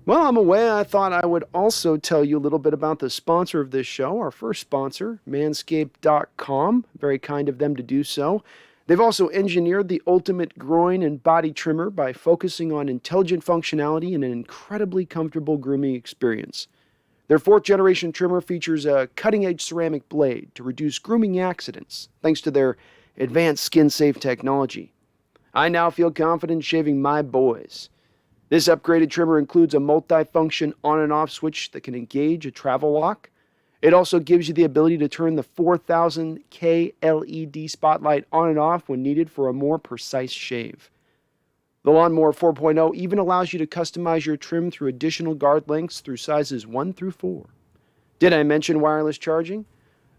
While I'm away, I thought I would also tell you a little bit about the sponsor of this show, our first sponsor, Manscaped.com. Very kind of them to do so. They've also engineered the ultimate groin and body trimmer by focusing on intelligent functionality and an incredibly comfortable grooming experience. Their fourth generation trimmer features a cutting edge ceramic blade to reduce grooming accidents, thanks to their advanced skin safe technology. I now feel confident shaving my boys. This upgraded trimmer includes a multi-function on and off switch that can engage a travel lock. It also gives you the ability to turn the 4000K LED spotlight on and off when needed for a more precise shave. The Lawnmower 4.0 even allows you to customize your trim through additional guard lengths through sizes 1 through 4. Did I mention wireless charging?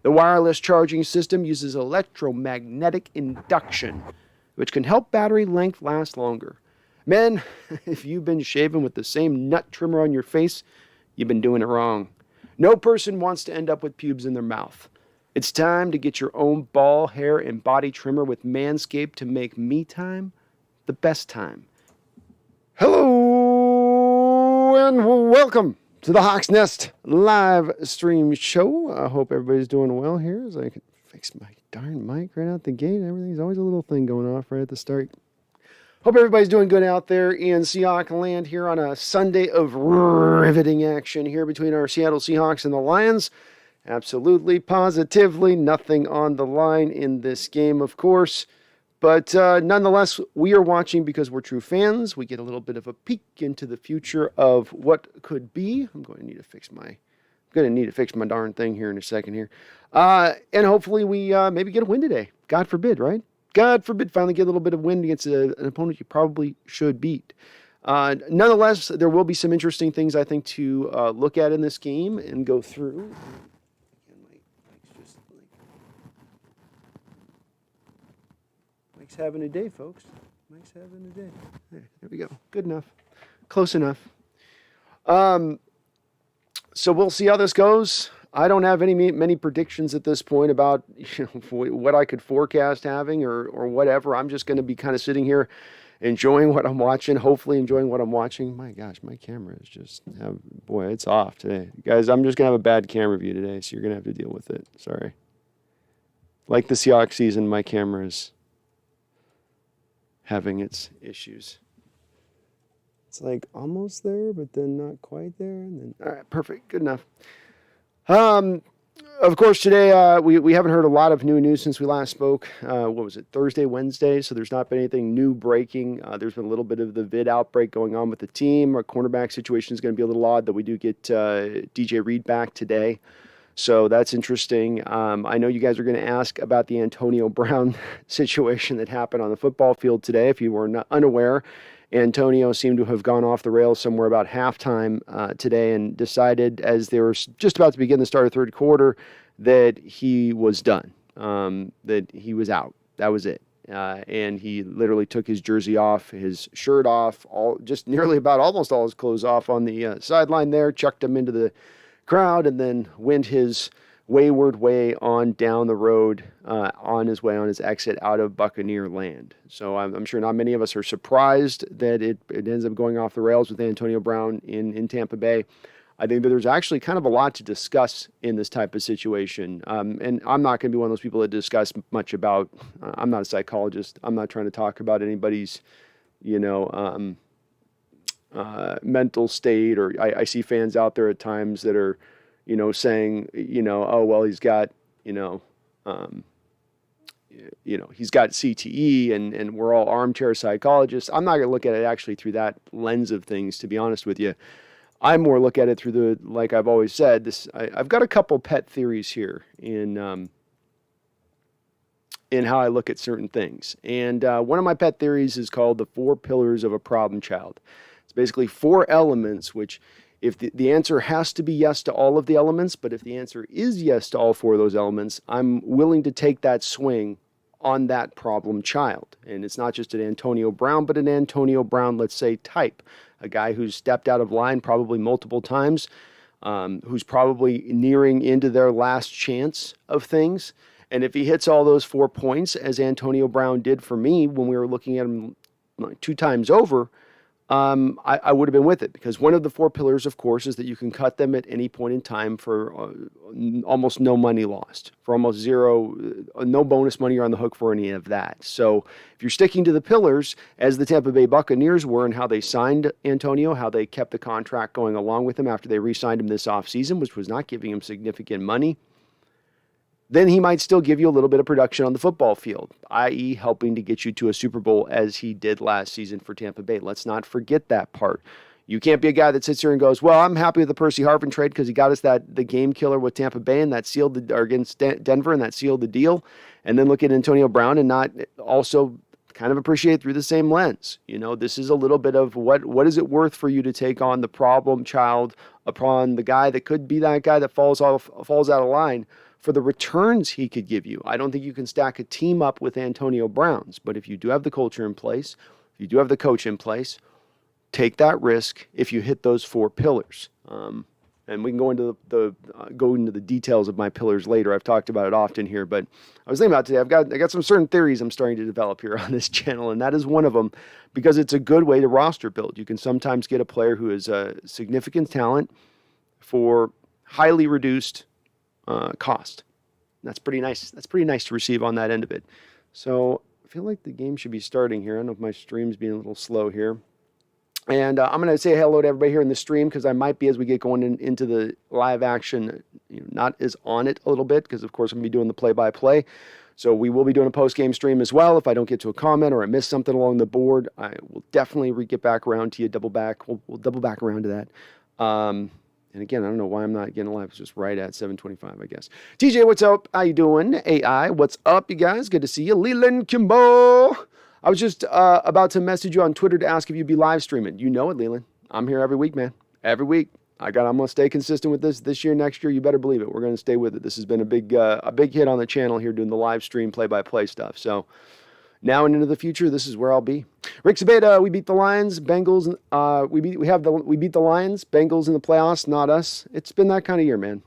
The wireless charging system uses electromagnetic induction, which can help battery length last longer. Men, if you've been shaving with the same nut trimmer on your face, you've been doing it wrong. No person wants to end up with pubes in their mouth. It's time to get your own ball, hair, and body trimmer with Manscaped to make me time the best time. Hello and welcome to the Hawks Nest live stream show. I hope everybody's doing well here as I can fix my darn mic right out the gate. Everything's always a little thing going off right at the start. Hope everybody's doing good out there in Seahawks land here on a Sunday of riveting action here between our Seattle Seahawks and the Lions. Absolutely, positively, nothing on the line in this game, of course. But nonetheless, we are watching because we're true fans. We get a little bit of a peek into the future of what could be. I'm going to need to fix my darn thing here in a second here. And hopefully we maybe get a win today. God forbid, right? God forbid, finally get a little bit of win against an opponent you probably should beat. Nonetheless, there will be some interesting things, I think, to look at in this game and go through. Mike's having a day, folks. Mike's having a day. There we go. Good enough. Close enough. So we'll see how this goes. I don't have many predictions at this point about what I could forecast having or whatever. I'm just going to be kind of sitting here enjoying what I'm watching, hopefully enjoying what I'm watching. My gosh, my camera is just, boy, it's off today. Guys, I'm just going to have a bad camera view today, so you're going to have to deal with it. Sorry. Like the Seahawks season, my camera is having its issues. It's like almost there, but then not quite there. And then, all right, perfect. Good enough. Of course, today we haven't heard a lot of new news since we last spoke. What was it, Thursday, Wednesday? So there's not been anything new breaking. There's been a little bit of the vid outbreak going on with the team. Our cornerback situation is going to be a little odd that we do get DJ Reed back today. So that's interesting. I know you guys are going to ask about the Antonio Brown situation that happened on the football field today. If you were not unaware, Antonio seemed to have gone off the rails somewhere about halftime today and decided as they were just about to begin the start of third quarter that he was done, that he was out. That was it. And he literally took his jersey off, his shirt off, almost all his clothes off on the sideline there, chucked him into the crowd, and then went his wayward way on down the road on his exit out of Buccaneer land. So I'm sure not many of us are surprised that it ends up going off the rails with Antonio Brown in Tampa Bay. I think that there's actually kind of a lot to discuss in this type of situation. And I'm not going to be one of those people that discuss much about, I'm not a psychologist. I'm not trying to talk about anybody's, mental state, or I see fans out there at times that are, saying, oh, well, he's got, he's got CTE and we're all armchair psychologists. I'm not going to look at it actually through that lens of things, to be honest with you. I more look at it through like I've always said, I've got a couple pet theories here in how I look at certain things. And one of my pet theories is called the 4 pillars of a problem child. It's basically 4 elements, which if the answer has to be yes to all of the elements, but if the answer is yes to all 4 of those elements, I'm willing to take that swing on that problem child. And it's not just an Antonio Brown, but an Antonio Brown, let's say, type. A guy who's stepped out of line probably multiple times, who's probably nearing into their last chance of things. And if he hits all those 4 points, as Antonio Brown did for me when we were looking at him 2 times over, I would have been with it, because one of the four pillars, of course, is that you can cut them at any point in time for almost no money lost, for almost zero, no bonus money you're on the hook for any of that. So if you're sticking to the pillars, as the Tampa Bay Buccaneers were, and how they signed Antonio, how they kept the contract going along with him after they re-signed him this offseason, which was not giving him significant money, then he might still give you a little bit of production on the football field, i.e. helping to get you to a Super Bowl as he did last season for Tampa Bay. Let's not forget that part. You can't be a guy that sits here and goes, well, I'm happy with the Percy Harvin trade because he got us the game killer with Tampa Bay, and that sealed or against Denver, and that sealed the deal. And then look at Antonio Brown and not also kind of appreciate through the same lens. This is a little bit of what is it worth for you to take on the problem child upon the guy that could be that guy that falls out of line for the returns he could give you. I don't think you can stack a team up with Antonio Brown's, but if you do have the culture in place, if you do have the coach in place, take that risk if you hit those four pillars. And we can go into the details of my pillars later. I've talked about it often here, but I was thinking about today. I got some certain theories I'm starting to develop here on this channel, and that is one of them, because it's a good way to roster build. You can sometimes get a player who is a significant talent for highly reduced cost. That's pretty nice. That's pretty nice to receive on that end of it. So I feel like the game should be starting here. I don't know if my stream's being a little slow here. And I'm going to say hello to everybody here in the stream, because I might be, as we get going into the live action, not as on it a little bit, because of course I'm going to be doing the play-by-play. So we will be doing a post-game stream as well. If I don't get to a comment or I miss something along the board, I will definitely get back around to you. We'll double back around to that. And again, I don't know why I'm not getting live. It's just right at 7:25, I guess. TJ, what's up? How you doing? AI, what's up, you guys? Good to see you. Leland Kimbo. I was just about to message you on Twitter to ask if you'd be live streaming. You know it, Leland. I'm here every week, man. Every week. I'm going to stay consistent with this year, next year. You better believe it. We're going to stay with it. This has been a big hit on the channel here, doing the live stream play-by-play stuff. So now and into the future, this is where I'll be. Rick Zabeda, we beat the Lions, Bengals. We beat the Lions, Bengals in the playoffs, not us. It's been that kind of year, man.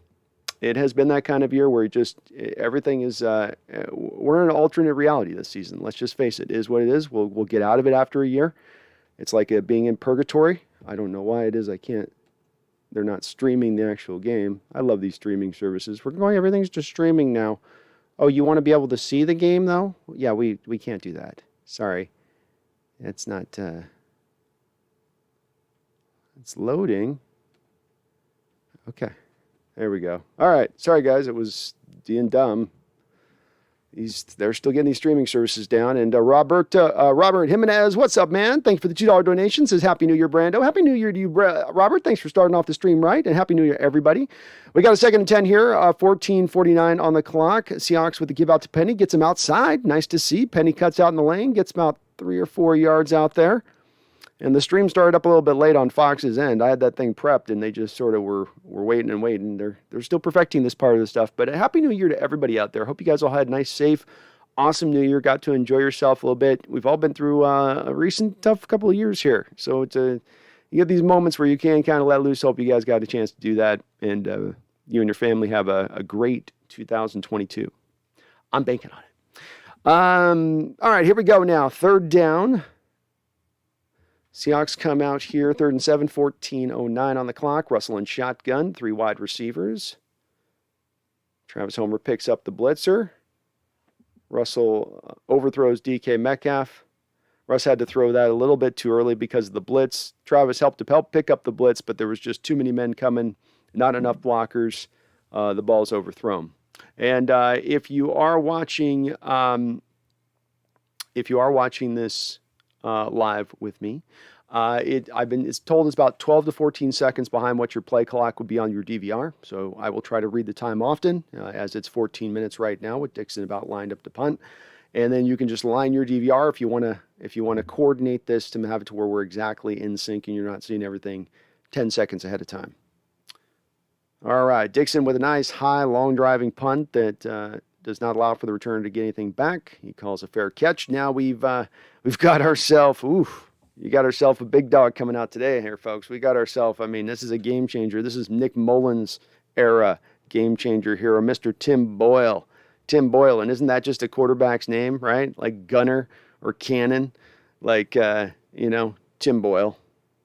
It has been that kind of year where everything is. We're in an alternate reality this season. Let's just face it. It is what it is. We'll get out of it after a year. It's like being in purgatory. I don't know why it is. I can't. They're not streaming the actual game. I love these streaming services. Everything's just streaming now. Oh, you want to be able to see the game, though? Yeah, we can't do that. Sorry. It's not... it's loading. Okay. There we go. All right. Sorry, guys. It was being dumb. They're still getting these streaming services down. And Robert Jimenez, what's up, man? Thanks for the $2 donation. Says Happy New Year, Brando. Happy New Year to you, Robert. Thanks for starting off the stream right. And Happy New Year, everybody. We got a 2nd and 10 here. 14:49 on the clock. Seahawks with the give out to Penny. Gets him outside. Nice to see. Penny cuts out in the lane. Gets about 3 or 4 yards out there. And the stream started up a little bit late on Fox's end. I had that thing prepped, and they just sort of were waiting and waiting. They're still perfecting this part of the stuff. But a Happy New Year to everybody out there. Hope you guys all had a nice, safe, awesome New Year. Got to enjoy yourself a little bit. We've all been through a recent tough couple of years here. So you get these moments where you can kind of let loose. Hope you guys got a chance to do that. And you and your family have a great 2022. I'm banking on it. All right, here we go now. 3rd down. Seahawks come out here, 3rd and 7, 14:09 on the clock. Russell in shotgun, 3 wide receivers. Travis Homer picks up the blitzer. Russell overthrows DK Metcalf. Russ had to throw that a little bit too early because of the blitz. Travis helped pick up the blitz, but there was just too many men coming, not enough blockers. The ball's overthrown. And if you are watching this live with me, it's told it's about 12 to 14 seconds behind what your play clock would be on your DVR. So I will try to read the time often, as it's 14 minutes right now with Dixon about lined up to punt. And then you can just line your DVR if you want to coordinate this to have it to where we're exactly in sync and you're not seeing everything 10 seconds ahead of time. All right, Dixon with a nice high long driving punt that does not allow for the return to get anything back. He calls a fair catch. Now we've got ourselves, you got ourselves a big dog coming out today here, folks. We got ourselves, this is a game changer. This is Nick Mullins era game changer here, Mr. Tim Boyle. Tim Boyle, and isn't that just a quarterback's name, right? Like Gunner or Cannon, like, Tim Boyle.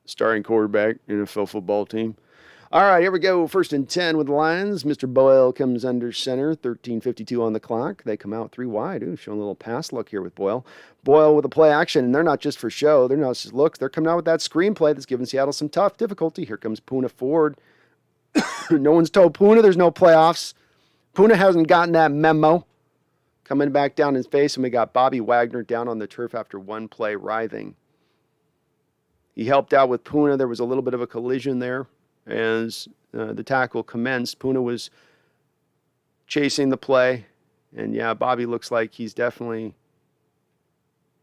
starting quarterback in a NFL football team. All right, here we go. 1st and 10 with the Lions. Mr. Boyle comes under center. 13:52 on the clock. They come out 3 wide. Ooh, showing a little pass look here with Boyle. Boyle with a play action, and they're not just for show. They're not just looks. They're coming out with that screenplay that's giving Seattle some tough difficulty. Here comes Puna forward. No one's told Puna there's no playoffs. Puna hasn't gotten that memo. Coming back down his face, and we got Bobby Wagner down on the turf after one play writhing. He helped out with Puna. There was a little bit of a collision there. As the tackle commenced, Puna was chasing the play, and yeah, Bobby looks like he's definitely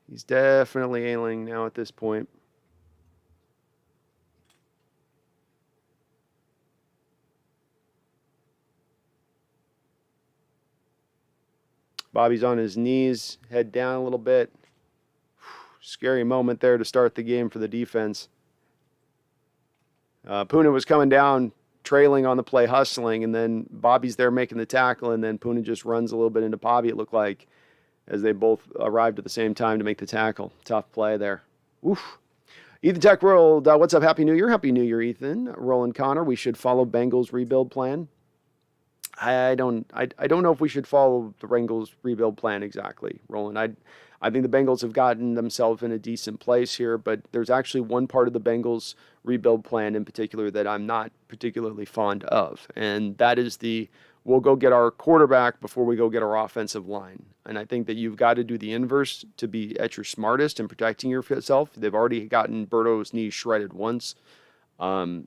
ailing now at this point. Bobby's on his knees, head down a little bit. Scary moment there to start the game for the defense. Puna was coming down, trailing on the play, hustling, and then Bobby's there making the tackle, and then Puna just runs a little bit into Bobby, it looked like, as they both arrived at the same time to make the tackle. Tough play there. Oof. Ethan Tech World, what's up? Happy New Year. Happy New Year, Ethan. Roland Connor, we should follow Bengals rebuild plan. I don't know if we should follow the Bengals rebuild plan exactly, Roland. I think the Bengals have gotten themselves in a decent place here, but there's actually one part of the Bengals rebuild plan in particular that I'm not particularly fond of, and that is we'll go get our quarterback before we go get our offensive line. And I think that you've got to do the inverse to be at your smartest in protecting yourself. They've already gotten Berto's knee shredded once.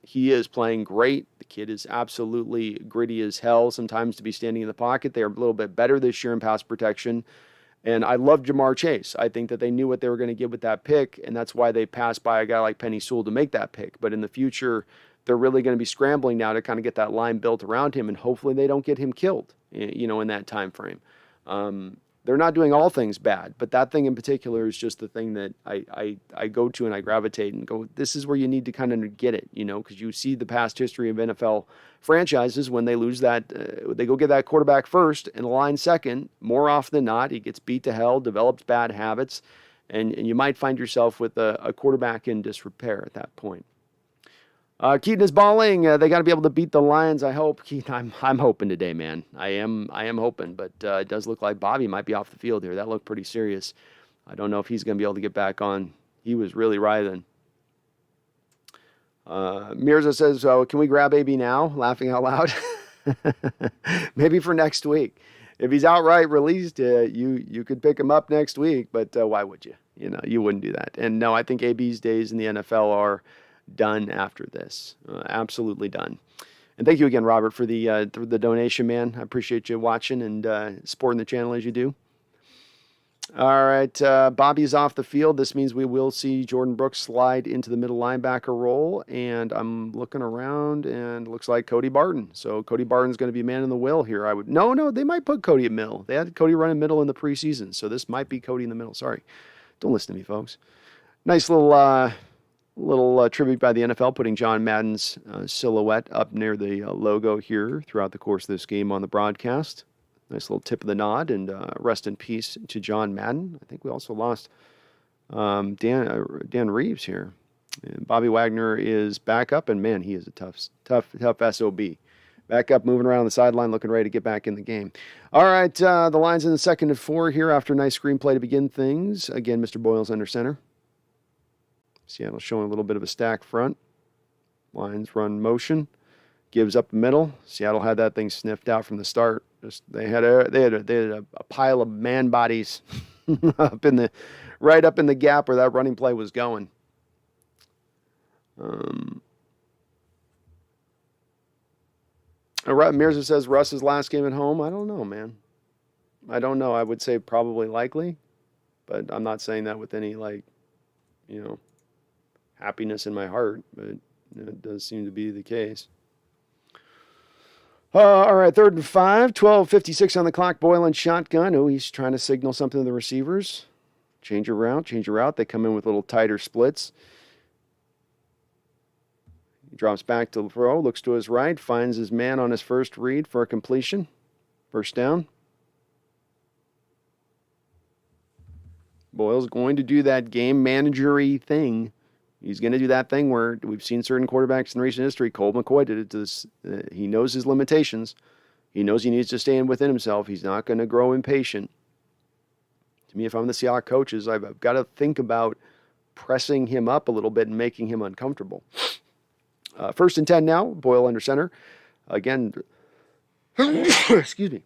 He is playing great. The kid is absolutely gritty as hell sometimes to be standing in the pocket. They're a little bit better this year in pass protection. And I love Jamar Chase. I think that they knew what they were going to get with that pick, and that's why they passed by a guy like Penny Sewell to make that pick. But in the future, they're really going to be scrambling now to kind of get that line built around him, and hopefully they don't get him killed, in that time frame. They're not doing all things bad, but that thing in particular is just the thing that I go to and I gravitate and go, this is where you need to kind of get it, because you see the past history of NFL franchises when they lose that, they go get that quarterback first and the line second. More often than not, he gets beat to hell, develops bad habits, and you might find yourself with a quarterback in disrepair at that point. Keaton is balling. They got to be able to beat the Lions. I hope. Keaton, I'm hoping today, man. I am hoping, but it does look like Bobby might be off the field here. That looked pretty serious. I don't know if he's going to be able to get back on. He was really writhing. Mirza says, "Can we grab AB now?" Laughing out loud. Maybe for next week. If he's outright released, you could pick him up next week. But why would you? You wouldn't do that. And no, I think AB's days in the NFL are done after this. Absolutely done. And thank you again, Robert, for the donation, man. I appreciate you watching and supporting the channel as you do. All right, Bobby's off the field. This means we will see Jordan Brooks slide into the middle linebacker role, and I'm looking around, and it looks like Cody Barton. So Cody Barton's going to be man in the wheel here. No, they might put Cody at middle. They had Cody running middle in the preseason, so this might be Cody in the middle. Sorry. Don't listen to me, folks. Nice little tribute by the NFL, putting John Madden's silhouette up near the logo here throughout the course of this game on the broadcast. Nice little tip of the nod, and rest in peace to John Madden. I think we also lost Dan Reeves here. And Bobby Wagner is back up, and man, he is a tough SOB. Back up, moving around the sideline, looking ready to get back in the game. All right, the Lions in the 2nd and 4 here after a nice screenplay to begin things. Again, Mr. Boyle's under center. Seattle showing a little bit of a stack front. Lions run motion. Gives up the middle. Seattle had that thing sniffed out from the start. They had a pile of man bodies right up in the gap where that running play was going. Mirza says Russ's last game at home. I don't know, man. I don't know. I would say probably likely, but I'm not saying that with any happiness in my heart, but it does seem to be the case. All right, 3rd and 5, 12:56 on the clock. Boylan shotgun. Oh, he's trying to signal something to the receivers. Change your route. They come in with little tighter splits. He drops back to throw, looks to his right, finds his man on his first read for a completion. First down. Boyle's going to do that game manager-y thing. He's going to do that thing where we've seen certain quarterbacks in recent history. Colt McCoy did it to this. He knows his limitations. He knows he needs to stand within himself. He's not going to grow impatient. To me, if I'm the Seahawks coaches, I've got to think about pressing him up a little bit and making him uncomfortable. 1st and 10 now. Boyle under center. Again, excuse me.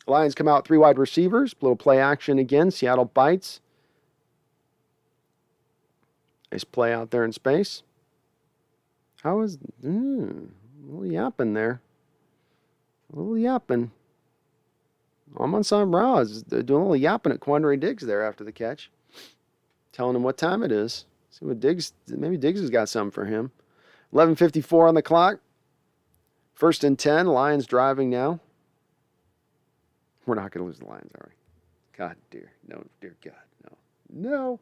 Lions come out 3 wide receivers. Little play action again. Seattle bites. Nice play out there in space. How is... a little yapping there. A little yapping. Amon-Ra Brown is doing a little yapping at Quandre Diggs there after the catch. Telling him what time it is. See what Diggs... Maybe Diggs has got something for him. 11:54 on the clock. 1st and 10. Lions driving now. We're not going to lose the Lions, are we? God, dear. No, dear God. No. No.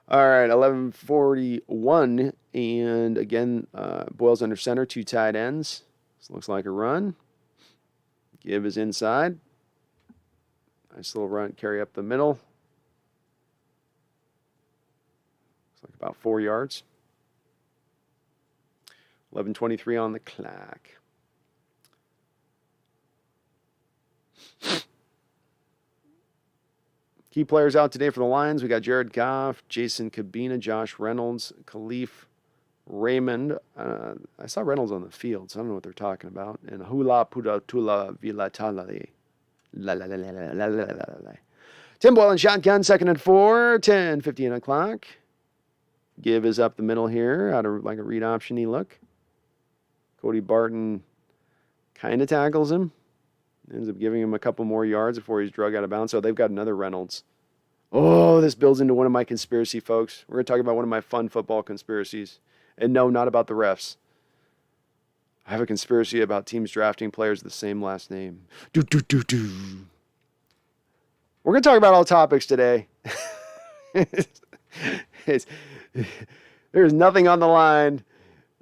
All right, 11:41, and again, Boyle's under center, 2 tight ends. This looks like a run. Give is inside. Nice little run, carry up the middle. Looks like about 4 yards. 11:23 on the clock. Key players out today for the Lions. We got Jared Goff, Jason Cabina, Josh Reynolds, Khalif Raymond. I saw Reynolds on the field, so I don't know what they're talking about. And Hula Pudatula Vilatali. Tim Boyle in shotgun, 2nd and 4, 10:15 o'clock. Give is up the middle here, out of like a read option-y look. Cody Barton kind of tackles him. Ends up giving him a couple more yards before he's drug out of bounds. So they've got another Reynolds. Oh, this builds into one of my conspiracy, folks. We're going to talk about one of my fun football conspiracies. And no, not about the refs. I have a conspiracy about teams drafting players with the same last name. We're going to talk about all topics today. There's nothing on the line.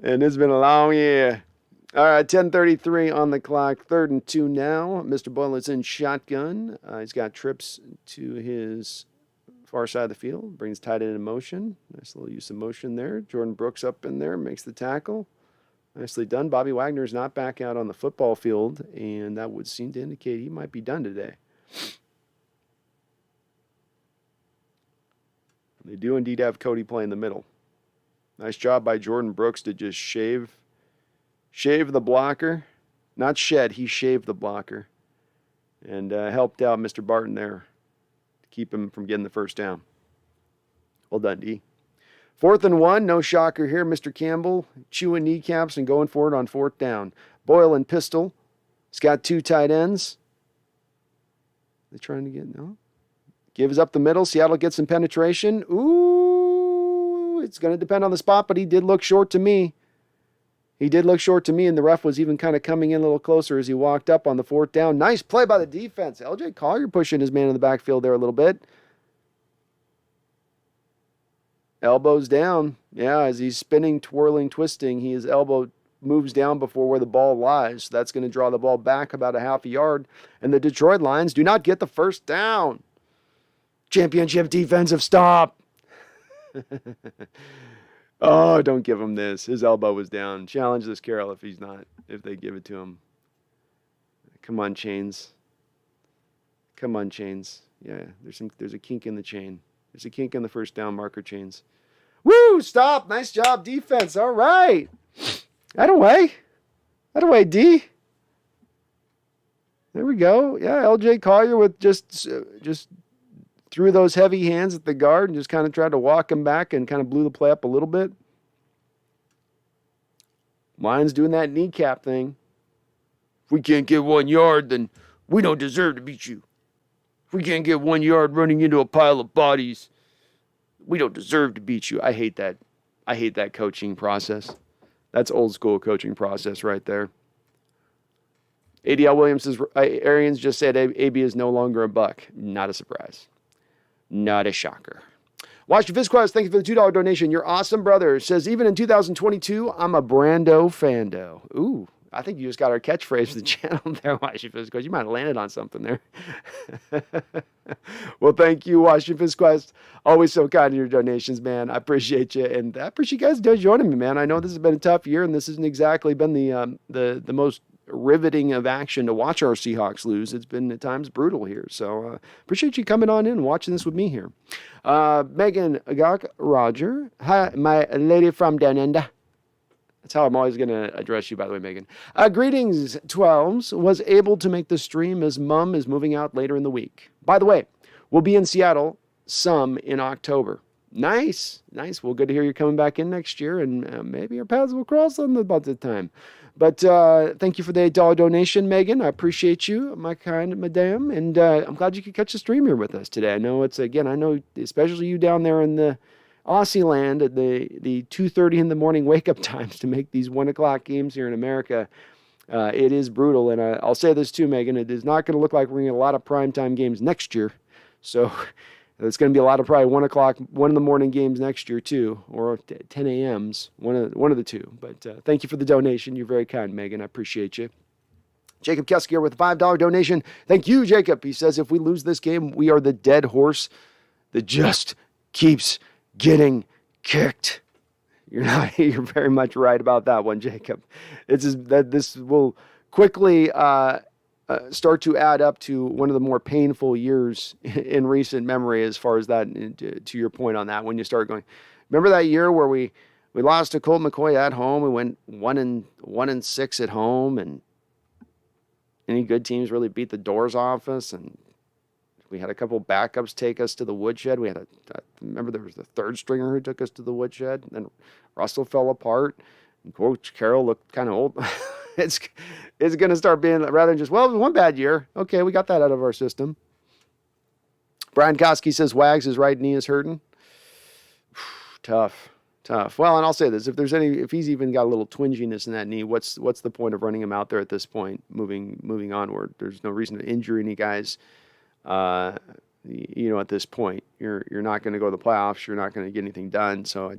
And it's been a long year. All right, 10:33 on the clock. 3rd and 2 now. Mr. Boyle is in shotgun. He's got trips to his far side of the field. Brings tight end in motion. Nice little use of motion there. Jordan Brooks up in there. Makes the tackle. Nicely done. Bobby Wagner's not back out on the football field, and that would seem to indicate he might be done today. They do indeed have Cody play in the middle. Nice job by Jordan Brooks to just shave the blocker. Not shed, he shaved the blocker. And helped out Mr. Barton there to keep him from getting the first down. Well done, D. 4th and 1, no shocker here. Mr. Campbell chewing kneecaps and going for it on 4th down. Boyle and pistol. He's got 2 tight ends. They're trying to get, no. Gives up the middle. Seattle gets some penetration. Ooh, it's going to depend on the spot, but he did look short to me. And the ref was even kind of coming in a little closer as he walked up on the 4th down. Nice play by the defense. LJ Collier pushing his man in the backfield there a little bit. Elbows down. Yeah, as he's spinning, twirling, twisting, his elbow moves down before where the ball lies. So that's going to draw the ball back about a half a yard. And the Detroit Lions do not get the first down. Championship defensive stop. Oh, don't give him this. His elbow was down. Challenge this Carroll if they give it to him. Come on, Chains. Yeah, there's a kink in the chain. There's a kink in the first down marker, Chains. Woo, stop. Nice job, defense. All right. That away, D. There we go. Yeah, LJ Collier with just threw those heavy hands at the guard and just kind of tried to walk him back and kind of blew the play up a little bit. Lions doing that kneecap thing. If we can't get 1 yard, then we don't deserve to beat you. If we can't get 1 yard running into a pile of bodies, we don't deserve to beat you. I hate that. I hate that coaching process. That's old school coaching process right there. ADL Williams says, Arians just said AB is no longer a buck. Not a surprise. Not a shocker. Washington Visquez, thank you for the $2 donation. You're awesome, brother. Says, even in 2022, I'm a Brando fando. Ooh, I think you just got our catchphrase for the channel there, Washington Fist Quest. You might have landed on something there. Well, thank you, Washington Fist Quest. Always so kind to your donations, man. I appreciate you, and I appreciate you guys joining me, man. I know this has been a tough year, and this hasn't exactly been the most riveting of action to watch our Seahawks lose. It's been at times brutal here. So appreciate you coming on in and watching this with me here. Megan Agak Roger. Hi, my lady from down under. That's how I'm always going to address you, by the way, Megan. Greetings, 12s. Was able to make the stream as Mum is moving out later in the week. By the way, we'll be in Seattle some in October. Nice. Well, good to hear you're coming back in next year, and maybe our paths will cross on about that time. But thank you for the $8 donation, Megan. I appreciate you, my kind madam, and I'm glad you could catch the stream here with us today. I know I know especially you down there in the Aussie land at the 2:30 in the morning wake-up times to make these 1 o'clock games here in America. It is brutal, and I'll say this too, Megan. It is not going to look like we're going to get a lot of primetime games next year. So it's going to be a lot of probably 1 o'clock, 1 in the morning games next year too, or 10 a.m.s, one of the two. But thank you for the donation. You're very kind, Megan. I appreciate you. Jacob Keskier with a $5 donation. Thank you, Jacob. He says, if we lose this game, we are the dead horse that just keeps getting kicked. You're very much right about that one, Jacob. This will quickly start to add up to one of the more painful years in recent memory as far as that, to your point on that, when you start going, remember that year where we lost to Colt McCoy at home? We went 1-6 at home, and any good teams really beat the doors off us, and we had a couple backups take us to the woodshed. We had remember there was the third stringer who took us to the woodshed, and then Russell fell apart, and Coach Carroll looked kind of old. It's going to start being rather than just, well, it was one bad year. Okay, we got that out of our system. Brian Koski says Wags' his right knee is hurting. Tough. Well, and I'll say this: if he's even got a little twinginess in that knee, what's the point of running him out there at this point? Moving onward, there's no reason to injure any guys. At this point, you're not going to go to the playoffs. You're not going to get anything done. So,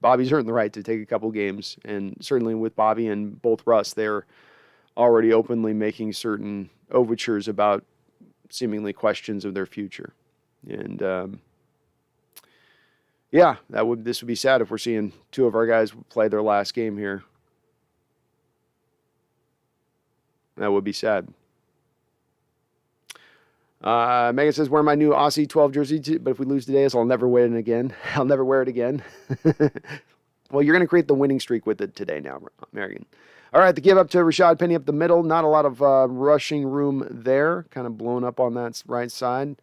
Bobby's earned the right to take a couple games, and certainly with Bobby and both Russ, they're already openly making certain overtures about seemingly questions of their future. And this would be sad if we're seeing two of our guys play their last game here. That would be sad. Megan says, wear my new Aussie 12 jersey, but if we lose today, I'll never wear it again. I'll never wear it again. Well, you're going to create the winning streak with it today now, Megan. All right, the give up to Rashad Penny up the middle. Not a lot of rushing room there. Kind of blown up on that right side.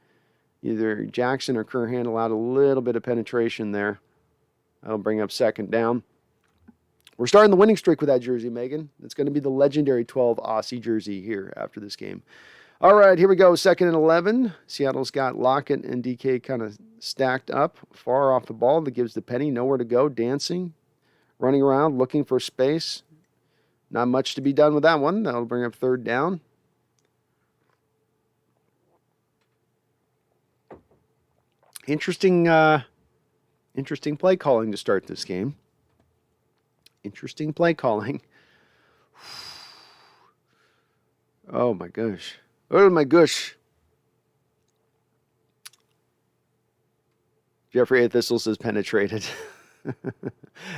Either Jackson or Curhan allowed a little bit of penetration there. That'll bring up second down. We're starting the winning streak with that jersey, Megan. It's going to be the legendary 12 Aussie jersey here after this game. All right, here we go. 2nd and 11. Seattle's got Lockett and DK kind of stacked up, far off the ball. That gives the Penny nowhere to go, dancing, running around, looking for space. Not much to be done with that one. That'll bring up third down. Interesting play calling to start this game. Interesting play calling. Oh, my gosh. Oh my gosh. Jeffrey A. Thistle says penetrated. And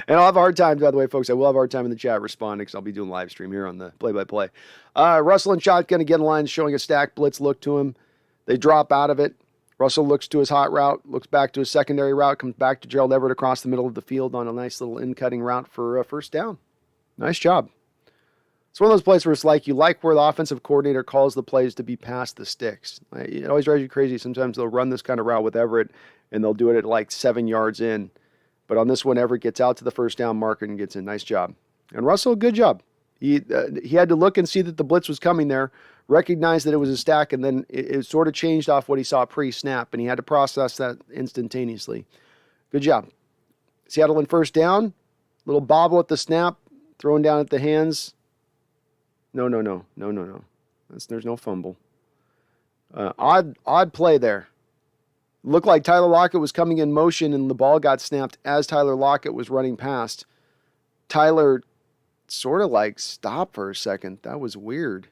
I'll have a hard time, by the way, folks. I will have a hard time in the chat responding because I'll be doing live stream here on the play-by-play. Russell and shotgun again, line showing a stack blitz look to him. They drop out of it. Russell looks to his hot route, looks back to his secondary route, comes back to Gerald Everett across the middle of the field on a nice little in-cutting route for first down. Nice job. It's one of those plays where it's like you like where the offensive coordinator calls the plays to be past the sticks. It always drives you crazy. Sometimes they'll run this kind of route with Everett, and they'll do it at like 7 yards in. But on this one, Everett gets out to the first down marker and gets in. Nice job. And Russell, good job. He had to look and see that the blitz was coming there, recognized that it was a stack, and then it sort of changed off what he saw pre-snap, and he had to process that instantaneously. Good job. Seattle in first down. Little bobble at the snap, throwing down at the hands. No. There's no fumble. Odd play there. Looked like Tyler Lockett was coming in motion and the ball got snapped as Tyler Lockett was running past. Tyler sort of like stopped for a second. That was weird.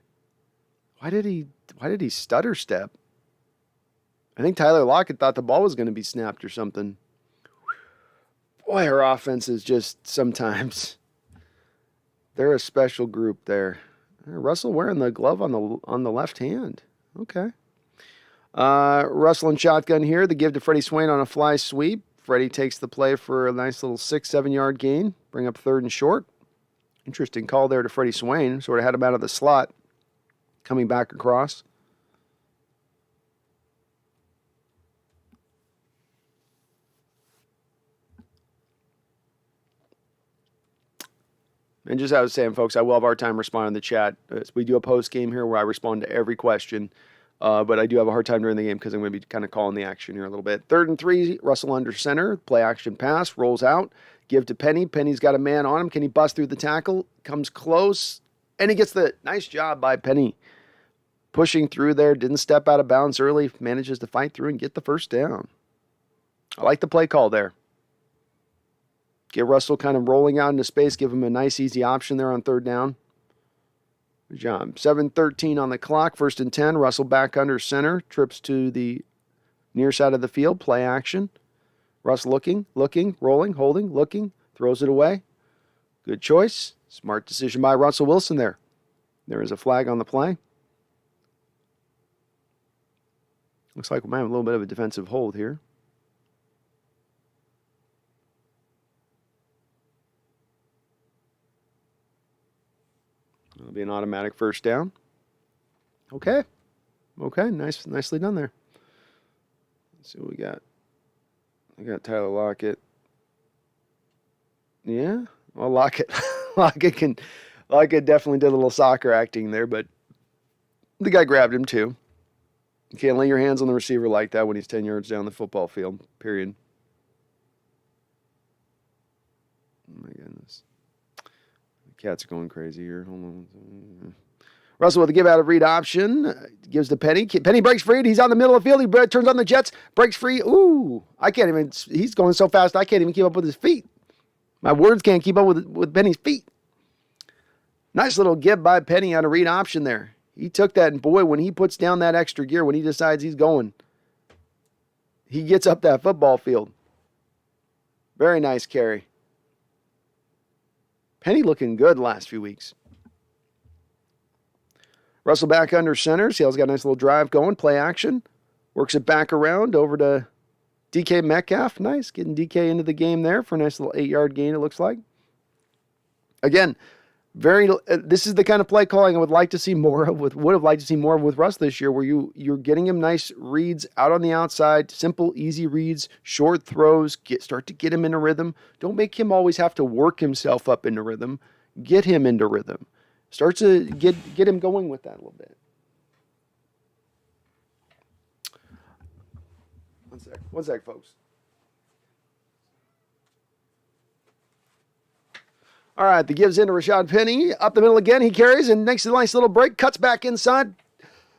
Why did he stutter step? I think Tyler Lockett thought the ball was going to be snapped or something. Boy, our offense is just sometimes, they're a special group there. Russell wearing the glove on the left hand. Okay. Russell and shotgun here. The give to Freddie Swain on a fly sweep. Freddie takes the play for a nice little 6-7 yard gain. Bring up 3rd and short. Interesting call there to Freddie Swain. Sort of had him out of the slot. Coming back across. And just as I was saying, folks, I will have a hard time responding to the chat. We do a post game here where I respond to every question. But I do have a hard time during the game because I'm going to be kind of calling the action here a little bit. 3rd and 3, Russell under center. Play action pass. Rolls out. Give to Penny. Penny's got a man on him. Can he bust through the tackle? Comes close. And he gets the nice job by Penny. Pushing through there. Didn't step out of bounds early. Manages to fight through and get the first down. I like the play call there. Get Russell kind of rolling out into space. Give him a nice, easy option there on 3rd down. Good job. 7:13 on the clock. 1st and 10. Russell back under center. Trips to the near side of the field. Play action. Russ looking, rolling, holding, looking. Throws it away. Good choice. Smart decision by Russell Wilson there. There is a flag on the play. Looks like we might have a little bit of a defensive hold here. It'll be an automatic first down. Okay. Nicely done there. Let's see what we got. I got Tyler Lockett. Yeah. Well, Lockett definitely did a little soccer acting there, but the guy grabbed him too. You can't lay your hands on the receiver like that when he's 10 yards down the football field, period. Oh my goodness. Cats are going crazy here. Hold on. Russell with a give out of read option. Gives to Penny. Penny breaks free. He's on the middle of the field. He turns on the Jets. Breaks free. Ooh. I can't even. He's going so fast I can't even keep up with his feet. My words can't keep up with Penny's feet. Nice little give by Penny on a read option there. He took that, and boy, when he puts down that extra gear, when he decides he's going, he gets up that football field. Very nice carry. Penny looking good the last few weeks. Russell back under center. Seattle's got a nice little drive going. Play action. Works it back around over to DK Metcalf. Nice. Getting DK into the game there for a nice little 8-yard gain, it looks like. Again, this is the kind of play calling I would like to see more of would have liked to see more of with Russ this year, where you're getting him nice reads out on the outside, simple, easy reads, short throws, start to get him into rhythm. Don't make him always have to work himself up into rhythm. Get him into rhythm. Start to get him going with that a little bit. One sec, folks. All right, the gives in to Rashad Penny. Up the middle again, he carries, and makes a nice little break. Cuts back inside.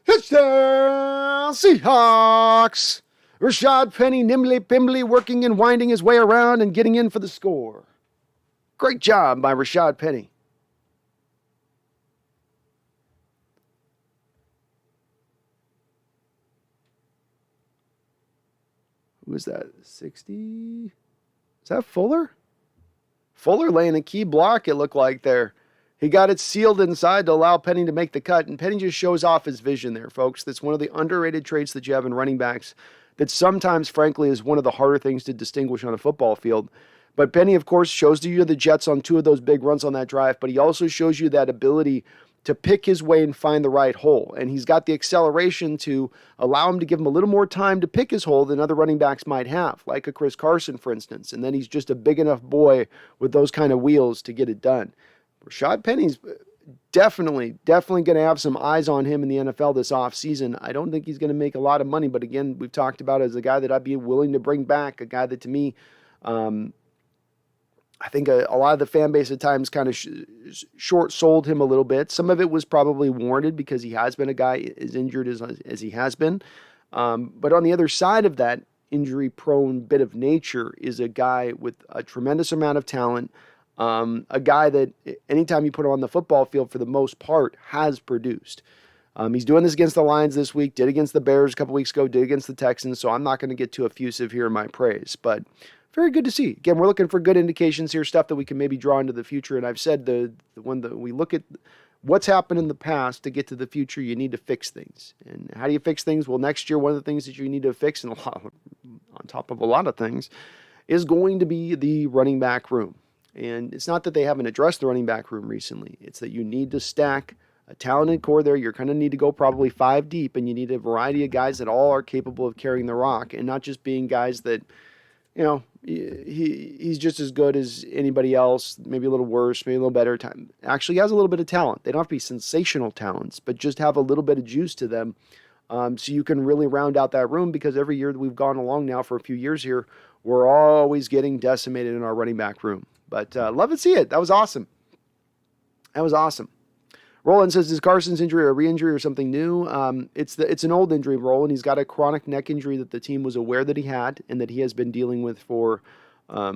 Touchdown, Seahawks! Rashad Penny, nimbly-pimbly, working and winding his way around and getting in for the score. Great job by Rashad Penny. Who is that? 60? Is that Fuller? Fuller laying a key block, it looked like there. He got it sealed inside to allow Penny to make the cut, and Penny just shows off his vision there, folks. That's one of the underrated traits that you have in running backs that sometimes, frankly, is one of the harder things to distinguish on a football field. But Penny, of course, shows you the Jets on 2 of those big runs on that drive, but he also shows you that ability to pick his way and find the right hole. And he's got the acceleration to allow him to give him a little more time to pick his hole than other running backs might have, like a Chris Carson, for instance. And then he's just a big enough boy with those kind of wheels to get it done. Rashad Penny's definitely going to have some eyes on him in the NFL this offseason. I don't think he's going to make a lot of money, but again, we've talked about as a guy that I'd be willing to bring back, a guy that to me, I think a lot of the fan base at times kind of short-sold him a little bit. Some of it was probably warranted because he has been a guy as injured as he has been. But on the other side of that injury-prone bit of nature is a guy with a tremendous amount of talent, A guy that anytime you put him on the football field for the most part has produced. He's doing this against the Lions this week, did against the Bears a couple weeks ago, did against the Texans, so I'm not going to get too effusive here in my praise, but very good to see. Again, we're looking for good indications here, stuff that we can maybe draw into the future, and I've said when we look at what's happened in the past to get to the future, you need to fix things. And how do you fix things? Well, next year, one of the things that you need to fix, and on top of a lot of things, is going to be the running back room. And it's not that they haven't addressed the running back room recently. It's that you need to stack a talented core there. You're going to need to go probably 5 deep, and you need a variety of guys that all are capable of carrying the rock and not just being guys that, he's just as good as anybody else, maybe a little worse, maybe a little better. Actually has a little bit of talent. They don't have to be sensational talents, but just have a little bit of juice to them, so you can really round out that room, because every year that we've gone along now for a few years here, we're always getting decimated in our running back room. But love to see it. That was awesome. Roland says, is Carson's injury a re-injury or something new? It's an old injury, Roland. He's got a chronic neck injury that the team was aware that he had and that he has been dealing with for a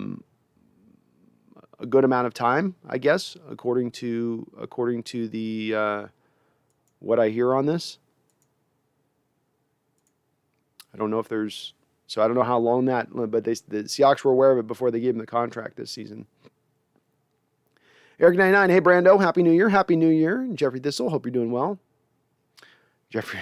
good amount of time, I guess, according to the what I hear on this. I don't know if there's, so I don't know how long that, but the Seahawks were aware of it before they gave him the contract this season. Eric99, hey Brando, Happy New Year. Happy New Year. Jeffrey Thistle, hope you're doing well. Jeffrey,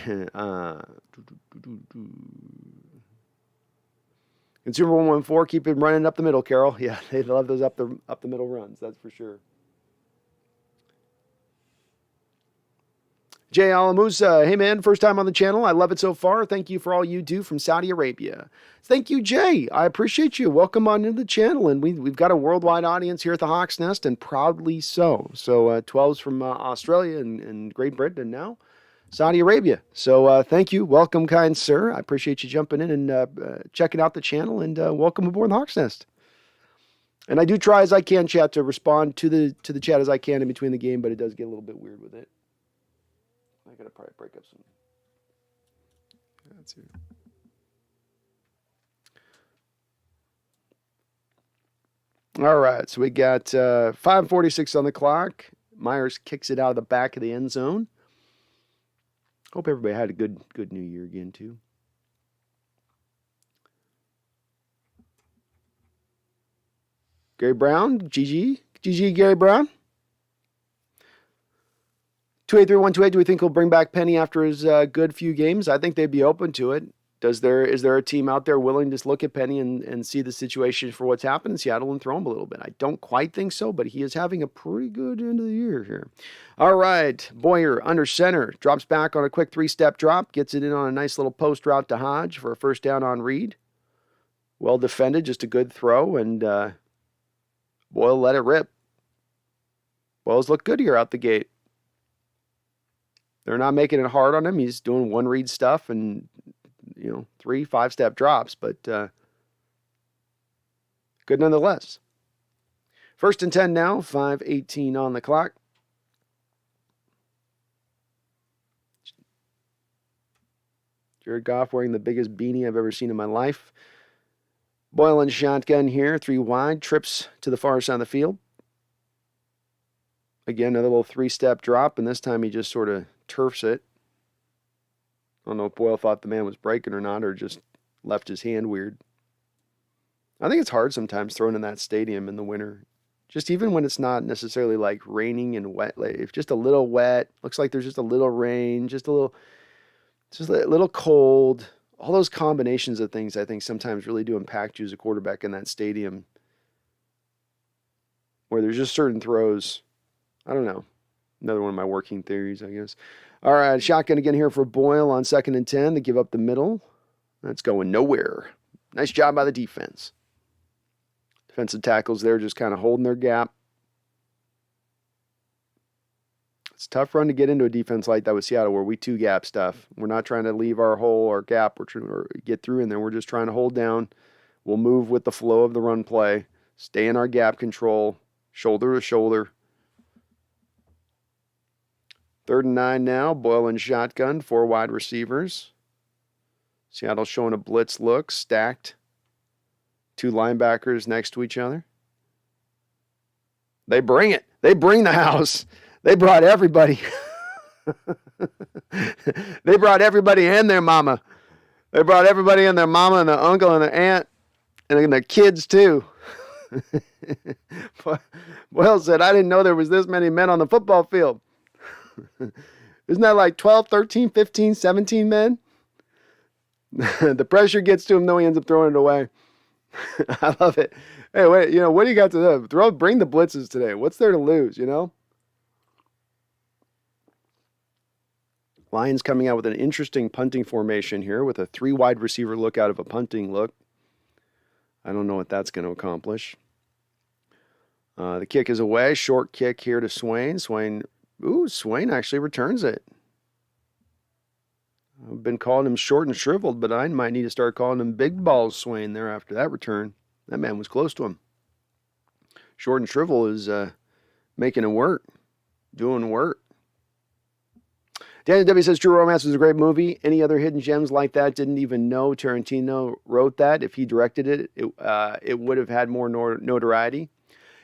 Consumer 114, keep it running up the middle, Carol. Yeah, they love those up the middle runs, that's for sure. Jay Alamusa, hey man, first time on the channel. I love it so far. Thank you for all you do from Saudi Arabia. Thank you, Jay. I appreciate you. Welcome on into the channel. And we've got a worldwide audience here at the Hawks Nest, and proudly so. So 12's from Australia and Great Britain, and now Saudi Arabia. So thank you. Welcome, kind sir. I appreciate you jumping in and checking out the channel, and welcome aboard the Hawks Nest. And I do try as I can, chat, to respond to the chat as I can in between the game, but it does get a little bit weird with it. I gotta probably break up some. That's it. All right, so we got 5:46 on the clock. Myers kicks it out of the back of the end zone. Hope everybody had a good New Year again too. Gary Brown, GG Gary Brown. 283-128, do we think he'll bring back Penny after his good few games? I think they'd be open to it. Is there a team out there willing to look at Penny and see the situation for what's happened in Seattle and throw him a little bit? I don't quite think so, but he is having a pretty good end of the year here. All right, Boyer under center, drops back on a quick 3-step drop, gets it in on a nice little post route to Hodge for a first down on Reed. Well defended, just a good throw, and Boyle let it rip. Boyles look good here out the gate. They're not making it hard on him. He's doing one read stuff and, 3-5-step drops, but good nonetheless. 1st and 10 now, 5:18 on the clock. Jared Goff wearing the biggest beanie I've ever seen in my life. Boyle and shotgun here, 3 wide, trips to the far side of the field. Again, another little 3-step drop, and this time he just sort of turfs it. I don't know if Boyle thought the man was breaking or not, or just left his hand weird. I think it's hard sometimes throwing in that stadium in the winter. Just even when it's not necessarily like raining and wet, like if just a little wet, looks like there's just a little rain, just a little cold. All those combinations of things I think sometimes really do impact you as a quarterback in that stadium, where there's just certain throws. I don't know. Another one of my working theories, I guess. All right, shotgun again here for Boyle on 2nd and 10 to give up the middle. That's going nowhere. Nice job by the defense. Defensive tackles there just kind of holding their gap. It's a tough run to get into a defense like that with Seattle, where we 2-gap stuff. We're not trying to leave our hole or gap or get through in there. We're just trying to hold down. We'll move with the flow of the run play. Stay in our gap control, shoulder to shoulder. 3rd and 9 now. Boyle and shotgun, 4 wide receivers. Seattle showing a blitz look, stacked. 2 linebackers next to each other. They bring it. They bring the house. They brought everybody. They brought everybody and their mama. They brought everybody and their mama and their uncle and their aunt and their kids too. Well said, I didn't know there was this many men on the football field. Isn't that like 12, 13, 15, 17 men? The pressure gets to him, though he ends up throwing it away. I love it. Hey, wait, what do you got to do? Bring the blitzes today. What's there to lose, Lions coming out with an interesting punting formation here with a 3 wide receiver look out of a punting look. I don't know what that's going to accomplish. The kick is away. Short kick here to Swain. Swain actually returns it. I've been calling him short and shriveled, but I might need to start calling him Big Balls Swain there after that return. That man was close to him. Short and shrivel is making it work, doing work. Danny W says True Romance was a great movie. Any other hidden gems like that? Didn't even know Tarantino wrote that. If he directed it, it would have had more notoriety.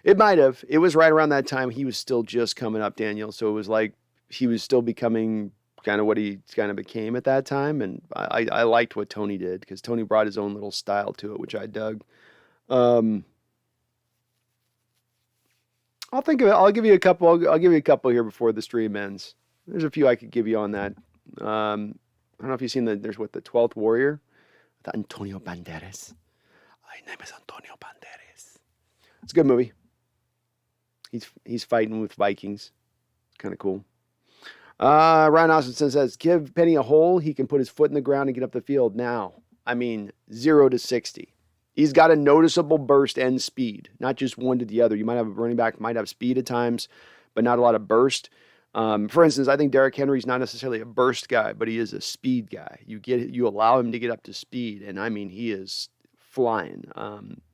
It might have. It was right around that time. He was still just coming up, Daniel. So it was like he was still becoming kind of what he kind of became at that time. And I liked what Tony did because Tony brought his own little style to it, which I dug. I'll think of it. I'll give you a couple. I'll give you a couple here before the stream ends. There's a few I could give you on that. I don't know if you've seen there's the 12th Warrior? With Antonio Banderas. My name is Antonio Banderas. It's a good movie. He's fighting with Vikings. It's kind of cool. Ryan Austin says, give Penny a hole. He can put his foot in the ground and get up the field now. 0 to 60. He's got a noticeable burst and speed, not just one to the other. You might have a running back, might have speed at times, but not a lot of burst. For instance, I think Derrick Henry's not necessarily a burst guy, but he is a speed guy. You allow him to get up to speed, and he is flying.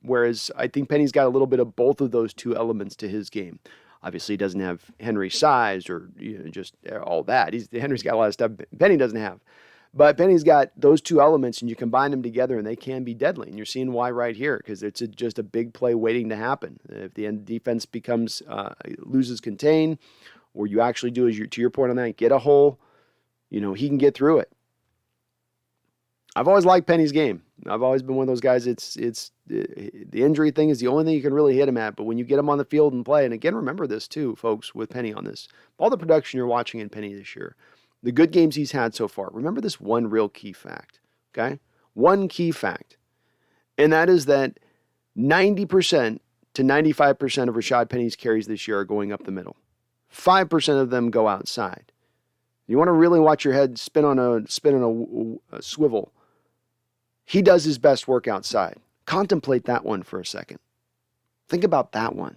Whereas I think Penny's got a little bit of both of those two elements to his game. Obviously, he doesn't have Henry's size or just all that. Henry's got a lot of stuff Penny doesn't have. But Penny's got those two elements, and you combine them together, and they can be deadly. And you're seeing why right here, because it's just a big play waiting to happen. If the end defense loses contain, or you actually do, to your point on that, get a hole, he can get through it. I've always liked Penny's game. I've always been one of those guys. It's the injury thing is the only thing you can really hit him at. But when you get him on the field and play, and again, remember this too, folks, with Penny on this, all the production you're watching in Penny this year, the good games he's had so far. Remember this one real key fact, okay? One key fact, and that is that 90% to 95% of Rashad Penny's carries this year are going up the middle. 5% of them go outside. You want to really watch your head spin on a swivel. He does his best work outside. Contemplate that one for a second. Think about that one.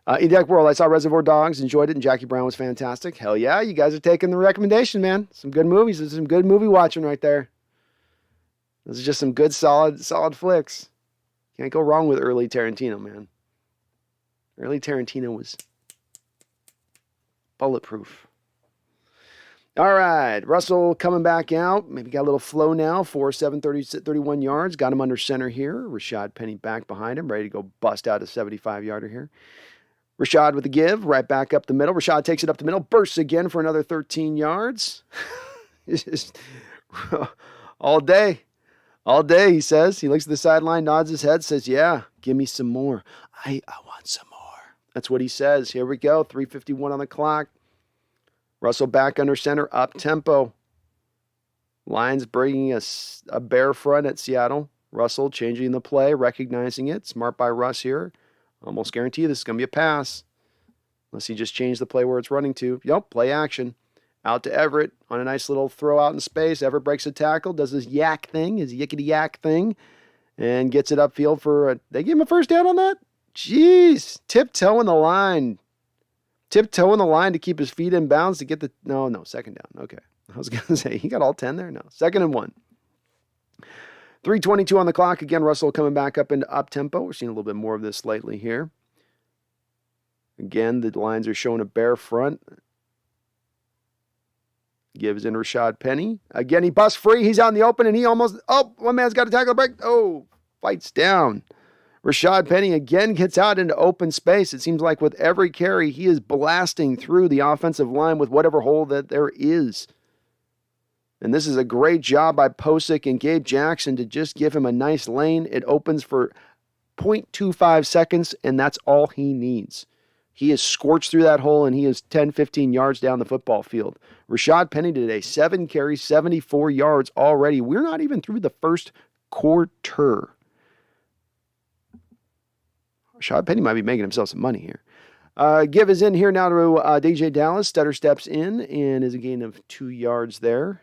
Edek World, I saw Reservoir Dogs, enjoyed it, and Jackie Brown was fantastic. Hell yeah, you guys are taking the recommendation, man. Some good movies. There's some good movie watching right there. Those are just some good, solid flicks. Can't go wrong with early Tarantino, man. Early Tarantino was bulletproof. All right, Russell coming back out. Maybe got a little flow now. 4.7, 31 yards. Got him under center here. Rashad Penny back behind him, ready to go bust out a 75-yarder here. Rashad with the give, right back up the middle. Rashad takes it up the middle, bursts again for another 13 yards. Just all day, he says. He looks at the sideline, nods his head, says, yeah, give me some more. I want some more. That's what he says. Here we go, 3:51 on the clock. Russell back under center, up tempo. Lions bringing a bare front at Seattle. Russell changing the play, recognizing it. Smart by Russ here. Almost guarantee this is going to be a pass. Unless he just changed the play where it's running to. Yep, play action. Out to Everett on a nice little throw out in space. Everett breaks a tackle, does his yak thing, his yickety yak thing, and gets it upfield for they gave him a first down on that? Jeez. Tiptoeing the line. Tiptoeing the line to keep his feet in bounds to get the... No, second down. Okay. I was going to say, he got all 10 there? No. 2nd and 1. 3:22 on the clock. Again, Russell coming back up into up-tempo. We're seeing a little bit more of this lately here. Again, the Lions are showing a bare front. Gives in Rashad Penny. Again, he busts free. He's out in the open, and he almost... Oh, one man's got to tackle the break. Oh, fights down. Rashad Penny again gets out into open space. It seems like with every carry, he is blasting through the offensive line with whatever hole that there is. And this is a great job by Posick and Gabe Jackson to just give him a nice lane. It opens for 0.25 seconds, and that's all he needs. He is scorched through that hole, and he is 10, 15 yards down the football field. Rashad Penny today, 7 carries, 74 yards already. We're not even through the first quarter. Rashad Penny might be making himself some money here. Give is in here now to DJ Dallas. Stutter steps in and is a gain of 2 yards there.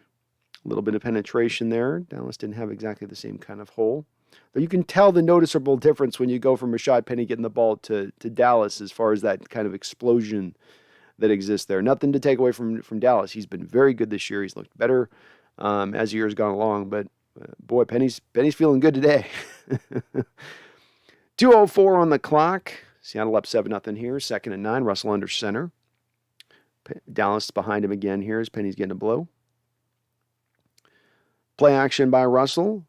A little bit of penetration there. Dallas didn't have exactly the same kind of hole. But you can tell the noticeable difference when you go from Rashad Penny getting the ball to Dallas as far as that kind of explosion that exists there. Nothing to take away from Dallas. He's been very good this year. He's looked better as the year's gone along. But, boy, Penny's feeling good today. 2:04 on the clock. Seattle up 7-0 here. 2nd and 9. Russell under center. Dallas behind him again here as Penny's getting a blow. Play action by Russell.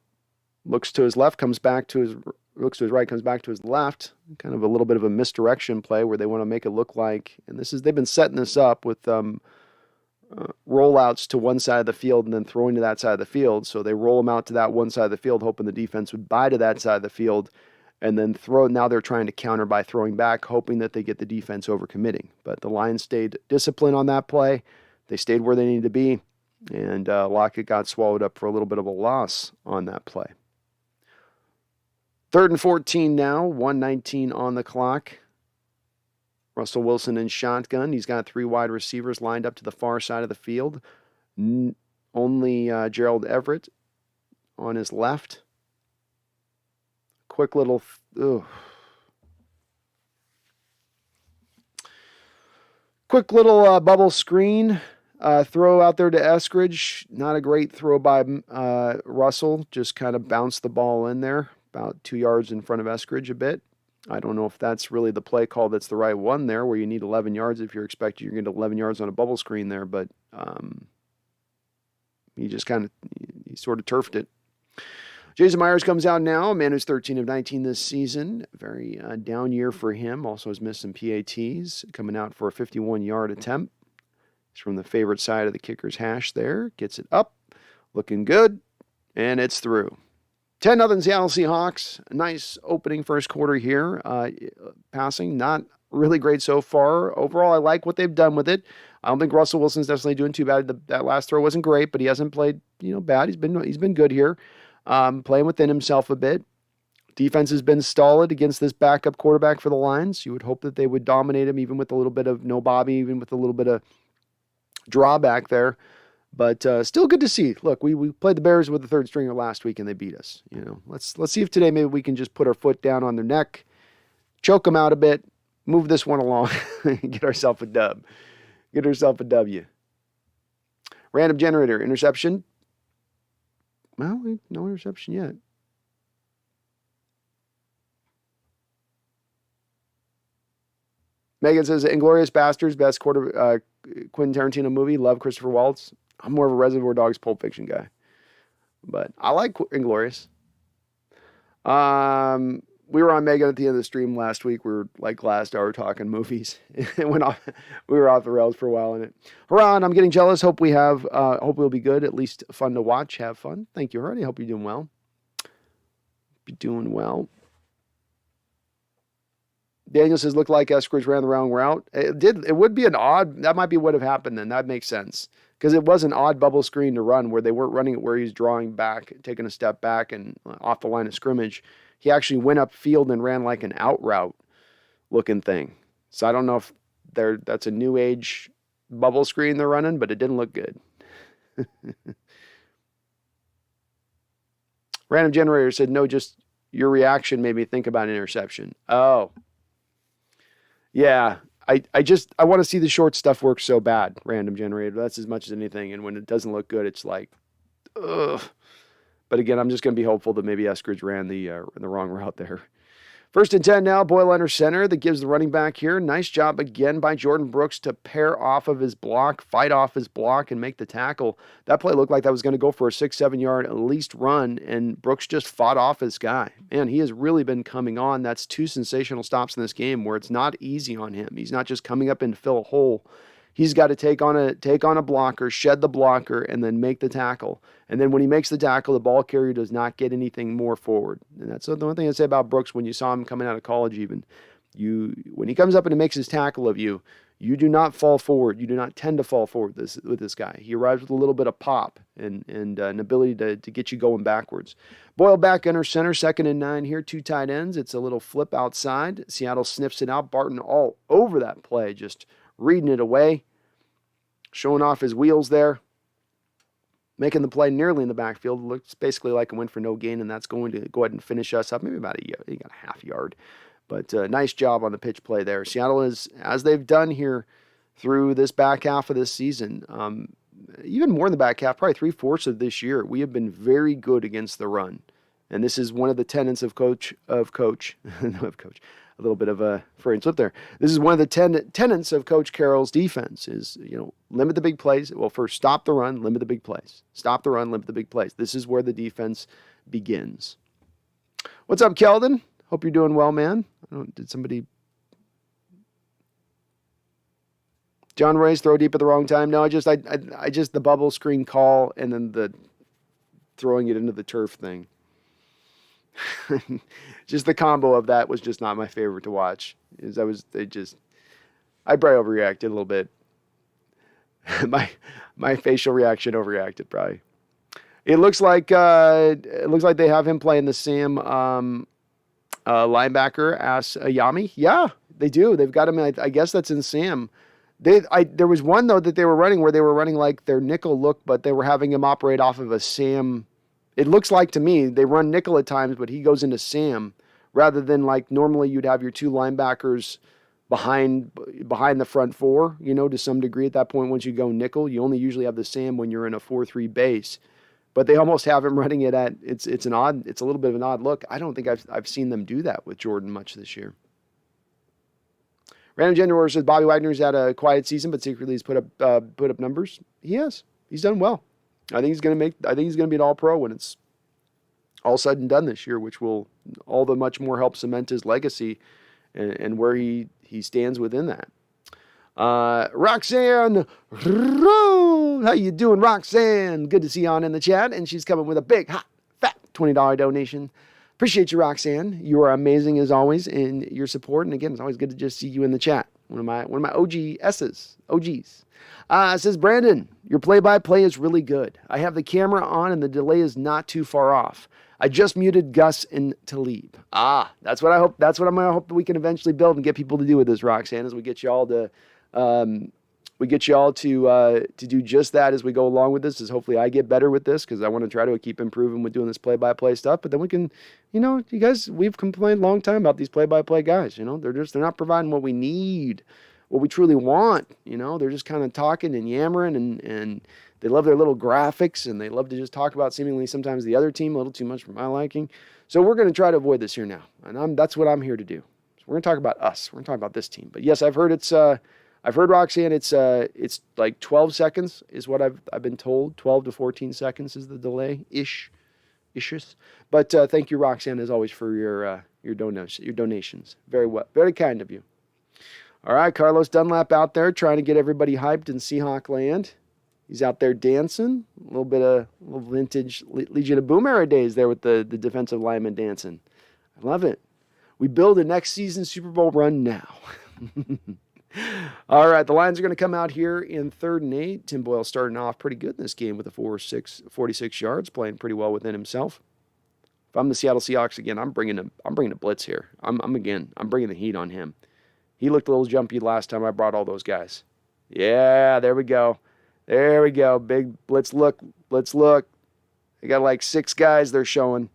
Looks to his left, looks to his right, comes back to his left. Kind of a little bit of a misdirection play where they want to make it look like, and they've been setting this up with rollouts to one side of the field and then throwing to that side of the field. So they roll them out to that one side of the field, hoping the defense would buy to that side of the field and then throw. Now they're trying to counter by throwing back, hoping that they get the defense overcommitting. But the Lions stayed disciplined on that play. They stayed where they needed to be. And Lockett got swallowed up for a little bit of a loss on that play. 3rd and 14 now, 1:19 on the clock. Russell Wilson in shotgun. He's got 3 wide receivers lined up to the far side of the field. Only Gerald Everett on his left. Quick little... Quick little bubble screen. Throw out there to Eskridge. Not a great throw by Russell. Just kind of bounced the ball in there. About 2 yards in front of Eskridge a bit. I don't know if that's really the play call that's the right one there, where you need 11 yards if you're expecting you're going to get 11 yards on a bubble screen there, but he sort of turfed it. Jason Myers comes out now, a man who's 13 of 19 this season. Very down year for him. Also has missed some PATs. Coming out for a 51-yard attempt. He's from the favorite side of the kicker's hash there. Gets it up. Looking good. And it's through. 10-0 Seattle Seahawks. Nice opening first quarter here. Passing, not really great so far. Overall, I like what they've done with it. I don't think Russell Wilson's necessarily doing too bad. That last throw wasn't great, but he hasn't played bad. He's been good here. Playing within himself a bit. Defense has been stolid against this backup quarterback for the Lions. You would hope that they would dominate him, even with a little bit of no Bobby, even with a little bit of drawback there. But still good to see. Look, we played the Bears with the third stringer last week, and they beat us. Let's see if today maybe we can just put our foot down on their neck, choke them out a bit, move this one along, and get ourselves a dub. Get ourselves a W. Random generator, interception. Well, no interception yet. Megan says, Inglourious Bastards, best Quentin Tarantino movie. Love Christopher Waltz. I'm more of a Reservoir Dogs Pulp Fiction guy. But I like Inglourious. We were on Megan at the end of the stream last week. We were like last hour talking movies. It went off. We were off the rails for a while in it. Haran, I'm getting jealous. Hope we'll be good. At least fun to watch. Have fun. Thank you, Haran. I hope you're doing well. You're doing well. Daniel says, looked like Eskridge ran the wrong route. It would be an odd, that might be what have happened then. That makes sense. Because it was an odd bubble screen to run where they weren't running it where he's drawing back, taking a step back and off the line of scrimmage. He actually went upfield and ran like an out route looking thing. So I don't know if that's a new age bubble screen they're running, but it didn't look good. Random generator said, no, just your reaction made me think about an interception. Oh, yeah. I want to see the short stuff work so bad, random generator. That's as much as anything. And when it doesn't look good, it's like, ugh. But again, I'm just going to be hopeful that maybe Eskridge ran the wrong route there. First and 10 now, Boyle under center. That gives the running back here. Nice job again by Jordan Brooks to pair off of his block, fight off his block, and make the tackle. That play looked like that was going to go for a 6-7 yard at least run, and Brooks just fought off his guy. Man, he has really been coming on. That's 2 sensational stops in this game where it's not easy on him. He's not just coming up and fill a hole. He's got to take on a blocker, shed the blocker, and then make the tackle. And then when he makes the tackle, the ball carrier does not get anything more forward. And that's the one thing I say about Brooks when you saw him coming out of college even. When he comes up and he makes his tackle of you, you do not fall forward. You do not tend to fall forward with this guy. He arrives with a little bit of pop and an ability to get you going backwards. Boyle back under center, 2nd and 9 here, 2 tight ends. It's a little flip outside. Seattle sniffs it out. Barton all over that play, just reading it away, showing off his wheels there, making the play nearly in the backfield. It looks basically like a win for no gain, and that's going to go ahead and finish us up, maybe about a half yard. But nice job on the pitch play there. Seattle is, as they've done here through this back half of this season, even more in the back half, probably 3/4 of this year, we have been very good against the run. And this is one of the tenets of coach, a little bit of a Freudian slip there. This is one of the tenets of Coach Carroll's defense is, limit the big plays. Well, first, stop the run, limit the big plays. Stop the run, limit the big plays. This is where the defense begins. What's up, Keldon? Hope you're doing well, man. Did somebody... John Ray's throw deep at the wrong time? No, I just the bubble screen call and then the throwing it into the turf thing. Just the combo of that was just not my favorite to watch. I probably overreacted a little bit. my facial reaction overreacted probably. It looks like they have him playing the Sam linebacker as Ayami. Yeah, they do. They've got him. I guess that's in Sam. There was one though that they were running where they were running like their nickel look, but they were having him operate off of a Sam. It looks like to me, they run nickel at times, but he goes into Sam rather than like normally you'd have your 2 linebackers behind the front 4, to some degree at that point. Once you go nickel, you only usually have the Sam when you're in a 4-3 base, but they almost have him running it at, it's a little bit of an odd look. I don't think I've seen them do that with Jordan much this year. Random Gender says Bobby Wagner's had a quiet season, but secretly he's put up numbers. He has. He's done well. I think he's going to be an all-pro when it's all said and done this year, which will all the much more help cement his legacy and where he stands within that. Roxanne, how you doing, Roxanne? Good to see you on in the chat, and she's coming with a big, hot, fat $20 donation. Appreciate you, Roxanne. You are amazing as always in your support, and again, it's always good to just see you in the chat. One of my OGs. Says Brandon, your play-by-play is really good. I have the camera on and the delay is not too far off. I just muted Gus and Talib. That's what I hope. That's what I'm going to hope that we can eventually build and get people to do with this, Roxanne, as we get you all to do just that as we go along with this. Is hopefully I get better with this because I want to try to keep improving with doing this play-by-play stuff. But then we can, you guys, we've complained a long time about these play-by-play guys. They're not providing what we need. What we truly want, they're just kind of talking and yammering and they love their little graphics and they love to just talk about seemingly sometimes the other team a little too much for my liking. So we're going to try to avoid this here now. And that's what I'm here to do. So we're going to talk about us. We're going to talk about this team. But yes, I've heard Roxanne, it's like 12 seconds is what I've been told. 12 to 14 seconds is the delay ish. But thank you, Roxanne, as always for your donations. Very kind of you. All right, Carlos Dunlap out there trying to get everybody hyped in Seahawk land. He's out there dancing. A little vintage Legion of Boom era days there with the defensive lineman dancing. I love it. We build a next season Super Bowl run now. All right, the Lions are going to come out here in 3rd and 8. Tim Boyle starting off pretty good in this game with a 46 yards, playing pretty well within himself. If I'm the Seattle Seahawks again, I'm bringing a blitz here. I'm bringing the heat on him. He looked a little jumpy last time I brought all those guys. Yeah, there we go. Big blitz look. They got like 6 guys they're showing.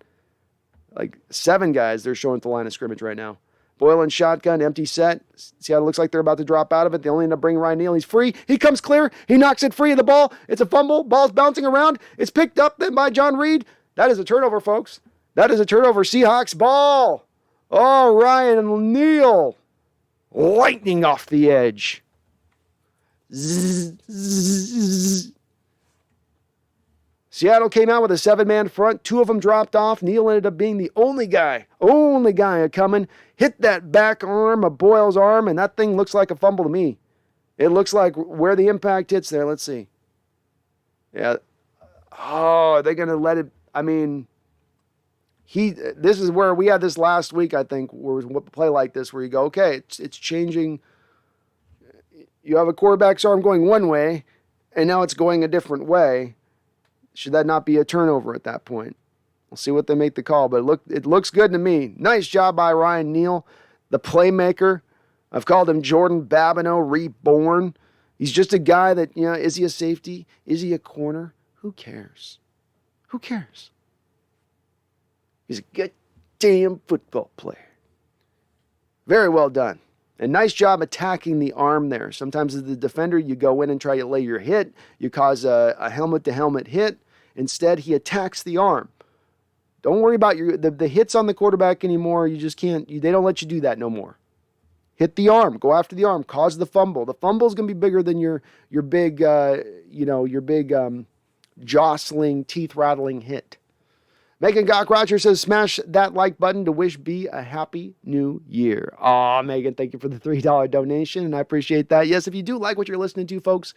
Like 7 guys they're showing at the line of scrimmage right now. Boyle and shotgun, empty set. See how it looks like they're about to drop out of it. They only end up bringing Ryan Neal. He's free. He comes clear. He knocks it free of the ball. It's a fumble. Ball's bouncing around. It's picked up then by John Reed. That is a turnover, folks. That is a turnover. Seahawks ball. Oh, Ryan Neal. Lightning off the edge. Zzz, zzz. Seattle came out with a 7-man front. 2 of them dropped off. Neal ended up being the only guy coming. Hit that back arm of Boyle's arm, and that thing looks like a fumble to me. It looks like where the impact hits there. Let's see. Yeah. Oh, are they going to let it? I mean, this is where we had this last week, I think, where it was a play like this where you go, okay, it's changing. You have a quarterback's arm going one way, and now it's going a different way. Should that not be a turnover at that point? We'll see what they make the call, but it looks good to me. Nice job by Ryan Neal, the playmaker. I've called him Jordan Babineau reborn. He's just a guy that, is he a safety? Is he a corner? Who cares? Who cares? He's a good damn football player. Very well done. And nice job attacking the arm there. Sometimes as the defender, you go in and try to lay your hit. You cause a helmet-to-helmet hit. Instead, he attacks the arm. Don't worry about the hits on the quarterback anymore. You just can't. They don't let you do that no more. Hit the arm. Go after the arm. Cause the fumble. The fumble's going to be bigger than your big, jostling, teeth-rattling hit. Megan Gock-Roger says, smash that like button to wish B a happy new year. Aw, Megan, thank you for the $3 donation, and I appreciate that. Yes, if you do like what you're listening to, folks,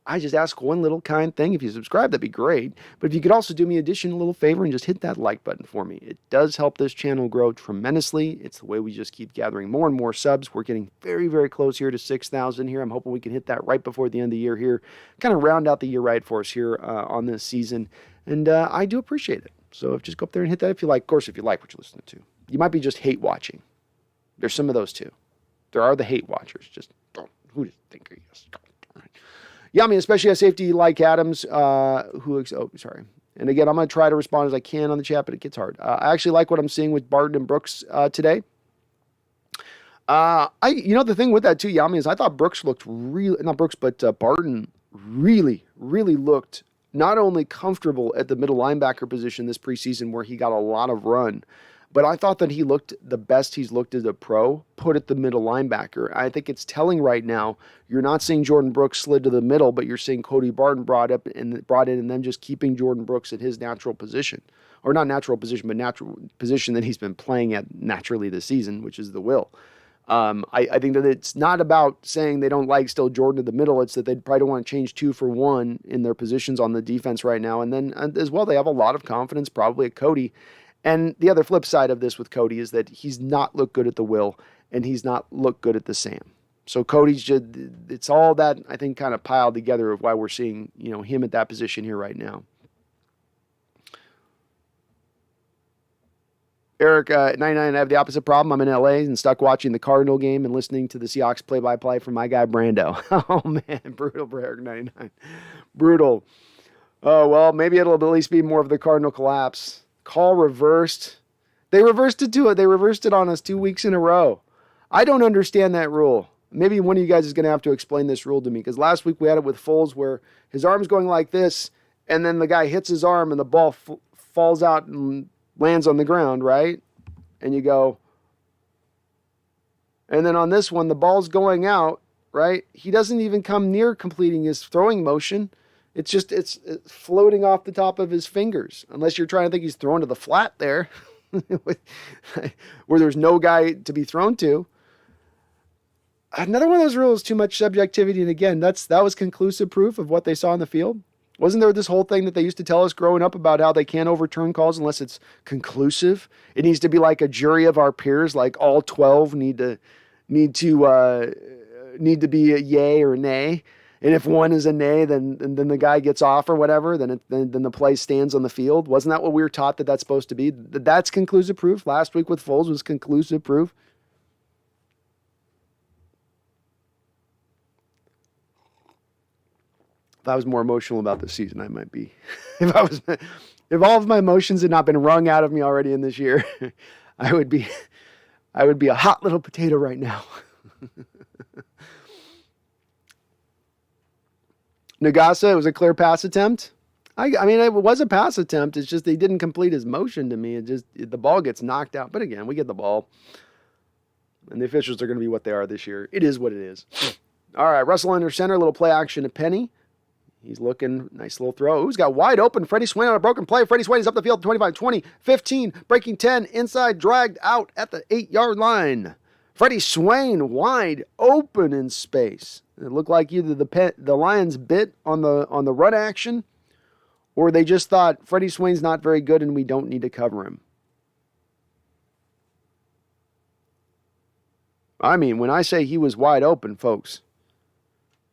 I just ask one little kind thing. If you subscribe, that'd be great. But if you could also do me a little favor and just hit that like button for me. It does help this channel grow tremendously. It's the way we just keep gathering more and more subs. We're getting very, very close here to 6,000 here. I'm hoping we can hit that right before the end of the year here. Kind of round out the year right for us here on this season. And I do appreciate it. So just go up there and hit that if you like. Of course, if you like what you're listening to. You might be just hate watching. There's some of those too. There are the hate watchers. Just don't. Who do you think he is? Yeah, I mean, especially a safety like Adams, sorry. And again, I'm going to try to respond as I can on the chat, but it gets hard. I actually like what I'm seeing with Barton and Brooks today. The thing with that too, Yami, is I thought Brooks looked Barton really, really looked not only comfortable at the middle linebacker position this preseason where he got a lot of run, but I thought that he looked the best he's looked as a pro, put at the middle linebacker. I think it's telling right now. You're not seeing Jordan Brooks slid to the middle, but you're seeing Cody Barton brought in and then just keeping Jordan Brooks at his natural position. Or not natural position, but natural position that he's been playing at naturally this season, which is the will. I think that it's not about saying they don't like still Jordan in the middle. It's that they probably don't want to change 2 for 1 in their positions on the defense right now. And then as well, they have a lot of confidence probably at Cody. And the other flip side of this with Cody is that he's not looked good at the will and he's not looked good at the Sam. So Cody's just, it's all that I think kind of piled together of why we're seeing, him at that position here right now. Eric, 99, I have the opposite problem. I'm in LA and stuck watching the Cardinal game and listening to the Seahawks play-by-play from my guy Brando. Oh, man, brutal for Eric, 99. Brutal. Oh, well, maybe it'll at least be more of the Cardinal collapse. Call reversed. They reversed it to it. They reversed it on us 2 weeks in a row. I don't understand that rule. Maybe one of you guys is going to have to explain this rule to me, because last week we had it with Foles where his arm's going like this, and then the guy hits his arm and the ball falls out and lands on the ground, right? And you go, and then on this one, the ball's going out, right? He doesn't even come near completing his throwing motion. It's floating off the top of his fingers, unless you're trying to think he's thrown to the flat there, where there's no guy to be thrown to. Another one of those rules, too much subjectivity, and again, that was conclusive proof of what they saw on the field. Wasn't there this whole thing that they used to tell us growing up about how they can't overturn calls unless it's conclusive? It needs to be like a jury of our peers, like all 12 need to be a yay or nay. And if one is a nay, then the guy gets off or whatever. Then the play stands on the field. Wasn't that what we were taught that's supposed to be? That's conclusive proof. Last week with Foles was conclusive proof. If I was more emotional about this season, I might be. If all of my emotions had not been wrung out of me already in this year, I would be a hot little potato right now. Nagasa, it was a clear pass attempt. I mean, it was a pass attempt. It's just he didn't complete his motion to me. The ball gets knocked out. But again, we get the ball. And the officials are going to be what they are this year. It is what it is. All right, Russell under center, little play action to Penny. He's looking, nice little throw. Who's got wide open? Freddie Swain on a broken play. Freddie Swain is up the field, 25, 20, 15, breaking 10, inside, dragged out at the 8-yard line. Freddie Swain wide open in space. It looked like either the Lions bit on the run action, or they just thought Freddie Swain's not very good and we don't need to cover him. I mean, when I say he was wide open, folks,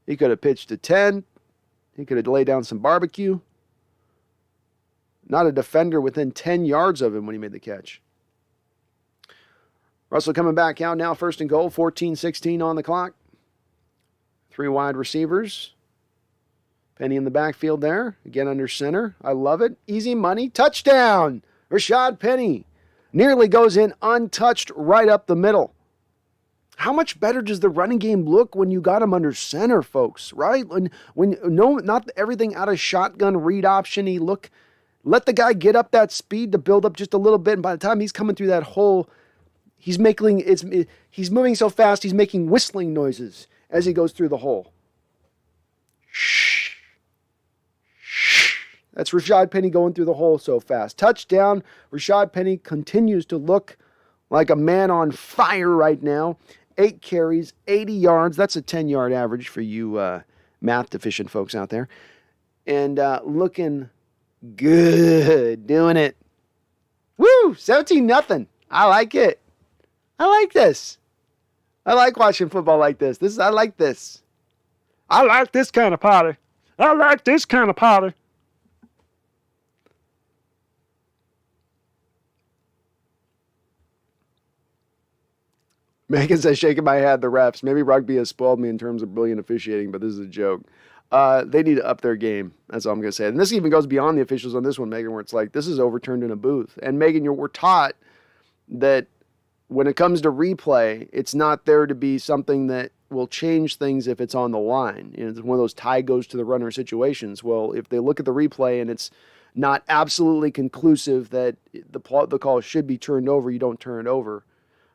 he could have pitched a 10. He could have laid down some barbecue. Not a defender within 10 yards of him when he made the catch. Russell coming back out now, first and goal, 14-16 on the clock. 3 wide receivers. Penny in the backfield there, again under center. I love it. Easy money. Touchdown! Rashad Penny nearly goes in untouched right up the middle. How much better does the running game look when you got him under center, folks, right? When no, not everything out of shotgun read option. Let the guy get up that speed to build up just a little bit, and by the time he's coming through that hole, he's moving so fast, he's making whistling noises as he goes through the hole. Shh. That's Rashad Penny going through the hole so fast. Touchdown. Rashad Penny continues to look like a man on fire right now. 8 carries, 80 yards. That's a 10-yard average for you math deficient folks out there. And looking good. Doing it. Woo! 17-0. I like it. I like this. I like watching football like this. I like this. I like this kind of party. I like this kind of party. Megan says, shaking my head, the refs. Maybe rugby has spoiled me in terms of brilliant officiating, but this is a joke. They need to up their game. That's all I'm going to say. And this even goes beyond the officials on this one, Megan, where it's like, this is overturned in a booth. And Megan, we're taught that when it comes to replay, it's not there to be something that will change things if it's on the line. It's one of those tie goes to the runner situations. Well, if they look at the replay and it's not absolutely conclusive that the call should be turned over, you don't turn it over.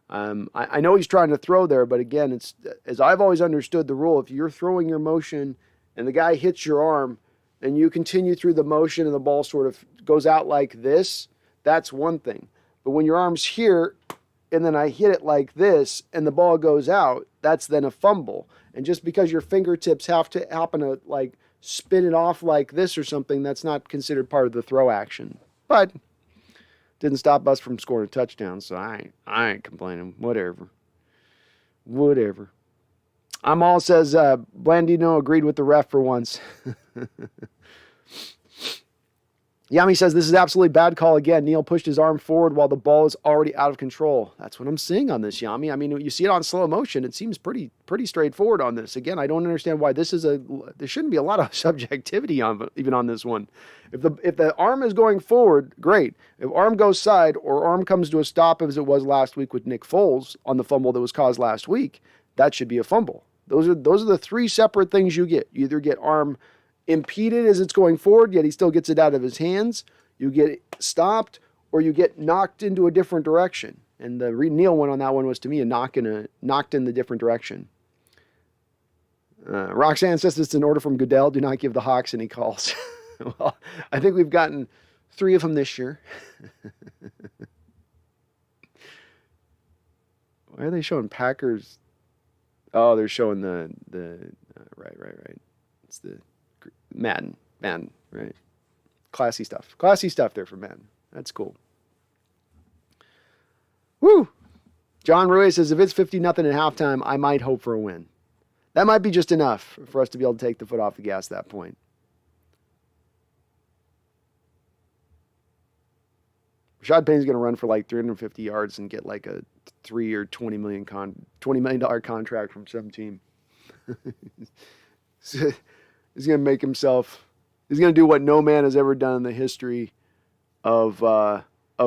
I know he's trying to throw there, but again, it's as I've always understood the rule, if you're throwing your motion and the guy hits your arm and you continue through the motion and the ball sort of goes out like this, that's one thing. But when your arm's here and then I hit it like this and the ball goes out, that's then a fumble. And just because your fingertips happen to like spin it off like this or something, that's not considered part of the throw action. But didn't stop us from scoring a touchdown, so I ain't complaining. Whatever. I'm all says, Blandino agreed with the ref for once. Yami says, this is absolutely bad call again. Neal pushed his arm forward while the ball is already out of control. That's what I'm seeing on this, Yami. I mean, you see it on slow motion. It seems pretty straightforward on this. Again, I don't understand why there shouldn't be a lot of subjectivity even on this one. If the arm is going forward, great. If arm goes side or arm comes to a stop as it was last week with Nick Foles on the fumble that was caused last week, that should be a fumble. Those are the 3 separate things you get. You either get arm impeded as it's going forward, yet he still gets it out of his hands. You get stopped, or you get knocked into a different direction. And the Neal one on that one was, to me, knocked in the different direction. Roxanne says it's an order from Goodell. Do not give the Hawks any calls. Well, I think we've gotten 3 of them this year. Why are they showing Packers? Oh, they're showing the right. It's the Madden, right? Classy stuff there for Madden. That's cool. Woo! John Ruiz says, if it's 50-0 at halftime, I might hope for a win. That might be just enough for us to be able to take the foot off the gas at that point. Rashad Penny's going to run for like 350 yards and get like a $3 or $20 million contract from some team. He's going to make himself. He's going to do what no man has ever done in the history of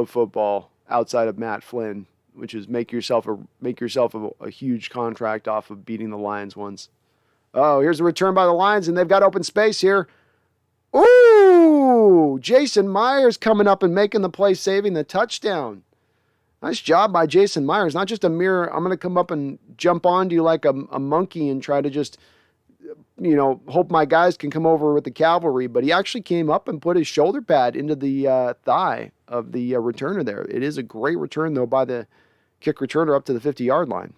football outside of Matt Flynn, which is make yourself a huge contract off of beating the Lions once. Oh, here's a return by the Lions, and they've got open space here. Ooh, Jason Myers coming up and making the play, saving the touchdown. Nice job by Jason Myers. Not just a mere, I'm going to come up and jump onto you like a monkey and try to just, hope my guys can come over with the cavalry. But he actually came up and put his shoulder pad into the thigh of the returner there. It is a great return, though, by the kick returner up to the 50-yard line.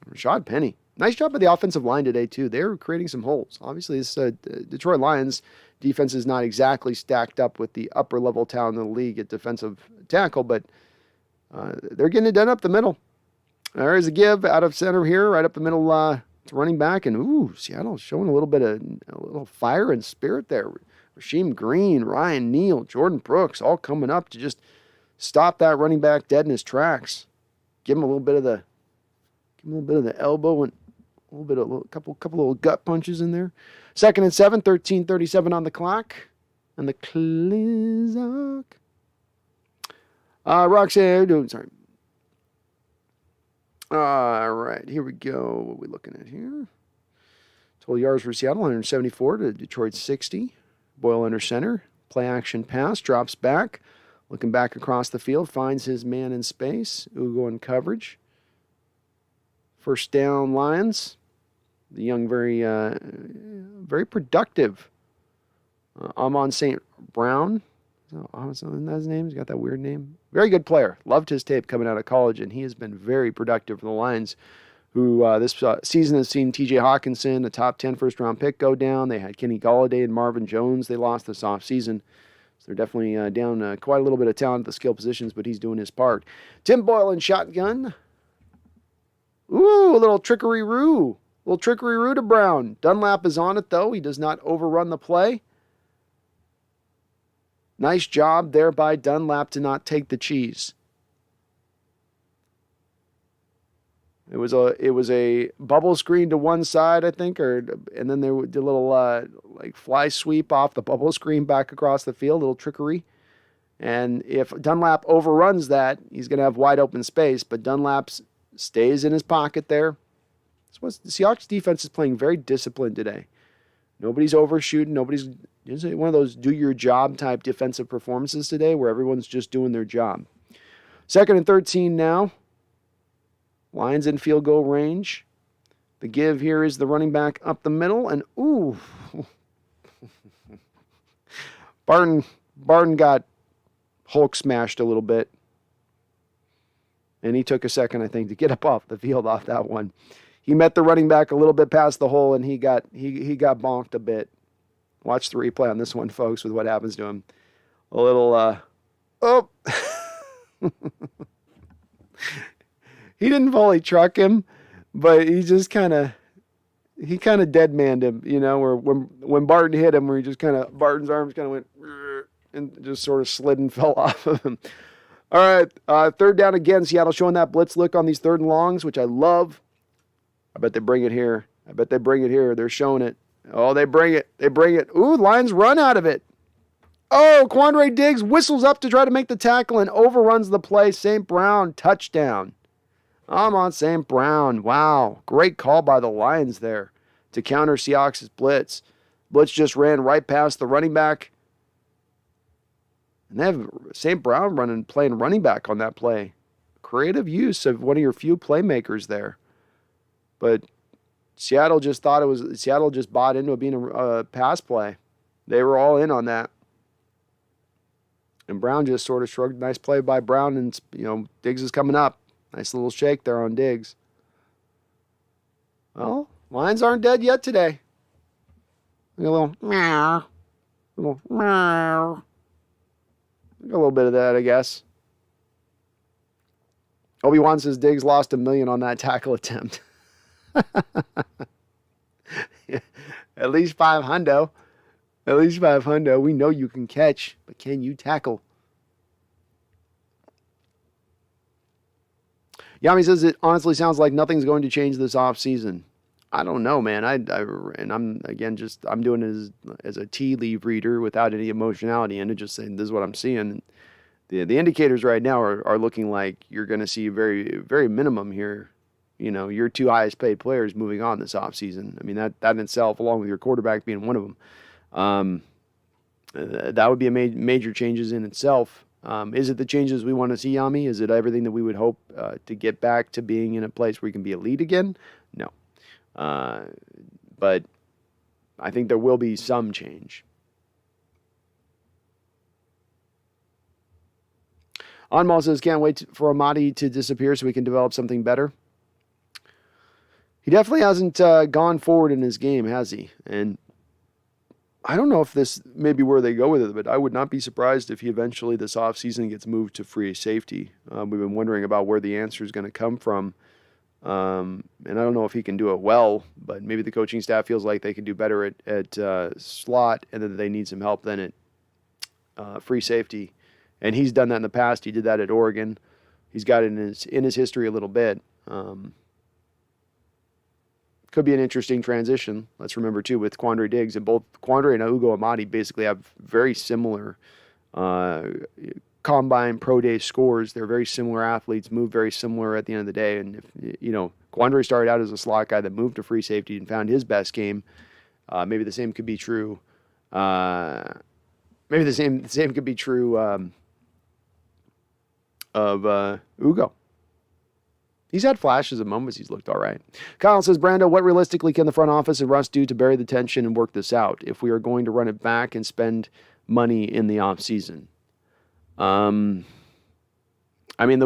Rashad Penny. Nice job by the offensive line today, too. They're creating some holes. Obviously, this Detroit Lions defense is not exactly stacked up with the upper-level talent in the league at defensive tackle, but they're getting it done up the middle. There is a give out of center here, right up the middle to running back. And, Seattle showing a little fire and spirit there. Rasheem Green, Ryan Neal, Jordan Brooks, all coming up to just stop that running back dead in his tracks. Give him a little bit of the elbow and a couple little gut punches in there. 2nd and 7, 13:37 on the clock. And the clock. Roxanne, sorry. All right, here we go. What are we looking at here? Total yards for Seattle, 174 to Detroit 60. Boyle under center. Play action pass, drops back. Looking back across the field, finds his man in space. Ugo in coverage. First down, Lions. The young, very productive Amon St. Brown. Isn't that his name? He's got that weird name. Very good player. Loved his tape coming out of college, and he has been very productive for the Lions, who this season has seen T.J. Hawkinson, a top 10 first-round pick, go down. They had Kenny Golladay and Marvin Jones. They lost this offseason. So they're definitely down quite a little bit of talent at the skill positions, but he's doing his part. Tim Boyle in shotgun. Ooh, a little trickery-roo. A little trickery-roo to Brown. Dunlap is on it, though. He does not overrun the play. Nice job there by Dunlap to not take the cheese. It was a bubble screen to one side, I think, and then there did a little fly sweep off the bubble screen back across the field, a little trickery. And if Dunlap overruns that, he's going to have wide open space, but Dunlap stays in his pocket there. The Seahawks defense is playing very disciplined today. Nobody's overshooting. It's one of those do-your-job type defensive performances today where everyone's just doing their job. 2nd and 13 now. Lions in field goal range. The give here is the running back up the middle. And, Barton got Hulk smashed a little bit. And he took a second, I think, to get up off the field off that one. He met the running back a little bit past the hole, and he got bonked a bit. Watch the replay on this one, folks, with what happens to him. A little, He didn't fully truck him, but he just kind of dead-manned him, where when Barton hit him, where he just Barton's arms kind of went, and just sort of slid and fell off of him. All right, 3rd down again. Seattle showing that blitz look on these 3rd and longs, which I love. I bet they bring it here. They're showing it. Oh, they bring it. Ooh, Lions run out of it. Oh, Quandre Diggs whistles up to try to make the tackle and overruns the play. St. Brown, touchdown. I'm on St. Brown. Wow, great call by the Lions there to counter Seahawks' blitz. Blitz just ran right past the running back. And they have St. Brown playing running back on that play. Creative use of one of your few playmakers there. But Seattle just bought into it being a pass play. They were all in on that. And Brown just sort of shrugged. Nice play by Brown, and Diggs is coming up. Nice little shake there on Diggs. Well, Lions aren't dead yet today. A little meow. A little bit of that, I guess. Obi-Wan says Diggs lost $1 million on that tackle attempt. At least $500. At least $500. We know you can catch, but can you tackle? Yami says it honestly sounds like nothing's going to change this offseason. I don't know, man. I'm doing it as a tea leaf reader without any emotionality in it, just saying this is what I'm seeing. The indicators right now are looking like you're going to see very, very minimum here. Your 2 highest paid players moving on this offseason. I mean, that in itself, along with your quarterback being one of them. That would be a major changes in itself. Is it the changes we want to see, Yami? Is it everything that we would hope to get back to being in a place where we can be elite again? No. But I think there will be some change. Anmal says, can't wait for Amadi to disappear so we can develop something better. He definitely hasn't gone forward in his game, has he? And I don't know if this may be where they go with it, but I would not be surprised if he eventually this offseason gets moved to free safety. We've been wondering about where the answer is going to come from. And I don't know if he can do it well, but maybe the coaching staff feels like they can do better at slot, and then they need some help then at free safety. And he's done that in the past. He did that at Oregon. He's got it in his history a little bit. Could be an interesting transition. Let's remember, too, with Quandre Diggs, and both Quandre and Ugo Amadi basically have very similar combine pro day scores. They're very similar athletes, move very similar at the end of the day. And if, Quandre started out as a slot guy that moved to free safety and found his best game. Maybe the same could be true. Maybe the same could be true of Ugo. He's had flashes of moments. He's looked all right. Kyle says, Brando, what realistically can the front office and Russ do to bury the tension and work this out if we are going to run it back and spend money in the offseason? The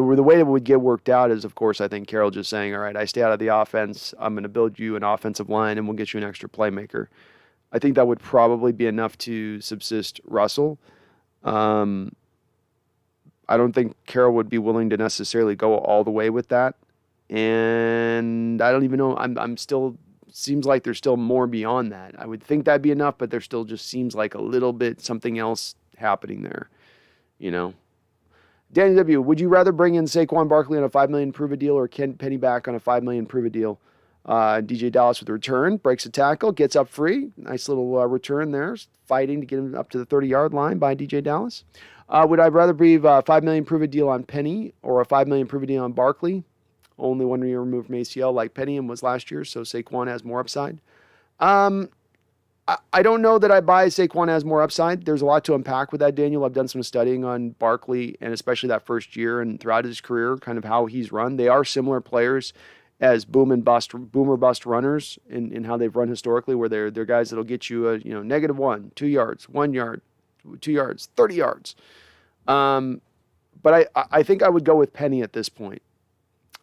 way it would get worked out is, of course, I think Carroll just saying, all right, I stay out of the offense. I'm going to build you an offensive line, and we'll get you an extra playmaker. I think that would probably be enough to subsist Russell. I don't think Carroll would be willing to necessarily go all the way with that. And I don't even know. I'm still, seems like there's still more beyond that. I would think that'd be enough, but there still just seems like a little bit something else happening there, Danny W., would you rather bring in Saquon Barkley on a $5 million prove-it deal or Ken Penny back on a $5 million prove-it deal? DJ Dallas with a return, breaks a tackle, gets up free. Nice little return there, fighting to get him up to the 30-yard line by DJ Dallas. Would I rather be a $5 million prove-it deal on Penny or a $5 million prove-it deal on Barkley? Only 1 year removed from ACL like Penny was last year, so Saquon has more upside. I don't know that I buy Saquon has more upside. There's a lot to unpack with that, Daniel. I've done some studying on Barkley and especially that first year and throughout his career, kind of how he's run. They are similar players as boomer bust runners in how they've run historically, where they're guys that'll get you a -1, 2 yards, 1 yard, 2 yards, 30 yards. But I think I would go with Penny at this point.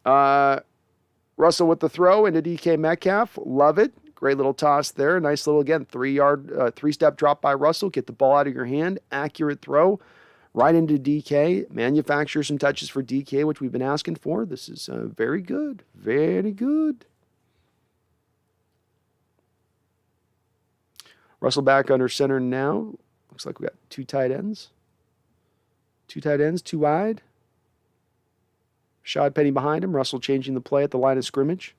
Russell with the throw into DK Metcalf. Love it. Great little toss there. Nice little, again, 3-step drop by Russell. Get the ball out of your hand. Accurate throw right into DK. Manufacture some touches for DK, which we've been asking for. This is very good. Very good. Russell back under center now. Looks like we got 2 tight ends. 2 tight ends, 2 wide. Rashad Penny behind him. Russell changing the play at the line of scrimmage.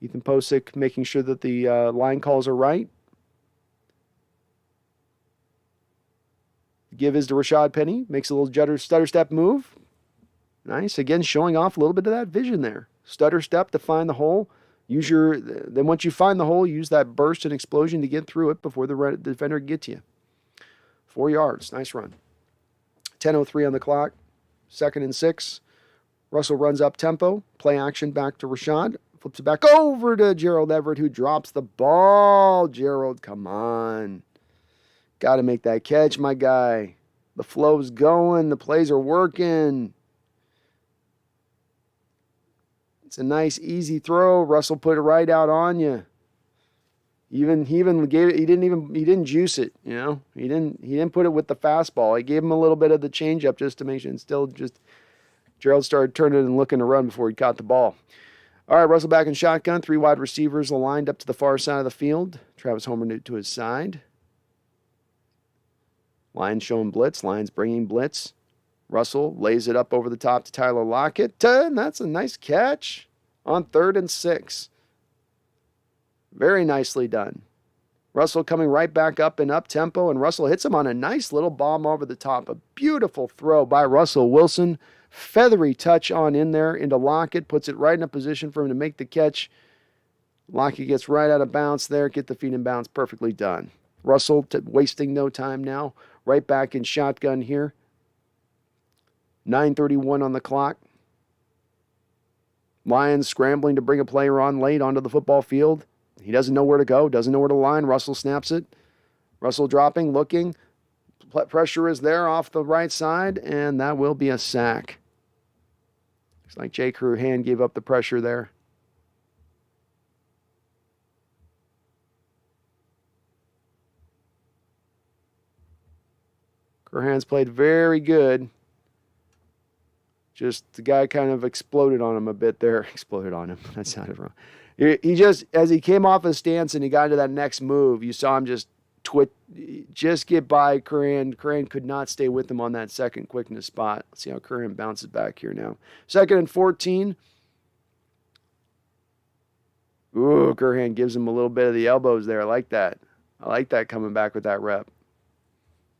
Ethan Posick making sure that the line calls are right. The give is to Rashad Penny. Makes a little stutter step move. Nice. Again, showing off a little bit of that vision there. Stutter step to find the hole. Then once you find the hole, use that burst and explosion to get through it before the defender can get to you. 4 yards. Nice run. 10:03 on the clock. 2nd and 6. Russell runs up tempo. Play action back to Rashad. Flips it back over to Gerald Everett, who drops the ball. Gerald, come on. Got to make that catch, my guy. The flow's going. The plays are working. It's a nice, easy throw. Russell put it right out on you. He even gave it. He didn't juice it. He didn't put it with the fastball. He gave him a little bit of the changeup just to make sure. And still, just Gerald started turning and looking to run before he caught the ball. All right, Russell back in shotgun. 3 wide receivers aligned up to the far side of the field. Travis Homer to his side. Lions showing blitz. Lions bringing blitz. Russell lays it up over the top to Tyler Lockett. And that's a nice catch on 3rd and 6. Very nicely done. Russell coming right back up and up tempo, and Russell hits him on a nice little bomb over the top. A beautiful throw by Russell Wilson. Feathery touch on in there into Lockett. Puts it right in a position for him to make the catch. Lockett gets right out of bounds there. Get the feet in bounds. Perfectly done. Russell wasting no time now. Right back in shotgun here. 9:31 on the clock. Lions scrambling to bring a player on late onto the football field. He doesn't know where to go, doesn't know where to line. Russell snaps it. Russell dropping, looking. Pressure is there off the right side, and that will be a sack. Looks like Jake Curhan gave up the pressure there. Curhan's played very good. Just the guy kind of exploded on him a bit there. Exploded on him. That sounded wrong. He just, as he came off his stance and he got into that next move, you saw him just get by Curhan. Curhan could not stay with him on that second quickness spot. Let's see how Curhan bounces back here now. 2nd and 14. Ooh, Curhan gives him a little bit of the elbows there. I like that. I like that coming back with that rep.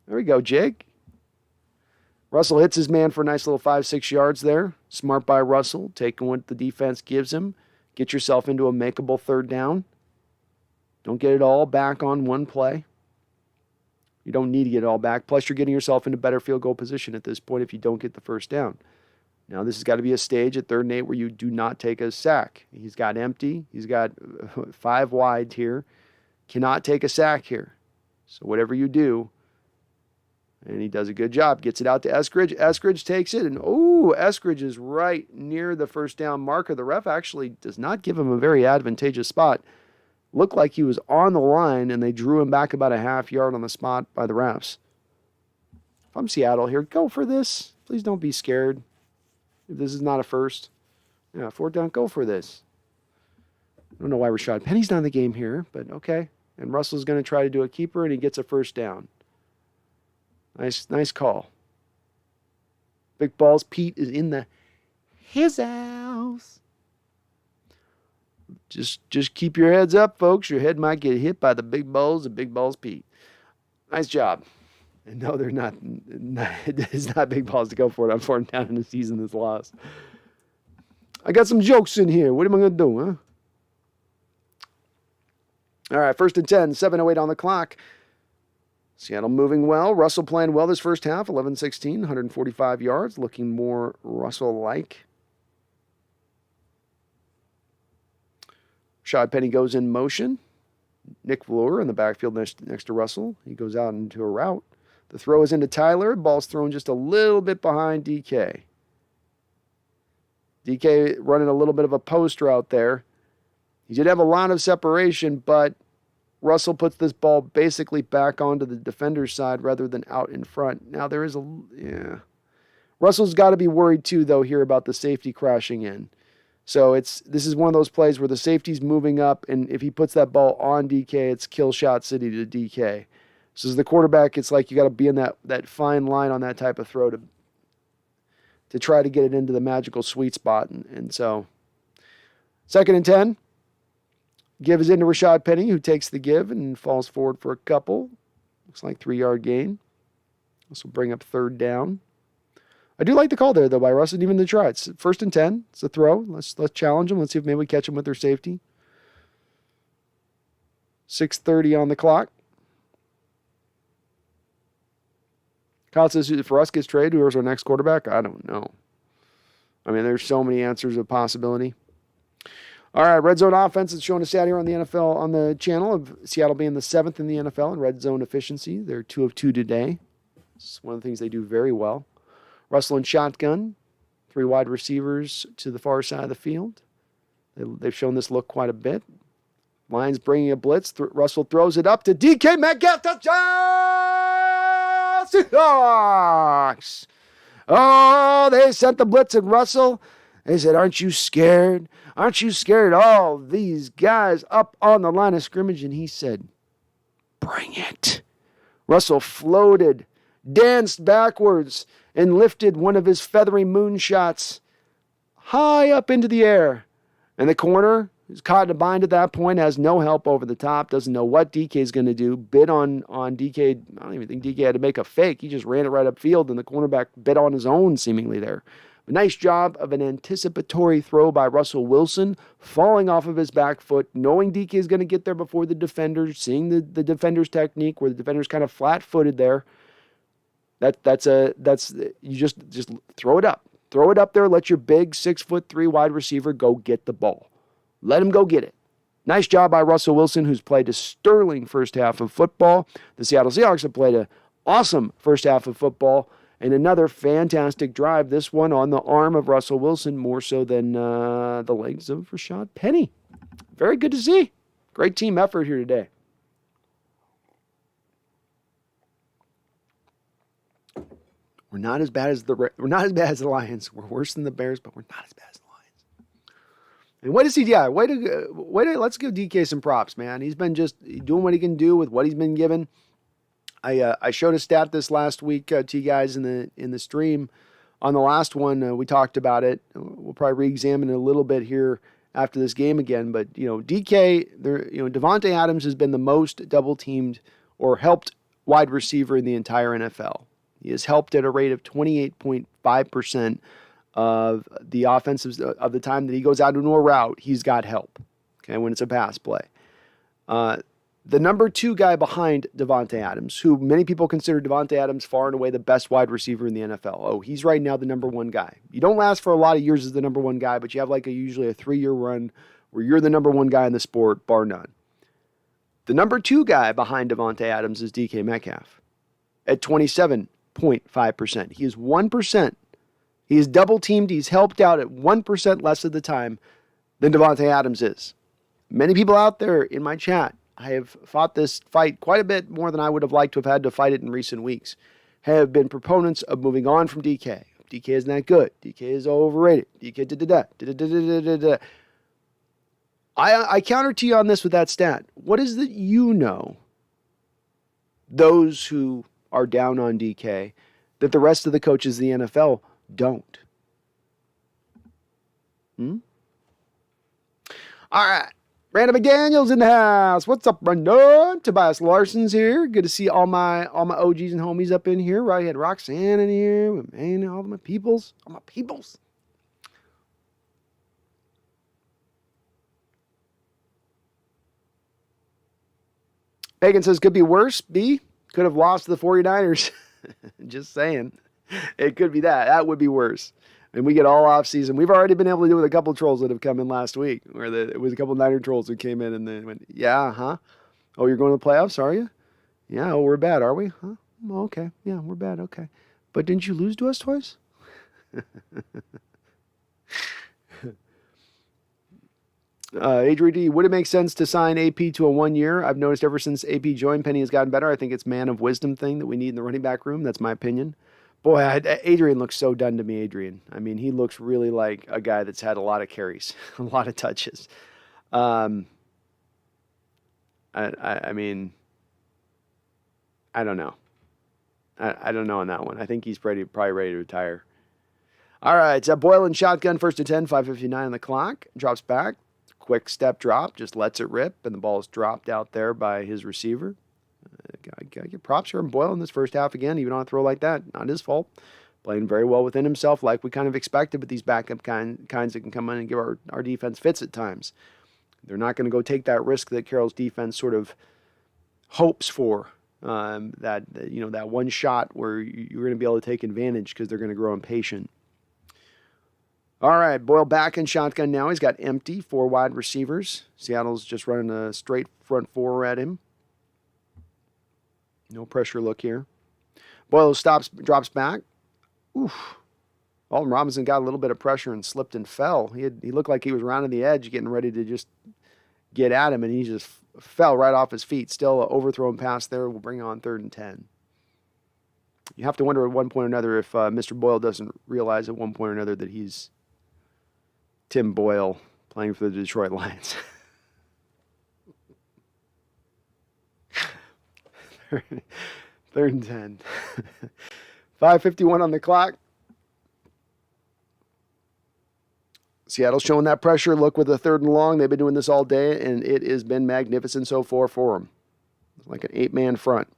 There we go, Jake. Russell hits his man for a nice little 5-6 yards there. Smart by Russell, taking what the defense gives him. Get yourself into a makeable 3rd down. Don't get it all back on one play. You don't need to get it all back. Plus, you're getting yourself into better field goal position at this point if you don't get the 1st down. Now, this has got to be a stage at 3rd and 8 where you do not take a sack. He's got empty. He's got 5 wide here. Cannot take a sack here. So whatever you do, and he does a good job. Gets it out to Eskridge. Eskridge takes it, and Eskridge is right near the 1st down marker. The ref actually does not give him a very advantageous spot. Looked like he was on the line, and they drew him back about a half yard on the spot by the refs. If I'm Seattle here, go for this. Please don't be scared. If this is not a first. Yeah, 4th down, go for this. I don't know why Rashad Penny's not in the game here, but okay. And Russell's going to try to do a keeper, and he gets a 1st down. Nice call. Big Balls Pete is in his house. Just keep your heads up, folks. Your head might get hit by the big balls of Big Balls Pete. Nice job. And no, they're not. It's not big balls to go for it on 4th down in the season that's lost. I got some jokes in here. What am I going to do, huh? All right, 1st and 10, 7:08 on the clock. Seattle moving well. Russell playing well this first half, 11-16, 145 yards, looking more Russell-like. Rashad Penny goes in motion. Nick Vloer in the backfield next to Russell. He goes out into a route. The throw is into Tyler. Ball's thrown just a little bit behind DK. DK running a little bit of a post route there. He did have a lot of separation, but Russell puts this ball basically back onto the defender's side rather than out in front. Now there is Russell's got to be worried too, though, here about the safety crashing in. So this is one of those plays where the safety's moving up, and if he puts that ball on DK, it's kill shot city to DK. So as the quarterback, it's like you got to be in that fine line on that type of throw to try to get it into the magical sweet spot. And so 2nd and 10. Give is into Rashad Penny, who takes the give and falls forward for a couple. Looks like 3-yard gain. This will bring up 3rd down. I do like the call there, though, by Russ, and even the try. It's 1st and 10. It's a throw. Let's challenge them. Let's see if maybe we catch them with their safety. 6:30 on the clock. Kyle says, if Russ gets traded, who's our next quarterback? I don't know. I mean, there's so many answers of possibility. All right, red zone offense is showing us out here on the NFL, on the channel of Seattle being the 7th in the NFL in red zone efficiency. They're 2 of 2 today. It's one of the things they do very well. Russell and shotgun, 3 wide receivers to the far side of the field. They've shown this look quite a bit. Lions bringing a blitz. Russell throws it up to DK Metcalf. Touchdown! Seahawks! Oh, they sent the blitz at Russell. They said, aren't you scared? Aren't you scared? All these guys up on the line of scrimmage. And he said, bring it. Russell floated, danced backwards, and lifted one of his feathery moonshots high up into the air. And the corner is caught in a bind at that point, has no help over the top, doesn't know what DK is going to do. Bid on DK. I don't even think DK had to make a fake. He just ran it right upfield, and the cornerback bid on his own seemingly there. A nice job of an anticipatory throw by Russell Wilson, falling off of his back foot, knowing DK is going to get there before the defender, seeing the defender's technique where the defender's kind of flat-footed there. You just throw it up. Throw it up there. Let your big 6'3" wide receiver go get the ball. Let him go get it. Nice job by Russell Wilson, who's played a sterling first half of football. The Seattle Seahawks have played an awesome first half of football. And another fantastic drive, this one on the arm of Russell Wilson, more so than the legs of Rashad Penny. Very good to see. Great team effort here today. We're not as bad as the Lions. We're worse than the Bears, but we're not as bad as the Lions. And let's give DK some props, man. He's been just doing what he can do with what he's been given. I showed a stat this last week to you guys in the stream. On the last one, we talked about it. We'll probably re-examine it a little bit here after this game again. But DK, Davante Adams has been the most double-teamed or helped wide receiver in the entire NFL. He has helped at a rate of 28.5% of the offensive of the time that he goes out into a route. He's got help. Okay, when it's a pass play. The number 2 guy behind Davante Adams, who many people consider Davante Adams far and away the best wide receiver in the NFL. Oh, he's right now the number 1 guy. You don't last for a lot of years as the number 1 guy, but you have usually a 3-year run where you're the number 1 guy in the sport, bar none. The number 2 guy behind Davante Adams is DK Metcalf at 27.5%. He is 1%. He is double-teamed. He's helped out at 1% less of the time than Davante Adams is. Many people out there in my chat, I have fought this fight quite a bit more than I would have liked to have had to fight it in recent weeks, have been proponents of moving on from DK. DK isn't that good. DK is overrated. DK da-da-da. I counter to you on this with that stat. What is that those who are down on DK, that the rest of the coaches of the NFL don't? All right. Brandon McDaniel's in the house. What's up, Brandon? Tobias Larson's here. Good to see all my OGs and homies up in here. Right, had Roxanne in here. Man, all my peoples. Pagan says, could be worse. B, could have lost to the 49ers. Just saying. It could be that. That would be worse. And we get all off season. We've already been able to do with a couple of trolls that have come in last week, where it was a couple of Niner trolls who came in and they went, yeah, huh? Oh, you're going to the playoffs, are you? Yeah, oh, we're bad, are we? Huh? Oh, okay. Yeah, we're bad, okay. But didn't you lose to us twice? Adrian D, would it make sense to sign AP to a 1 year? I've noticed ever since AP joined, Penny has gotten better. I think it's man of wisdom thing that we need in the running back room. That's my opinion. Boy, Adrian looks so done to me, Adrian. I mean, he looks really like a guy that's had a lot of carries, a lot of touches. I mean, I don't know. I don't know on that one. I think he's probably ready to retire. All right, Boyle and shotgun, first and 10, 5:59 on the clock. Drops back, quick step drop, just lets it rip, and the ball is dropped out there by his receiver. I gotta give props here on Boyle in this first half again, even on a throw like that. Not his fault. Playing very well within himself, like we kind of expected, but these backup kinds that can come in and give our defense fits at times. They're not going to go take that risk that Carroll's defense sort of hopes for. That one shot where you're going to be able to take advantage because they're going to grow impatient. All right, Boyle back in shotgun now. He's got empty, 4 wide receivers. Seattle's just running a straight front 4 at him. No pressure look here. Boyle drops back. Oof. Alton Robinson got a little bit of pressure and slipped and fell. He looked like he was rounding the edge, getting ready to just get at him, and he just fell right off his feet. Still an overthrown pass there. We'll bring on 3rd and 10. You have to wonder at one point or another if Mr. Boyle doesn't realize at one point or another that he's Tim Boyle playing for the Detroit Lions. 3rd and 10. 5:51 on the clock. Seattle's showing that pressure. Look with a 3rd and long. They've been doing this all day, and it has been magnificent so far for them. It's like an 8-man front.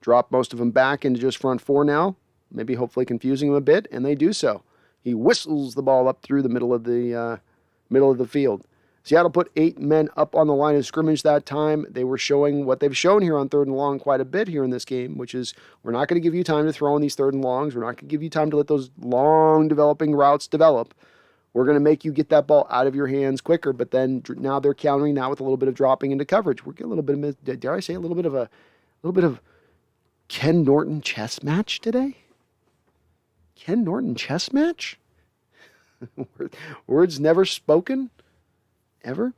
Drop most of them back into just front 4 now. Maybe hopefully confusing them a bit, and they do so. He whistles the ball up through the middle of the field. Seattle put 8 men up on the line of scrimmage that time. They were showing what they've shown here on 3rd and long quite a bit here in this game, which is we're not going to give you time to throw on these 3rd and longs. We're not going to give you time to let those long developing routes develop. We're going to make you get that ball out of your hands quicker, but then now they're countering that with a little bit of dropping into coverage. We're getting a little bit of, dare I say, a little bit of Ken Norton chess match today? Ken Norton chess match? Words never spoken? Ever?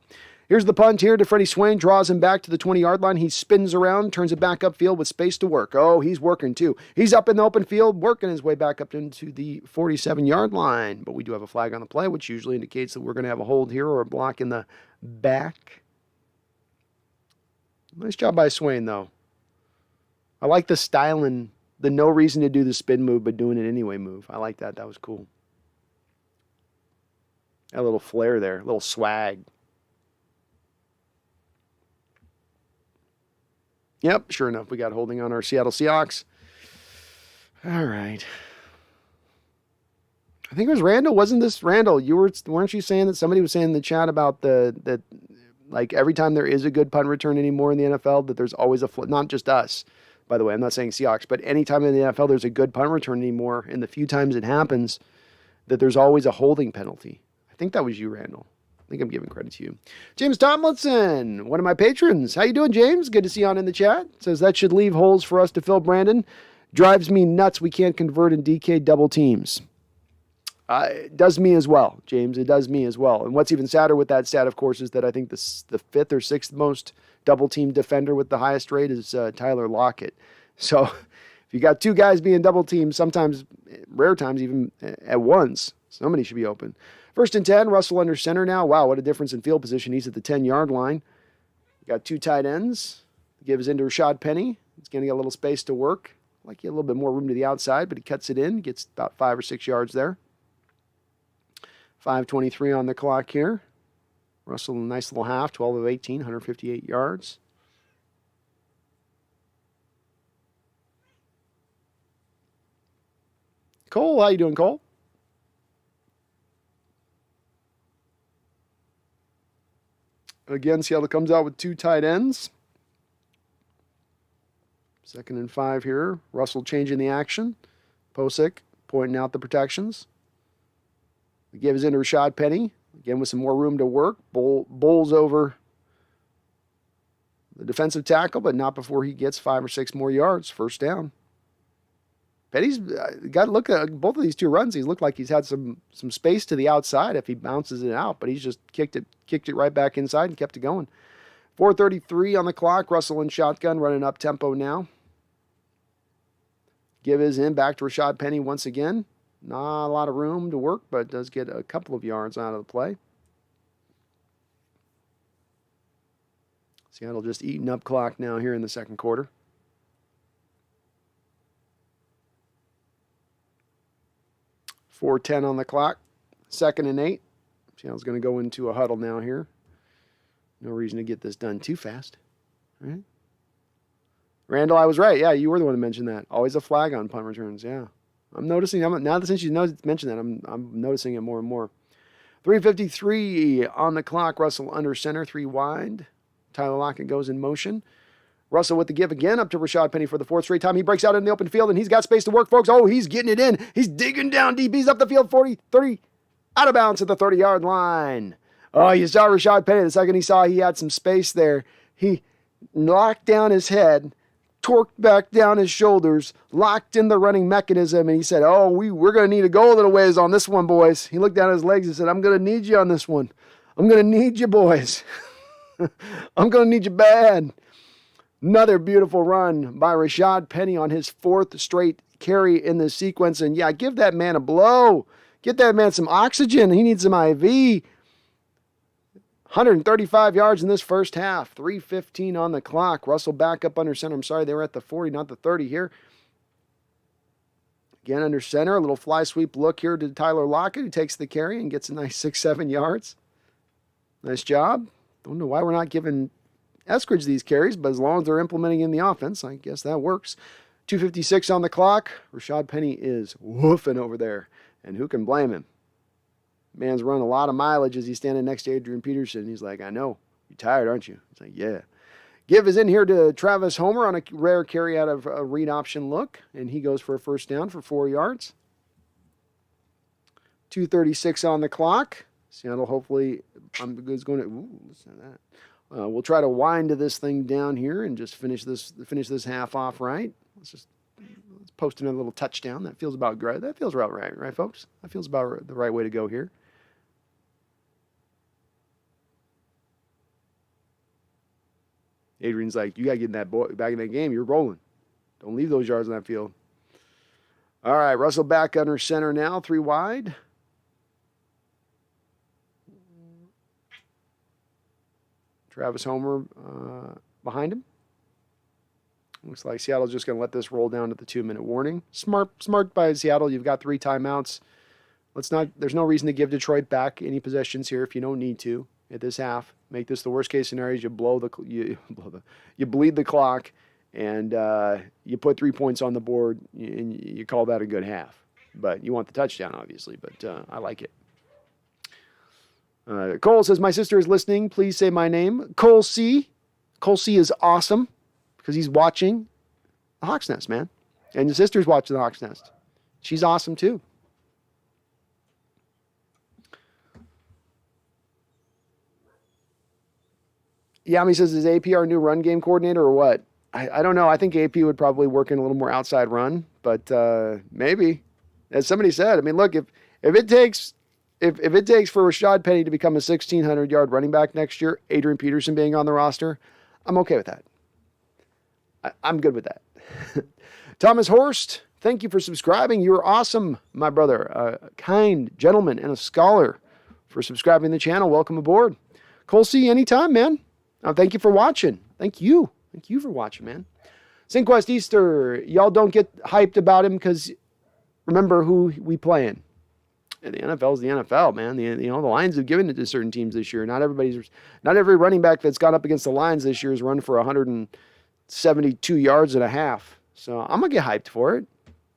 Here's the punt here to Freddie Swain, draws him back to the 20-yard line. He spins around, turns it back upfield with space to work. Oh, he's working too. He's up in the open field, working his way back up into the 47-yard line. But we do have a flag on the play, which usually indicates that we're going to have a hold here or a block in the back. Nice job by Swain, though. I like the style and the no reason to do the spin move, but doing it anyway move. I like that. That was cool. A little flair there, a little swag. Yep, sure enough, we got holding on our Seattle Seahawks. All right. I think it was Randall. Wasn't this Randall? Weren't you saying that somebody was saying in the chat about that like every time there is a good punt return anymore in the NFL, that there's always not just us, by the way, I'm not saying Seahawks, but anytime in the NFL there's a good punt return anymore, and the few times it happens, that there's always a holding penalty. I think that was you, Randall. I think I'm giving credit to you. James Tomlinson, one of my patrons. How you doing, James? Good to see you on in the chat. Says that should leave holes for us to fill, Brandon. Drives me nuts we can't convert in DK double teams. It does me as well, James. It does me as well. And what's even sadder with that stat, of course, is that I think the 5th or 6th most double-team defender with the highest rate is Tyler Lockett. So if you got 2 guys being double-teamed, sometimes, rare times even at once, somebody should be open. 1st and 10, Russell under center now. Wow, what a difference in field position. He's at the 10-yard line. Got 2 tight ends. Gives into Rashad Penny. He's going to get a little space to work. Like he had a little bit more room to the outside, but he cuts it in. Gets about 5 or 6 yards there. 5:23 on the clock here. Russell, a nice little half, 12 of 18, 158 yards. Cole, how you doing, Cole? Again, Seattle comes out with 2 tight ends. 2nd and 5 here. Russell changing the action. Posick pointing out the protections. The give is into Rashad Penny. Again, with some more room to work. Bowls over the defensive tackle, but not before he gets 5 or 6 more yards. 1st down. Penny's got to look at both of these 2 runs. He's looked like he's had some space to the outside if he bounces it out, but he's just kicked it right back inside and kept it going. 4:33 on the clock. Russell in shotgun, running up tempo now. Give is in, back to Rashad Penny once again. Not a lot of room to work, but does get a couple of yards out of the play. Seattle just eating up clock now here in the 2nd quarter. .410 on the clock. 2nd and 8. Seattle's going to go into a huddle now here. No reason to get this done too fast. All right. Randall, I was right. Yeah, you were the one who mentioned that. Always a flag on punt returns. Yeah. I'm noticing, now that since you mentioned that, I'm noticing it more and more. 3:53 on the clock. Russell under center, 3 wide. Tyler Lockett goes in motion. Russell with the give again up to Rashad Penny for the 4th straight time. He breaks out in the open field, and he's got space to work, folks. Oh, he's getting it in. He's digging down deep. He's up the field, 40, 30, out of bounds at the 30-yard line. Oh, you saw Rashad Penny. The second he saw he had some space there, he knocked down his head, torqued back down his shoulders, locked in the running mechanism, and he said, oh, we're going to need to go a little ways on this one, boys. He looked down at his legs and said, I'm going to need you on this one. I'm going to need you, boys. I'm going to need you bad. Another beautiful run by Rashad Penny on his 4th straight carry in this sequence. And yeah, give that man a blow. Get that man some oxygen. He needs some IV. 135 yards in this first half. 3:15 on the clock. Russell back up under center. I'm sorry, they were at the 40, not the 30 here. Again, under center. A little fly sweep look here to Tyler Lockett, who takes the carry and gets a nice 6-7 yards. Nice job. Don't know why we're not giving Eskridge these carries, but as long as they're implementing in the offense, I guess that works. 2:56 on the clock. Rashad Penny is woofing over there. And who can blame him? Man's run a lot of mileage as he's standing next to Adrian Peterson. He's like, I know. You're tired, aren't you? He's like, yeah. Give is in here to Travis Homer on a rare carry out of a read option look. And he goes for a first down for 4 yards. 2:36 on the clock. Seattle hopefully is going to, listen to that. We'll try to wind this thing down here and just finish this half off right. Let's post another little touchdown. That feels about right. That feels about right, folks? That feels about the right way to go here. Adrian's like, you got to get in that back in that game. You're rolling. Don't leave those yards on that field. All right, Russell back under center now, 3 wide. Travis Homer behind him. Looks like Seattle's just going to let this roll down to the 2-minute warning. Smart by Seattle. You've got 3 timeouts. There's no reason to give Detroit back any possessions here if you don't need to at this half. Make this the worst case scenario. You bleed the clock, and you put 3 points on the board, and you call that a good half. But you want the touchdown, obviously. But I like it. Cole says, my sister is listening. Please say my name. Cole C. Cole C is awesome because he's watching the Hawks Nest, man. And his sister's watching the Hawks Nest. She's awesome, too. Yami says, is AP our new run game coordinator or what? I don't know. I think AP would probably work in a little more outside run, but maybe. As somebody said, I mean, look, if it takes for Rashad Penny to become a 1,600-yard running back next year, Adrian Peterson being on the roster, I'm okay with that. I'm good with that. Thomas Horst, thank you for subscribing. You're awesome, my brother. A kind gentleman and a scholar for subscribing to the channel. Welcome aboard. Cole C, anytime, man. Thank you for watching. Thank you. Thank you for watching, man. Sinquest Easter, y'all don't get hyped about him because remember who we playing. And the NFL is the NFL, man. The Lions have given it to certain teams this year. Not every running back that's gone up against the Lions this year has run for 172 yards and a half. So I'm gonna get hyped for it.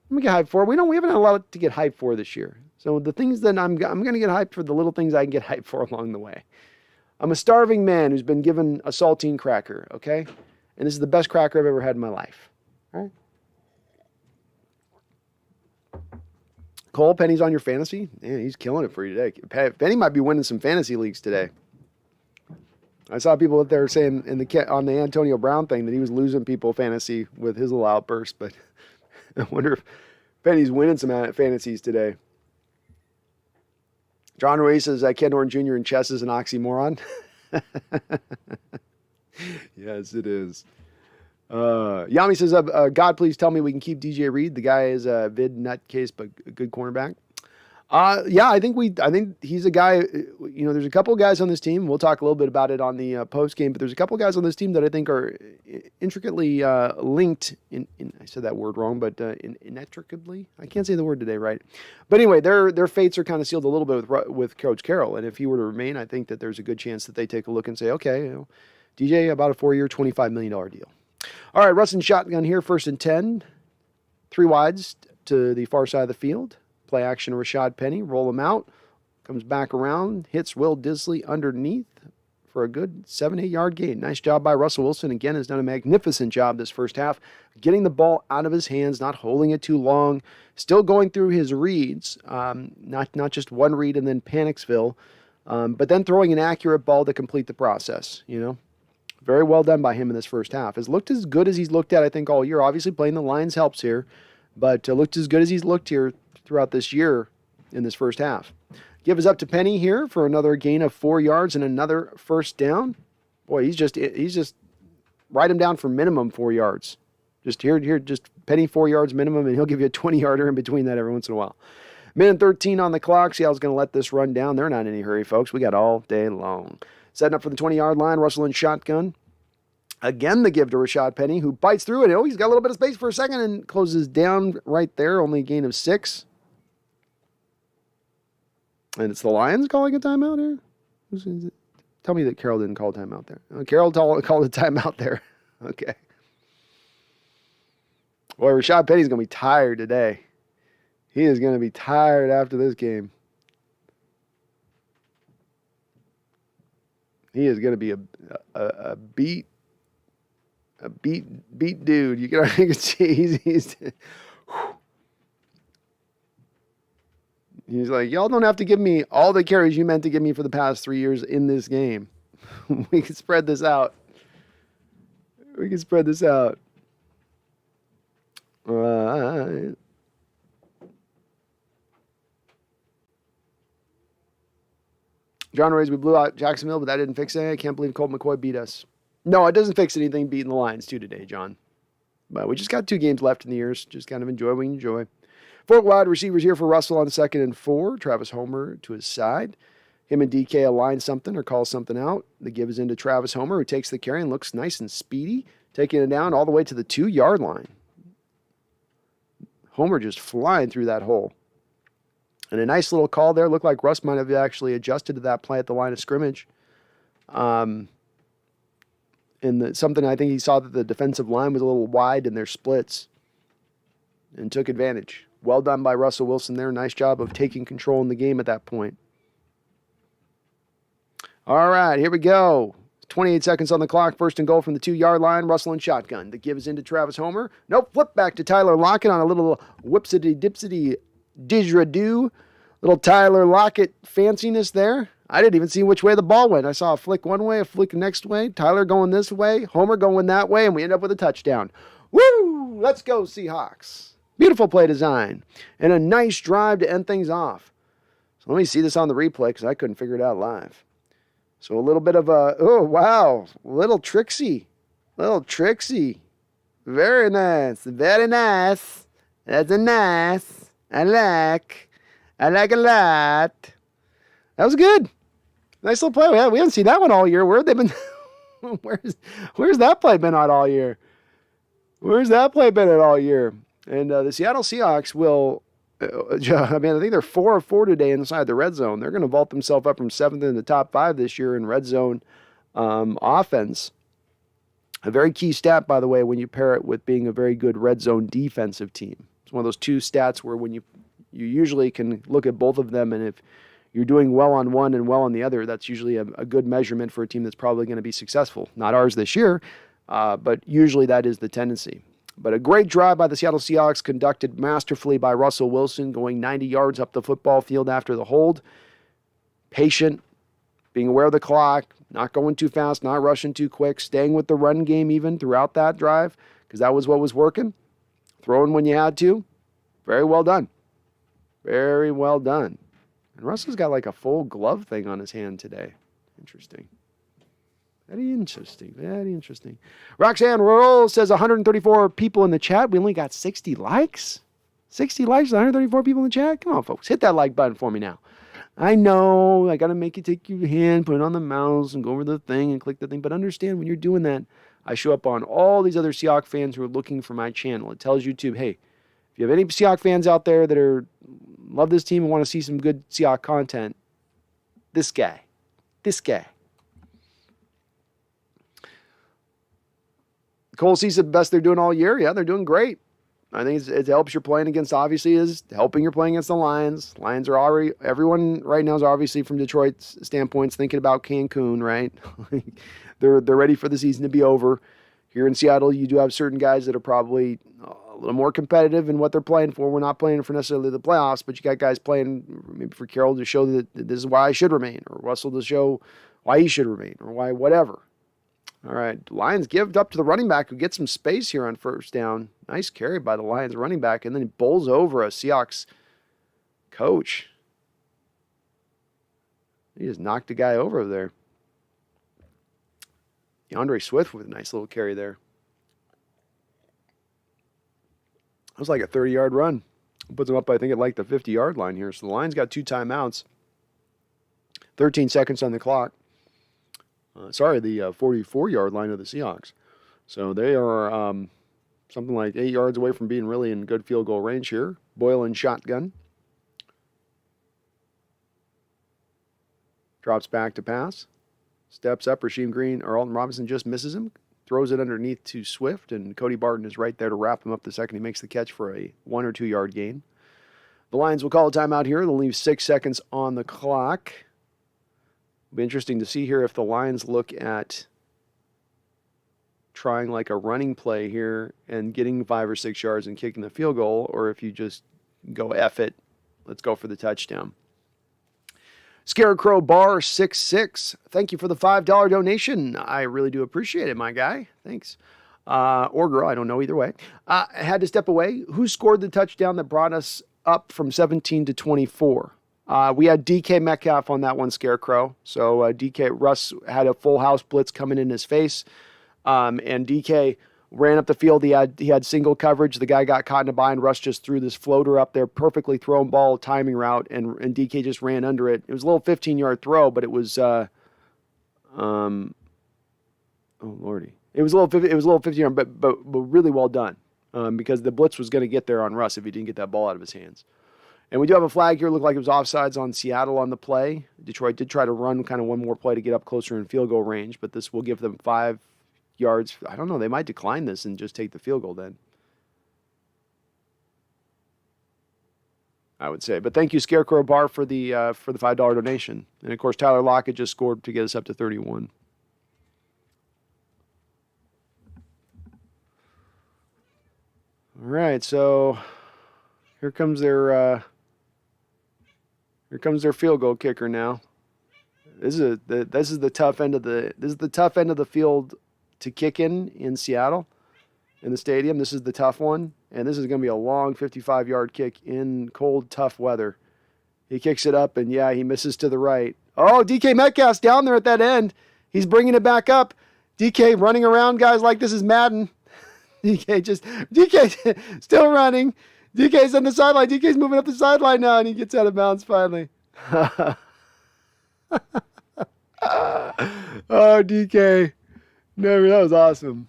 We haven't had a lot to get hyped for this year. So the things that I'm gonna get hyped for, the little things I can get hyped for along the way. I'm a starving man who's been given a saltine cracker, okay? And this is the best cracker I've ever had in my life. All right? Cole, Penny's on your fantasy? Yeah, he's killing it for you today. Penny might be winning some fantasy leagues today. I saw people up there saying on the Antonio Brown thing that he was losing people fantasy with his little outburst, but I wonder if Penny's winning some fantasies today. John Ruiz says, Ken Norton Jr. in chess is an oxymoron. Yes, it is. Yami says, God, please tell me we can keep DJ Reed. The guy is a vid nutcase, but a good cornerback. Yeah, I think he's a guy, there's a couple of guys on this team. We'll talk a little bit about it on the post game, but there's a couple of guys on this team that I think are intricately linked I said that word wrong, but inextricably, I can't say the word today, right? But anyway, their fates are kind of sealed a little bit with Coach Carroll. And if he were to remain, I think that there's a good chance that they take a look and say, okay, DJ, about a 4-year, $25 million deal. All right, Russ and shotgun here, 1st and 10. 3 wides to the far side of the field. Play action, Rashad Penny, roll him out, comes back around, hits Will Disley underneath for a good 7-8 yard gain. Nice job by Russell Wilson. Again, has done a magnificent job this first half, getting the ball out of his hands, not holding it too long, still going through his reads, not just one read and then Panicsville, but then throwing an accurate ball to complete the process, Very well done by him in this first half. Has looked as good as he's looked at, I think, all year. Obviously, playing the Lions helps here, but looked as good as he's looked here throughout this year in this first half. Give us up to Penny here for another gain of 4 yards and another first down. Boy, he's just write him down for minimum 4 yards. Just Penny 4 yards minimum, and he'll give you a 20-yarder in between that every once in a while. Minute 13 on the clock. Seattle's going to let this run down. They're not in any hurry, folks. We got all day long. Setting up for the 20-yard line, Russell in shotgun. Again, the give to Rashad Penny, who bites through it. He's got a little bit of space for a second and closes down right there. Only a gain of 6. And it's the Lions calling a timeout here? Tell me that Carroll didn't call a timeout there. Carroll called a timeout there. Okay. Boy, Rashad Penny's going to be tired today. He is going to be tired after this game. He is going to be a beat dude. You can see he's like, y'all don't have to give me all the carries you meant to give me for the past 3 years in this game. We can spread this out. All right. John Rays, we blew out Jacksonville, but that didn't fix anything. I can't believe Colt McCoy beat us. No, it doesn't fix anything beating the Lions too today, John. But we just got 2 games left in the years. Just kind of enjoy what we enjoy. 4 wide receivers here for Russell on 2nd and 4. Travis Homer to his side. Him and DK align something or call something out. The give is into Travis Homer, who takes the carry and looks nice and speedy, taking it down all the way to the 2-yard line. Homer just flying through that hole. And a nice little call there. Looked like Russ might have actually adjusted to that play at the line of scrimmage. And something I think he saw that the defensive line was a little wide in their splits and took advantage. Well done by Russell Wilson there. Nice job of taking control in the game at that point. All right, here we go. 28 seconds on the clock. 1st and goal from the 2-yard line. Russell and shotgun. The give is into Travis Homer. Nope, flip back to Tyler Lockett on a little whipsity-dipsity didgeridoo. Little Tyler Lockett fanciness there. I didn't even see which way the ball went. I saw a flick one way, a flick the next way. Tyler going this way, Homer going that way, and we end up with a touchdown. Woo! Let's go, Seahawks. Beautiful play design. And a nice drive to end things off. So let me see this on the replay because I couldn't figure it out live. So a little bit of a, oh, wow, little tricksy. Very nice. That's a nice. I like a lot. That was good. Nice little play. We haven't seen that one all year. Where have they been? Where's that play been at all year? And the Seattle Seahawks will, I think they're 4 of 4 today inside the red zone. They're going to vault themselves up from 7th in the top 5 this year in red zone offense. A very key stat, by the way, when you pair it with being a very good red zone defensive team. It's one of those 2 stats where when you usually can look at both of them, and if you're doing well on one and well on the other, that's usually a good measurement for a team that's probably going to be successful. Not ours this year, but usually that is the tendency. But a great drive by the Seattle Seahawks, conducted masterfully by Russell Wilson, going 90 yards up the football field after the hold. Patient, being aware of the clock, not going too fast, not rushing too quick, staying with the run game even throughout that drive, because that was what was working. Throwing when you had to. Very well done. Very well done. And Russell's got like a full glove thing on his hand today. Interesting. Very interesting. Roxanne Roll says 134 people in the chat. We only got 60 likes. 60 likes, 134 people in the chat? Come on, folks. Hit that like button for me now. I know I got to make you take your hand, put it on the mouse, and go over the thing and click the thing. But understand, when you're doing that, I show up on all these other Seahawks fans who are looking for my channel. It tells YouTube, hey, if you have any Seahawks fans out there that love this team and want to see some good Seahawks content, this guy. Cole sees the best they're doing all year. Yeah, they're doing great. I think it helps you're playing against, obviously, is helping you're playing against the Lions. Lions are already, everyone right now is obviously from Detroit's standpoint thinking about Cancun, right? They're ready for the season to be over. Here in Seattle, you do have certain guys that are probably a little more competitive in what they're playing for. We're not playing for necessarily the playoffs, but you got guys playing maybe for Carroll to show that this is why I should remain, or Russell to show why he should remain, or why whatever. All right, Lions give it up to the running back who gets some space here on first down. Nice carry by the Lions running back, and then he bowls over a Seahawks coach. He just knocked a guy over there. DeAndre Swift with a nice little carry there. That was like a 30-yard run. Puts him up, I think, at like the 50-yard line here. So the Lions got 2 timeouts. 13 seconds on the clock. The 44-yard line of the Seahawks. So they are something like 8 yards away from being really in good field goal range here. Boyle in shotgun. Drops back to pass. Steps up. Rasheem Green or Alton Robinson just misses him. Throws it underneath to Swift, and Cody Barton is right there to wrap him up the second he makes the catch for a 1 or 2 yard gain. The Lions will call a timeout here. They'll leave 6 seconds on the clock. It'll be interesting to see here if the Lions look at trying like a running play here and getting 5 or 6 yards and kicking the field goal, or if you just go F it, let's go for the touchdown. Scarecrow Bar 66, thank you for the $5 donation. I really do appreciate it, my guy. Thanks. Or girl, I don't know, either way. I had to step away. Who scored the touchdown that brought us up from 17 to 24? We had DK Metcalf on that one, Scarecrow. So Russ had a full house blitz coming in his face. And DK ran up the field. He had single coverage. The guy got caught in a bind. Russ just threw this floater up there, perfectly thrown ball, timing route, and DK just ran under it. It was a little 15-yard throw, but it was oh lordy, it was a little 15-yard, but really well done because the blitz was going to get there on Russ if he didn't get that ball out of his hands. And we do have a flag here. Looked like it was offsides on Seattle on the play. Detroit did try to run kind of one more play to get up closer in field goal range, but this will give them 5 yards. I don't know. They might decline this and just take the field goal then, I would say. But thank you, Scarecrow Bar, for the $5 donation. And of course, Tyler Lockett just scored to get us up to 31. All right, so here comes their field goal kicker now. This is the tough end of the field to kick in Seattle, in the stadium. This is the tough one, and this is going to be a long 55-yard kick in cold, tough weather. He kicks it up, and yeah, he misses to the right. Oh, DK Metcalf's down there at that end. He's bringing it back up. DK running around, guys, like this is Madden. DK still running. DK's on the sideline. DK's moving up the sideline now, and he gets out of bounds finally. Oh, DK. No, that was awesome.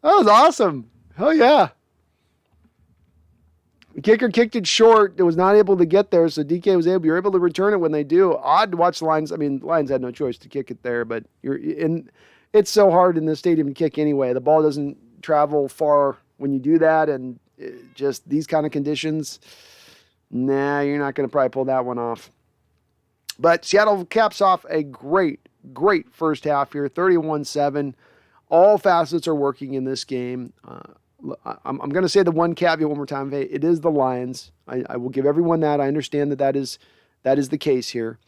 That was awesome. Hell yeah. The kicker kicked it short. It was not able to get there, so DK was able. You're able to return it when they do. Odd to watch the Lions. I mean, the Lions had no choice to kick it there, but it's so hard in the stadium to kick anyway. The ball doesn't travel far when you do that, and just these kind of conditions, you're not going to probably pull that one off. But Seattle caps off a great first half here, 31-7. All facets are working in this game. I'm going to say the one caveat one more time. It is the Lions. I will give everyone that. I understand that is the case here.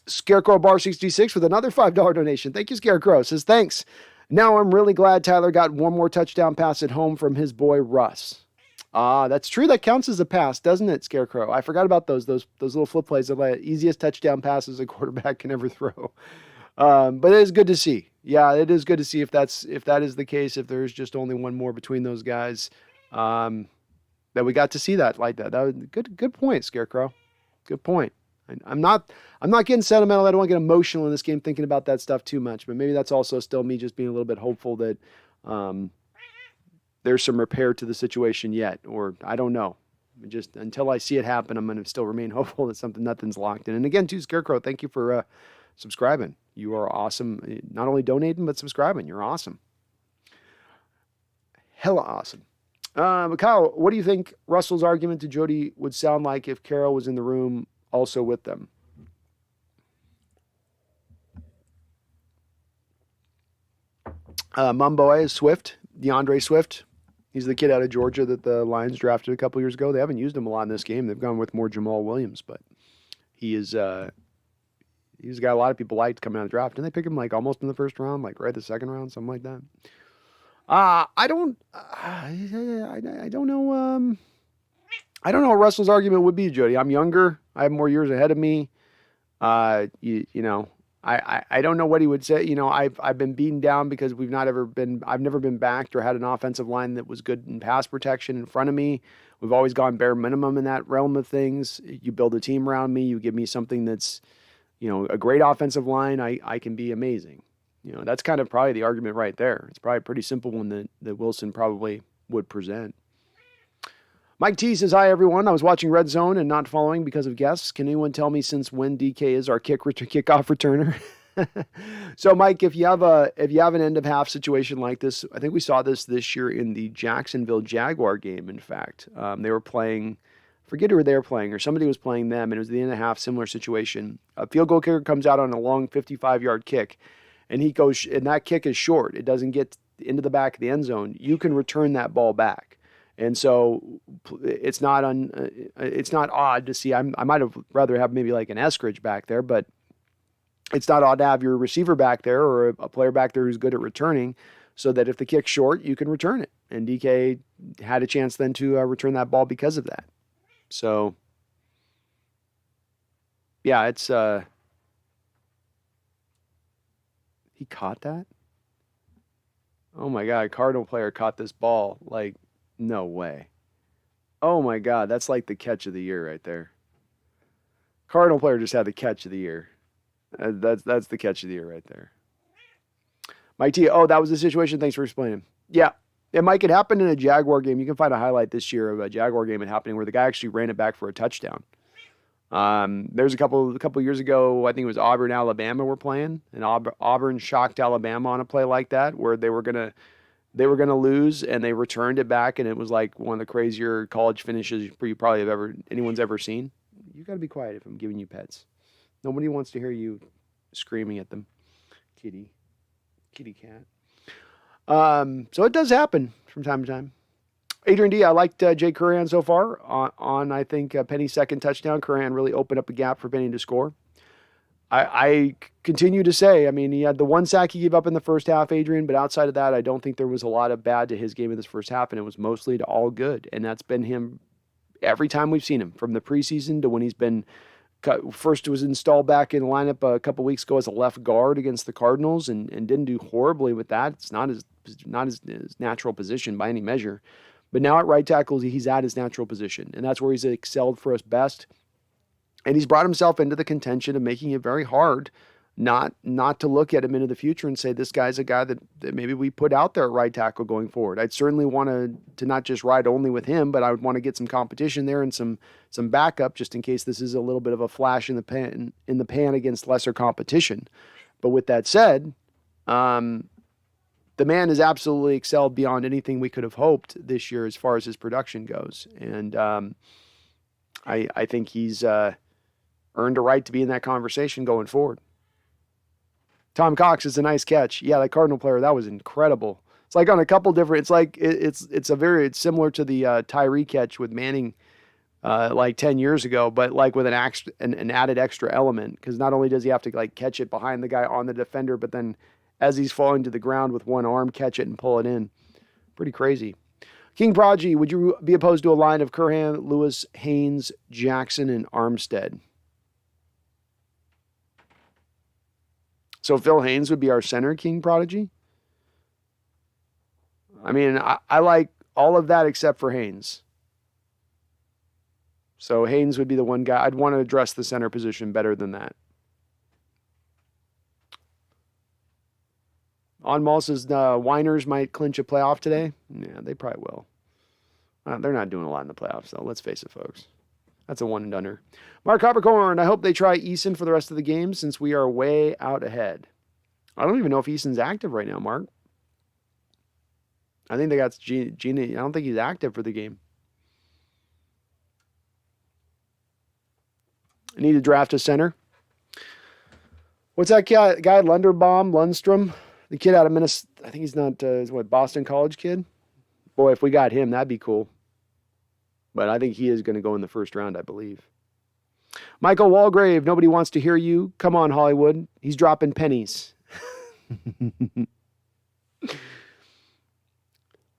Scarecrow Bar 66 with another $5 donation. Thank you, Scarecrow. Says, thanks. Now I'm really glad Tyler got one more touchdown pass at home from his boy Russ. That's true. That counts as a pass, doesn't it, Scarecrow? I forgot about those little flip plays. They're the easiest touchdown passes a quarterback can ever throw. But it is good to see. Yeah, it is good to see if that is the case. If there's just only one more between those guys, that we got to see that like that. That was good point, Scarecrow. Good point. I'm not getting sentimental. I don't want to get emotional in this game thinking about that stuff too much. But maybe that's also still me just being a little bit hopeful that there's some repair to the situation yet, or I don't know. Just until I see it happen, I'm going to still remain hopeful that nothing's locked in. And again, too, Scarecrow, thank you for subscribing. You are awesome. Not only donating, but subscribing. You're awesome. Hella awesome. Kyle, what do you think Russell's argument to Jody would sound like if Carroll was in the room also with them? Mumboy is Swift, DeAndre Swift. He's the kid out of Georgia that the Lions drafted a couple years ago. They haven't used him a lot in this game. They've gone with more Jamal Williams, but he's got a lot of people liked coming out of the draft. Didn't they pick him like almost in the first round, like right the second round, something like that? I don't know. I don't know what Russell's argument would be, Jody. I'm younger. I have more years ahead of me. I don't know what he would say. I've been beaten down because I've never been backed or had an offensive line that was good in pass protection in front of me. We've always gone bare minimum in that realm of things. You build a team around me. You give me something that's, a great offensive line. I can be amazing. That's kind of probably the argument right there. It's probably a pretty simple one that Wilson probably would present. Mike T says, hi, everyone. I was watching Red Zone and not following because of guests. Can anyone tell me since when DK is our kickoff returner? So, Mike, if you have an end of half situation like this, I think we saw this year in the Jacksonville Jaguar game. In fact, they were playing, forget who they were playing, or somebody was playing them, and it was the end of half, similar situation. A field goal kicker comes out on a long 55-yard kick, and that kick is short. It doesn't get into the back of the end zone. You can return that ball back. And so it's not odd to see. I might have rather have maybe like an Eskridge back there, but it's not odd to have your receiver back there or a player back there who's good at returning, so that if the kick's short, you can return it. And DK had a chance then to return that ball because of that. So, yeah, it's he caught that. Oh my God, a Cardinal player caught this ball. Like, no way. Oh my God, that's like the catch of the year right there. Cardinal player just had the catch of the year. That's the catch of the year right there. Mike T, that was the situation. Thanks for explaining. Yeah, Mike, it happened in a Jaguar game. You can find a highlight this year of a Jaguar game happening where the guy actually ran it back for a touchdown. There's a couple years ago, I think it was Auburn, Alabama were playing, and Auburn shocked Alabama on a play like that where they were gonna lose, and they returned it back, and it was like one of the crazier college finishes you probably anyone's ever seen. You got to be quiet if I'm giving you pets. Nobody wants to hear you screaming at them. Kitty cat. So it does happen from time to time. Adrian D, I liked Jay Curran so far on I think Penny's second touchdown. Curran really opened up a gap for Penny to score. I continue to say, I mean, he had the one sack he gave up in the first half, Adrian, but outside of that, I don't think there was a lot of bad to his game in this first half, and it was mostly to all good. And that's been him every time we've seen him, from the preseason to when he's been first was installed back in the lineup a couple weeks ago as a left guard against the Cardinals, and didn't do horribly with that. It's not his natural position by any measure. But now at right tackle, he's at his natural position, and that's where he's excelled for us best. And he's brought himself into the contention of making it very hard not to look at him into the future and say, this guy's a guy that maybe we put out there at right tackle going forward. I'd certainly want to not just ride only with him, but I would want to get some competition there and some backup just in case this is a little bit of a flash in the pan against lesser competition. But with that said, the man has absolutely excelled beyond anything we could have hoped this year as far as his production goes. And I think he's earned a right to be in that conversation going forward. Tom Cox is a nice catch. Yeah, that Cardinal player, that was incredible. It's like on a couple different, it's like, it's similar to the Tyree catch with Manning like 10 years ago, but like with an added extra element, because not only does he have to like catch it behind the guy on the defender, but then as he's falling to the ground with one arm, catch it and pull it in. Pretty crazy. King Prodigy, would you be opposed to a line of Curhan, Lewis, Haynes, Jackson, and Armstead? So Phil Haynes would be our center, King Prodigy? I mean, I like all of that except for Haynes. So Haynes would be the one guy. I'd want to address the center position better than that. On Mall says Winers might clinch a playoff today. Yeah, they probably will. They're not doing a lot in the playoffs, though. Let's face it, folks. That's a one and doneer. Mark Coppercorn, I hope they try Eason for the rest of the game since we are way out ahead. I don't even know if Eason's active right now, Mark. I think they got Gina. I don't think he's active for the game. I need to draft a center. What's that guy Lundstrom? The kid out of Minnesota. I think he's not, Boston College kid? Boy, if we got him, that'd be cool. But I think he is going to go in the first round, I believe. Michael Walgrave, nobody wants to hear you. Come on, Hollywood. He's dropping pennies.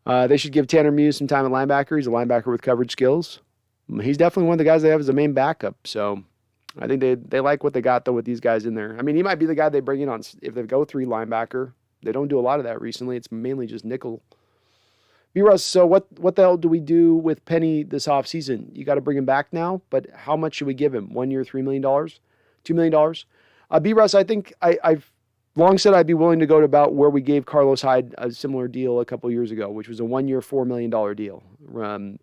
They should give Tanner Muse some time at linebacker. He's a linebacker with coverage skills. He's definitely one of the guys they have as a main backup. So I think they like what they got, though, with these guys in there. I mean, he might be the guy they bring in on if they go 3 linebacker. They don't do a lot of that recently. It's mainly just nickel. B-Russ, so what the hell do we do with Penny this offseason? You got to bring him back now, but how much should we give him? 1 year, $3 million? $2 million? B-Russ, I think I've long said I'd be willing to go to about where we gave Carlos Hyde a similar deal a couple years ago, which was a 1 year, $4 million deal.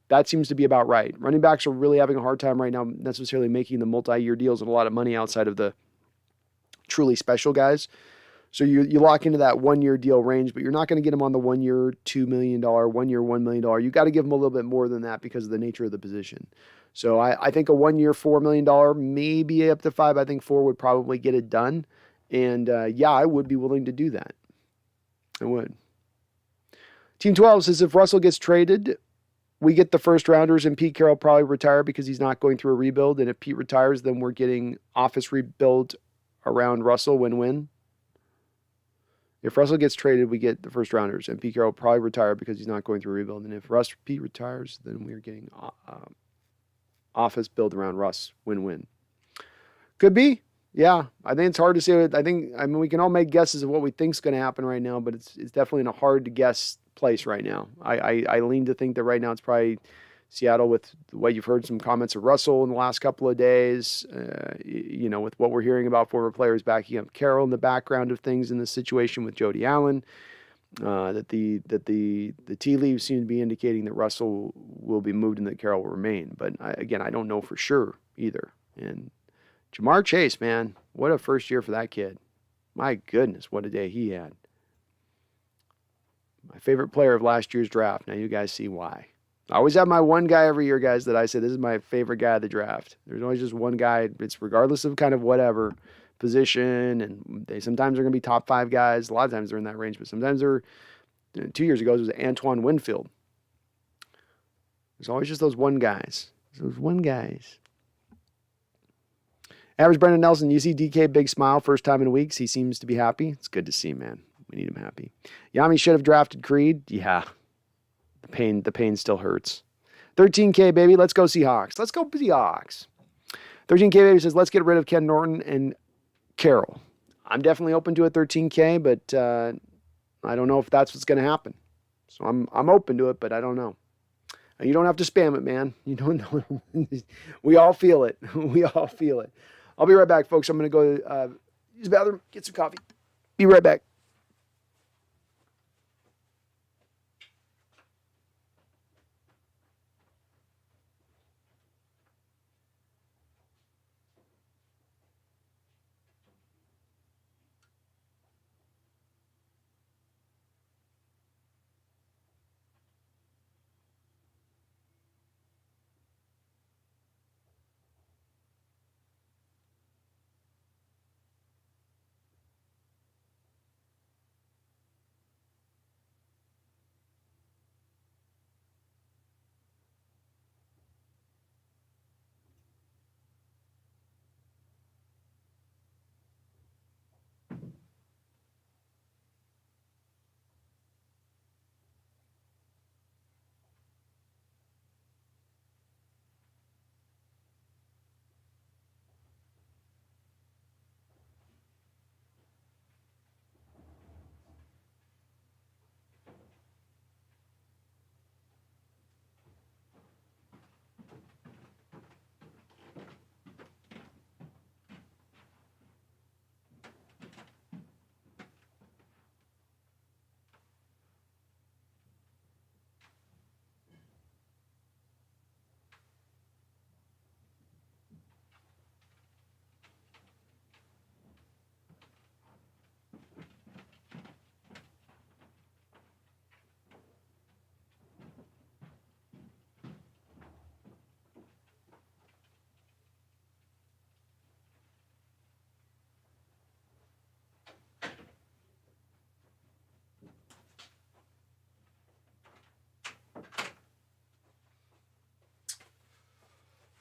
That seems to be about right. Running backs are really having a hard time right now necessarily making the multi-year deals and a lot of money outside of the truly special guys. So you lock into that 1 year deal range, but you're not going to get them on the 1 year, $2 million, 1 year, $1 million. You got to give them a little bit more than that because of the nature of the position. So I think a 1 year, $4 million, maybe up to 5. I think 4 would probably get it done. And yeah, I would be willing to do that. I would. Team 12 says if Russell gets traded, we get the first rounders and Pete Carroll probably retire because he's not going through a rebuild. And if Pete retires, then we're getting office rebuild around Russell, win-win. If Russell gets traded, we get the first rounders, and Pete Carroll will probably retire because he's not going through a rebuild. And if Pete retires, then we're getting office build around Russ, win-win. Could be, yeah. I think it's hard to say. I mean, we can all make guesses of what we think is going to happen right now, but it's definitely in a hard to guess place right now. I lean to think that right now it's probably Seattle with the way you've heard some comments of Russell in the last couple of days, with what we're hearing about former players backing up Carroll in the background of things in the situation with Jody Allen, that the tea leaves seem to be indicating that Russell will be moved and that Carroll will remain. But again, I don't know for sure either. And Jamar Chase, man, what a first year for that kid. My goodness, what a day he had. My favorite player of last year's draft. Now you guys see why. I always have my one guy every year, guys, that I say this is my favorite guy of the draft. There's always just one guy. It's regardless of kind of whatever position, and they sometimes are going to be top 5 guys. A lot of times they're in that range, but sometimes they're. 2 years ago it was Antoine Winfield. There's always just those one guys. Those one guys. Average Brendan Nelson, you see DK, big smile, first time in weeks. He seems to be happy. It's good to see, man. We need him happy. Yami should have drafted Creed. Yeah. The pain still hurts. 13K, baby. Let's go Seahawks. Let's go Seahawks. 13K, baby says, let's get rid of Ken Norton and Carroll. I'm definitely open to a 13K, but I don't know if that's what's going to happen. So I'm open to it, but I don't know. You don't have to spam it, man. You don't know. We all feel it. We all feel it. I'll be right back, folks. I'm going to go use the bathroom, get some coffee. Be right back.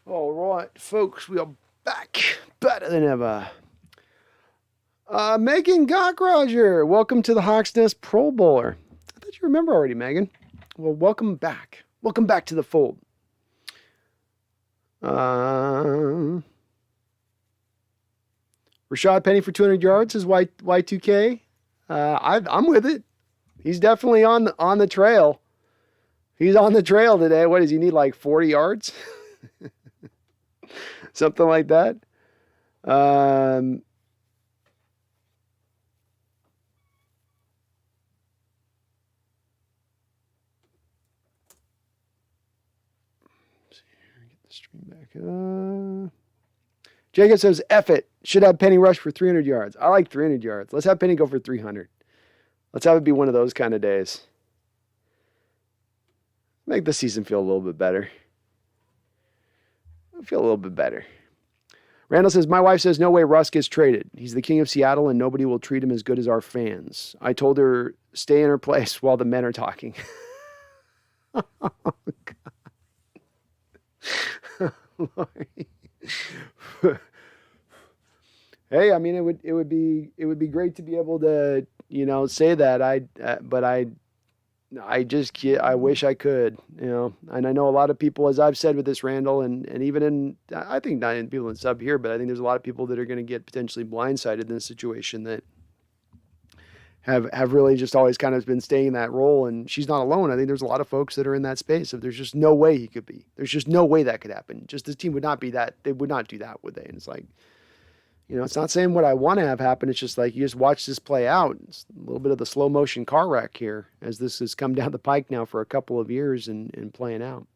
All right, folks, we are back better than ever. Megan Gockroger, welcome to the Hawks Nest Pro Bowler. I thought you remember already, Megan. Well, welcome back. Welcome back to the fold. Rashad Penny for 200 yards is Y2K. I'm with it. He's definitely on the trail. He's on the trail today. What does he need, like 40 yards? Something like that. Get the stream back. Jacob says, F it. Should have Penny rush for 300 yards. I like 300 yards. Let's have Penny go for 300. Let's have it be one of those kind of days. Make the season feel a little bit better. Feel a little bit better. Randall says, my wife says no way Russ gets traded. He's the king of Seattle and nobody will treat him as good as our fans. I told her stay in her place while the men are talking. Oh, God. Hey, I mean, it would be great to be able to, say that. I wish I could, and I know a lot of people, as I've said with this, Randall, and even I think not in people in sub here, but I think there's a lot of people that are going to get potentially blindsided in this situation that have really just always kind of been staying in that role. And she's not alone. I think there's a lot of folks that are in that space. If there's just no way he could be, there's just no way that could happen. Just this team would not be that. They would not do that, would they? And it's like, it's not saying what I want to have happen. It's just like, you just watch this play out. It's a little bit of the slow motion car wreck here as this has come down the pike now for a couple of years and playing out.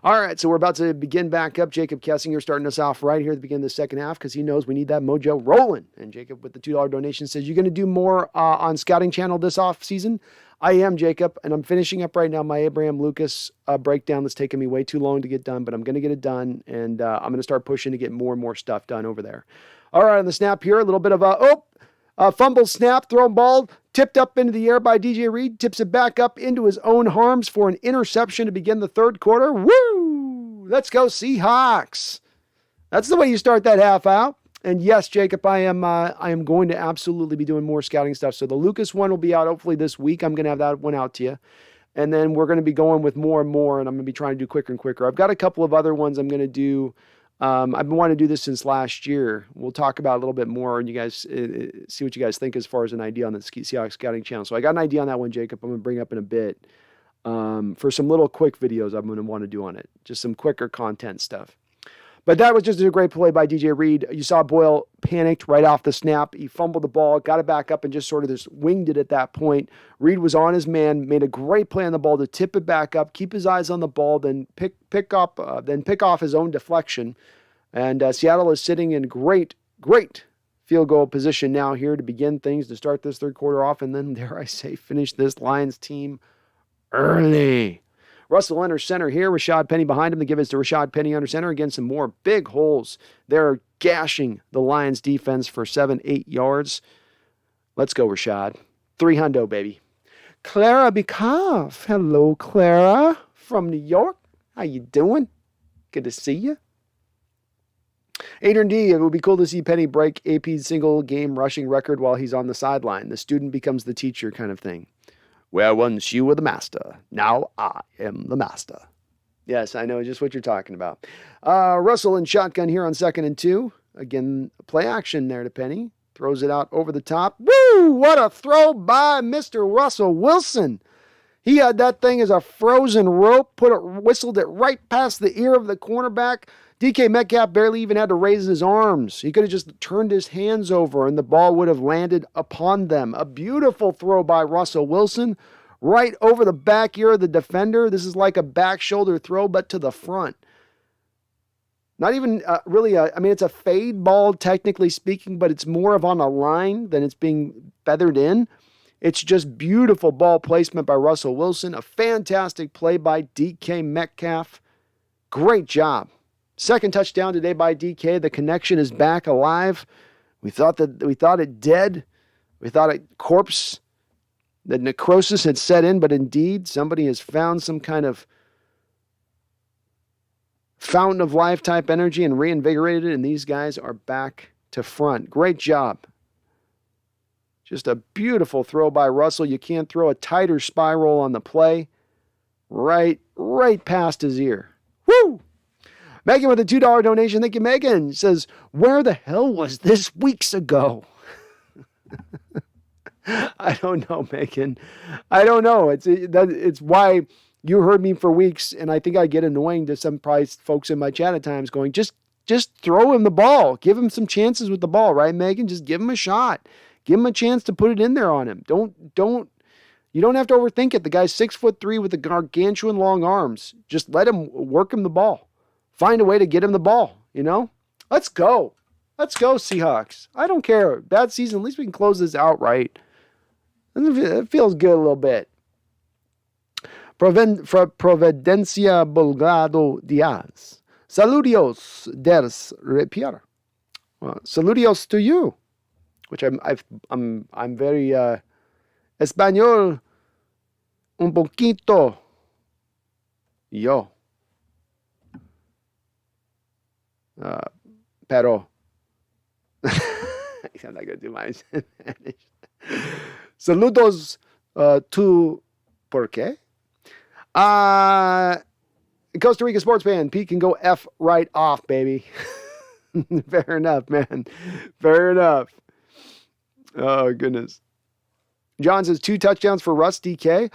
All right, so we're about to begin back up. Jacob Kessinger starting us off right here at the beginning of the second half because he knows we need that mojo rolling. And Jacob with the $2 donation says, you're going to do more on Scouting Channel this off season? I am, Jacob, and I'm finishing up right now my Abraham Lucas breakdown that's taken me way too long to get done, but I'm going to get it done, and I'm going to start pushing to get more and more stuff done over there. All right, on the snap here, a little bit of a fumble snap, thrown ball, tipped up into the air by DJ Reed, tips it back up into his own arms for an interception to begin the third quarter. Woo! Let's go Seahawks. That's the way you start that half out. And yes, Jacob, I am going to absolutely be doing more scouting stuff. So the Lucas one will be out hopefully this week. I'm going to have that one out to you. And then we're going to be going with more and more, and I'm going to be trying to do quicker and quicker. I've got a couple of other ones I'm going to do. I've been wanting to do this since last year. We'll talk about it a little bit more, and you guys see what you guys think as far as an idea on the Seahawks Scouting Channel. So I got an idea on that one, Jacob. I'm going to bring up in a bit for some little quick videos I'm going to want to do on it. Just some quicker content stuff. But that was just a great play by DJ Reed. You saw Boyle panicked right off the snap. He fumbled the ball, got it back up, and just sort of just winged it at that point. Reed was on his man, made a great play on the ball to tip it back up, keep his eyes on the ball, then pick off his own deflection. And Seattle is sitting in great field goal position now here to begin things, to start this third quarter off, and then, dare I say, finish this Lions team early. Russell under center here. Rashad Penny behind him. The give is to Rashad Penny under center. Again, some more big holes. They're gashing the Lions defense for 7-8 yards. Let's go, Rashad. 300, baby. Clara Bikoff. Hello, Clara from New York. How you doing? Good to see you. Adrian D, it would be cool to see Penny break AP's single game rushing record while he's on the sideline. The student becomes the teacher kind of thing. Where once you were the master, now I am the master. Yes, I know just what you're talking about. Russell in shotgun here on 2nd and 2. Again, play action there to Penny. Throws it out over the top. Woo! What a throw by Mr. Russell Wilson. He had that thing as a frozen rope, whistled it right past the ear of the cornerback. DK Metcalf barely even had to raise his arms. He could have just turned his hands over and the ball would have landed upon them. A beautiful throw by Russell Wilson right over the back ear of the defender. This is like a back shoulder throw, but to the front. Not even really, it's a fade ball technically speaking, but it's more of on a line than it's being feathered in. It's just beautiful ball placement by Russell Wilson. A fantastic play by DK Metcalf. Great job. Second touchdown today by DK. The connection is back alive. We thought it dead. We thought it corpse. The necrosis had set in, but indeed somebody has found some kind of fountain of life type energy and reinvigorated it, and these guys are back to front. Great job. Just a beautiful throw by Russell. You can't throw a tighter spiral on the play. Right past his ear. Woo! Megan with a $2 donation. Thank you, Megan. Says, where the hell was this weeks ago? I don't know, Megan. I don't know. It's why you heard me for weeks, and I think I get annoying to some folks in my chat at times going, just throw him the ball. Give him some chances with the ball, right, Megan? Just give him a shot. Give him a chance to put it in there on him. You don't have to overthink it. The guy's 6'3" with the gargantuan long arms. Just let him work him the ball. Find a way to get him the ball, Let's go. Let's go, Seahawks. I don't care. Bad season. At least we can close this out right. It feels good a little bit. Providencia Bolgado Diaz. Saludios des Repier. Well, saludios to you, which I'm very español un poquito. Yo. Pero. I'm not going to do my Spanish. Saludos to ¿por qué? Costa Rica sports fan. Pete can go F right off, baby. Fair enough, man. Fair enough. Oh, goodness. John says 2 touchdowns for Russ DK.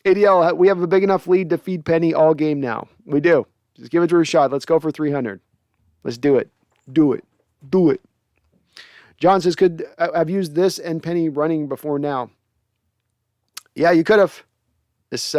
ADL, we have a big enough lead to feed Penny all game now. We do. Just give it to Rashad. Let's go for 300. Let's do it. Do it. Do it. John says, could I've used this and Penny running before now? Yeah, you could have. This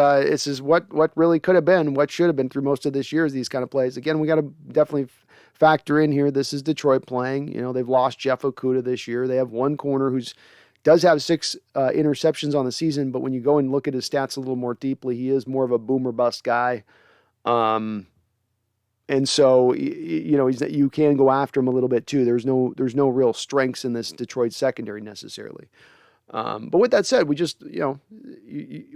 is what really could have been, what should have been through most of this year is these kind of plays. Again, we got to definitely factor in here. This is Detroit playing. You know, they've lost Jeff Okudah this year. They have one corner who's does have 6 interceptions on the season, but when you go and look at his stats a little more deeply, he is more of a boomer bust guy. And so, you know, you can go after him a little bit too. There's no real strengths in this Detroit secondary necessarily. But with that said, we just, you know,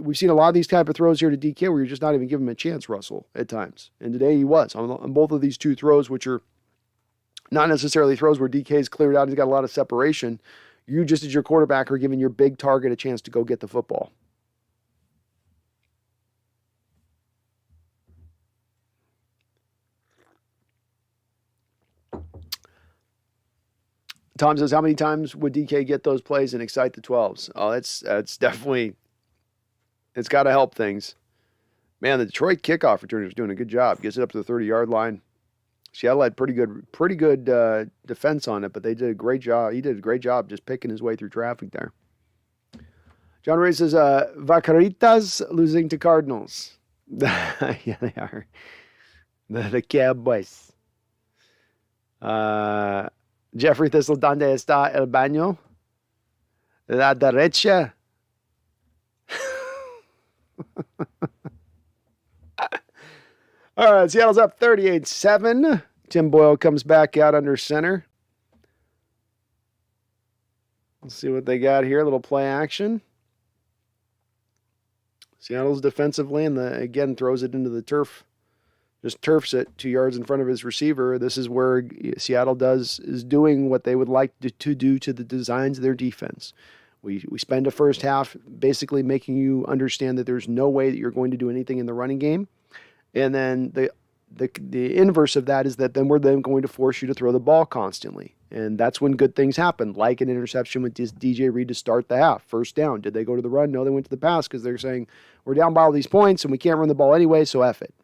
we've seen a lot of these type of throws here to DK where you're just not even giving him a chance, Russell, at times. And today he was on both of these 2 throws, which are not necessarily throws where DK's cleared out. He's got a lot of separation. You just as your quarterback are giving your big target a chance to go get the football. Tom says, how many times would DK get those plays and excite the 12s? Oh, that's definitely, it's got to help things. Man, the Detroit kickoff returner is doing a good job. Gets it up to the 30-yard line. Seattle had pretty good defense on it, but they did a great job. He did a great job just picking his way through traffic there. John Ray says, Vaqueritas losing to Cardinals. Yeah, they are. The Cowboys. Jeffrey Thistle, ¿dónde está el baño? La derecha. All right, Seattle's up 38-7. Tim Boyle comes back out under center. Let's see what they got here. A little play action. Seattle's defensively, and again throws it into the turf. Just turfs it 2 yards in front of his receiver. This is where Seattle is doing what they would like to do to the designs of their defense. We spend a first half basically making you understand that there's no way that you're going to do anything in the running game. And then the inverse of that is that then we're then going to force you to throw the ball constantly. And that's when good things happen, like an interception with DJ Reed to start the half. First down. Did they go to the run? No, they went to the pass because they're saying, we're down by all these points and we can't run the ball anyway, so F it.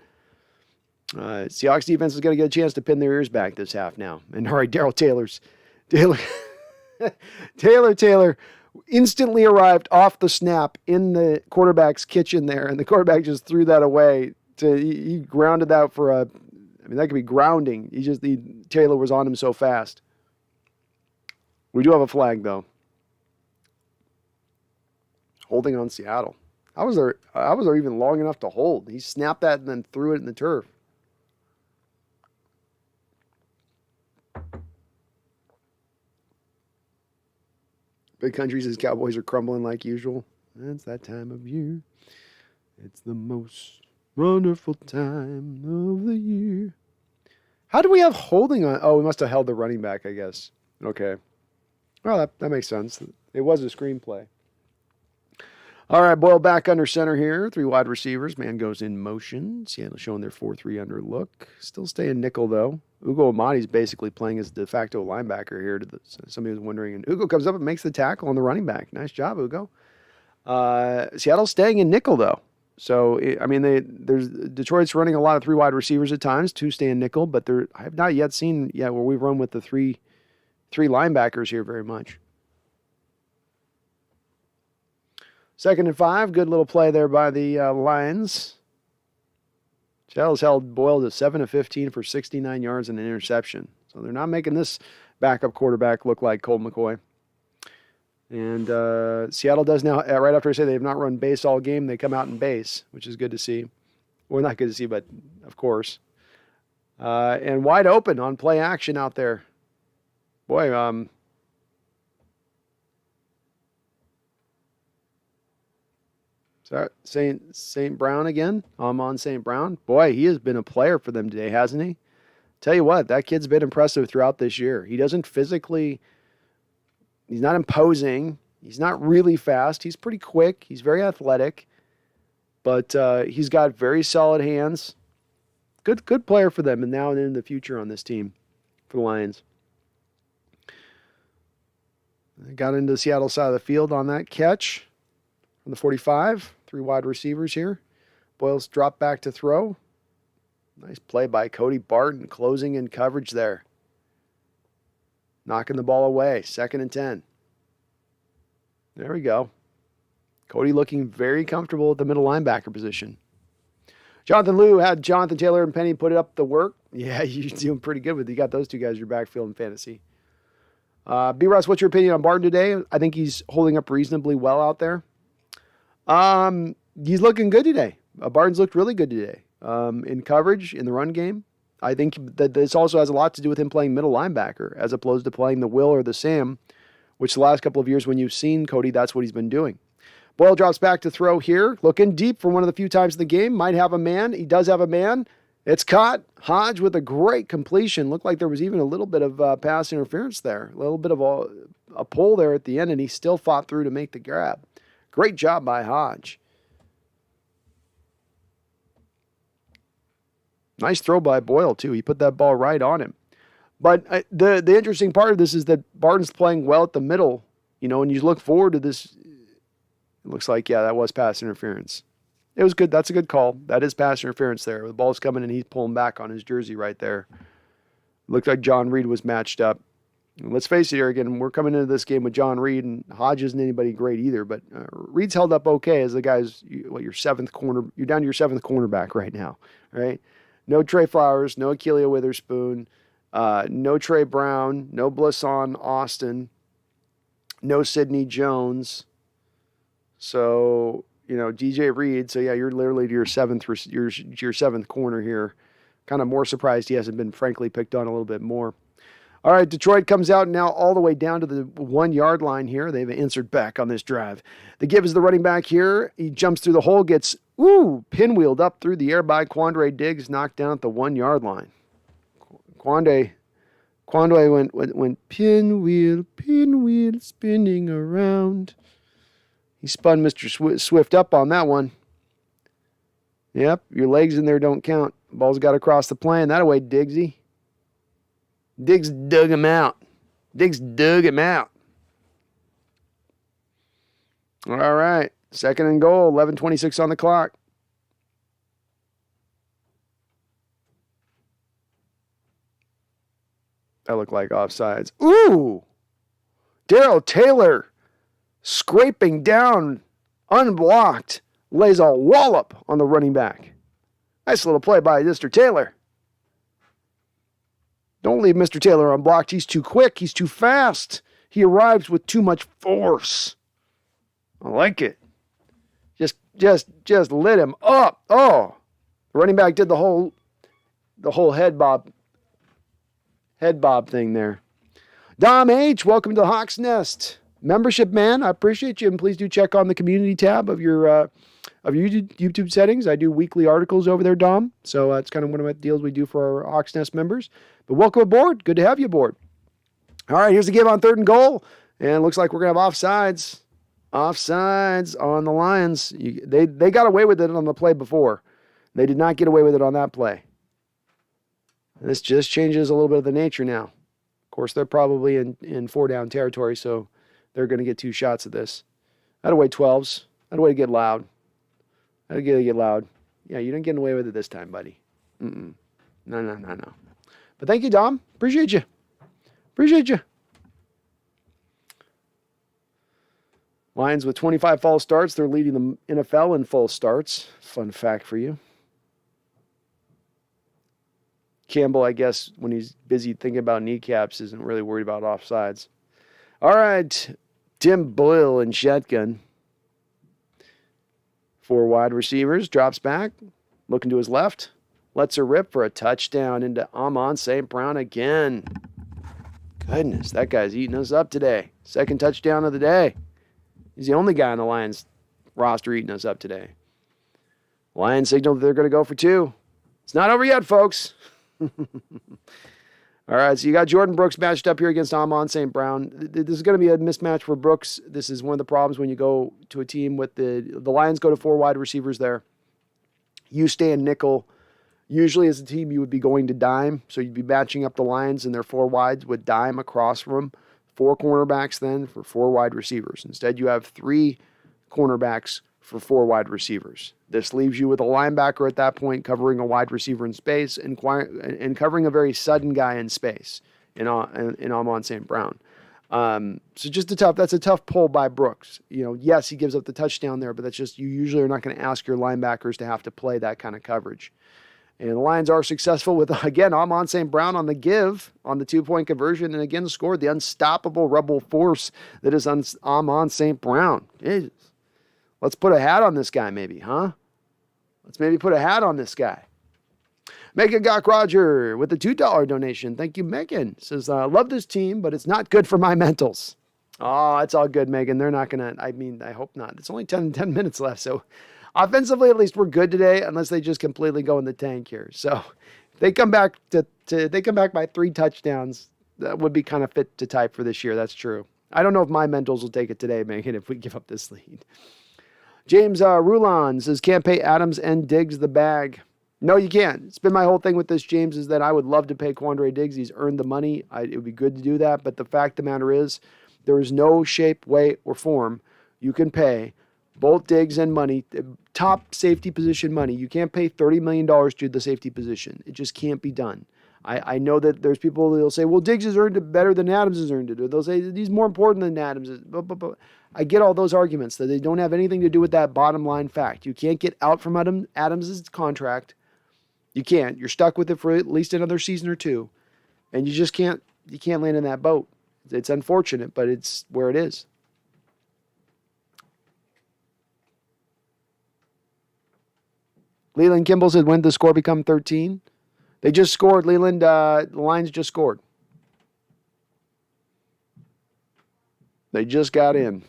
Seahawks defense is going to get a chance to pin their ears back this half now. And all right, Taylor instantly arrived off the snap in the quarterback's kitchen there, and the quarterback just threw that away. He grounded that that could be grounding. Taylor was on him so fast. We do have a flag though. Holding on Seattle. How was there even long enough to hold? He snapped that and then threw it in the turf. Big Country says Cowboys are crumbling like usual. It's that time of year. It's the most wonderful time of the year. How do we have holding on? Oh, we must have held the running back, I guess. Okay. Well, that makes sense. It was a screenplay. All right, Boyle back under center here. 3 wide receivers. Man goes in motion. Seattle showing their 4-3 under look. Still staying nickel, though. Ugo Amadi's basically playing as de facto linebacker here. Somebody was wondering. And Ugo comes up and makes the tackle on the running back. Nice job, Ugo. Seattle's staying in nickel, though. So, there's Detroit's running a lot of 3 wide receivers at times. 2 stay in nickel, but I have not yet seen where we've run with the three linebackers here very much. 2nd and 5. Good little play there by the Lions. Seattle's held Boyle to 7 of 15 for 69 yards and an interception. So they're not making this backup quarterback look like Colt McCoy. And Seattle does now, right after I say they have not run base all game, they come out in base, which is good to see. Well, not good to see, but of course. And wide open on play action out there. Boy, St. Brown again. Amon St. Brown. Boy, he has been a player for them today, hasn't he? Tell you what, that kid's been impressive throughout this year. He doesn't physically, he's not imposing. He's not really fast. He's pretty quick. He's very athletic. But he's got very solid hands. Good player for them and now and in the future on this team for the Lions. They got into the Seattle side of the field on that catch from the 45. 3 wide receivers here. Boyles dropped back to throw. Nice play by Cody Barton, closing in coverage there. Knocking the ball away. 2nd and 10. There we go. Cody looking very comfortable at the middle linebacker position. Jonathan Liu had Jonathan Taylor and Penny put up the work. Yeah, you're doing pretty good with it. You got those two guys in your backfield in fantasy. B-Russ, what's your opinion on Barton today? I think he's holding up reasonably well out there. He's looking good today. Barton's looked really good today. In coverage, in the run game. I think that this also has a lot to do with him playing middle linebacker as opposed to playing the Will or the Sam, which the last couple of years when you've seen Cody, that's what he's been doing. Boyle drops back to throw here. Looking deep for one of the few times in the game. Might have a man. He does have a man. It's caught. Hodge with a great completion. Looked like there was even a little bit of pass interference there. A little bit of a pull there at the end, and he still fought through to make the grab. Great job by Hodge. Nice throw by Boyle, too. He put that ball right on him. But the interesting part of this is that Barton's playing well at the middle, and you look forward to this. It looks like, yeah, that was pass interference. It was good. That's a good call. That is pass interference there. The ball's coming and he's pulling back on his jersey right there. Looked like John Reed was matched up. And let's face it here again, we're coming into this game with John Reed, and Hodge isn't anybody great either, but Reed's held up okay as the guy's, your 7th corner. You're down to your 7th cornerback right now, right? No Trey Flowers, no Akeelia Witherspoon, no Trey Brown, no Blisson Austin, no Sidney Jones. So, DJ Reed. So, yeah, you're literally to your 7th corner here. Kind of more surprised he hasn't been, frankly, picked on a little bit more. All right, Detroit comes out now all the way down to the 1-yard line here. They've answered back on this drive. The give is the running back here. He jumps through the hole, gets, pinwheeled up through the air by Quandre Diggs, knocked down at the 1-yard line. Quandre went pinwheel, spinning around. He spun Mr. Swift up on that one. Yep, your legs in there don't count. Ball's got across the plane. That away, Diggsy. Diggs dug him out. All right, 2nd and goal, 11:26 on the clock. That looked like offsides. Ooh! Darrell Taylor scraping down, unblocked, lays a wallop on the running back. Nice little play by Mr. Taylor. Don't leave Mr. Taylor unblocked. He's too quick. He's too fast. He arrives with too much force. I like it. Just lit him up. Oh, the running back did the whole head bob thing there. Dom H, welcome to the Hawks Nest. Membership man, I appreciate you, and please do check on the community tab of your YouTube settings. I do weekly articles over there, Dom. So it's kind of one of the deals we do for our Hawks Nest members. But welcome aboard. Good to have you aboard. All right, here's the give on 3rd and goal. And it looks like we're going to have offsides. Offsides on the Lions. They got away with it on the play before. They did not get away with it on that play. This just changes a little bit of the nature now. Of course, they're probably in 4-down territory, so they're going to get 2 shots at this. That away 12s. That way to get loud. That'll get loud. Yeah, you didn't get away with it this time, buddy. No. But thank you, Dom. Appreciate you. Lions with 25 false starts. They're leading the NFL in false starts. Fun fact for you. Campbell, I guess, when he's busy thinking about kneecaps, isn't really worried about offsides. All right, Tim Boyle in shotgun. 4 wide receivers, drops back, looking to his left, lets her rip for a touchdown into Amon St. Brown again. Goodness, that guy's eating us up today. Second touchdown of the day. He's the only guy on the Lions roster eating us up today. Lions signaled they're going to go for 2. It's not over yet, folks. All right, so you got Jordan Brooks matched up here against Amon St. Brown. This is going to be a mismatch for Brooks. This is one of the problems when you go to a team with the Lions go to 4 wide receivers there. You stay in nickel. Usually as a team, you would be going to dime, so you'd be matching up the Lions and their 4 wides with dime across from them. 4 cornerbacks then for 4 wide receivers. Instead, you have 3 cornerbacks for 4 wide receivers. This leaves you with a linebacker at that point covering a wide receiver in space and covering a very sudden guy in space in Amon St. Brown. So just that's a tough pull by Brooks. Yes, he gives up the touchdown there, but that's just, you usually are not going to ask your linebackers to have to play that kind of coverage. And the Lions are successful with, again, Amon St. Brown on the give, on the 2-point conversion, and again scored the unstoppable rebel force that is Amon St. Brown. Jesus. Let's put a hat on this guy maybe, huh? Let's maybe put a hat on this guy. Megan Gok Roger with a $2 donation. Thank you, Megan. Says, love this team, but it's not good for my mentals. Oh, it's all good, Megan. They're not going to, I hope not. It's only 10 minutes left, so offensively, at least we're good today, unless they just completely go in the tank here. So if they come back they come back by 3 touchdowns, that would be kind of fit to type for this year. That's true. I don't know if my mentals will take it today, Megan, if we give up this lead. James Rulon says, can't pay Adams and Diggs the bag. No, you can't. It's been my whole thing with this, James, is that I would love to pay Quandre Diggs. He's earned the money. It would be good to do that. But the fact of the matter is, there is no shape, way, or form you can pay both Diggs and money, top safety position money. You can't pay $30 million to the safety position. It just can't be done. I know that there's people that will say, well, Diggs has earned it better than Adams has earned it. Or they'll say he's more important than Adams is. But I get all those arguments that they don't have anything to do with that bottom line fact. You can't get out from Adams' contract. You can't. You're stuck with it for at least another season or 2. And you can't land in that boat. It's unfortunate, but it's where it is. Leland Kimball said, when did the score become 13? They just scored, Leland. The Lions just scored. They just got in.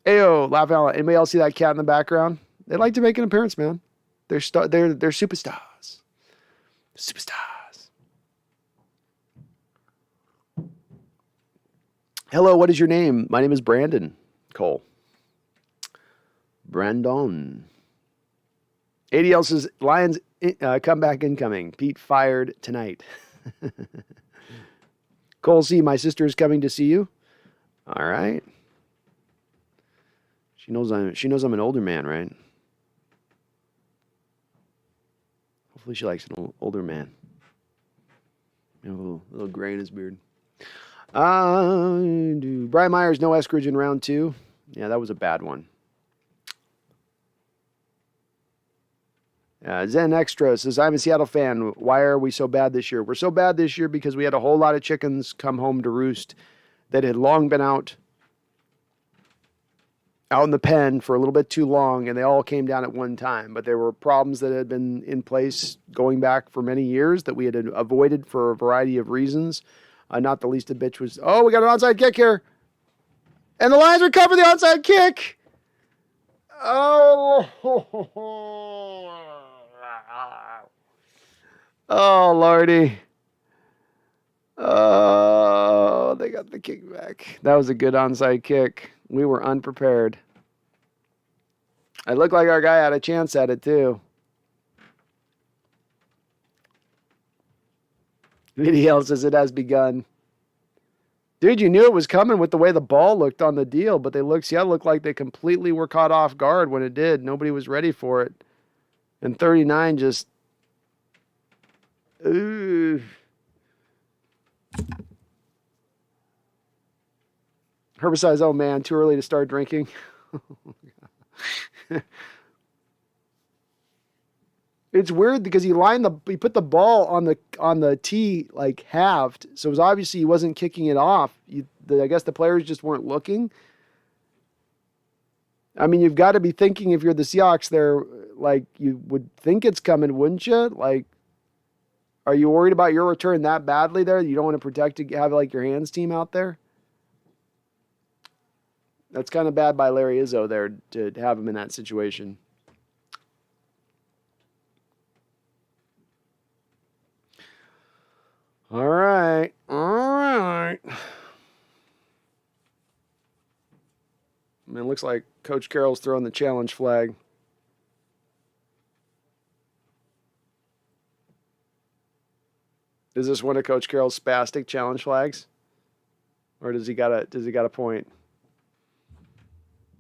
Ayo, laugh out. Anybody else see that cat in the background? They like to make an appearance, man. They're superstars. Superstars. Hello, what is your name? My name is Brandon Cole. Brandon. ADL says, Lions comeback incoming. Pete fired tonight. Cole C, my sister is coming to see you. All right. She knows I'm an older man, right? Hopefully she likes an older man. A little gray in his beard. Brian Myers, no Eskridge in round 2. Yeah, that was a bad one. Zen Extra says, I'm a Seattle fan. Why are we so bad this year? We're so bad this year because we had a whole lot of chickens come home to roost that had long been out in the pen for a little bit too long, and they all came down at one time. But there were problems that had been in place going back for many years that we had avoided for a variety of reasons. Not the least of which was, we got an onside kick here. And the Lions recover the onside kick. Oh, Lordy. Oh, they got the kick back. That was a good onside kick. We were unprepared. It looked like our guy had a chance at it, too. VDL says it has begun. Dude, you knew it was coming with the way the ball looked on the deal, but Seattle looked like they completely were caught off guard when it did. Nobody was ready for it. And 39 just... Ooh. Herbicides, oh man, too early to start drinking. It's weird because he put the ball on the tee like halved, so it was obviously he wasn't kicking it off. I guess the players just weren't looking. I mean, you've got to be thinking if you're the Seahawks, there, like you would think it's coming, wouldn't you? Like, are you worried about your return that badly there? You don't want to have like your hands team out there. That's kind of bad by Larry Izzo there to have him in that situation. All right. I mean, it looks like Coach Carroll's throwing the challenge flag. Is this one of Coach Carroll's spastic challenge flags? Or does he got a point?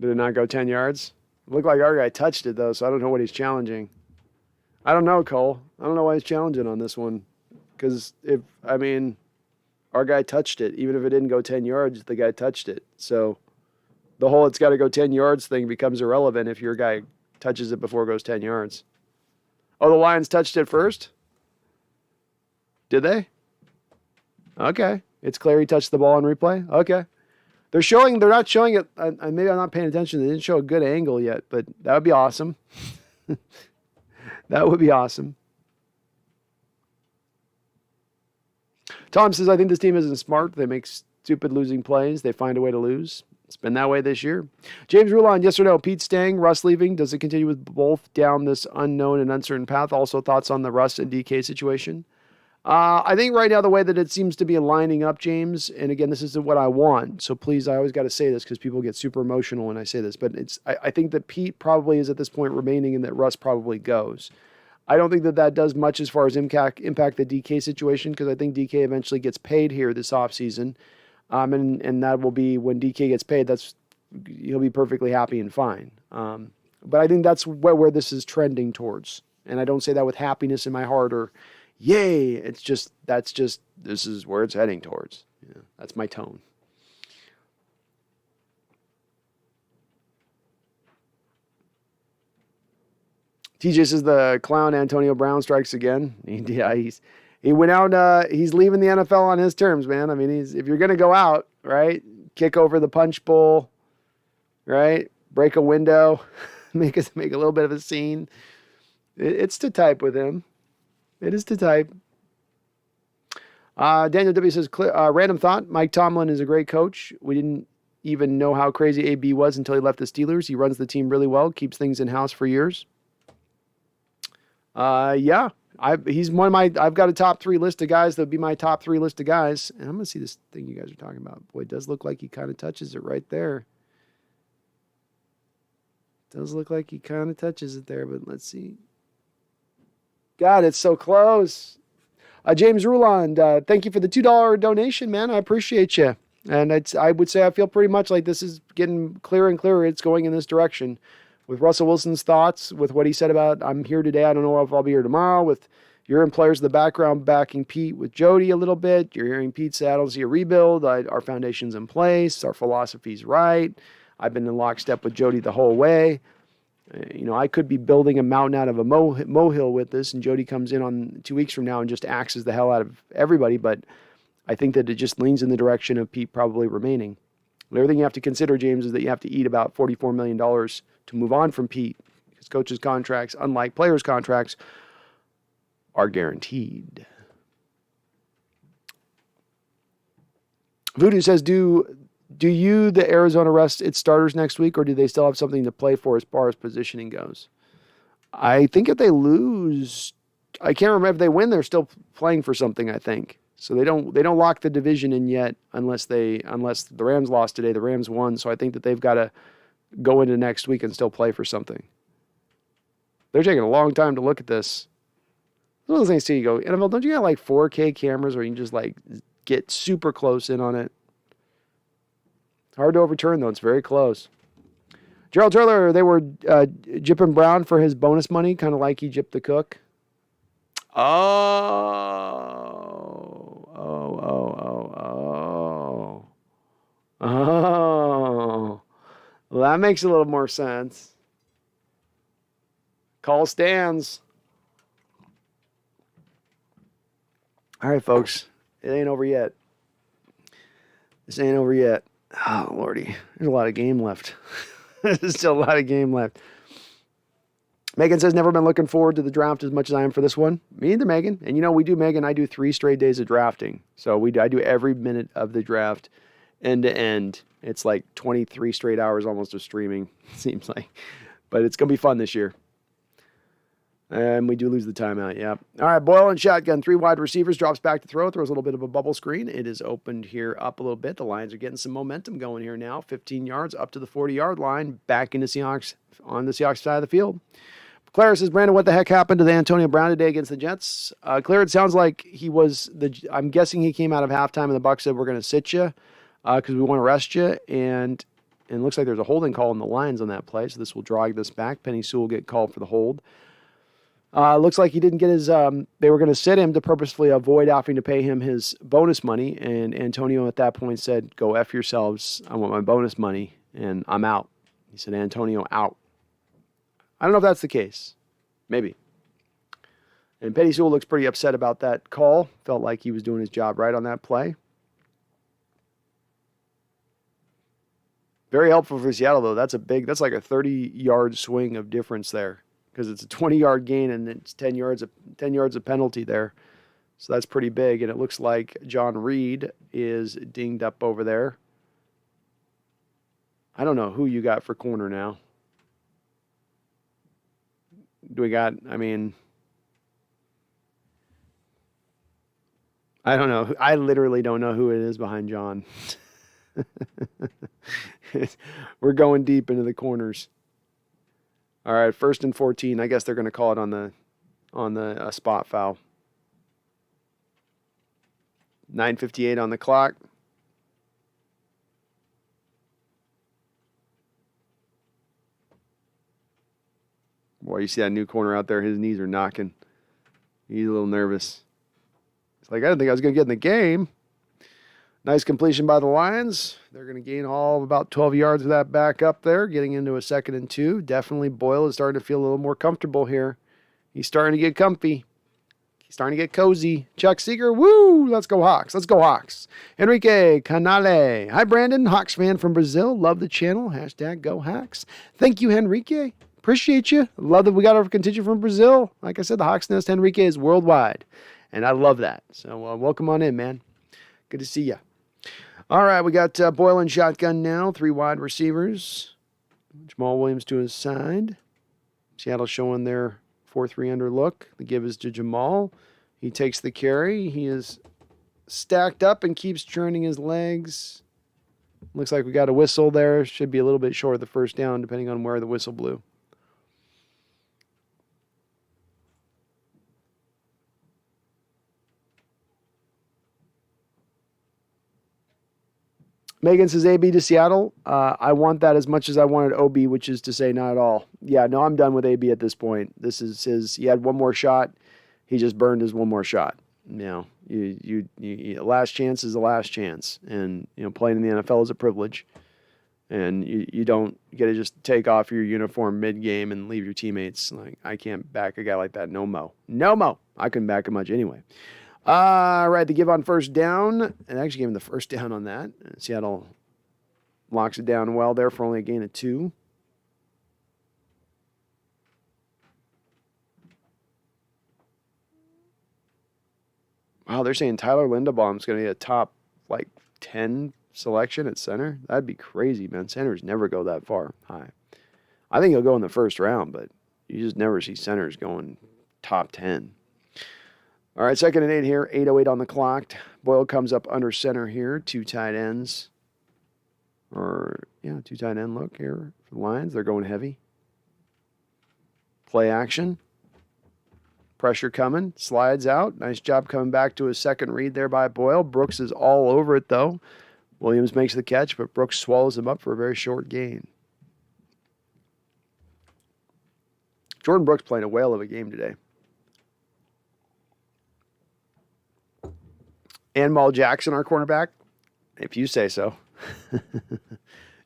Did it not go 10 yards? It looked like our guy touched it, though, so I don't know what he's challenging. I don't know, Cole. I don't know why he's challenging on this one. Because, our guy touched it. Even if it didn't go 10 yards, the guy touched it. So the whole it's got to go 10 yards thing becomes irrelevant if your guy touches it before it goes 10 yards. Oh, the Lions touched it first? Did they? Okay. It's clear he touched the ball on replay? Okay. They're not showing it. Maybe I'm not paying attention. They didn't show a good angle yet, but that would be awesome. That would be awesome. Tom says, I think this team isn't smart. They make stupid losing plays. They find a way to lose. It's been that way this year. James Rulon, yes or no? Pete staying, Russ leaving. Does it continue with both down this unknown and uncertain path? Also, thoughts on the Russ and DK situation? I think right now the way that it seems to be lining up, James, and again, this isn't what I want, so please, I always got to say this because people get super emotional when I say this, but I think that Pete probably is at this point remaining and that Russ probably goes. I don't think that does much as far as impact the DK situation because I think DK eventually gets paid here this offseason, and that will be when DK gets paid, he'll be perfectly happy and fine. But I think that's where this is trending towards, and I don't say that with happiness in my heart or yay, this is where it's heading towards. Yeah, that's my tone. TJ says the clown Antonio Brown strikes again. He went out. He's leaving the NFL on his terms, man. I mean, if you're gonna go out, right, kick over the punch bowl, right, break a window, make a little bit of a scene. It's to type with him. It is to type. Daniel W. says, random thought, Mike Tomlin is a great coach. We didn't even know how crazy AB was until he left the Steelers. He runs the team really well, keeps things in-house for years. Yeah. He's one of my, I've got a top 3 list of guys that would be my top 3 list of guys. And I'm going to see this thing you guys are talking about. Boy, it does look like he kind of touches it right there. Does look like he kind of touches it there, but let's see. God, it's so close. James Ruland, thank you for the $2 donation, man. I appreciate you. And I would say I feel pretty much like this is getting clearer and clearer. It's going in this direction. With Russell Wilson's thoughts, with what he said about, I'm here today, I don't know if I'll be here tomorrow, with your players in the background backing Pete with Jody a little bit. You're hearing Pete say, I don't see a rebuild. Our foundation's in place. Our philosophy's right. I've been in lockstep with Jody the whole way. I could be building a mountain out of a molehill with this, and Jody comes in on 2 weeks from now and just axes the hell out of everybody. But I think that it just leans in the direction of Pete probably remaining. And everything you have to consider, James, is that you have to eat about $44 million to move on from Pete, because coaches' contracts, unlike players' contracts, are guaranteed. Voodoo says, Do the Arizona rest its starters next week, or do they still have something to play for as far as positioning goes? I think if they lose, I can't remember. If they win, they're still playing for something, I think. So they don't lock the division in yet unless the Rams lost today. The Rams won, so I think that they've got to go into next week and still play for something. They're taking a long time to look at this. One of those things too, you go, NFL, don't you got like 4K cameras where you can just like get super close in on it? Hard to overturn, though. It's very close. Gerald Turler, they were jipping Brown for his bonus money, kind of like he jipped the cook. Oh. Well, that makes a little more sense. Call stands. All right, folks. It ain't over yet. This ain't over yet. Oh, Lordy. There's a lot of game left. There's still a lot of game left. Megan says, never been looking forward to the draft as much as I am for this one. Me either, Megan. And we do, Megan, I do 3 straight days of drafting. So I do every minute of the draft end to end. It's like 23 straight hours almost of streaming, it seems like. But it's going to be fun this year. And we do lose the timeout, yeah. All right, Boyle and shotgun, 3 wide receivers, drops back to throw, throws a little bit of a bubble screen. It is opened here up a little bit. The Lions are getting some momentum going here now. 15 yards up to the 40-yard line, back into Seahawks on the Seahawks side of the field. Claire says, Brandon, what the heck happened to the Antonio Brown today against the Jets? Claire, it sounds like he was I'm guessing he came out of halftime and the Bucs said, we're going to sit you because we want to rest you. And it looks like there's a holding call on the Lions on that play, so this will drag this back. Penny Sewell will get called for the hold. Looks like he didn't get his, they were going to sit him to purposefully avoid having to pay him his bonus money. And Antonio at that point said, go F yourselves. I want my bonus money and I'm out. He said, Antonio out. I don't know if that's the case. Maybe. And Penny Sewell looks pretty upset about that call. Felt like he was doing his job right on that play. Very helpful for Seattle, though. That's like a 30-yard swing of difference there because it's a 20-yard gain and it's 10 yards of penalty there. So that's pretty big. And it looks like John Reed is dinged up over there. I don't know who you got for corner now. I don't know. I literally don't know who it is behind John. We're going deep into the corners. All right, 1st and 14. I guess they're going to call it on the spot foul. 9:58 on the clock. Boy, you see that new corner out there, his knees are knocking. He's a little nervous. It's like, I didn't think I was going to get in the game. Nice completion by the Lions. They're going to gain all of about 12 yards of that back up there, getting into a 2nd and 2. Definitely Boyle is starting to feel a little more comfortable here. He's starting to get comfy. He's starting to get cozy. Chuck Seeger, woo! Let's go Hawks. Let's go Hawks. Enrique Canale. Hi, Brandon. Hawks fan from Brazil. Love the channel. # go Hawks. Thank you, Enrique. Appreciate you. Love that we got our contingent from Brazil. Like I said, the Hawks Nest Enrique is worldwide. And I love that. So welcome on in, man. Good to see you. All right, we got Boyle and shotgun now. 3 wide receivers. Jamal Williams to his side. Seattle showing their 4-3 under look. The give is to Jamal. He takes the carry. He is stacked up and keeps churning his legs. Looks like we got a whistle there. Should be a little bit short of the first down, depending on where the whistle blew. Megan says, AB to Seattle. I want that as much as I wanted OB, which is to say not at all. Yeah, no, I'm done with AB at this point. This is he had one more shot. He just burned his one more shot. You last chance is the last chance. And, playing in the NFL is a privilege. And you don't get to just take off your uniform mid-game and leave your teammates. Like, I can't back a guy like that. No mo. No mo. I couldn't back him much anyway. All right, the give on first down. It actually gave him the first down on that. Seattle locks it down well there for only a gain of 2. Wow, they're saying Tyler Linderbaum's going to be a top, 10 selection at center. That'd be crazy, man. Centers never go that far high. I think he'll go in the first round, but you just never see centers going top 10. All right, 2nd and 8 here, 8:08 on the clock. Boyle comes up under center here, 2 tight ends. 2 tight end look here for the Lions. They're going heavy. Play action. Pressure coming, slides out. Nice job coming back to a second read there by Boyle. Brooks is all over it, though. Williams makes the catch, but Brooks swallows him up for a very short gain. Jordan Brooks playing a whale of a game today. And Mal Jackson, our cornerback, if you say so.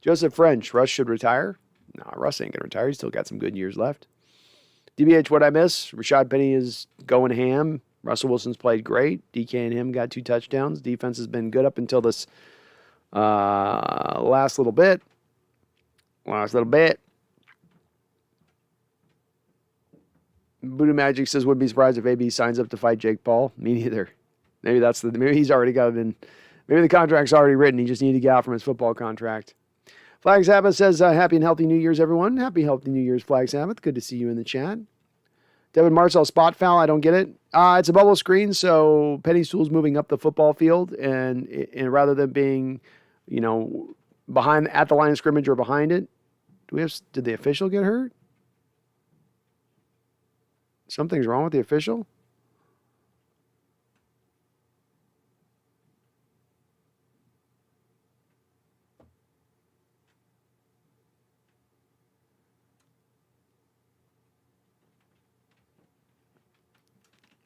Joseph French, Russ should retire. No, Russ ain't going to retire. He's still got some good years left. DBH, what I miss? Rashad Penny is going ham. Russell Wilson's played great. DK and him got 2 touchdowns. Defense has been good up until this last little bit. Voodoo Magic says, wouldn't be surprised if AB signs up to fight Jake Paul. Me neither. Maybe he's already got it in. Maybe the contract's already written. He just needed to get out from his football contract. Flag Sabbath says, happy and healthy New Year's, everyone. Happy healthy New Year's, Flag Sabbath. Good to see you in the chat. Devin Marcel, spot foul. I don't get it. It's a bubble screen, so Penny Sewell's moving up the football field, and rather than being, behind at the line of scrimmage or behind it, did the official get hurt? Something's wrong with the official?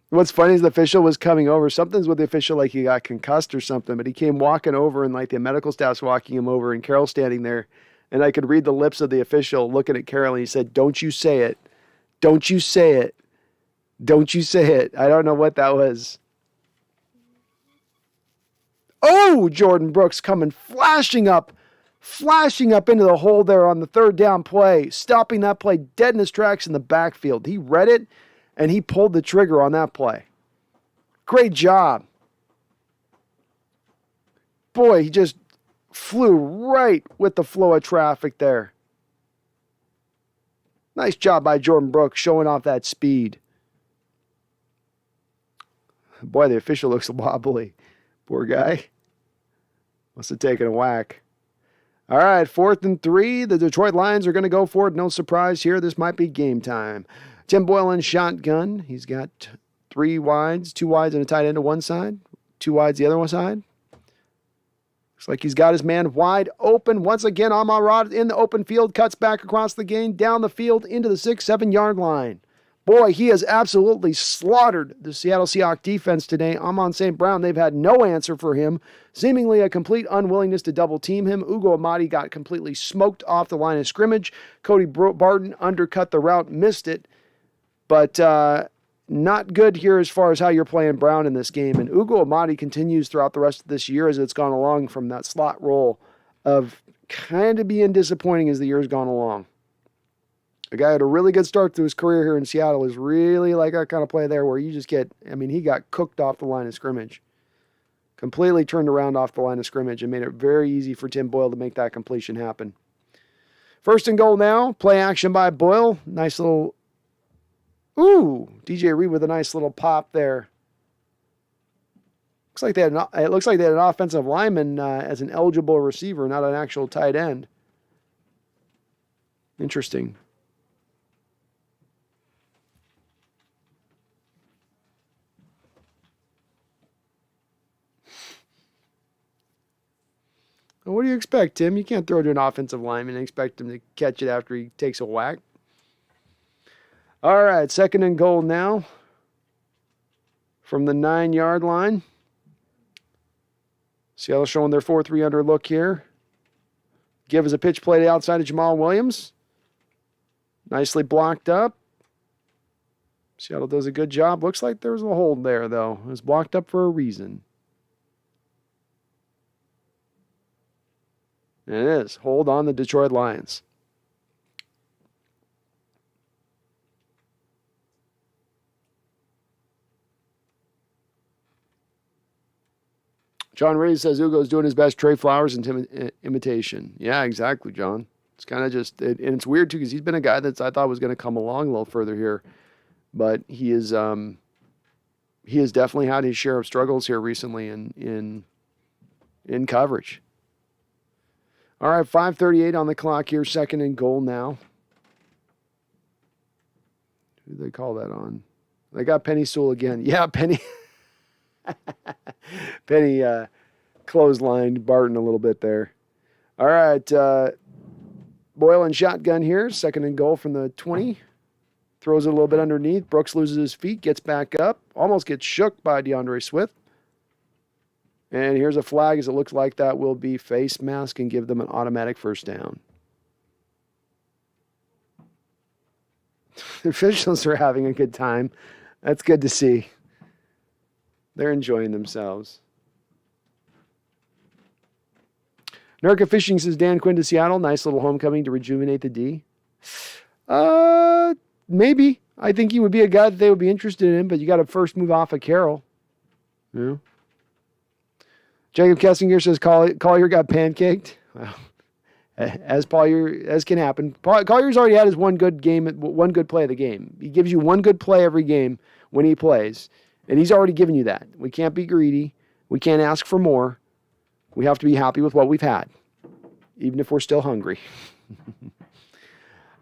What's funny is the official was coming over. Something's with the official, like he got concussed or something, but he came walking over, and like the medical staff's walking him over, and Carol's standing there, and I could read the lips of the official looking at Carol, and he said, "Don't you say it. Don't you say it. Don't you say it." I don't know what that was. Oh, Jordan Brooks coming, flashing up into the hole there on the 3rd down play, stopping that play dead in his tracks in the backfield. He read it, and he pulled the trigger on that play. Great job. Boy, he just flew right with the flow of traffic there. Nice job by Jordan Brooks showing off that speed. Boy, the official looks wobbly. Poor guy. Must have taken a whack. All right, 4th and 3. The Detroit Lions are going to go for it. No surprise here. This might be game time. Tim Boyle in shotgun. He's got 3 wides, 2 wides and a tight end to one side, 2 wides the other one side. Looks like he's got his man wide open. Once again, Amon-Ra in the open field, cuts back across the game, down the field into the 6-7 yard line. Boy, he has absolutely slaughtered the Seattle Seahawks defense today. Amon St. Brown, they've had no answer for him. Seemingly a complete unwillingness to double team him. Ugo Amadi got completely smoked off the line of scrimmage. Cody Barton undercut the route, missed it. But not good here as far as how you're playing Brown in this game. And Ugo Amadi continues throughout the rest of this year as it's gone along from that slot role of kind of being disappointing as the year's gone along. A guy had a really good start to his career here in Seattle is really like that kind of play there where you just he got cooked off the line of scrimmage. Completely turned around off the line of scrimmage and made it very easy for Tim Boyle to make that completion happen. 1st and goal now. Play action by Boyle. Nice little... Ooh, DJ Reed with a nice little pop there. Looks like they had an offensive lineman as an eligible receiver, not an actual tight end. Interesting. Well, what do you expect, Tim? You can't throw to an offensive lineman and expect him to catch it after he takes a whack. All right, 2nd and goal now from the 9 yard line. Seattle showing their 4-3 under look here. Give us a pitch play to outside of Jamal Williams. Nicely blocked up. Seattle does a good job. Looks like there was a hold there, though. It was blocked up for a reason. And it is. Hold on the Detroit Lions. John Ray says Ugo's doing his best Trey Flowers imitation. Yeah, exactly, John. It's kind of just, and it's weird too because he's been a guy that I thought was going to come along a little further here, but he has definitely had his share of struggles here recently in coverage. All right, 5:38 on the clock here, 2nd and goal now. Who do they call that on? They got Penny Sewell again. Yeah, Penny. Penny clotheslined Barton a little bit there. All right, Boyle and shotgun here. 2nd and goal from the 20. Throws it a little bit underneath. Brooks loses his feet, gets back up. Almost gets shook by DeAndre Swift. And here's a flag as it looks like that will be face mask and give them an automatic first down. The officials are having a good time. That's good to see. They're enjoying themselves. Nurka Fishing says Dan Quinn to Seattle. Nice little homecoming to rejuvenate the D. Maybe. I think he would be a guy that they would be interested in, but you got to first move off of Carroll. Yeah. Jacob Kessinger says Collier got pancaked. Well, as can happen. Collier's already had his one good play of the game. He gives you one good play every game when he plays, and he's already given you that. We can't be greedy. We can't ask for more. We have to be happy with what we've had, even if we're still hungry.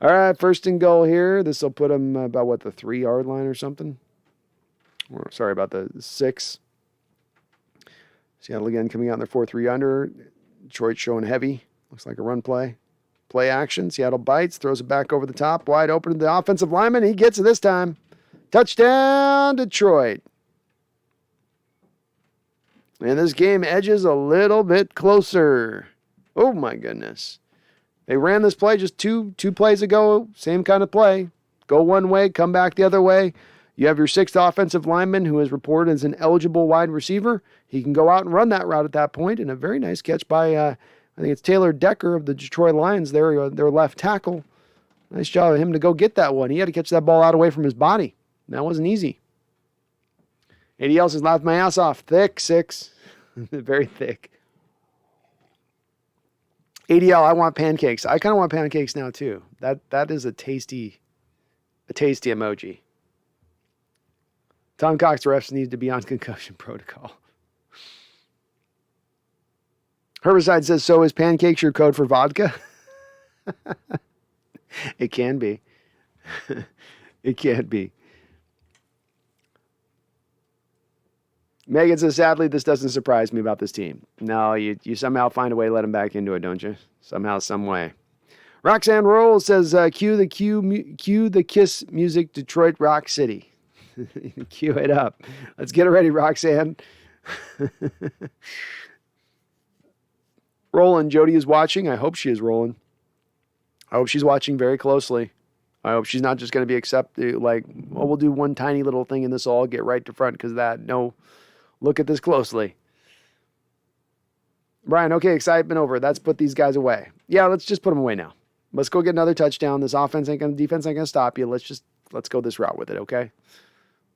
All right, first and goal here. This will put them about, the 3-yard line or something? Or, sorry, about the 6. Seattle again coming out in their 4-3 under. Detroit showing heavy. Looks like a run play. Play action. Seattle bites, throws it back over the top. Wide open to the offensive lineman. He gets it this time. Touchdown, Detroit. And this game edges a little bit closer. Oh, my goodness. They ran this play just two plays ago. Same kind of play. Go one way, come back the other way. You have your 6th offensive lineman who is reported as an eligible wide receiver. He can go out and run that route at that point. And a very nice catch by, I think it's Taylor Decker of the Detroit Lions, their left tackle. Nice job of him to go get that one. He had to catch that ball out away from his body. That wasn't easy. ADL says, laughed my ass off. Thick 6. Very thick. ADL, I want pancakes. I kind of want pancakes now too. That is a tasty emoji. Tom Cox, the refs need to be on concussion protocol. Herbicide says, so is pancakes your code for vodka? It can be. It can be. Megan says, sadly, this doesn't surprise me about this team. No, you somehow find a way to let them back into it, don't you? Somehow, some way. Roxanne Roll says, cue the Kiss music, Detroit Rock City. Cue it up. Let's get it ready, Roxanne. Roland, Jody is watching. I hope she is rolling. I hope she's watching very closely. I hope she's not just going to be accepted, we'll do one tiny little thing and this will all get right to front because that. No, look at this closely. Brian, okay, excitement over. Let's put these guys away. Yeah, let's just put them away now. Let's go get another touchdown. This defense ain't going to stop you. Let's go this route with it, okay?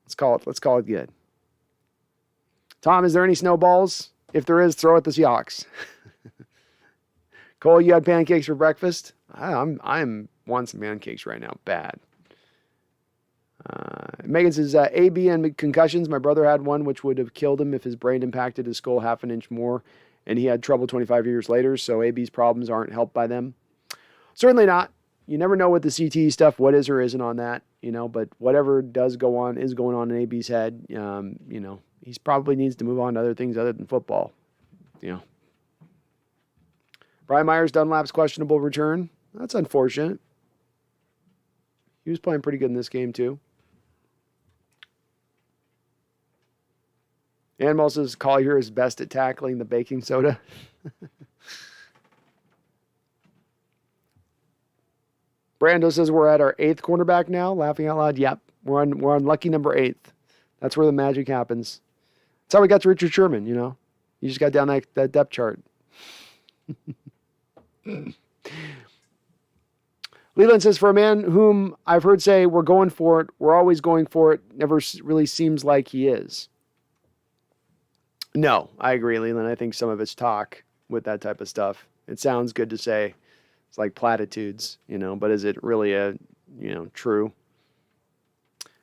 Let's call it good. Tom, is there any snowballs? If there is, throw at the Seahawks. Cole, you had pancakes for breakfast? I'm wanting some pancakes right now. Bad. Megan says, AB and concussions. My brother had one, which would have killed him if his brain impacted his skull half an inch more, and he had trouble 25 years later, so AB's problems aren't helped by them. Certainly not. You never know with the CTE stuff, what is or isn't on that, but whatever does go on is going on in AB's head. He probably needs to move on to other things other than football. Brian Myers, Dunlap's questionable return. That's unfortunate. He was playing pretty good in this game, too. Animal says Collier is best at tackling the baking soda. Brando says we're at our 8th cornerback now. Laughing out loud. Yep. We're on lucky number 8th. That's where the magic happens. That's how we got to Richard Sherman, You just got down that depth chart. Leland says, for a man whom I've heard say we're going for it, we're always going for it, never really seems like he is. No, I agree, Leland. I think some of it's talk with that type of stuff. It sounds good to say. It's like platitudes, but is it really true?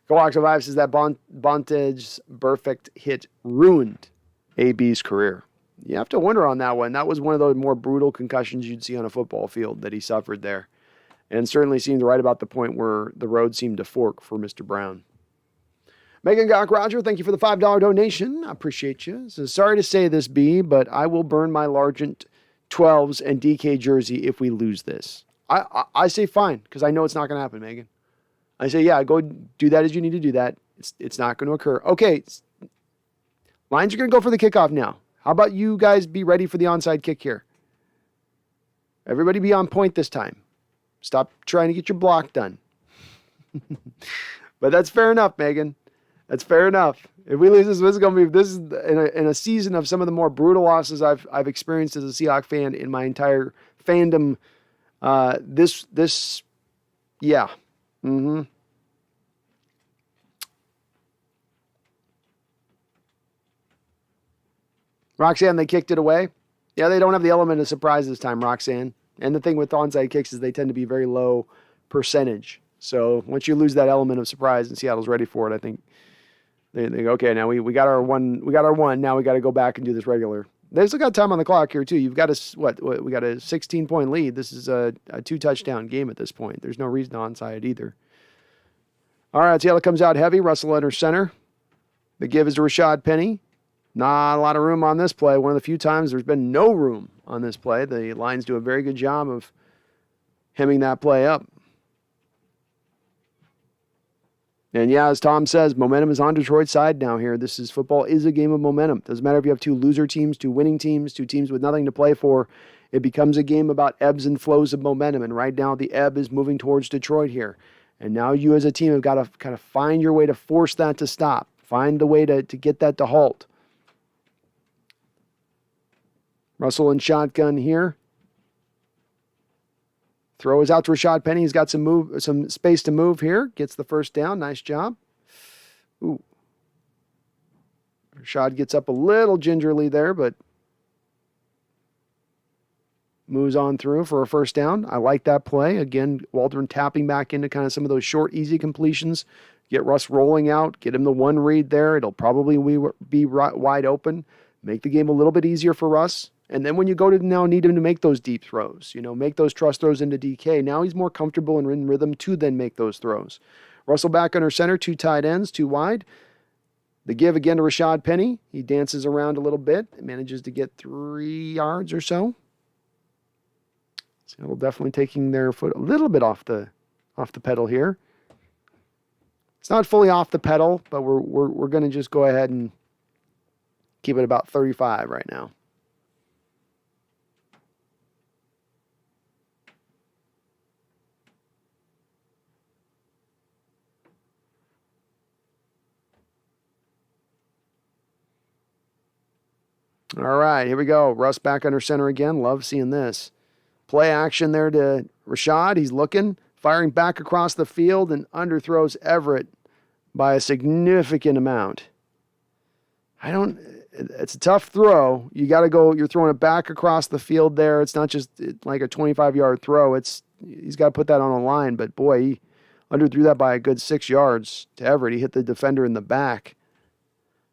Go Survive says that Bontage's perfect hit ruined AB's career. You have to wonder on that one. That was one of the more brutal concussions you'd see on a football field that he suffered there. And certainly seemed right about the point where the road seemed to fork for Mr. Brown. Megan Gock Roger, thank you for the $5 donation. I appreciate you. So sorry to say this, B, but I will burn my Largent 12s and DK jersey if we lose this. I say fine, because I know it's not going to happen, Megan. I say, yeah, go do that as you need to do that. It's not going to occur. Okay, Lions are going to go for the kickoff now. How about you guys be ready for the onside kick here? Everybody be on point this time. Stop trying to get your block done. But that's fair enough, Megan. That's fair enough. If we lose this is going to be in a season of some of the more brutal losses I've experienced as a Seahawks fan in my entire fandom. Yeah. Mm-hmm. Roxanne, they kicked it away. Yeah, they don't have the element of surprise this time, Roxanne. And the thing with onside kicks is they tend to be very low percentage. So once you lose that element of surprise and Seattle's ready for it, I think they go, okay, now we got our one. Now we got to go back and do this regular. They've still got time on the clock here too. You've got we got a 16-point lead. This is a 2-touchdown game at this point. There's no reason to onside either. All right, Seattle comes out heavy. Russell under center. The give is to Rashad Penny. Not a lot of room on this play. One of the few times there's been no room on this play. The Lions do a very good job of hemming that play up. And yeah, as Tom says, momentum is on Detroit's side now here. Football is a game of momentum. Doesn't matter if you have two loser teams, two winning teams, two teams with nothing to play for. It becomes a game about ebbs and flows of momentum. And right now the ebb is moving towards Detroit here. And now you as a team have got to kind of find your way to force that to stop. Find the way to get that to halt. Russell in shotgun here. Throw is out to Rashad Penny. He's got some space to move here. Gets the first down. Nice job. Ooh. Rashad gets up a little gingerly there, but moves on through for a first down. I like that play. Again, Waldron tapping back into kind of some of those short, easy completions. Get Russ rolling out. Get him the one read there. It'll probably be wide open. Make the game a little bit easier for Russ. And then when you go to now need him to make those deep throws, make those trust throws into DK. Now he's more comfortable and in rhythm to then make those throws. Russell back under center, 2 tight ends, 2 wide. The give again to Rashad Penny. He dances around a little bit, manages to get 3 yards or so. Seattle definitely taking their foot a little bit off the pedal here. It's not fully off the pedal, but we're going to just go ahead and keep it about 35 right now. All right, here we go. Russ back under center again. Love seeing this. Play action there to Rashad. He's looking, firing back across the field and underthrows Everett by a significant amount. It's a tough throw. You got to go, you're throwing it back across the field there. It's not just like a 25-yard throw. He's got to put that on a line, but boy, he underthrew that by a good 6 yards to Everett. He hit the defender in the back.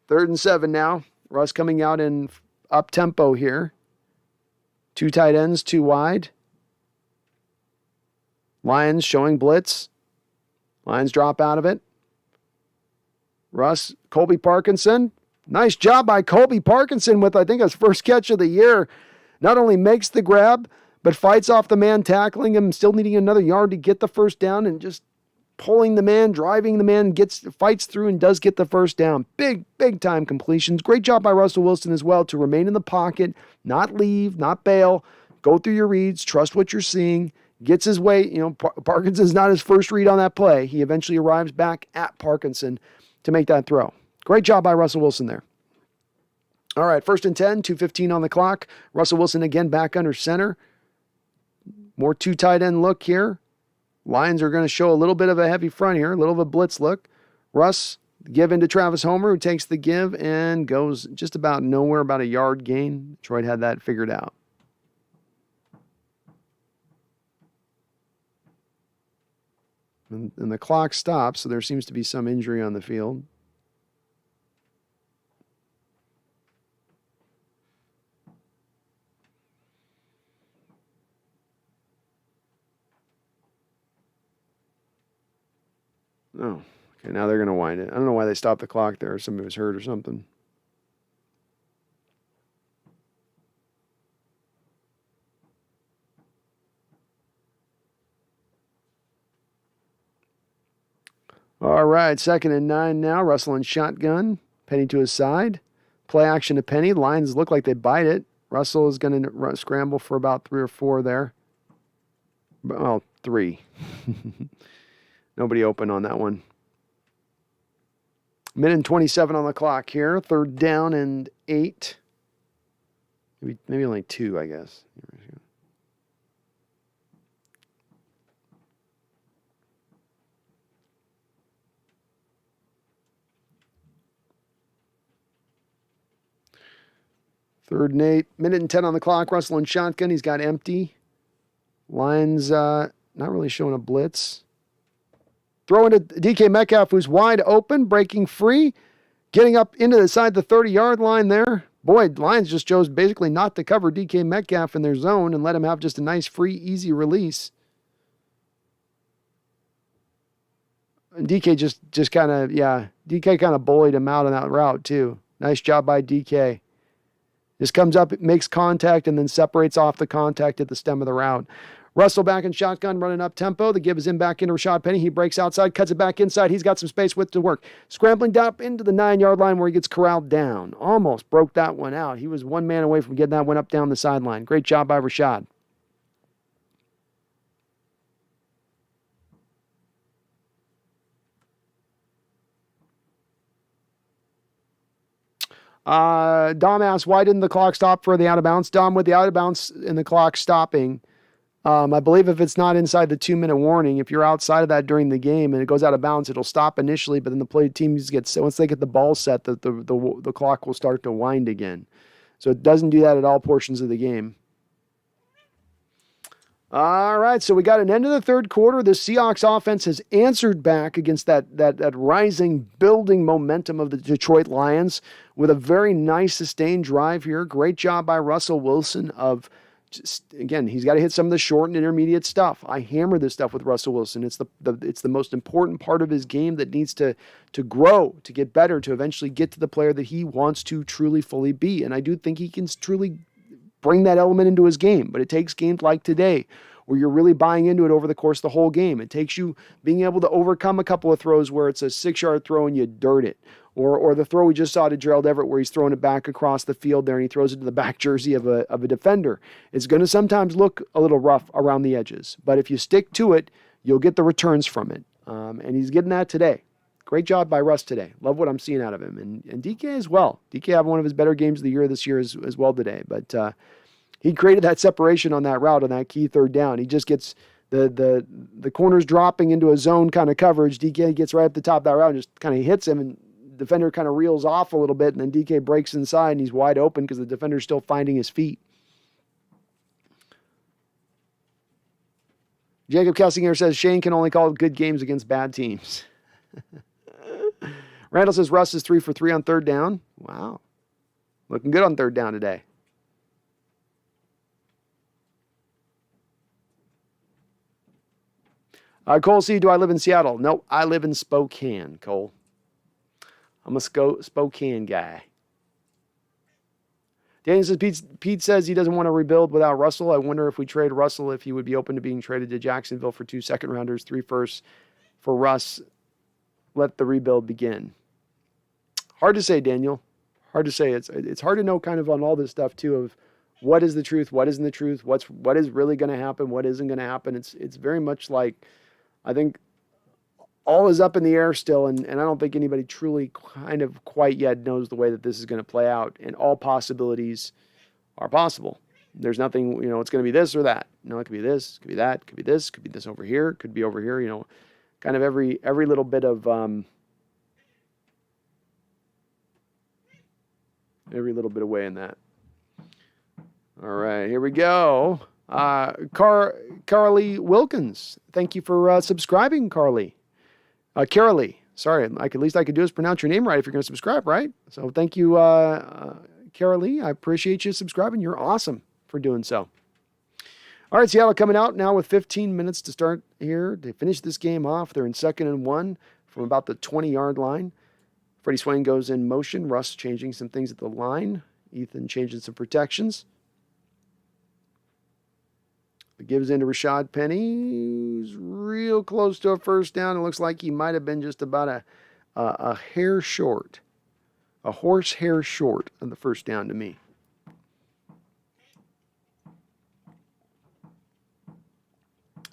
3rd and 7 now. Russ coming out in up tempo here. 2 tight ends, 2 wide. Lions showing blitz. Lions drop out of it. Russ, Colby Parkinson. Nice job by Colby Parkinson with, I think, his first catch of the year. Not only makes the grab, but fights off the man tackling him, still needing another yard to get the first down, and just pulling the man, driving the man, fights through and does get the first down. Big time completions. Great job by Russell Wilson as well to remain in the pocket, not leave, not bail, go through your reads, trust what you're seeing, gets his way. Parkinson's not his first read on that play. He eventually arrives back at Parkinson to make that throw. Great job by Russell Wilson there. All right, 1st and 10, 2:15 on the clock. Russell Wilson again back under center. More 2 tight end look here. Lions are going to show a little bit of a heavy front here, a little of a blitz look. Russ give into Travis Homer, who takes the give and goes just about nowhere, about a yard gain. Detroit had that figured out. And the clock stops, so there seems to be some injury on the field. Oh, okay, now they're going to wind it. I don't know why they stopped the clock there. Somebody was hurt or something. All right, 2nd and 9 now. Russell in shotgun. Penny to his side. Play action to Penny. Lions look like they bite it. Russell is going to scramble for about 3 or 4 there. Well, 3. Nobody open on that one. Minute and 27 on the clock here. 3rd down and 8. Maybe only 2, I guess. Third and 8. Minute and 10 on the clock. Russell in shotgun. He's got empty. Lions not really showing a blitz. Throwing to DK Metcalf, who's wide open, breaking free, getting up into the side the 30-yard line there. Boy, Lions just chose basically not to cover DK Metcalf in their zone and let him have just a nice, free, easy release. And DK just kind of, DK kind of bullied him out on that route too. Nice job by DK. Just comes up, makes contact, and then separates off the contact at the stem of the route. Russell back in shotgun, running up tempo. The give is in back into Rashad Penny. He breaks outside, cuts it back inside. He's got some space width to work. Scrambling up into the 9-yard line where he gets corralled down. Almost broke that one out. He was one man away from getting that one up down the sideline. Great job by Rashad. Dom asks, why didn't the clock stop for the out of bounds? Dom, with the out of bounds and the clock stopping, I believe if it's not inside the 2-minute warning, if you're outside of that during the game and it goes out of bounds, it'll stop initially, but then the play teams once they get the ball set, the clock will start to wind again. So it doesn't do that at all portions of the game. All right, so we got an end of the third quarter. The Seahawks offense has answered back against that rising, building momentum of the Detroit Lions with a very nice sustained drive here. Great job by Russell Wilson of again, he's got to hit some of the short and intermediate stuff. I hammer this stuff with Russell Wilson. It's the most important part of his game that needs to grow, to get better, to eventually get to the player that he wants to truly fully be. And I do think he can truly bring that element into his game. But it takes games like today where you're really buying into it over the course of the whole game. It takes you being able to overcome a couple of throws where it's a 6-yard throw and you dirt it. Or the throw we just saw to Gerald Everett where he's throwing it back across the field there and he throws it to the back jersey of a defender. It's going to sometimes look a little rough around the edges. But if you stick to it, you'll get the returns from it. And he's getting that today. Great job by Russ today. Love what I'm seeing out of him. And DK as well. DK having one of his better games of the year this year as well today. But he created that separation on that route on that key 3rd down. He just gets the corners dropping into a zone kind of coverage. DK gets right up the top of that route and just kind of hits him, and defender kind of reels off a little bit, and then DK breaks inside and he's wide open because the defender's still finding his feet. Jacob Kessinger says Shane can only call good games against bad teams. Randall says Russ is 3 for 3 on 3rd down. Wow. Looking good on 3rd down today. Cole C, do I live in Seattle? No, I live in Spokane, Cole. I'm a Spokane guy. Daniel says, Pete says he doesn't want to rebuild without Russell. I wonder if we trade Russell, if he would be open to being traded to Jacksonville for 2 second-rounders, 3 firsts for Russ. Let the rebuild begin. Hard to say, Daniel. Hard to say. It's hard to know kind of on all this stuff, too, of what is the truth, what isn't the truth, what is really going to happen, what isn't going to happen. It's very much like, I think, all is up in the air still, and I don't think anybody truly kind of quite yet knows the way that this is going to play out, and all possibilities are possible. There's nothing, it's going to be this or that. It could be this, it could be that, it could be this, it could be this over here, it could be over here, kind of every little bit of way in that. All right, here we go. Carly Wilkins, thank you for subscribing, Carly. Carolee, sorry, at least I could do is pronounce your name right if you're going to subscribe, right? So thank you, Carolee. I appreciate you subscribing. You're awesome for doing so. All right, Seattle coming out now with 15 minutes to start here to finish this game off. They're in 2nd and 1 from about the 20-yard line. Freddie Swain goes in motion. Russ changing some things at the line. Ethan changing some protections. It gives in to Rashad Penny, who's real close to a 1st down. It looks like he might have been just about a hair short A horsehair short of the first down to me.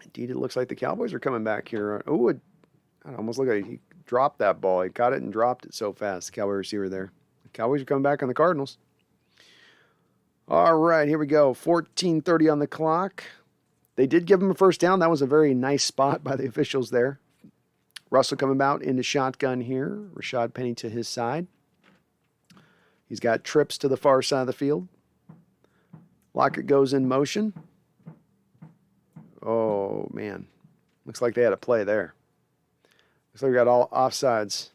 Indeed, it looks like the Cowboys are coming back here. Oh, it almost looked like he dropped that ball. He caught it and dropped it so fast, the Cowboy receiver there. The Cowboys are coming back on the Cardinals. All right, here we go. 14:30 on the clock. They did give him a first down. That was a very nice spot by the officials there. Russell coming out into shotgun here. Rashad Penny to his side. He's got trips to the far side of the field. Lockett goes in motion. Oh, man. Looks like they had a play there. Looks like we got all offsides.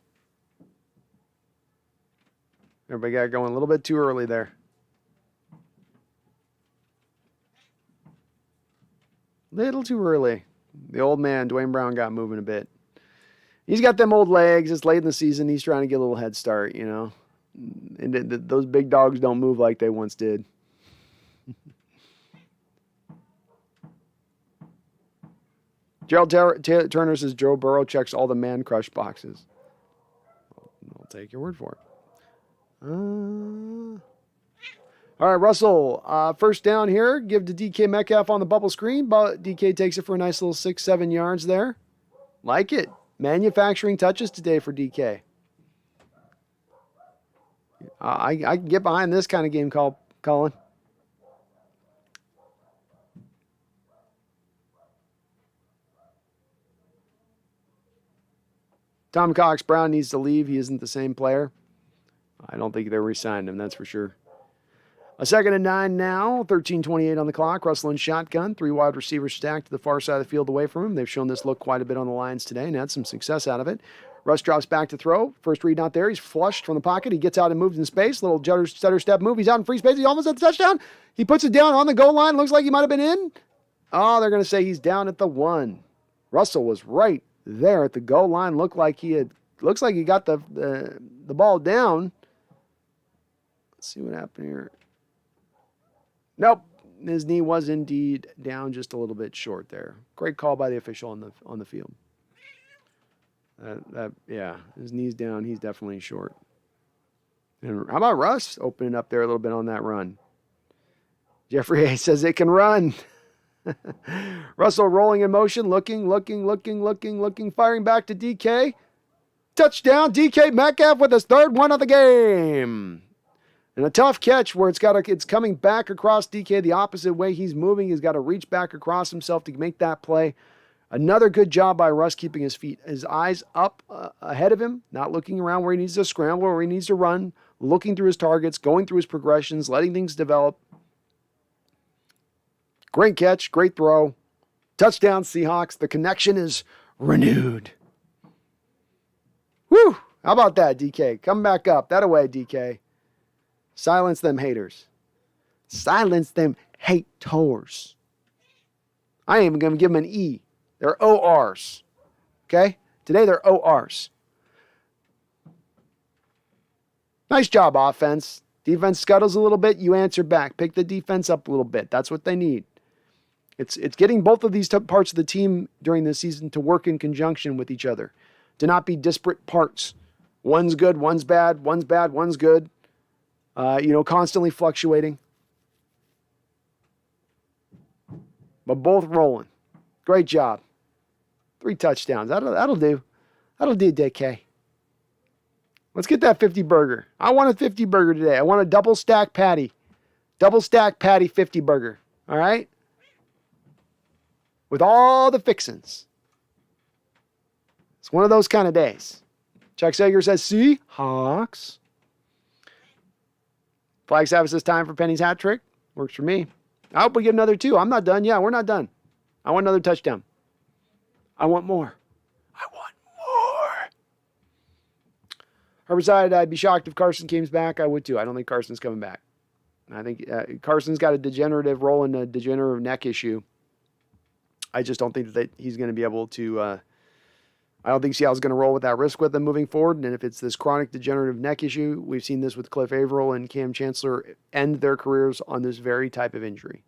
Everybody got going a little bit too early there. Little too early. The old man, Dwayne Brown, got moving a bit. He's got them old legs. It's late in the season. He's trying to get a little head start, you know. And those big dogs don't move like they once did. Gerald Turner says Joe Burrow checks all the man crush boxes. I'll take your word for it. All right, Russell, first down here. Give to DK Metcalf on the bubble screen. But DK takes it for a nice little 6-7 yards there. Like it. Manufacturing touches today for DK. I can get behind this kind of game call, Colin. Tom Cox Brown needs to leave. He isn't the same player. I don't think they re-signed him, that's for sure. A 2nd and 9 now, 13:28 on the clock. Russell in shotgun, 3 wide receivers stacked to the far side of the field away from him. They've shown this look quite a bit on the Lions today and had some success out of it. Russ drops back to throw. First read not there. He's flushed from the pocket. He gets out and moves in space. Little stutter step move. He's out in free space. He almost at the touchdown. He puts it down on the goal line. Looks like he might have been in. Oh, they're going to say he's down at the 1. Russell was right there at the goal line. Looks like he got the ball down. Let's see what happened here. Nope. His knee was indeed down just a little bit short there. Great call by the official on the field. Yeah, his knee's down. He's definitely short. And how about Russ opening up there a little bit on that run? Jeffrey A says it can run. Russell rolling in motion, looking, firing back to DK. Touchdown, DK Metcalf with his 3rd one of the game. And a tough catch where it's coming back across DK the opposite way he's moving. He's got to reach back across himself to make that play. Another good job by Russ keeping his eyes up ahead of him, not looking around where he needs to scramble, where he needs to run, looking through his targets, going through his progressions, letting things develop. Great catch, great throw. Touchdown, Seahawks. The connection is renewed. Woo! How about that, DK? Come back up. That away, DK. Silence them haters. Silence them haters. I ain't even going to give them an E. They're ORs. Okay? Today they're ORs. Nice job, offense. Defense scuttles a little bit. You answer back. Pick the defense up a little bit. That's what they need. It's getting both of these parts of the team during the season to work in conjunction with each other. To not be disparate parts. One's good, one's bad, one's good. Constantly fluctuating. But both rolling. Great job. 3 touchdowns. That'll do. That'll do, DK. Let's get that 50 burger. I want a 50 burger today. I want a double stack patty. Double stack patty 50 burger. All right? With all the fixins. It's one of those kind of days. Chuck Sager says, Seahawks. Flagstaff says time for Penny's hat trick. Works for me. I hope we get another 2. I'm not done. Yeah, we're not done. I want another touchdown. I want more. I want more. Herbicide, I'd be shocked if Carson came back. I would too. I don't think Carson's coming back. I think Carson's got a degenerative role in a degenerative neck issue. I just don't think that he's going to be able to. I don't think Seattle's going to roll with that risk with them moving forward. And if it's this chronic degenerative neck issue, we've seen this with Cliff Averill and Cam Chancellor end their careers on this very type of injury.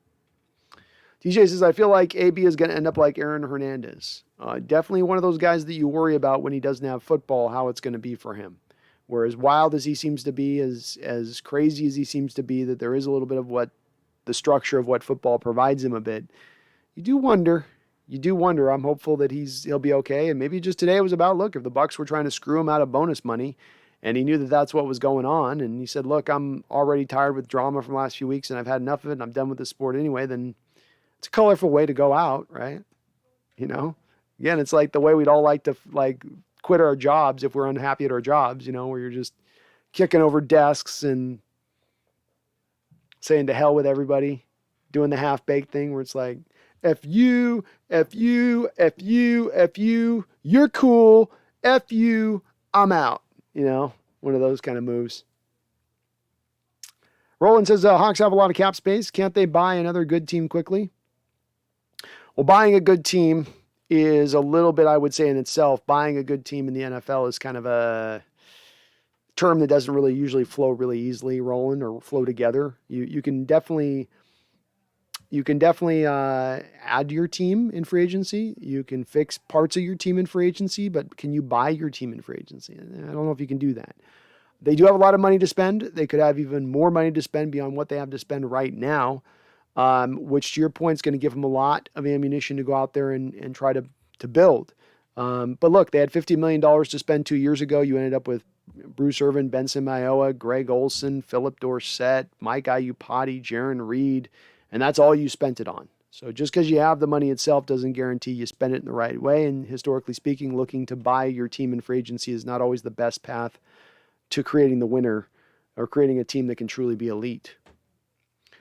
TJ says, I feel like AB is going to end up like Aaron Hernandez. Definitely one of those guys that you worry about when he doesn't have football, how it's going to be for him. where as wild as he seems to be, as crazy as he seems to be, that there is a little bit of what the structure of what football provides him a bit. You do wonder. I'm hopeful that he'll be okay. And maybe just today it was about, look, if the Bucs were trying to screw him out of bonus money, and he knew that that's what was going on, and he said, look, I'm already tired with drama from the last few weeks, and I've had enough of it, and I'm done with the sport anyway, then it's a colorful way to go out, right? Again, it's like the way we'd all like to quit our jobs if we're unhappy at our jobs, where you're just kicking over desks and saying to hell with everybody, doing the half-baked thing where it's like, F you, F you, F you, F you, you're cool, F you, I'm out. One of those kind of moves. Roland says, Hawks have a lot of cap space. Can't they buy another good team quickly? Well, buying a good team is a little bit, I would say, in itself. Buying a good team in the NFL is kind of a term that doesn't really usually flow really easily, Roland, or flow together. You can definitely add to your team in free agency. You can fix parts of your team in free agency, but can you buy your team in free agency? I don't know if you can do that. They do have a lot of money to spend. They could have even more money to spend beyond what they have to spend right now, which to your point is going to give them a lot of ammunition to go out there and try to build. But look, they had $50 million to spend 2 years ago. You ended up with Bruce Irvin, Benson Mayowa, Greg Olson, Philip Dorsett, Mike Iupati, Jaron Reed, and that's all you spent it on. So just because you have the money itself doesn't guarantee you spend it in the right way. And historically speaking, looking to buy your team in free agency is not always the best path to creating the winner or creating a team that can truly be elite.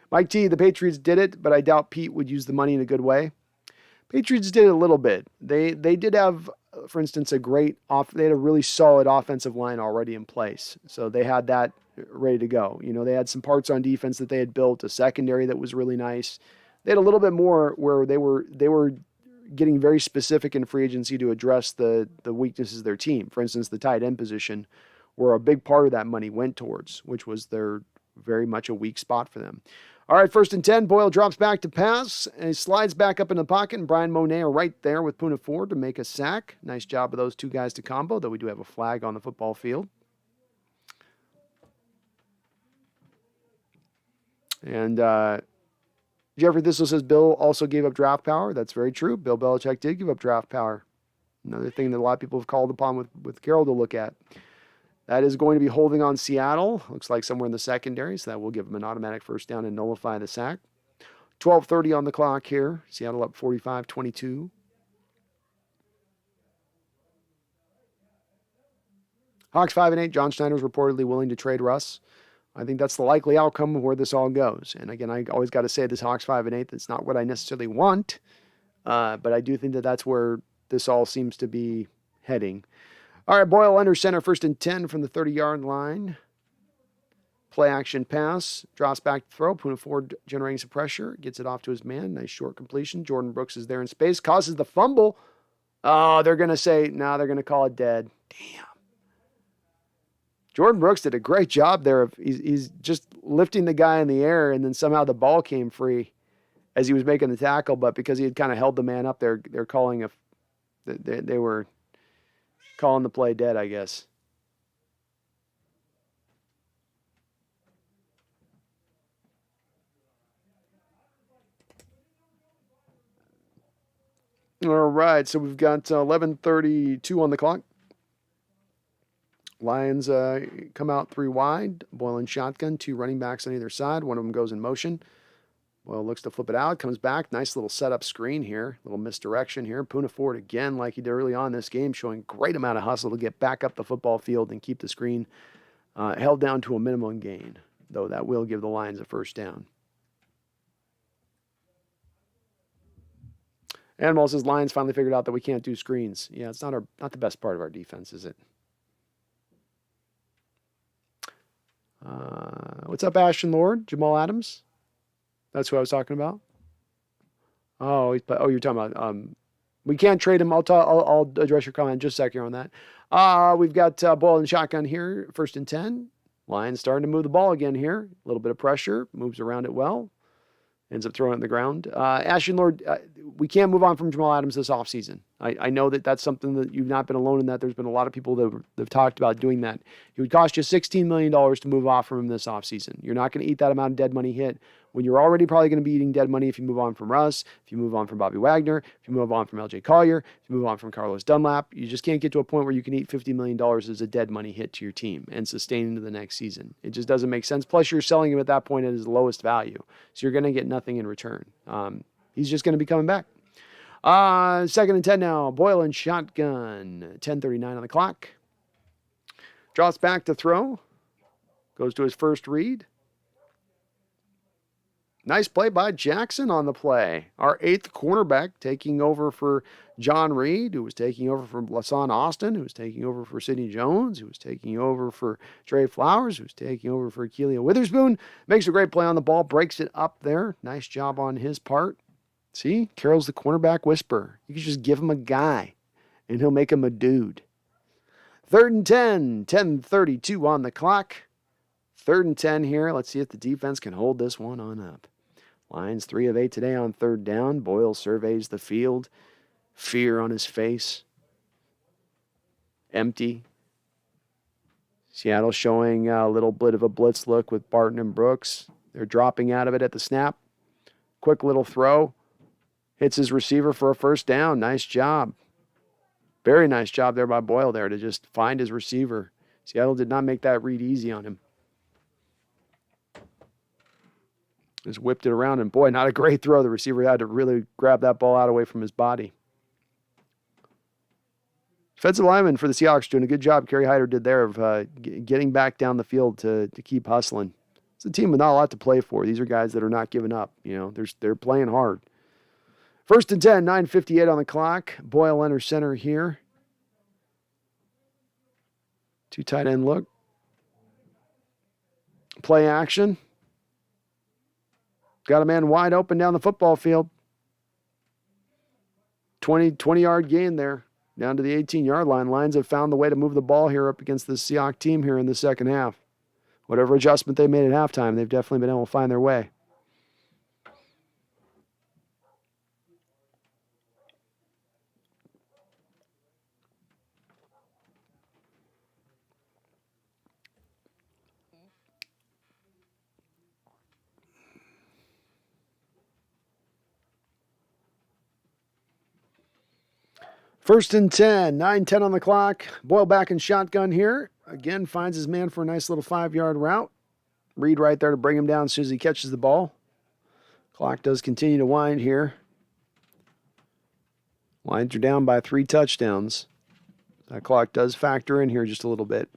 Mike T, the Patriots did it, but I doubt Pete would use the money in a good way. Patriots did it a little bit. They did have, for instance, they had a really solid offensive line already in place. So they had that ready to go. They had some parts on defense that they had built, a secondary that was really nice. They had a little bit more where they were getting very specific in free agency to address the weaknesses of their team. For instance, the tight end position, where a big part of that money went towards, which was their very much a weak spot for them. All right, 1st and 10. Boyle drops back to pass, and he slides back up in the pocket, and Brian Monet are right there with Poona Ford to make a sack. Nice job of those two guys to combo, though we do have a flag on the football field. And Jeffrey Thistle says Bill also gave up draft power. That's very true. Bill Belichick did give up draft power. Another thing that a lot of people have called upon with Carroll to look at. That is going to be holding on Seattle. Looks like somewhere in the secondary, so that will give them an automatic first down and nullify the sack. 12:30 on the clock here. Seattle up 45-22. Hawks 5-8. John Schneider's reportedly willing to trade Russ. I think that's the likely outcome of where this all goes. And again, I always got to say this Hawks 5-8. That's not what I necessarily want, but I do think that that's where this all seems to be heading. All right, Boyle under center, 1st and 10 from the 30-yard line. Play action pass, drops back to throw. Poona Ford generating some pressure, gets it off to his man. Nice short completion. Jordan Brooks is there in space, causes the fumble. Oh, they're going to say, they're going to call it dead. Damn. Jordan Brooks did a great job there. He's just lifting the guy in the air, and then somehow the ball came free as he was making the tackle. But because he had kind of held the man up, they're calling they were calling the play dead, I guess. All right, so we've got 11:32 on the clock. Lions come out 3 wide. Boyle in shotgun, 2 running backs on either side. One of them goes in motion. Boyle looks to flip it out, comes back. Nice little setup screen here. Little misdirection here. Poona Ford again, like he did early on in this game, showing great amount of hustle to get back up the football field and keep the screen held down to a minimum gain, though that will give the Lions a first down. Animal says Lions finally figured out that we can't do screens. Yeah, it's not the best part of our defense, is it? What's up, Ashton Lord? Jamal Adams? That's who I was talking about. Oh, you're talking about. We can't trade him. I'll address your comment in just a second on that. We've got Boyle and shotgun here, 1st and 10. Lions starting to move the ball again here. A little bit of pressure, moves around it well, ends up throwing it on the ground. Ashton Lord, we can't move on from Jamal Adams this offseason. I know that that's something that you've not been alone in that. There's been a lot of people that have talked about doing that. It would cost you $16 million to move off from him this offseason. You're not going to eat that amount of dead money hit when you're already probably going to be eating dead money if you move on from Russ, if you move on from Bobby Wagner, if you move on from LJ Collier, if you move on from Carlos Dunlap. You just can't get to a point where you can eat $50 million as a dead money hit to your team and sustain into the next season. It just doesn't make sense. Plus, you're selling him at that point at his lowest value. So you're going to get nothing in return. He's just going to be coming back. 2nd and 10 now. Boyle and shotgun. 10:39 on the clock. Drops back to throw. Goes to his first read. Nice play by Jackson on the play. Our 8th cornerback taking over for John Reed, who was taking over for Lasan Austin, who was taking over for Sidney Jones, who was taking over for Trey Flowers, who was taking over for Keelia Witherspoon. Makes a great play on the ball, breaks it up there. Nice job on his part. See, Carroll's the cornerback whisperer. You can just give him a guy, and he'll make him a dude. 3rd and 10, 10:32 on the clock. 3rd and 10 here. Let's see if the defense can hold this one on up. Lions 3 of 8 today on 3rd down. Boyle surveys the field. Fear on his face. Empty. Seattle showing a little bit of a blitz look with Barton and Brooks. They're dropping out of it at the snap. Quick little throw. Hits his receiver for a first down. Nice job. Very nice job there by Boyle there to just find his receiver. Seattle did not make that read easy on him. Just whipped it around, and boy, not a great throw. The receiver had to really grab that ball out away from his body. Defensive lineman for the Seahawks doing a good job. Kerry Hyder did there of getting back down the field to keep hustling. It's a team with not a lot to play for. These are guys that are not giving up. You know, they're playing hard. 1st and 10, 9:58 on the clock. Boyle enters center here. 2 tight end look. Play action. Got a man wide open down the football field. 20-yard gain there. Down to the 18-yard line. Lions have found the way to move the ball here up against the Seahawks team here in the second half. Whatever adjustment they made at halftime, they've definitely been able to find their way. First and 10, 9:10 on the clock. Boyle back in shotgun here. Again, finds his man for a nice little 5-yard route. Reed right there to bring him down as soon as he catches the ball. Clock does continue to wind here. Lions are down by 3 touchdowns. That clock does factor in here just a little bit.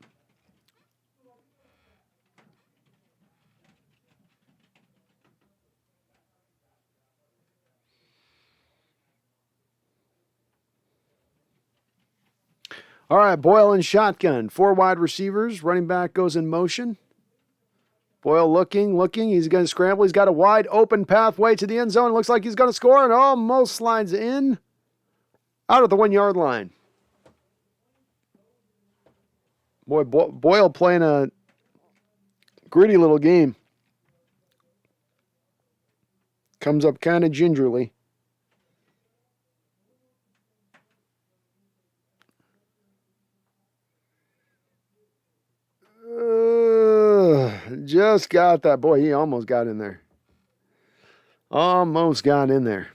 All right, Boyle in shotgun. 4 wide receivers. Running back goes in motion. Boyle looking. He's going to scramble. He's got a wide open pathway to the end zone. It looks like he's going to score and almost slides in out of the 1-yard line. Boy, Boyle playing a gritty little game. Comes up kind of gingerly. Just got that. Boy, he almost got in there. Almost got in there.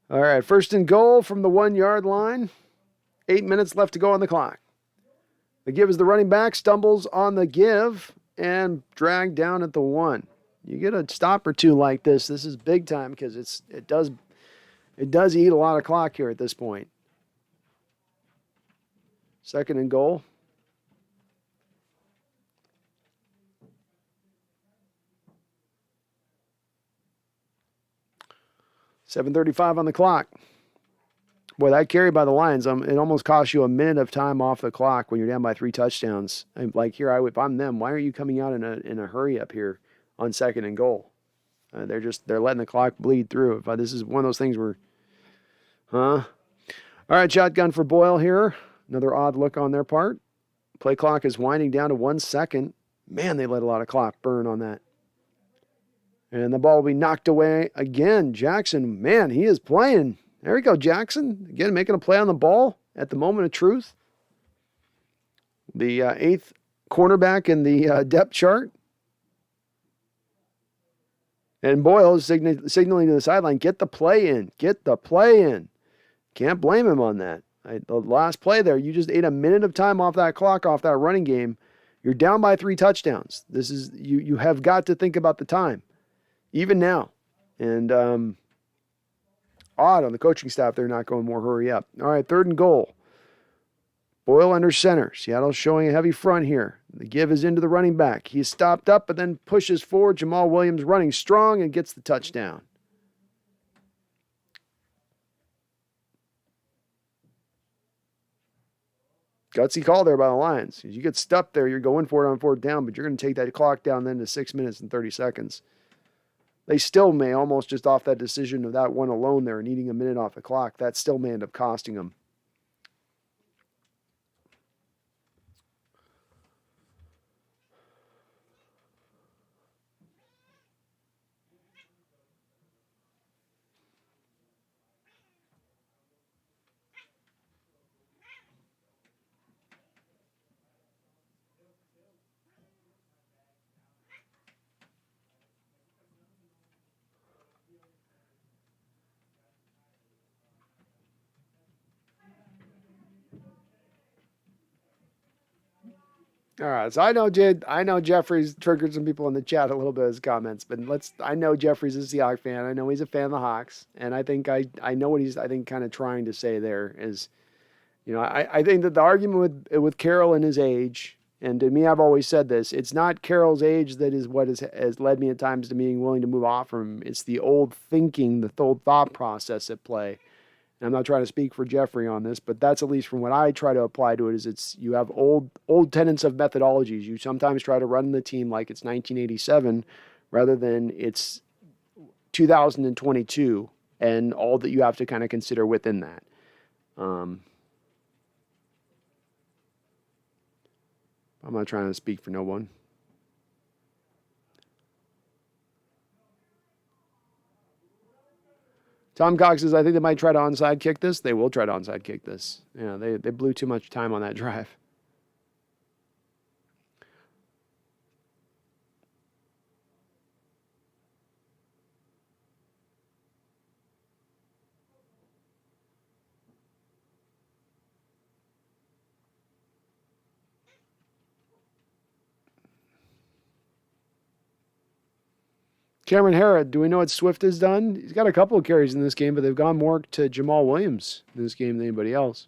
All right, 1st and goal from the 1-yard line. 8 minutes left to go on the clock. The give is the running back, stumbles on the give, and dragged down at the 1. You get a stop or 2 like this. This is big time because it does eat a lot of clock here at this point. 2nd and goal. $7:35 on the clock. Boy, that carry by the Lions, it almost costs you a minute of time off the clock when you're down by 3 touchdowns. Like here, if I'm them, why are you coming out in a hurry up here on 2nd and goal? They're letting the clock bleed through. This is one of those things where, All right, shotgun for Boyle here. Another odd look on their part. Play clock is winding down to 1 second. Man, they let a lot of clock burn on that. And the ball will be knocked away again. Jackson, man, he is playing. There we go, Jackson. Again, making a play on the ball at the moment of truth. The eighth cornerback in the depth chart. And Boyle is signaling to the sideline, get the play in. Get the play in. Can't blame him on that. The last play there, you just ate a minute of time off that clock, off that running game. You're down by 3 touchdowns. This is you have got to think about the time, even now. And odd on the coaching staff, they're not going more hurry up. All right, 3rd and goal. Boyle under center. Seattle's showing a heavy front here. The give is into the running back. He's stopped up, but then pushes forward. Jamal Williams running strong and gets the touchdown. Gutsy call there by the Lions. You get stuffed there, you're going for it on 4th down, but you're going to take that clock down then to 6 minutes and 30 seconds. They still may, almost just off that decision of that one alone there, needing a minute off the clock, that still may end up costing them. All right, so I know Jeffrey's triggered some people in the chat a little bit of his comments, but I know Jeffrey's a Seahawks fan. I know he's a fan of the Hawks, and I think I know what he's kind of trying to say there is, I think that the argument with Carroll and his age, and to me, I've always said this, it's not Carroll's age that is what has led me at times to being willing to move off from him. It's the old thinking, the old thought process at play. And I'm not trying to speak for Jeffrey on this, but that's at least from what I try to apply to it is you have old tenets of methodologies. You sometimes try to run the team like it's 1987 rather than it's 2022 and all that you have to kind of consider within that. I'm not trying to speak for no one. Tom Cox says, I think they might try to onside kick this. They will try to onside kick this. Yeah, they blew too much time on that drive. Cameron Harrod, do we know what Swift has done? He's got a couple of carries in this game, but they've gone more to Jamal Williams in this game than anybody else.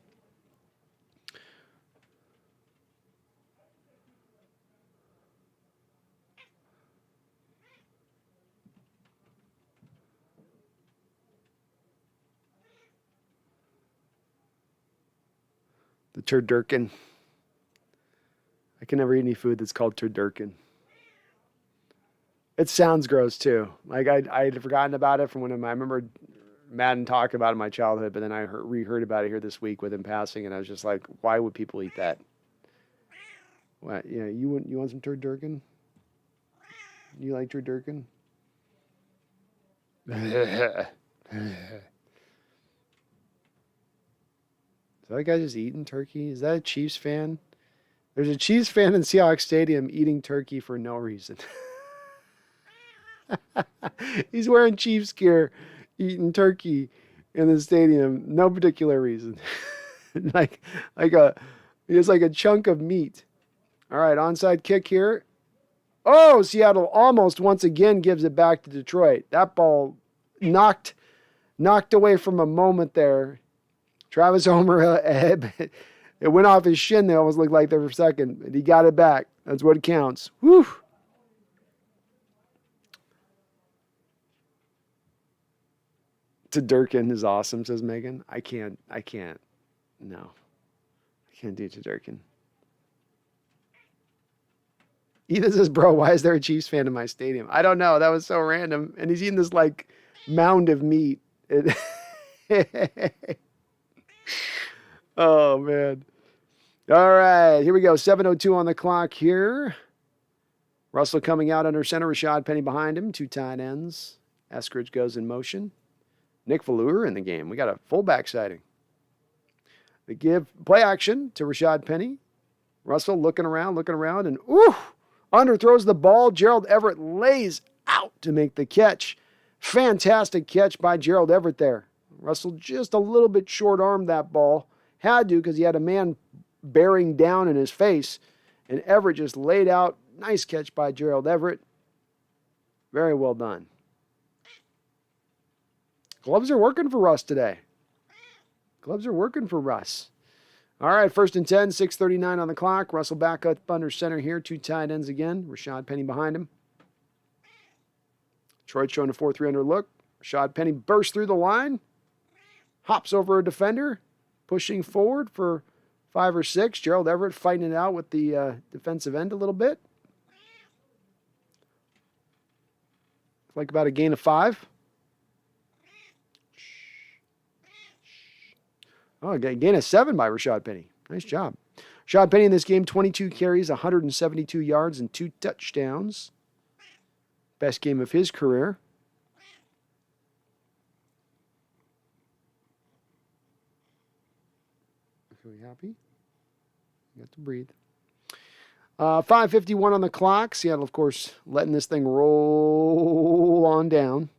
The turducken. I can never eat any food that's called turducken. It sounds gross too. Like I had forgotten about it from when I remember Madden talking about it in my childhood, but then I reheard about it here this week with him passing, and I was just like, why would people eat that? What? Yeah, you want some turducken? You like turducken? Is that guy just eating turkey? Is that a Chiefs fan? There's a Chiefs fan in Seahawks Stadium eating turkey for no reason. He's wearing Chiefs gear, eating turkey in the stadium, no particular reason. It's like a chunk of meat. All right, onside kick here. Oh, Seattle almost once again gives it back to Detroit. That ball knocked away from a moment there. Travis Homer, it went off his shin there, almost looked like there for a second. But he got it back. That's what counts. Whew. To Durkin is awesome, says Megan. I can't. No. I can't do to Durkin. Ethan says, bro, why is there a Chiefs fan in my stadium? I don't know. That was so random. And he's eating this like mound of meat. Oh, man. All right. Here we go. 7:02 on the clock here. Russell coming out under center. Rashad Penny behind him. 2 tight ends. Eskridge goes in motion. Nick Valeur in the game. We got a fullback sighting. They give play action to Rashad Penny. Russell looking around, and underthrows the ball. Gerald Everett lays out to make the catch. Fantastic catch by Gerald Everett there. Russell just a little bit short-armed that ball. Had to because he had a man bearing down in his face. And Everett just laid out. Nice catch by Gerald Everett. Very well done. Gloves are working for Russ today. Gloves are working for Russ. All right, 1st and 10, 6:39 on the clock. Russell back up under center here. 2 tight ends again. Rashad Penny behind him. Detroit showing a 4-3 under look. Rashad Penny bursts through the line. Hops over a defender. Pushing forward for 5 or 6. Gerald Everett fighting it out with the defensive end a little bit. Like about a gain of 5. Oh, gain of 7 by Rashad Penny. Nice job. Rashad Penny in this game, 22 carries, 172 yards, and 2 touchdowns. Best game of his career. Are we happy? You got to breathe. 5:51 on the clock. Seattle, of course, letting this thing roll on down.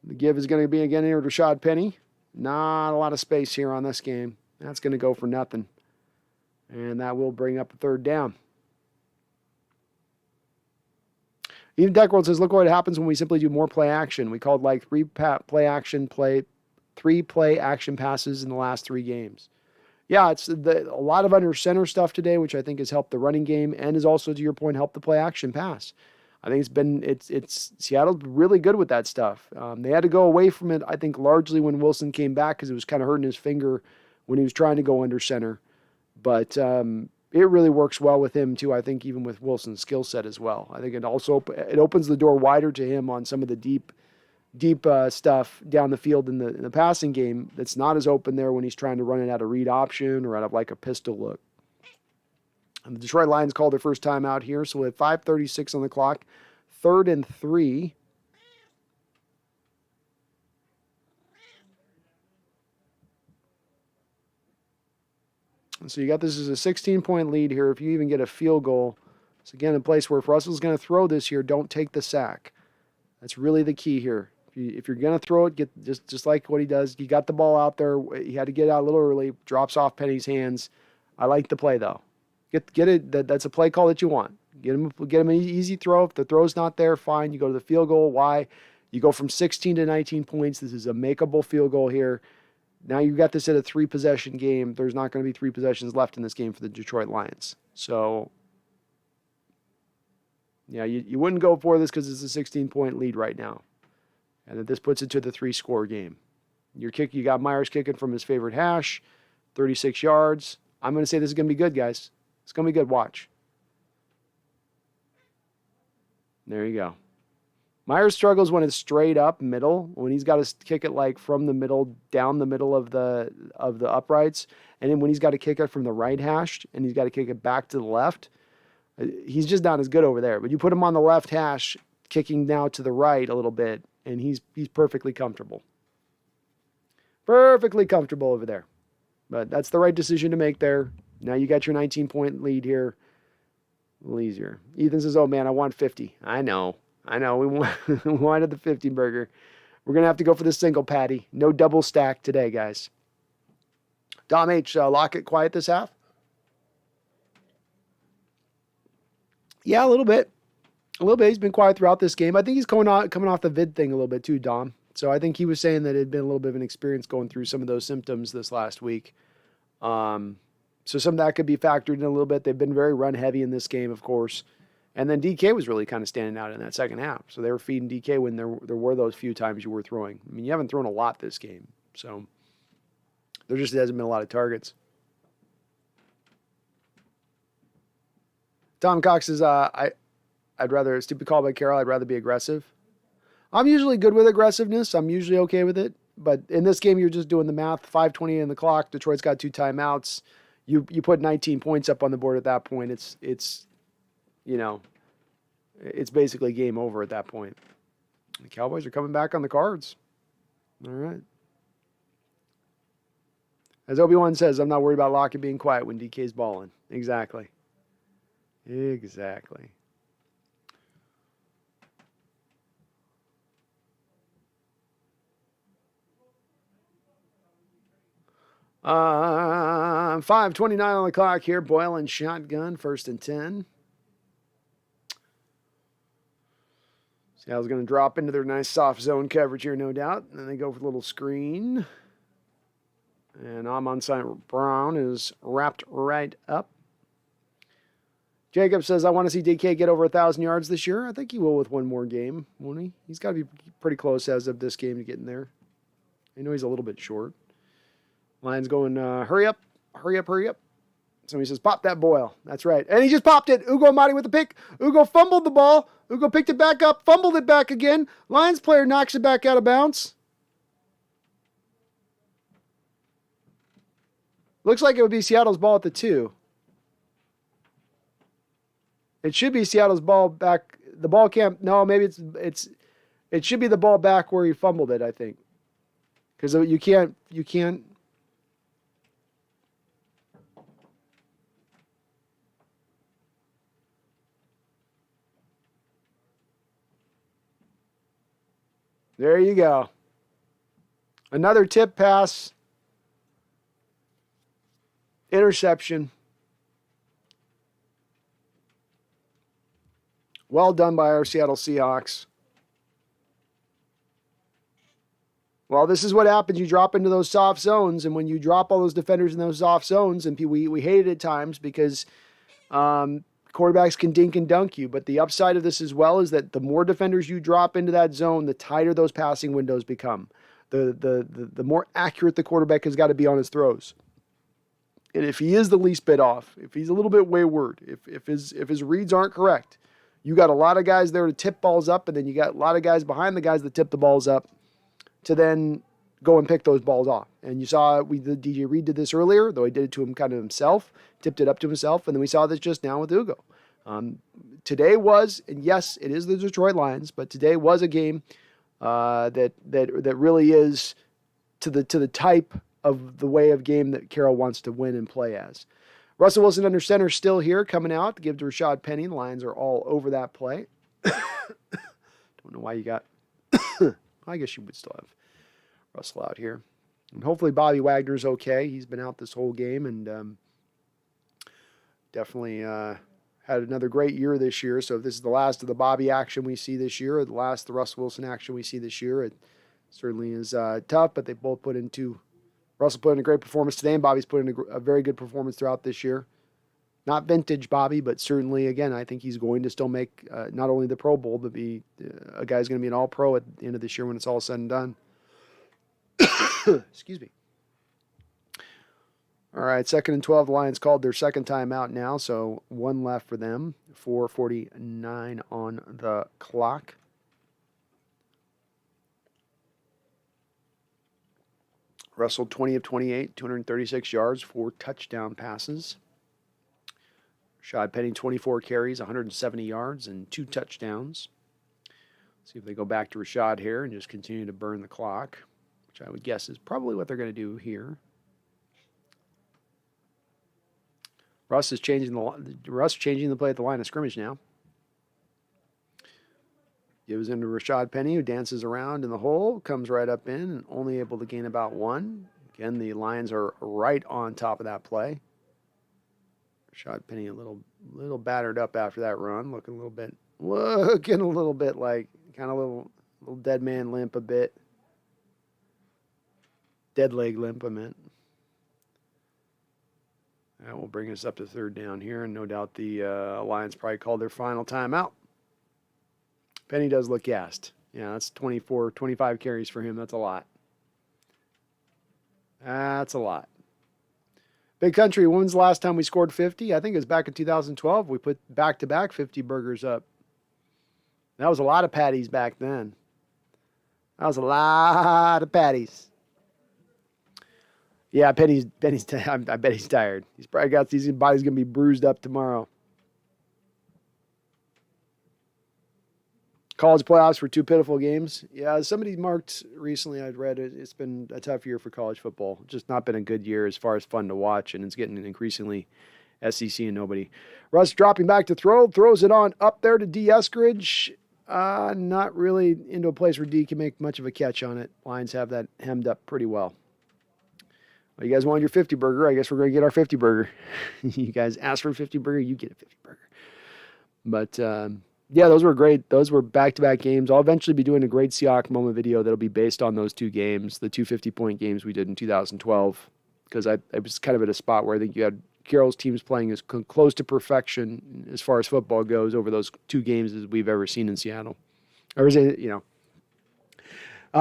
The give is going to be again here to Rashad Penny. Not a lot of space here on this game. That's going to go for nothing. And that will bring up a 3rd down. Even Deckworld says, look what happens when we simply do more play action. We called like 3 play action passes in the last 3 games. Yeah, it's a lot of under center stuff today, which I think has helped the running game and is also, to your point, helped the play action pass. I think it's Seattle's really good with that stuff. They had to go away from it, I think, largely when Wilson came back because it was kind of hurting his finger when he was trying to go under center. But it really works well with him too. I think even with Wilson's skill set as well. I think it also it opens the door wider to him on some of the deep stuff down the field in the passing game. That's not as open there when he's trying to run it out of read option or out of like a pistol look. And the Detroit Lions called their first time out here, so we have 5:36 on the clock, 3rd and 3. And so you got this as a 16-point lead here. If you even get a field goal, it's again a place where if Russell's going to throw this here, don't take the sack. That's really the key here. If you're going to throw it, get just like what he does. You got the ball out there. He had to get out a little early. Drops off Penny's hands. I like the play though. Get it. That's a play call that you want. Get him an easy throw. If the throw's not there, fine. You go to the field goal. Why? You go from 16 to 19 points. This is a makeable field goal here. Now you got this at a 3-possession game. There's not going to be 3 possessions left in this game for the Detroit Lions. So, yeah, you wouldn't go for this because it's a 16-point lead right now. And then this puts it to the 3-score game. You got Myers kicking from his favorite hash, 36 yards. I'm going to say this is going to be good, guys. It's going to be good. Watch. There you go. Myers struggles when it's straight up middle, when he's got to kick it like from the middle, down the middle of the uprights. And then when he's got to kick it from the right hash and he's got to kick it back to the left, he's just not as good over there. But you put him on the left hash, kicking now to the right a little bit, and he's perfectly comfortable. Perfectly comfortable over there. But that's the right decision to make there. Now you got your 19-point lead here. A little easier. Ethan says, oh, man, I want 50. I know. We wanted the 50 burger. We're going to have to go for the single patty. No double stack today, guys. Dom H, Lockett quiet this half? Yeah, a little bit. He's been quiet throughout this game. I think he's coming off the vid thing a little bit too, Dom. So I think he was saying that it had been a little bit of an experience going through some of those symptoms this last week. So some of that could be factored in a little bit. They've been very run heavy in this game, of course. And then DK was really kind of standing out in that second half. So they were feeding DK when there were those few times you were throwing. I mean, you haven't thrown a lot this game. So there just hasn't been a lot of targets. Tom Cox says, I'd rather, stupid call by Carroll, I'd rather be aggressive. I'm usually good with aggressiveness. I'm usually okay with it. But in this game, you're just doing the math. 5:20 in the clock. Detroit's got 2 timeouts. You put 19 points up on the board at that point. It's you know, it's basically game over at that point. The Cowboys are coming back on the Cards. All right. As Obi-Wan says, I'm not worried about Lockett being quiet when DK's balling. Exactly. Exactly. Uh, 5:29 on the clock here. Boyle and shotgun, 1st and 10. Seattle's going to drop into their nice soft zone coverage here, no doubt. And then they go for a little screen. And Amon St. Brown is wrapped right up. Jacob says, I want to see DK get over 1,000 yards this year. I think he will with one more game, won't he? He's got to be pretty close as of this game to get in there. I know he's a little bit short. Lions going, hurry up, hurry up, hurry up. Somebody says, pop that Boyle. That's right. And he just popped it. Ugo Amadi with the pick. Ugo fumbled the ball. Ugo picked it back up, fumbled it back again. Lions player knocks it back out of bounds. Looks like it would be Seattle's ball at the 2. It should be Seattle's ball back. The ball can't. No, maybe it should be the ball back where he fumbled it, I think. Because you can't. There you go. Another tip pass. Interception. Well done by our Seattle Seahawks. Well, this is what happens. You drop into those soft zones, and when you drop all those defenders in those soft zones, and we hate it at times because quarterbacks can dink and dunk you, but the upside of this as well is that the more defenders you drop into that zone, the tighter those passing windows become. The more accurate the quarterback has got to be on his throws. And if he is the least bit off, if he's a little bit wayward, if his reads aren't correct, you got a lot of guys there to tip balls up, and then you got a lot of guys behind the guys that tip the balls up to then go and pick those balls off. And you saw DJ Reed did this earlier, though he did it to him kind of himself, tipped it up to himself, and then we saw this just now with Ugo. Today was, and yes, it is the Detroit Lions, but today was a game that really is to the type of the way of game that Carroll wants to win and play as. Russell Wilson under center still here, coming out to give to Rashad Penny. The Lions are all over that play. Don't know why you got... I guess you would still have Russell out here. And hopefully Bobby Wagner's okay. He's been out this whole game and definitely had another great year this year. So if this is the last of the Bobby action we see this year, or the last of the Russell Wilson action we see this year, it certainly is tough, but they both Russell put in a great performance today, and Bobby's put in a very good performance throughout this year. Not vintage Bobby, but certainly, again, I think he's going to still make not only the Pro Bowl, but be a guy's going to be an All-Pro at the end of this year when it's all said and done. Excuse me. All right, 2nd and 12. The Lions called their second time out now, so one left for them. 4:49 on the clock. Russell 20 of 28, 236 yards, 4 touchdown passes. Rashad Penny 24 carries, 170 yards, and 2 touchdowns. See if they go back to Rashad here and just continue to burn the clock, which I would guess is probably what they're going to do here. Russ changing the play at the line of scrimmage now. Gives into Rashad Penny, who dances around in the hole, comes right up in, and only able to gain about 1. Again, the Lions are right on top of that play. Rashad Penny a little battered up after that run, looking a little bit like kind of a little dead man limp a bit. Dead leg limp, I meant. That will bring us up to 3rd down here, and no doubt the Lions probably called their final timeout. Penny does look gassed. Yeah, that's 25 carries for him. That's a lot. That's a lot. Big Country, when's the last time we scored 50? I think it was back in 2012. We put back-to-back 50 burgers up. That was a lot of patties back then. That was a lot of patties. Yeah, Penny's. I bet he's tired. He's probably got his body's gonna be bruised up tomorrow. College playoffs were 2 pitiful games. Yeah, somebody marked recently, I'd read it, it's been a tough year for college football. Just not been a good year as far as fun to watch, and it's getting increasingly SEC and nobody. Russ dropping back to throw, throws it on up there to D. Eskridge. Not really into a place where D can make much of a catch on it. Lions have that hemmed up pretty well. Well, you guys wanted your 50 burger. I guess we're going to get our 50 burger. You guys asked for a 50 burger, you get a 50 burger. But, yeah, those were great. Those were back-to-back games. I'll eventually be doing a great Seahawks moment video that'll be based on those 2 games, the 2 50-point games we did in 2012, because I was kind of at a spot where I think you had Carroll's teams playing as close to perfection as far as football goes over those 2 games as we've ever seen in Seattle. Or is it,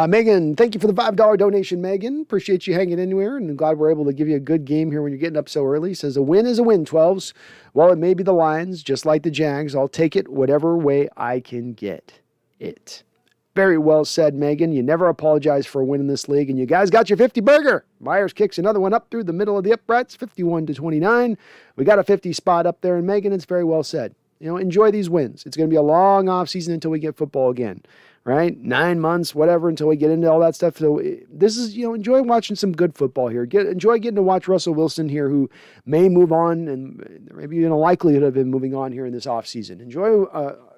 Megan, thank you for the $5 donation, Megan. Appreciate you hanging in here, and I'm glad we're able to give you a good game here when you're getting up so early. Says, a win is a win, 12s. Well, it may be the Lions, just like the Jags. I'll take it whatever way I can get it. Very well said, Megan. You never apologize for a win in this league, and you guys got your 50 burger. Myers kicks another one up through the middle of the uprights, 51-29. We got a 50 spot up there, and Megan, it's very well said. Enjoy these wins. It's going to be a long off season until we get football again, right? 9 months, whatever, until we get into all that stuff. So this is, enjoy watching some good football here. Enjoy getting to watch Russell Wilson here, who may move on, and maybe even a likelihood of him moving on here in this off season. Enjoy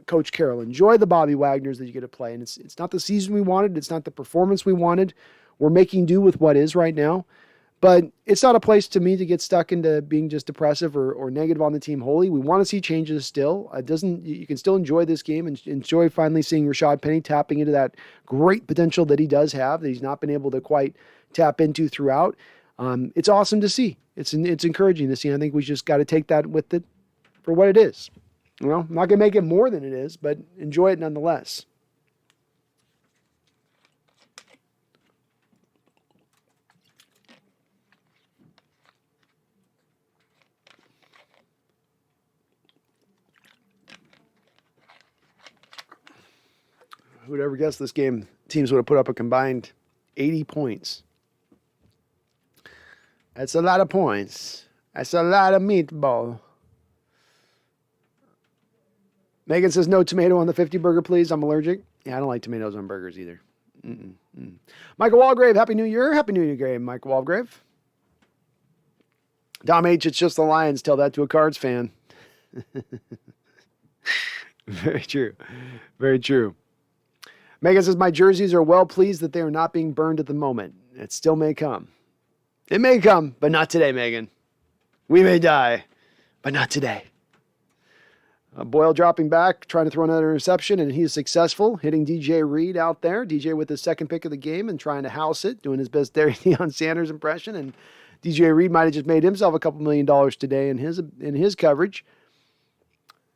Coach Carroll. Enjoy the Bobby Wagners that you get to play. And it's not the season we wanted. It's not the performance we wanted. We're making do with what is right now. But it's not a place to me to get stuck into being just depressive or negative on the team wholly. We want to see changes still. You can still enjoy this game and enjoy finally seeing Rashad Penny tapping into that great potential that he does have, that he's not been able to quite tap into throughout. It's awesome to see. It's encouraging to see. I think we just got to take that with it for what it is. I'm not going to make it more than it is, but enjoy it nonetheless. Who'd ever guessed this game? Teams would have put up a combined 80 points. That's a lot of points. That's a lot of meatball. Megan says, no tomato on the 50 burger, please. I'm allergic. Yeah, I don't like tomatoes on burgers either. Michael Walgrave, Happy New Year. Happy New Year, Michael Walgrave. Dom H, it's just the Lions. Tell that to a Cards fan. Very true. Very true. Megan says, my jerseys are well pleased that they are not being burned at the moment. It still may come. It may come, but not today, Megan. We may die, but not today. Boyle dropping back, trying to throw another interception, and he's successful, hitting DJ Reed out there. DJ with his second pick of the game and trying to house it, doing his best Deion Sanders impression. And DJ Reed might have just made himself a couple $1 million today in his coverage.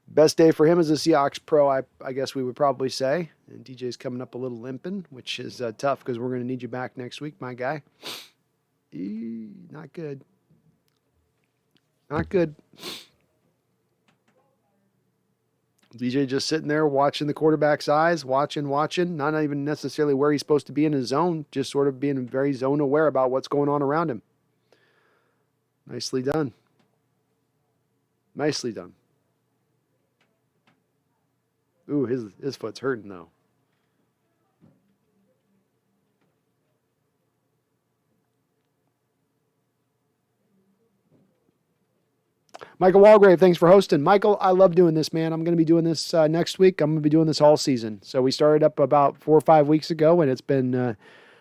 Best day for him as a Seahawks pro, I guess we would probably say. And DJ's coming up a little limping, which is tough because we're going to need you back next week, my guy. Not good. Not good. DJ just sitting there watching the quarterback's eyes, watching, not even necessarily where he's supposed to be in his zone, just sort of being very zone aware about what's going on around him. Nicely done. Nicely done. Ooh, his foot's hurting though. Michael Walgrave, thanks for hosting. Michael, I love doing this, man. I'm going to be doing this next week. I'm going to be doing this all season. So we started up about 4 or 5 weeks ago, and it's been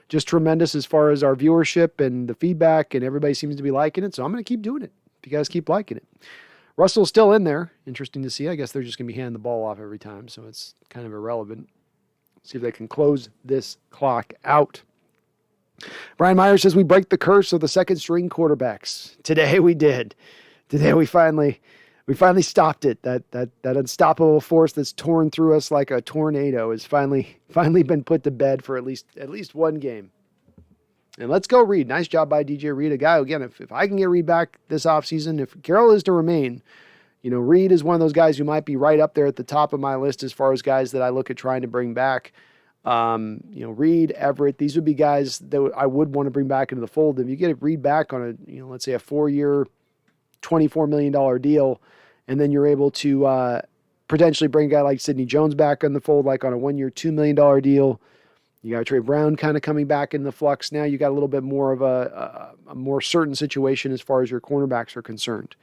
just tremendous as far as our viewership and the feedback, and everybody seems to be liking it. So I'm going to keep doing it if you guys keep liking it. Russell's still in there. Interesting to see. I guess they're just going to be handing the ball off every time, so it's kind of irrelevant. See if they can close this clock out. Brian Myers says we break the curse of the second-string quarterbacks. Today we did. Today we finally stopped it. That unstoppable force that's torn through us like a tornado has finally been put to bed for at least one game. And let's go Reed. Nice job by DJ Reed, a guy who, again, if I can get Reed back this offseason, if Carroll is to remain, Reed is one of those guys who might be right up there at the top of my list as far as guys that I look at trying to bring back. Reed, Everett, these would be guys that I would want to bring back into the fold. If you get Reed back on let's say a 4-year, $24 million deal, and then you're able to potentially bring a guy like Sidney Jones back in the fold, like on a 1-year, $2 million deal. You got Trey Brown kind of coming back in the flux. Now you got a little bit more of a more certain situation as far as your cornerbacks are concerned.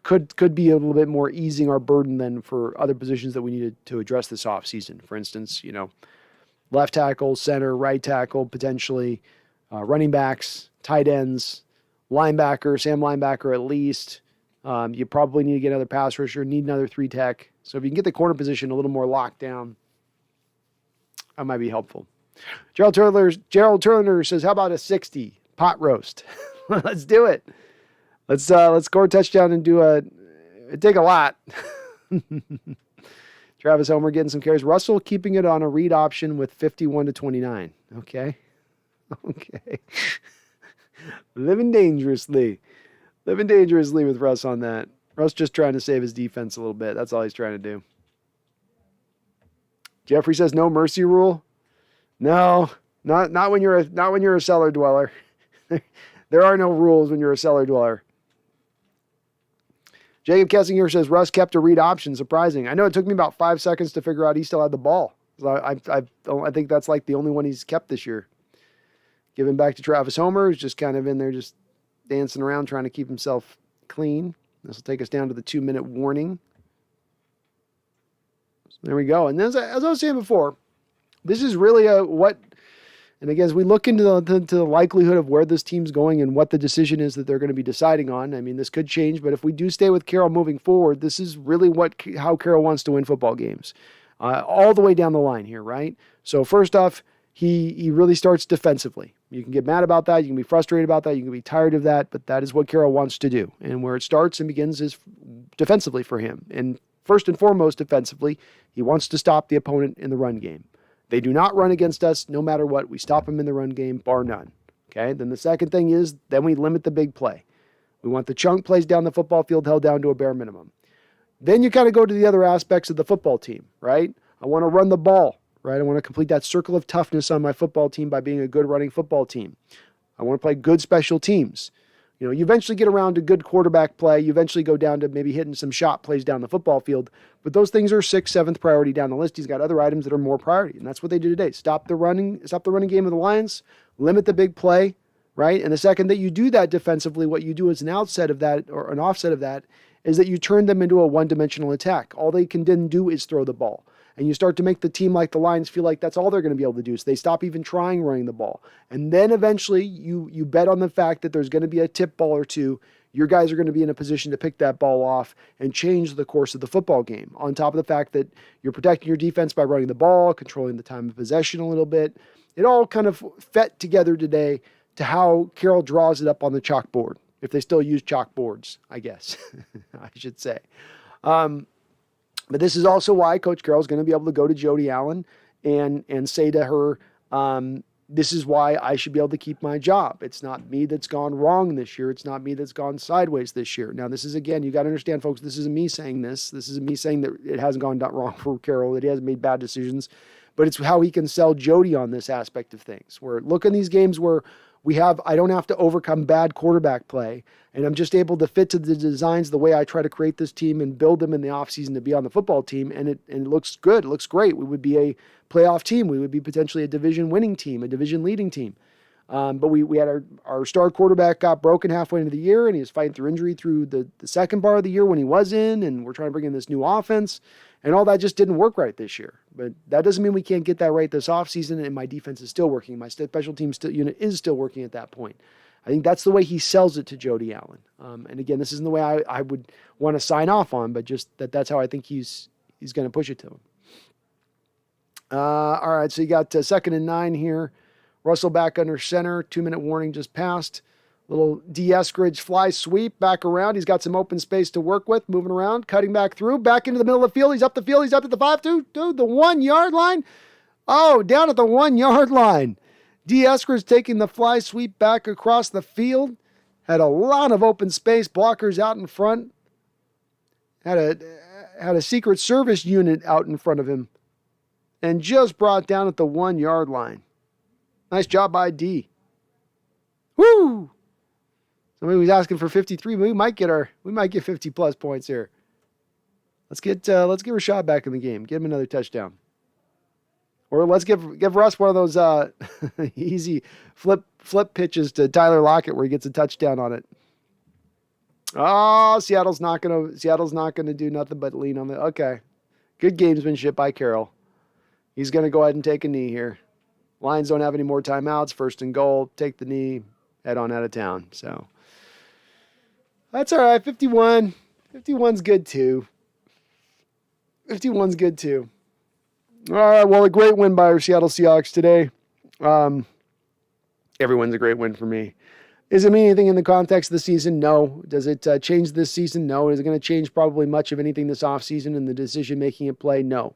Could be a little bit more easing our burden than for other positions that we needed to address this offseason. For instance, left tackle, center, right tackle, potentially running backs, tight ends, linebacker, Sam linebacker at least. You probably need to get another pass rusher, need another 3-tech. So if you can get the corner position a little more locked down, that might be helpful. Gerald Turner says, how about a 60 pot roast? Let's do it. Let's score a touchdown and it'd take a lot. Travis Homer getting some carries. Russell keeping it on a read option with 51-29. Okay. Living dangerously with Russ on that. Russ just trying to save his defense a little bit. That's all he's trying to do. Jeffrey says no mercy rule. No, not when you're a cellar dweller. There are no rules when you're a cellar dweller. Jacob Kessinger says Russ kept a read option. Surprising. I know it took me about 5 seconds to figure out he still had the ball. So I think that's like the only one he's kept this year. Giving back to Travis Homer, who's just kind of in there just dancing around trying to keep himself clean. This will take us down to the 2-minute warning. So there we go. And as I was saying before, this is really and again, as we look into the likelihood of where this team's going and what the decision is that they're going to be deciding on, I mean, this could change, but if we do stay with Carroll moving forward, this is really how Carroll wants to win football games. All the way down the line here, right? So first off, he really starts defensively. You can get mad about that. You can be frustrated about that. You can be tired of that, but that is what Carroll wants to do. And where it starts and begins is defensively for him. And first and foremost, defensively, he wants to stop the opponent in the run game. They do not run against us no matter what. We stop them in the run game, bar none. Okay? Then the second thing is, then we limit the big play. We want the chunk plays down the football field held down to a bare minimum. Then you kind of go to the other aspects of the football team, right? I want to run the ball, right? I want to complete that circle of toughness on my football team by being a good running football team. I want to play good special teams. You eventually get around to good quarterback play. You eventually go down to maybe hitting some shot plays down the football field. But those things are 6th, 7th priority down the list. He's got other items that are more priority. And that's what they do today. Stop the running game of the Lions, limit the big play, right? And the second that you do that defensively, what you do as an outset of that or an offset of that is that you turn them into a one-dimensional attack. All they can then do is throw the ball. And you start to make the team like the Lions feel like that's all they're going to be able to do. So they stop even trying running the ball. And then eventually you bet on the fact that there's going to be a tip ball or two. Your guys are going to be in a position to pick that ball off and change the course of the football game. On top of the fact that you're protecting your defense by running the ball, controlling the time of possession a little bit. It all kind of fit together today to how Carroll draws it up on the chalkboard. If they still use chalkboards, I guess, I should say. But this is also why Coach Carroll is going to be able to go to Jody Allen and say to her, this is why I should be able to keep my job. It's not me that's gone wrong this year. It's not me that's gone sideways this year. Now, this is, again, you got to understand, folks, this isn't me saying this. This isn't me saying that it hasn't gone wrong for Carroll, that he hasn't made bad decisions. But it's how he can sell Jody on this aspect of things. Where look in these games where I don't have to overcome bad quarterback play, and I'm just able to fit to the designs the way I try to create this team and build them in the offseason to be on the football team, and it looks good. It looks great. We would be a playoff team. We would be potentially a division-winning team, a division-leading team. But we had our star quarterback got broken halfway into the year, and he was fighting through injury through the second part of the year when he was in, and we're trying to bring in this new offense, and all that just didn't work right this year. But that doesn't mean we can't get that right this offseason, and my defense is still working. My special team unit is still working at that point. I think that's the way he sells it to Jody Allen. And again, this isn't the way I would want to sign off on, but just that's how I think he's going to push it to him. All right, so you got 2nd and 9 here. Russell back under center. 2-minute warning just passed. Little D. Eskridge fly sweep back around. He's got some open space to work with, moving around, cutting back through, back into the middle of the field. He's up the field. He's up at the 5, the 1 yard line. Oh, down at the 1 yard line. D. Eskridge taking the fly sweep back across the field. Had a lot of open space. Blockers out in front. Had a Secret Service unit out in front of him. And just brought down at the 1 yard line. Nice job by D. Woo! Somebody was asking for 53. We might get 50 plus points here. Let's get Rashad back in the game. Get him another touchdown. Or let's give Russ one of those easy flip pitches to Tyler Lockett where he gets a touchdown on it. Oh, Seattle's not gonna do nothing but lean on the. Okay, good gamesmanship by Carroll. He's gonna go ahead and take a knee here. Lions don't have any more timeouts. 1st and goal. Take the knee. Head on out of town. So that's all right. 51. 51's good too. 51's good too. All right, well, a great win by our Seattle Seahawks today. Everyone's a great win for me. Does it mean anything in the context of the season? No. Does it change this season? No. Is it going to change probably much of anything this offseason and the decision-making at play? No.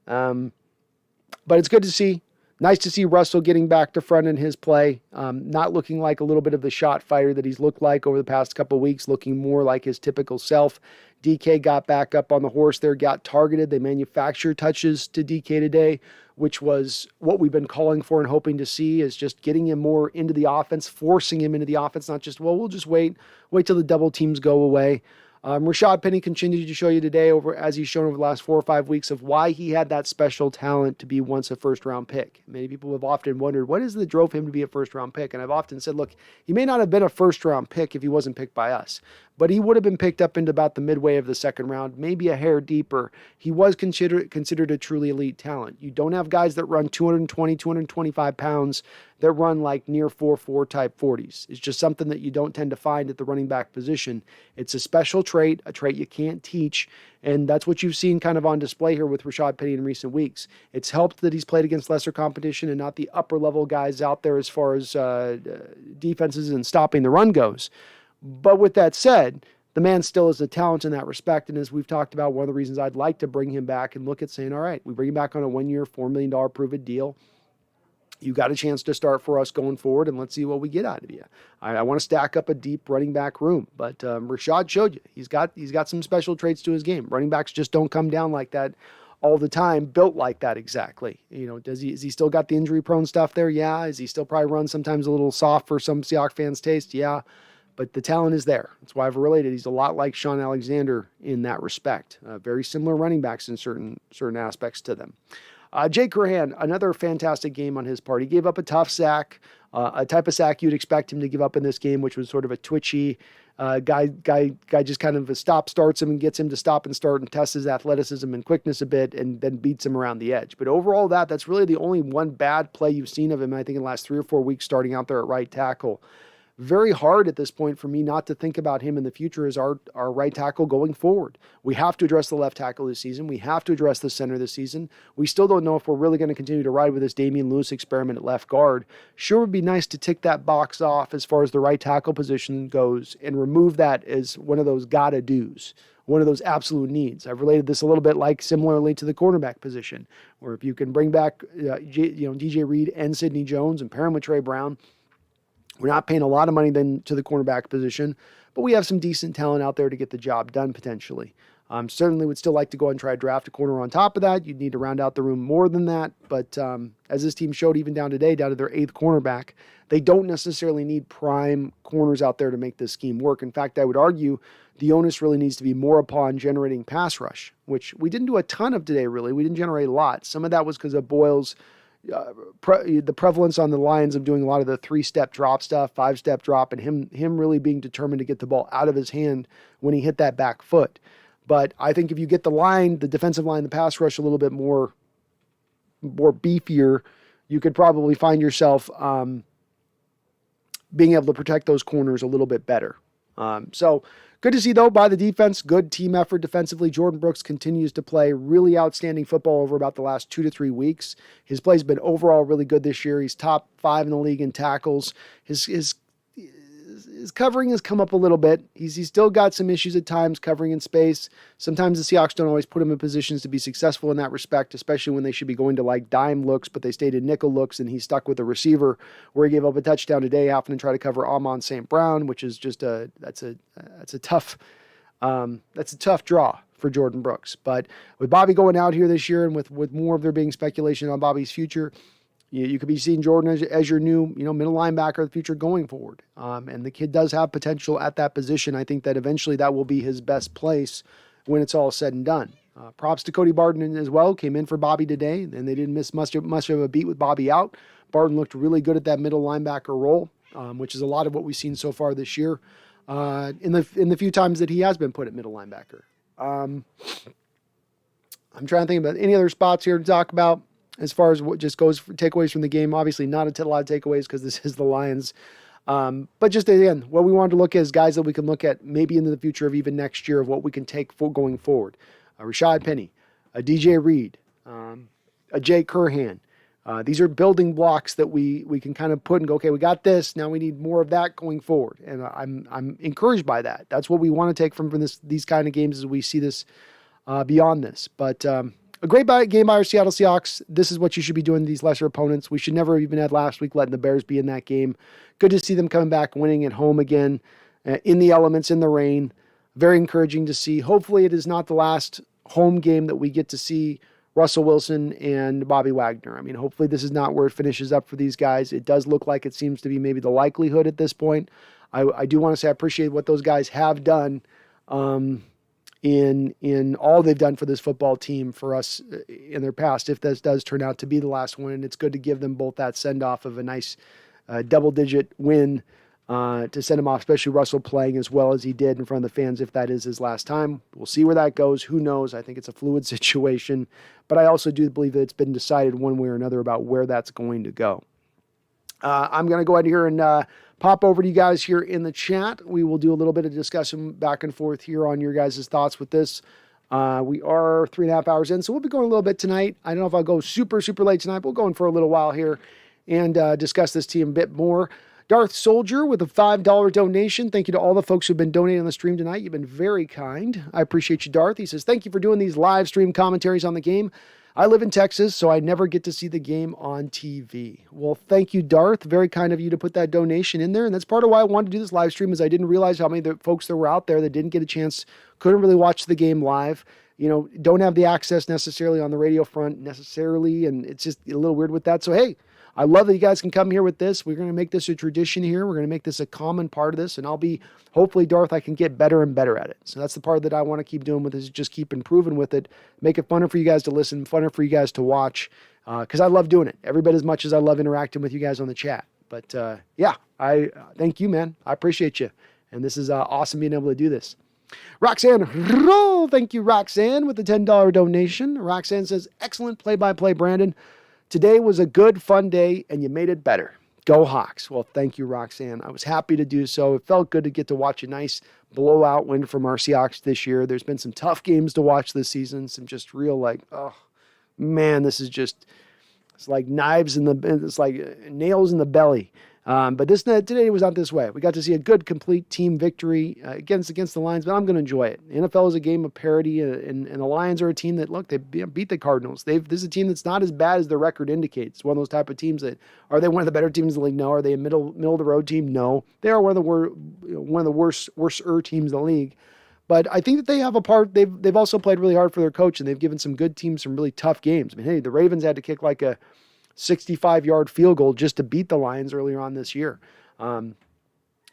But it's good to see. Nice to see Russell getting back to front in his play, not looking like a little bit of the shot fighter that he's looked like over the past couple of weeks, looking more like his typical self. DK got back up on the horse there, got targeted. They manufactured touches to DK today, which was what we've been calling for and hoping to see, is just getting him more into the offense, forcing him into the offense, not just, well, we'll just wait till the double teams go away. Rashad Penny continued to show you today, as he's shown over the last 4 or 5 weeks, of why he had that special talent to be once a first-round pick. Many people have often wondered, what is it that drove him to be a first-round pick? And I've often said, look, he may not have been a first-round pick if he wasn't picked by us, but he would have been picked up into about the midway of the second round, maybe a hair deeper. He was considered a truly elite talent. You don't have guys that run 220, 225 pounds that run like near 4.4 type 40s. It's just something that you don't tend to find at the running back position. It's a special trait, a trait you can't teach, and that's what you've seen kind of on display here with Rashad Penny in recent weeks. It's helped that he's played against lesser competition and not the upper-level guys out there as far as defenses and stopping the run goes. But with that said, the man still is a talent in that respect, and as we've talked about, one of the reasons I'd like to bring him back and look at saying, all right, we bring him back on a 1-year, $4 million prove-it deal. You got a chance to start for us going forward, and let's see what we get out of you. I want to stack up a deep running back room, but Rashad showed you he's got some special traits to his game. Running backs just don't come down like that all the time, built like that exactly. You know, is he still got the injury-prone stuff there? Yeah. Is he still probably run sometimes a little soft for some Seahawks fans' taste? Yeah. But the talent is there. That's why I've related. He's a lot like Sean Alexander in that respect. Very similar running backs in certain aspects to them. Jake Curhan, another fantastic game on his part. He gave up a tough sack, a type of sack you'd expect him to give up in this game, which was sort of a twitchy guy just kind of starts him and gets him to stop and start and tests his athleticism and quickness a bit and then beats him around the edge. But overall, that's really the only one bad play you've seen of him, I think, in the last 3 or 4 weeks starting out there at right tackle. Very hard at this point for me not to think about him in the future as our right tackle going forward. We have to address the left tackle this season. We have to address the center this season. We still don't know if we're really going to continue to ride with this Damian Lewis experiment at left guard. Sure would be nice to tick that box off as far as the right tackle position goes and remove that as one of those gotta do's, one of those absolute needs. I've related this a little bit like similarly to the cornerback position, where if you can bring back DJ Reed and Sidney Jones and pair him with Trey Brown, we're not paying a lot of money then to the cornerback position, but we have some decent talent out there to get the job done potentially. Certainly would still like to go and try to draft a corner on top of that. You'd need to round out the room more than that. But as this team showed even down today, down to their 8th cornerback, they don't necessarily need prime corners out there to make this scheme work. In fact, I would argue the onus really needs to be more upon generating pass rush, which we didn't do a ton of today, really. We didn't generate a lot. Some of that was because of Boyle's the prevalence on the Lions of doing a lot of the 3-step drop stuff, 5-step drop, and him really being determined to get the ball out of his hand when he hit that back foot. But I think if you get the defensive line, the pass rush a little bit more beefier, you could probably find yourself being able to protect those corners a little bit better. So good to see, though, by the defense. Good team effort defensively. Jordan Brooks continues to play really outstanding football over about the last 2 to 3 weeks. His play's been overall really good this year. He's top 5 in the league in tackles. His covering has come up a little bit. He's still got some issues at times covering in space. Sometimes the Seahawks don't always put him in positions to be successful in that respect, especially when they should be going to like dime looks, but they stayed in nickel looks, and he's stuck with a receiver where he gave up a touchdown today, having to try to cover Amon St. Brown, which is just that's a tough draw for Jordan Brooks. But with Bobby going out here this year and with more of there being speculation on Bobby's future, you could be seeing Jordan as your new, middle linebacker of the future going forward. And the kid does have potential at that position. I think that eventually that will be his best place when it's all said and done. Props to Cody Barton as well. Came in for Bobby today, and they didn't miss much of a beat with Bobby out. Barton looked really good at that middle linebacker role, which is a lot of what we've seen so far this year. In the few times that he has been put at middle linebacker. I'm trying to think about any other spots here to talk about as far as what just goes for takeaways from the game. Obviously, not a lot of takeaways because this is the Lions. But just again, what we wanted to look at is guys that we can look at maybe into the future of even next year of what we can take for going forward. Rashad Penny, a DJ Reed, a Jay Curhan. These are building blocks that we can kind of put and go, okay, we got this. Now we need more of that going forward. And I'm encouraged by that. That's what we want to take from these kind of games as we see this beyond this. But a great game by our Seattle Seahawks. This is what you should be doing to these lesser opponents. We should never have even had last week letting the Bears be in that game. Good to see them coming back, winning at home again, in the elements, in the rain. Very encouraging to see. Hopefully it is not the last home game that we get to see Russell Wilson and Bobby Wagner. I mean, hopefully this is not where it finishes up for these guys. It does look like it seems to be maybe the likelihood at this point. I do want to say I appreciate what those guys have done in all they've done for this football team for us in their past, if this does turn out to be the last one. And it's good to give them both that send-off of a nice double-digit win to send him off, especially Russell playing as well as he did in front of the fans, if that is his last time. We'll see where that goes. Who knows? I think it's a fluid situation, but I also do believe that it's been decided one way or another about where that's going to go. I'm going to go ahead here and pop over to you guys here in the chat. We will do a little bit of discussion back and forth here on your guys' thoughts with this. We are 3.5 hours in, so we'll be going a little bit tonight. I don't know if I'll go super, super late tonight, but we'll go in for a little while here and discuss this team a bit more. Darth Soldier with a $5 donation. Thank you to all the folks who've been donating on the stream tonight. You've been very kind. I appreciate you, Darth. He says, thank you for doing these live stream commentaries on the game. I live in Texas, so I never get to see the game on TV. Well, thank you, Darth. Very kind of you to put that donation in there. And that's part of why I wanted to do this live stream, is I didn't realize how many the folks that were out there that didn't get a chance, couldn't really watch the game live, don't have the access necessarily on the radio front necessarily. And it's just a little weird with that. So, hey, I love that you guys can come here with this. We're going to make this a tradition here. We're going to make this a common part of this. And I'll be, hopefully, Darth, I can get better and better at it. So that's the part that I want to keep doing with this, is just keep improving with it. Make it funner for you guys to listen, funner for you guys to watch, because I love doing it. Every bit as much as I love interacting with you guys on the chat. But yeah, I thank you, man. I appreciate you. And this is awesome being able to do this. Roxanne, thank you, Roxanne, with the $10 donation. Roxanne says, excellent play-by-play, Brandon. Today was a good, fun day, and you made it better. Go Hawks. Well, thank you, Roxanne. I was happy to do so. It felt good to get to watch a nice blowout win from our Seahawks this year. There's been some tough games to watch this season. Some just real oh, man, this is just, it's like it's like nails in the belly. But today was not this way. We got to see a good, complete team victory against the Lions, but I'm going to enjoy it. The NFL is a game of parity, and the Lions are a team that, look, they beat the Cardinals. This is a team that's not as bad as their record indicates. It's one of those type of teams that, are they one of the better teams in the league? No. Are they a middle of the road team? No. They are one of the worser teams in the league. But I think that they have a part. They've also played really hard for their coach, and they've given some good teams some really tough games. I mean, hey, the Ravens had to kick like a 65-yard field goal just to beat the Lions earlier on this year.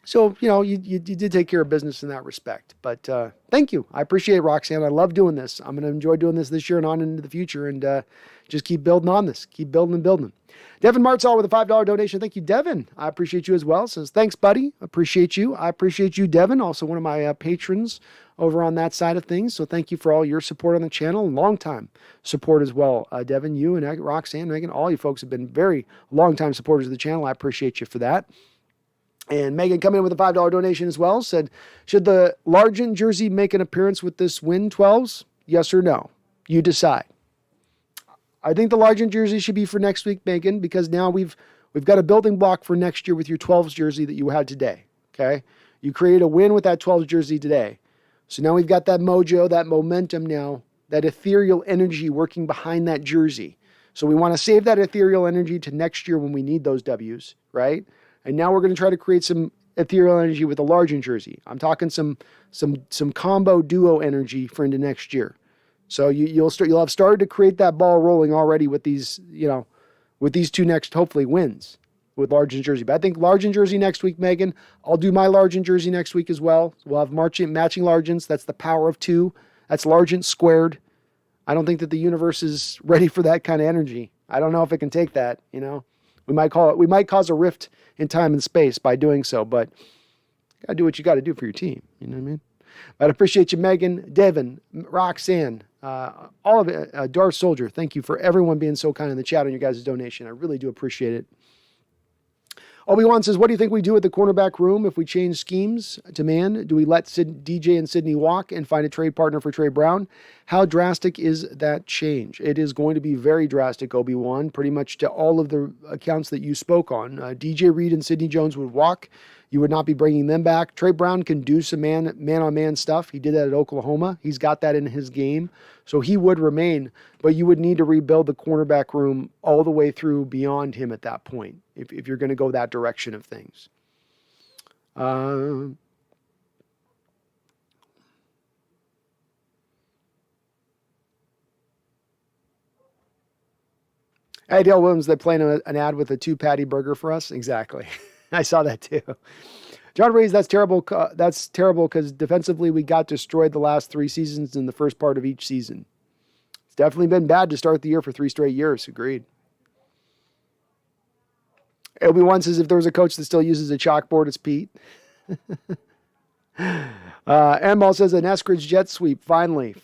So, you did take care of business in that respect. But thank you. I appreciate it, Roxanne. I love doing this. I'm going to enjoy doing this year and on into the future, and just keep building on this. Keep building and building. Devin Martzall with a $5 donation. Thank you, Devin. I appreciate you as well. Says, thanks, buddy. Appreciate you. I appreciate you, Devin. Also one of my patrons over on that side of things. So thank you for all your support on the channel and long-time support as well. Devin, you and Roxanne, Megan, all you folks have been very long-time supporters of the channel. I appreciate you for that. And Megan coming in with a $5 donation as well. Said, should the Largent jersey make an appearance with this win 12s? Yes or no? You decide. I think the Largent jersey should be for next week, Megan, because now we've got a building block for next year with your 12s jersey that you had today. Okay? You created a win with that 12s jersey today. So now we've got that mojo, that momentum now, that ethereal energy working behind that jersey. So we want to save that ethereal energy to next year when we need those W's, right? And now we're going to try to create some ethereal energy with a Largent jersey. I'm talking some combo duo energy for into next year. So you'll have started to create that ball rolling already with these, with these two next hopefully wins with Largent jersey. But I think Largent jersey next week, Megan. I'll do my Largent jersey next week as well. We'll have matching Largents. That's the power of two. That's Largent squared. I don't think that the universe is ready for that kind of energy. I don't know if it can take that, you know. We might cause a rift in time and space by doing so, but you gotta do what you gotta do for your team. You know what I mean? But I appreciate you, Megan, Devin, Roxanne, all of it, Darth Soldier. Thank you for everyone being so kind in the chat on your guys' donation. I really do appreciate it. Obi-Wan says, what do you think we do with the cornerback room if we change schemes to man? Do we let DJ and Sydney walk and find a trade partner for Trey Brown? How drastic is that change? It is going to be very drastic, Obi-Wan, pretty much to all of the accounts that you spoke on. DJ Reed and Sidney Jones would walk. You would not be bringing them back. Trey Brown can do some man-on-man stuff. He did that at Oklahoma. He's got that in his game. So he would remain, but you would need to rebuild the cornerback room all the way through beyond him at that point if you're going to go that direction of things. Hey, Dale Williams, they're playing an ad with a 2-patty burger for us? Exactly. I saw that too. John Reeves, that's terrible. That's terrible because defensively we got destroyed the last 3 seasons in the first part of each season. It's definitely been bad to start the year for 3 straight years. Agreed. Obi-Wan says if there was a coach that still uses a chalkboard, it's Pete. Emball says an Eskridge jet sweep. Finally.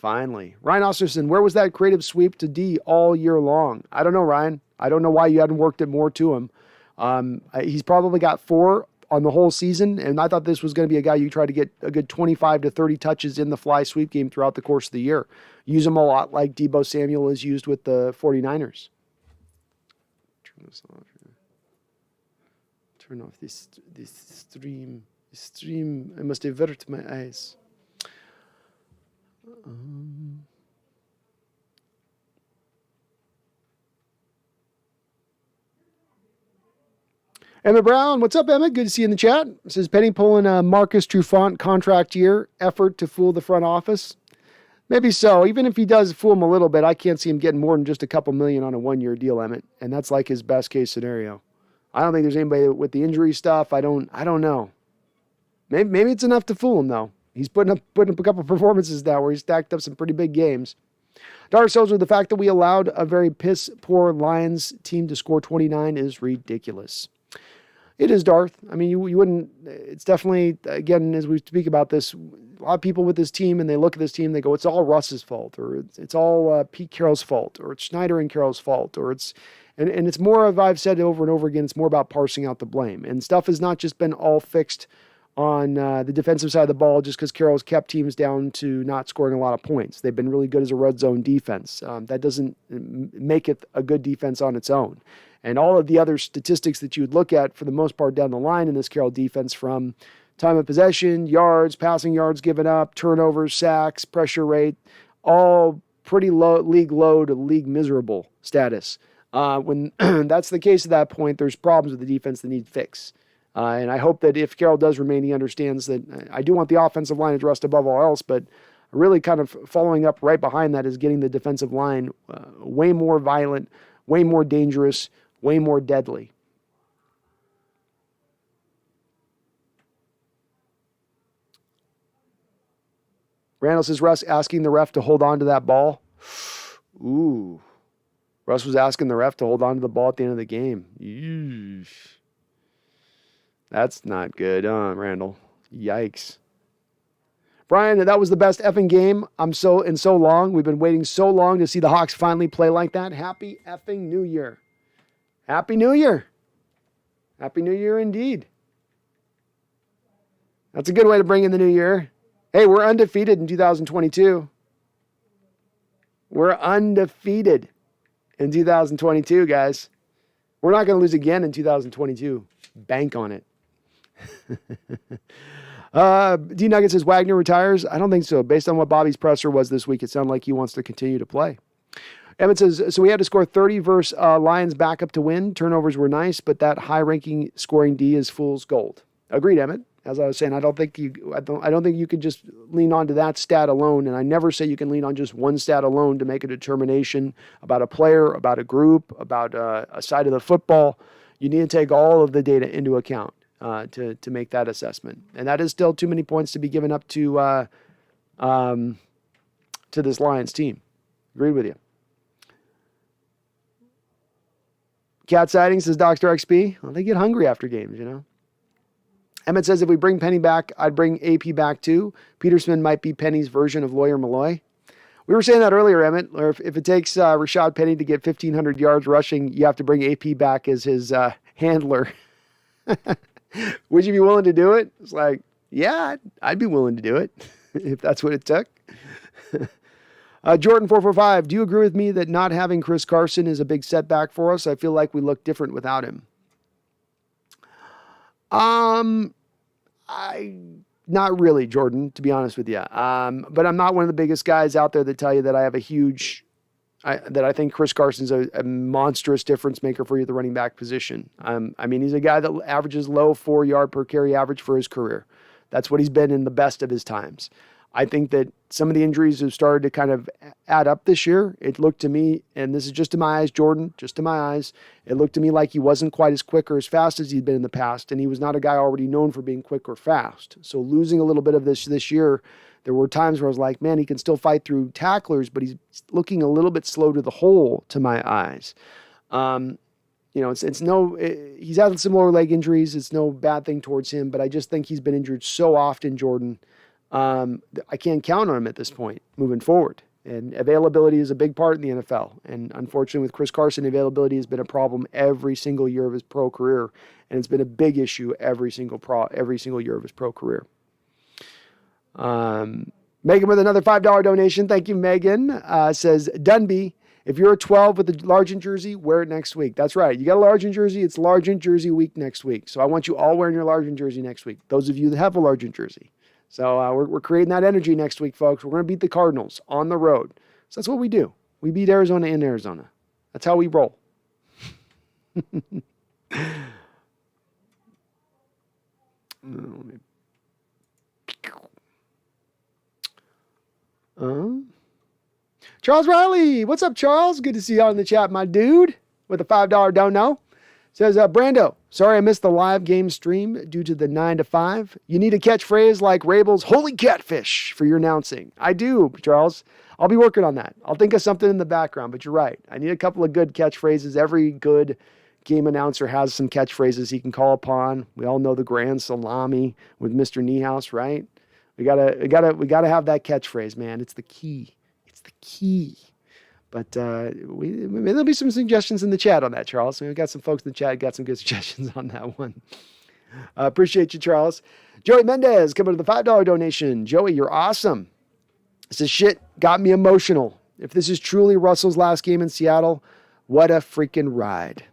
Ryan Osterson, where was that creative sweep to D all year long? I don't know, Ryan. I don't know why you hadn't worked it more to him. He's probably got 4 on the whole season, and I thought this was going to be a guy you try to get a good 25 to 30 touches in the fly sweep game throughout the course of the year. Use him a lot like Deebo Samuel is used with the 49ers. Turn this off here. Turn off this stream. I must avert my eyes. Emmett Brown, what's up, Emmett? Good to see you in the chat. It says Penny pulling a Marcus Trufant contract year effort to fool the front office. Maybe so. Even if he does fool him a little bit, I can't see him getting more than just a couple million on a 1-year deal, Emmett. And that's like his best case scenario. I don't think there's anybody with the injury stuff. I don't know. Maybe it's enough to fool him though. He's putting up a couple performances now where he's stacked up some pretty big games. Dark Soldier, the fact that we allowed a very piss poor Lions team to score 29 is ridiculous. It is, Darth. I mean, you wouldn't, it's definitely, again, as we speak about this, a lot of people with this team, and they look at this team, they go, it's all Russ's fault, or it's all Pete Carroll's fault, or it's Schneider and Carroll's fault, or it's, and it's more of, I've said over and over again, it's more about parsing out the blame. And stuff has not just been all fixed on the defensive side of the ball just because Carroll's kept teams down to not scoring a lot of points. They've been really good as a red zone defense. That doesn't make it a good defense on its own. And all of the other statistics that you would look at for the most part down the line in this Carroll defense, from time of possession, yards, passing yards given up, turnovers, sacks, pressure rate, all pretty low, league low to league miserable status. When that's the case at that point, there's problems with the defense that need fix. And I hope that if Carroll does remain, he understands that I do want the offensive line addressed above all else, but really kind of following up right behind that is getting the defensive line way more violent, way more dangerous, way more deadly. Randall says, Russ asking the ref to hold on to that ball. Ooh. Russ was asking the ref to hold on to the ball at the end of the game. Yeesh. That's not good, Randall? Yikes. Brian, that was the best effing game so long. We've been waiting so long to see the Hawks finally play like that. Happy effing New Year. Happy New Year. Happy New Year indeed. That's a good way to bring in the new year. Hey, we're undefeated in 2022. We're undefeated in 2022, guys. We're not going to lose again in 2022. Bank on it. D Nugget says Wagner retires. I don't think so. Based on what Bobby's presser was this week, it sounded like he wants to continue to play. Emmett says, so we had to score 30 versus Lions backup to win. Turnovers were nice, but that high-ranking scoring D is fool's gold. Agreed, Emmett. As I was saying, I don't think you can just lean on to that stat alone, and I never say you can lean on just one stat alone to make a determination about a player, about a group, about a side of the football. You need to take all of the data into account to make that assessment, and that is still too many points to be given up to to this Lions team. Agreed with you. Cat sighting, says Dr. XP. Well, they get hungry after games, you know. Emmett says, if we bring Penny back, I'd bring AP back too. Peterson might be Penny's version of Lawyer Malloy. We were saying that earlier, Emmett. Or if it takes Rashad Penny to get 1,500 yards rushing, you have to bring AP back as his handler. Would you be willing to do it? It's like, yeah, I'd be willing to do it if that's what it took. Jordan445, do you agree with me that not having Chris Carson is a big setback for us? I feel like we look different without him. Not really, Jordan, to be honest with you. But I'm not one of the biggest guys out there that tell you that I have that I think Chris Carson's a monstrous difference maker for you at the running back position. I mean, he's a guy that averages low 4 yard per carry average for his career. That's what he's been in the best of his times. I think that some of the injuries have started to kind of add up this year. It looked to me, and this is just to my eyes, Jordan, just to my eyes, it looked to me like he wasn't quite as quick or as fast as he'd been in the past, and he was not a guy already known for being quick or fast. So losing a little bit of this year, there were times where I was like, man, he can still fight through tacklers, but he's looking a little bit slow to the hole to my eyes. He's had some lower leg injuries. It's no bad thing towards him, but I just think he's been injured so often, Jordan. I can't count on him at this point moving forward. And availability is a big part in the NFL. And unfortunately with Chris Carson, availability has been a problem every single year of his pro career. And it's been a big issue every single year of his pro career. Megan with another $5 donation. Thank you, Megan. Says, Dunby, if you're a 12 with a Largent jersey, wear it next week. That's right. You got a Largent jersey. It's Largent jersey week next week. So I want you all wearing your Largent jersey next week. Those of you that have a Largent jersey. So we're creating that energy next week, folks. We're going to beat the Cardinals on the road. So that's what we do. We beat Arizona in Arizona. That's how we roll. Charles Riley. What's up, Charles? Good to see you out in the chat, my dude. With a $5 dono. Says, Brando, sorry I missed the live game stream due to the 9 to 5. You need a catchphrase like Rabel's holy catfish for your announcing. I do, Charles. I'll be working on that. I'll think of something in the background, but you're right. I need a couple of good catchphrases. Every good game announcer has some catchphrases he can call upon. We all know the grand salami with Mr. Niehaus, right? We gotta have that catchphrase, man. It's the key. It's the key. But there'll be some suggestions in the chat on that, Charles. We've got some folks in the chat got some good suggestions on that one. Appreciate you, Charles. Joey Mendez coming to the $5 donation. Joey, you're awesome. This shit got me emotional. If this is truly Russell's last game in Seattle, what a freaking ride.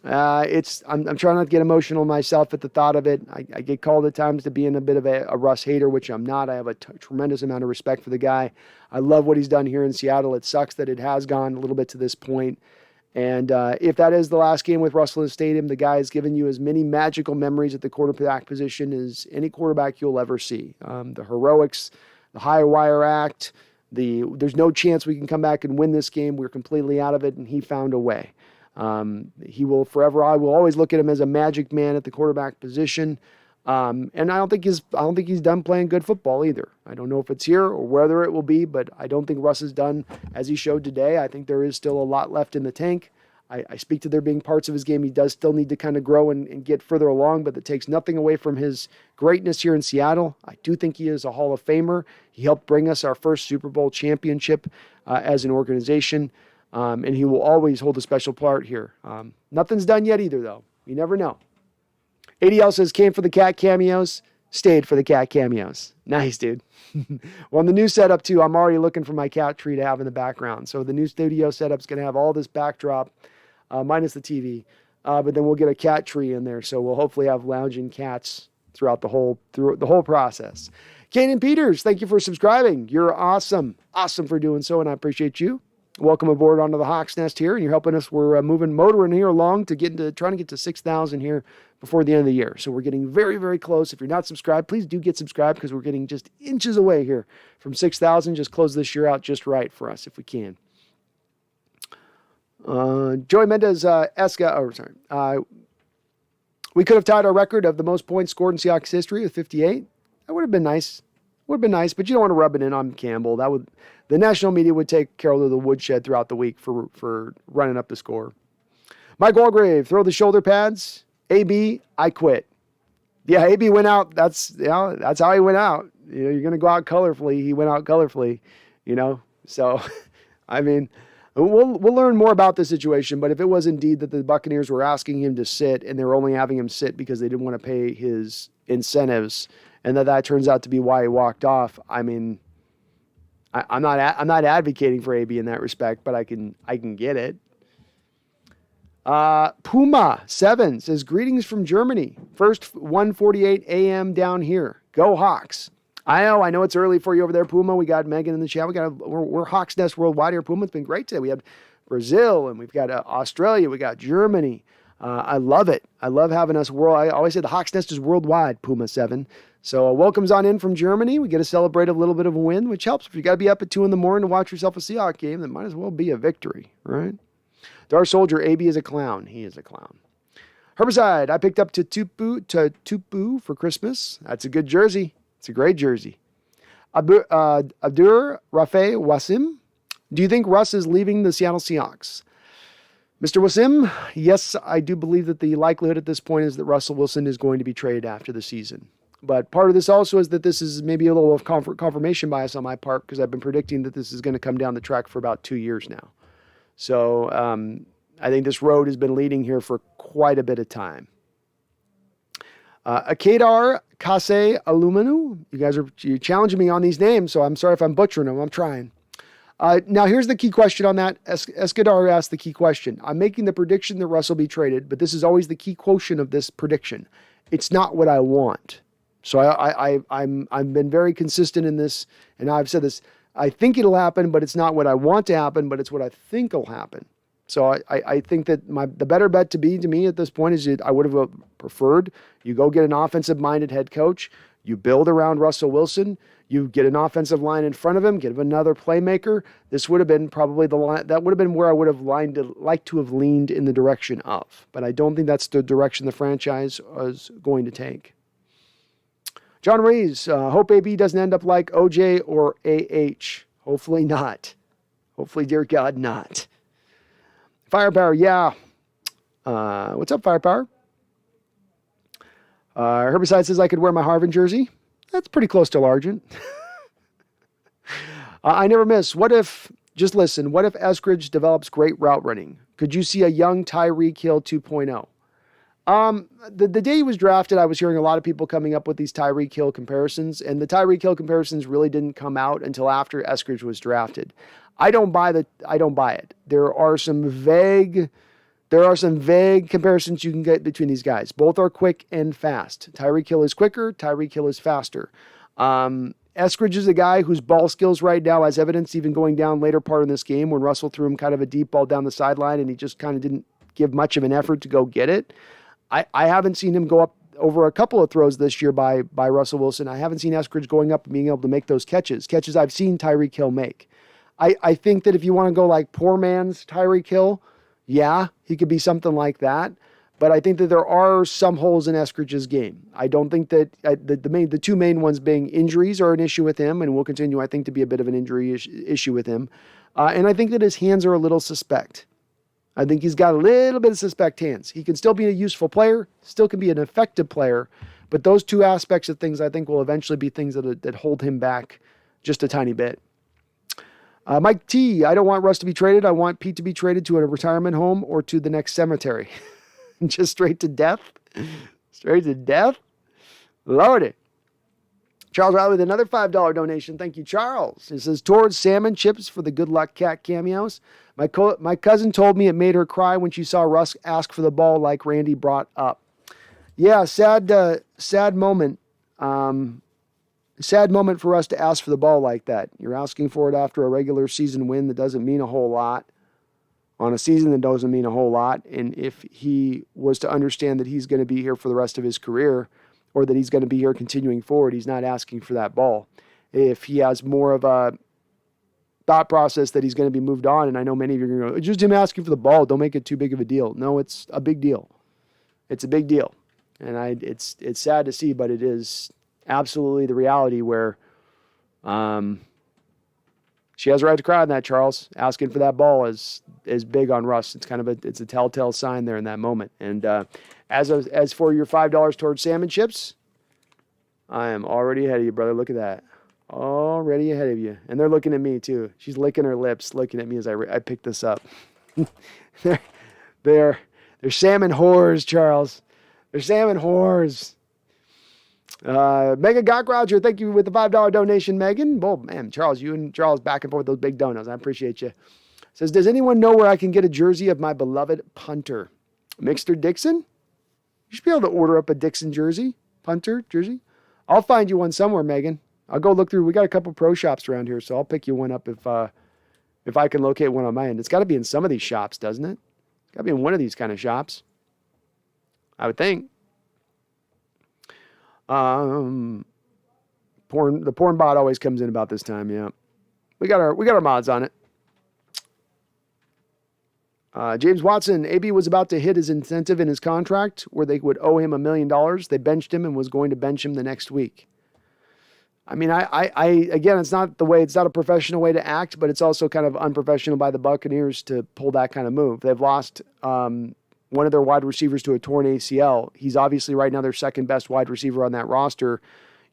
I'm trying not to get emotional myself at the thought of it. I get called at times to being a bit of a Russ hater, which I'm not. I have a tremendous amount of respect for the guy. I love what he's done here in Seattle. It sucks that it has gone a little bit to this point. And if that is the last game with Russell in the stadium, the guy has given you as many magical memories at the quarterback position as any quarterback you'll ever see. The heroics, the high wire act, there's no chance we can come back and win this game. We're completely out of it, and he found a way. He will forever. I will always look at him as a magic man at the quarterback position. And I don't think he's done playing good football either. I don't know if it's here or whether it will be, but I don't think Russ is done as he showed today. I think there is still a lot left in the tank. I speak to there being parts of his game he does still need to kind of grow and get further along, but that takes nothing away from his greatness here in Seattle. I do think he is a Hall of Famer. He helped bring us our first Super Bowl championship as an organization. And he will always hold a special part here. Nothing's done yet either, though. You never know. ADL says, came for the cat cameos, stayed for the cat cameos. Nice, dude. Well, on the new setup, too, I'm already looking for my cat tree to have in the background. So the new studio setup's going to have all this backdrop, minus the TV. But then we'll get a cat tree in there. So we'll hopefully have lounging cats throughout the whole process. Kanan Peters, thank you for subscribing. You're awesome. Awesome for doing so, and I appreciate you. Welcome aboard onto the Hawks Nest here, and you're helping us. We're motoring here along trying to get to 6,000 here before the end of the year. So we're getting very, very close. If you're not subscribed, please do get subscribed because we're getting just inches away here from 6,000. Just close this year out just right for us if we can. Joey Mendez, we could have tied our record of the most points scored in Seahawks history with 58. That would have been nice. Would have been nice, but you don't want to rub it in on Campbell. The national media would take Carroll to the woodshed throughout the week for running up the score. Mike Walgrave, throw the shoulder pads. AB, I quit. Yeah, AB went out. That's how he went out. You're going to go out colorfully. He went out colorfully, So, I mean, we'll learn more about the situation, but if it was indeed that the Buccaneers were asking him to sit and they were only having him sit because they didn't want to pay his incentives, and that turns out to be why he walked off, I mean, I'm not advocating for AB in that respect, but I can get it. Puma 7 says, greetings from Germany. First 1:48 a.m. down here. Go Hawks. I know it's early for you over there, Puma. We got Megan in the chat. We're Hawks Nest worldwide here, Puma. It's been great today. We have Brazil and we've got Australia. We got Germany. I love it. I love having us I always say the Hawks Nest is worldwide, Puma 7. So welcomes on in from Germany. We get to celebrate a little bit of a win, which helps. If you got to be up at 2 a.m. to watch yourself a Seahawks game, that might as well be a victory, right? Dar Soldier, AB is a clown. He is a clown. Herbicide, I picked up Tupu for Christmas. That's a good jersey. It's a great jersey. Abdur Rafe Wasim, do you think Russ is leaving the Seattle Seahawks? Mr. Wasim, yes, I do believe that the likelihood at this point is that Russell Wilson is going to be traded after the season. But part of this also is that this is maybe a little of confirmation bias on my part because I've been predicting that this is going to come down the track for about 2 years now. So I think this road has been leading here for quite a bit of time. Akadar Kase Aluminu. You guys are challenging me on these names, so I'm sorry if I'm butchering them. I'm trying. Now, here's the key question on that. Eskadar asked the key question. I'm making the prediction that Russ will be traded, but this is always the key quotient of this prediction. It's not what I want. So I've been very consistent in this, and I've said this. I think it'll happen, but it's not what I want to happen, but it's what I think will happen. So I think that the better bet to me at this point is I would have preferred you go get an offensive-minded head coach, you build around Russell Wilson, you get an offensive line in front of him, get another playmaker. This would have been probably the line that would have been where I would have liked to have leaned in the direction of. But I don't think that's the direction the franchise is going to take. John Rees, hope AB doesn't end up like OJ or AH. Hopefully not. Hopefully, dear God, not. Firepower, yeah. What's up, Firepower? Herbicide says I could wear my Harvin jersey. That's pretty close to Largent. I never miss. Just listen, what if Eskridge develops great route running? Could you see a young Tyreek Hill 2.0? The day he was drafted, I was hearing a lot of people coming up with these Tyreek Hill comparisons, and the Tyreek Hill comparisons really didn't come out until after Eskridge was drafted. I don't buy it. There are some vague comparisons you can get between these guys. Both are quick and fast. Tyreek Hill is quicker. Tyreek Hill is faster. Eskridge is a guy whose ball skills right now, as evidenced even going down later part in this game when Russell threw him kind of a deep ball down the sideline and he just kind of didn't give much of an effort to go get it. I haven't seen him go up over a couple of throws this year by Russell Wilson. I haven't seen Eskridge going up and being able to make those catches I've seen Tyreek Hill make. I think that if you want to go like poor man's Tyreek Hill, yeah, he could be something like that. But I think that there are some holes in Eskridge's game. I don't think that the two main ones being injuries are an issue with him and will continue, I think, to be a bit of an injury issue with him. And I think that his hands are a little suspect. I think he's got a little bit of suspect hands. He can still be a useful player, still can be an effective player, but those two aspects of things I think will eventually be things that hold him back just a tiny bit. Mike T, I don't want Russ to be traded. I want Pete to be traded to a retirement home or to the next cemetery. Just straight to death? Straight to death? Lordy. Charles Riley with another $5 donation. Thank you, Charles. It says, towards salmon chips for the Good Luck Cat cameos. My cousin told me it made her cry when she saw Russ ask for the ball like Randy brought up. Yeah, sad moment. Sad moment for us to ask for the ball like that. You're asking for it after a regular season win that doesn't mean a whole lot. On a season that doesn't mean a whole lot. And if he was to understand that he's going to be here for the rest of his career or that he's going to be here continuing forward, he's not asking for that ball. If he has more of a thought process that he's going to be moved on, and I know many of you are going to go, it's just him asking for the ball. Don't make it too big of a deal. No, it's a big deal. It's a big deal. And it's sad to see, but it is absolutely the reality where She has a right to cry on that, Charles. Asking for that ball is big on Russ. It's kind of it's a telltale sign there in that moment. And as for your $5 towards salmon chips, I am already ahead of you, brother. Look at that. Already ahead of you. And they're looking at me, too. She's licking her lips, looking at me as I pick this up. they're salmon whores, Charles. They're salmon whores. Megan Gockroger, thank you with the $5 donation, Megan. Well, man, Charles, you and Charles back and forth those big donuts. I appreciate you. Says, does anyone know where I can get a jersey of my beloved punter? Mixter Dixon? You should be able to order up a Dixon jersey, punter jersey. I'll find you one somewhere, Megan. I'll go look through. We got a couple pro shops around here, so I'll pick you one up if I can locate one on my end. It's got to be in some of these shops, doesn't it? It's got to be in one of these kind of shops. I would think. The porn bot always comes in about this time. Yeah, we got our mods on it. James Watson, AB was about to hit his incentive in his contract where they would owe him $1 million. They benched him and was going to bench him the next week. I mean, I again, it's not a professional way to act, but it's also kind of unprofessional by the Buccaneers to pull that kind of move. They've lost one of their wide receivers to a torn ACL. He's obviously right now their second best wide receiver on that roster.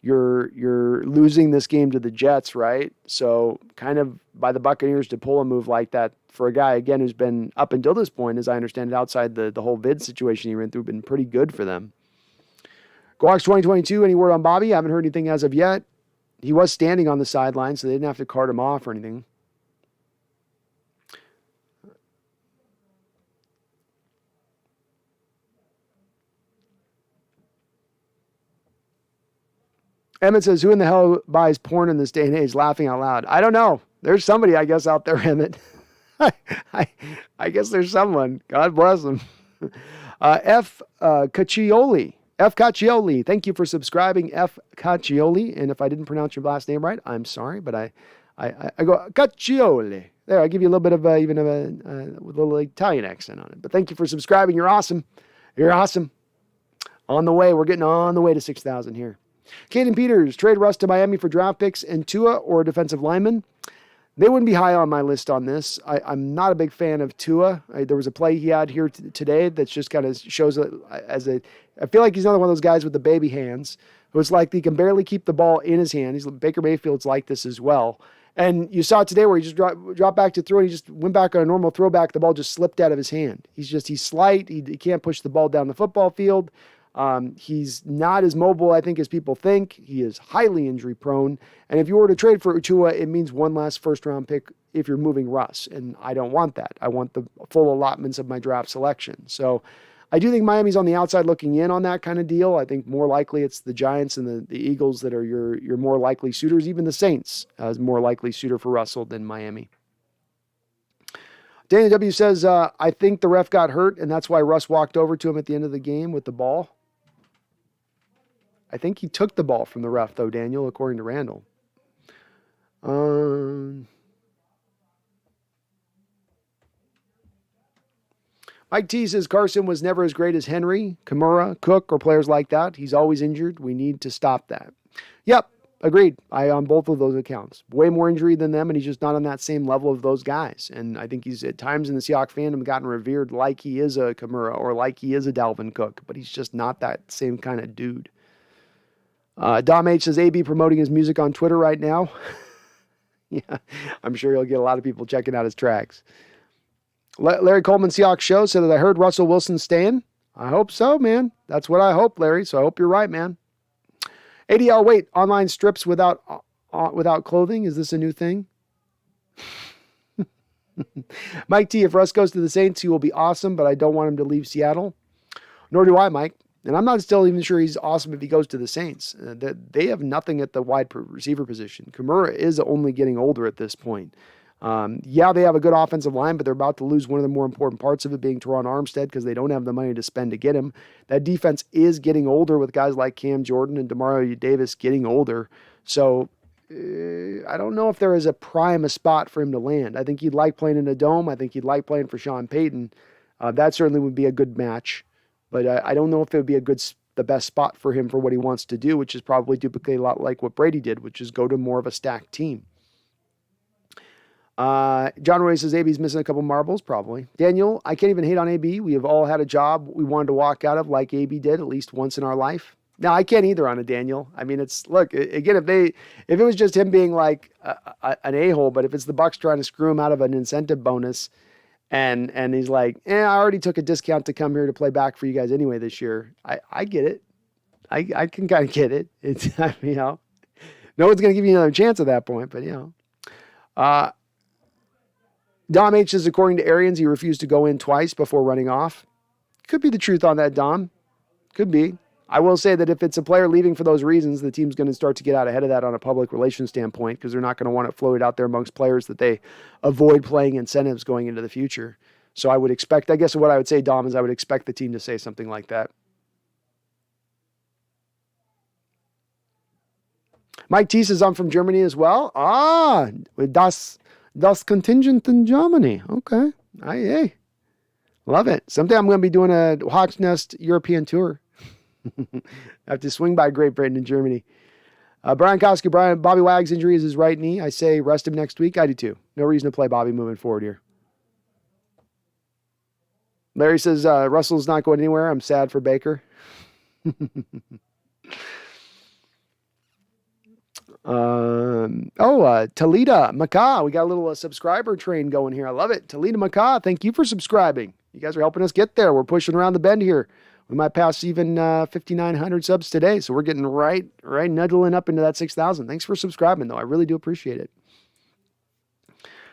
You're losing this game to the Jets, right? So kind of by the Buccaneers to pull a move like that for a guy, again, who's been up until this point, as I understand it, outside the whole vid situation he ran through, been pretty good for them. Go-Hawks 2022, any word on Bobby? I haven't heard anything as of yet. He was standing on the sideline, so they didn't have to cart him off or anything. Emmett says, who in the hell buys porn in this day and age? Laughing out loud. I don't know. There's somebody, I guess, out there, Emmett. I guess there's someone. God bless them. Caccioli. F. Caccioli. Thank you for subscribing, F. Caccioli. And if I didn't pronounce your last name right, I'm sorry, but I go, Caccioli. There, I give you a little bit of even a little Italian accent on it. But thank you for subscribing. You're awesome. You're awesome. On the way. We're getting on the way to 6,000 here. Caden Peters, trade Russ to Miami for draft picks and Tua or a defensive lineman. They wouldn't be high on my list on this. I'm not a big fan of Tua. There was a play he had here today that just kind of shows I feel like he's another one of those guys with the baby hands who it's like he can barely keep the ball in his hand. Baker Mayfield's like this as well. And you saw it today where he just dropped back to throw and he just went back on a normal throwback. The ball just slipped out of his hand. He's slight. He can't push the ball down the football field. He's not as mobile, I think, as people think. He is highly injury prone. And if you were to trade for Tua, it means one last first round pick if you're moving Russ. And I don't want that. I want the full allotments of my draft selection. So I do think Miami's on the outside looking in on that kind of deal. I think more likely it's the Giants and the Eagles that are your more likely suitors. Even the Saints is more likely suitor for Russell than Miami. Daniel W. says, I think the ref got hurt, and that's why Russ walked over to him at the end of the game with the ball. I think he took the ball from the ref, though, Daniel, according to Randall. Mike T says Carson was never as great as Henry, Kimura, Cook, or players like that. He's always injured. We need to stop that. Yep, agreed. On both of those accounts. Way more injury than them, and he's just not on that same level of those guys. And I think he's at times in the Seahawks fandom gotten revered like he is a Kimura or like he is a Dalvin Cook, but he's just not that same kind of dude. Dom H says AB promoting his music on Twitter right now. Yeah, I'm sure he'll get a lot of people checking out his tracks. Larry Coleman, Seahawks Show, said that I heard Russell Wilson staying. I hope so, man. That's what I hope, Larry. So I hope you're right, man. ADL, wait, online strips without clothing. Is this a new thing? Mike T, if Russ goes to the Saints, he will be awesome, but I don't want him to leave Seattle. Nor do I, Mike. And I'm not still even sure he's awesome if he goes to the Saints. They have nothing at the wide receiver position. Kimura is only getting older at this point. Yeah, they have a good offensive line, but they're about to lose one of the more important parts of it being Teron Armstead because they don't have the money to spend to get him. That defense is getting older with guys like Cam Jordan and Demario Davis getting older. So I don't know if there is a spot for him to land. I think he'd like playing in a dome. I think he'd like playing for Sean Payton. That certainly would be a good match. But I don't know if it would be a good the best spot for him for what he wants to do, which is probably duplicate a lot like what Brady did, which is go to more of a stacked team. John Roy says AB's missing a couple marbles, probably. Daniel, I can't even hate on AB. We have all had a job we wanted to walk out of like AB did at least once in our life. Now, I can't either on a Daniel. I mean, look, again, if it was just him being like an a-hole, but if it's the Bucs trying to screw him out of an incentive bonus and he's like, I already took a discount to come here to play back for you guys anyway this year. I get it. I can kind of get it. It's, no one's going to give you another chance at that point, but Dom H says, according to Arians, he refused to go in twice before running off. Could be the truth on that, Dom. Could be. I will say that if it's a player leaving for those reasons, the team's going to start to get out ahead of that on a public relations standpoint because they're not going to want it floated out there amongst players that they avoid playing incentives going into the future. So I would expect, I guess what I would say, Dom, is I would expect the team to say something like that. Mike T says, I'm from Germany as well. Das contingent in Germany. Okay. Hey. Love it. Someday I'm going to be doing a Hawks Nest European tour. I have to swing by Great Britain and Germany. Brian Koski, Bobby Wag's injury is his right knee. I say rest him next week. I do too. No reason to play Bobby moving forward here. Larry says, Russell's not going anywhere. I'm sad for Baker. Talita Macaw. We got a little subscriber train going here. I love it. Talita Macaw, thank you for subscribing. You guys are helping us get there. We're pushing around the bend here. We might pass even 5,900 subs today, so we're getting right nuddling up into that 6,000. Thanks for subscribing, though. I really do appreciate it.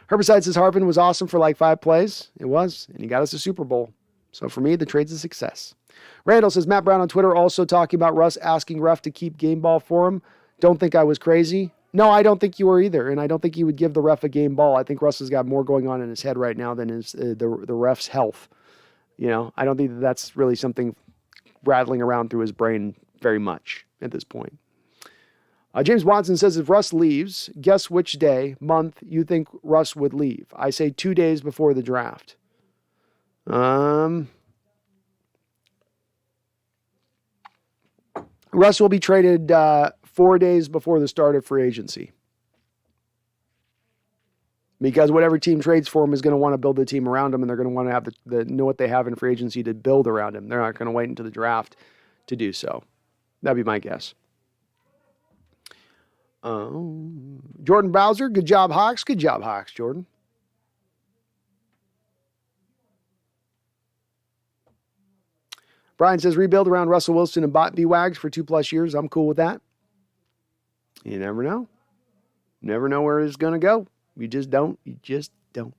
Herbicide says Harvin was awesome for like 5 plays. It was, and he got us a Super Bowl. So for me, the trade's a success. Randall says Matt Brown on Twitter also talking about Russ asking ref to keep game ball for him. Don't think I was crazy. No, I don't think you were either, and I don't think he would give the ref a game ball. I think Russ has got more going on in his head right now than the ref's health. I don't think that's really something rattling around through his brain very much at this point. James Watson says, if Russ leaves, guess which day, month you think Russ would leave? I say 2 days before the draft. Russ will be traded 4 days before the start of free agency. Because whatever team trades for him is going to want to build a team around him, and they're going to want to have know what they have in free agency to build around him. They're not going to wait until the draft to do so. That'd be my guess. Jordan Bowser, good job, Hawks. Good job, Hawks, Jordan. Brian says, rebuild around Russell Wilson and B-Wags for 2+ years. I'm cool with that. You never know. Never know where it's going to go. You just don't know.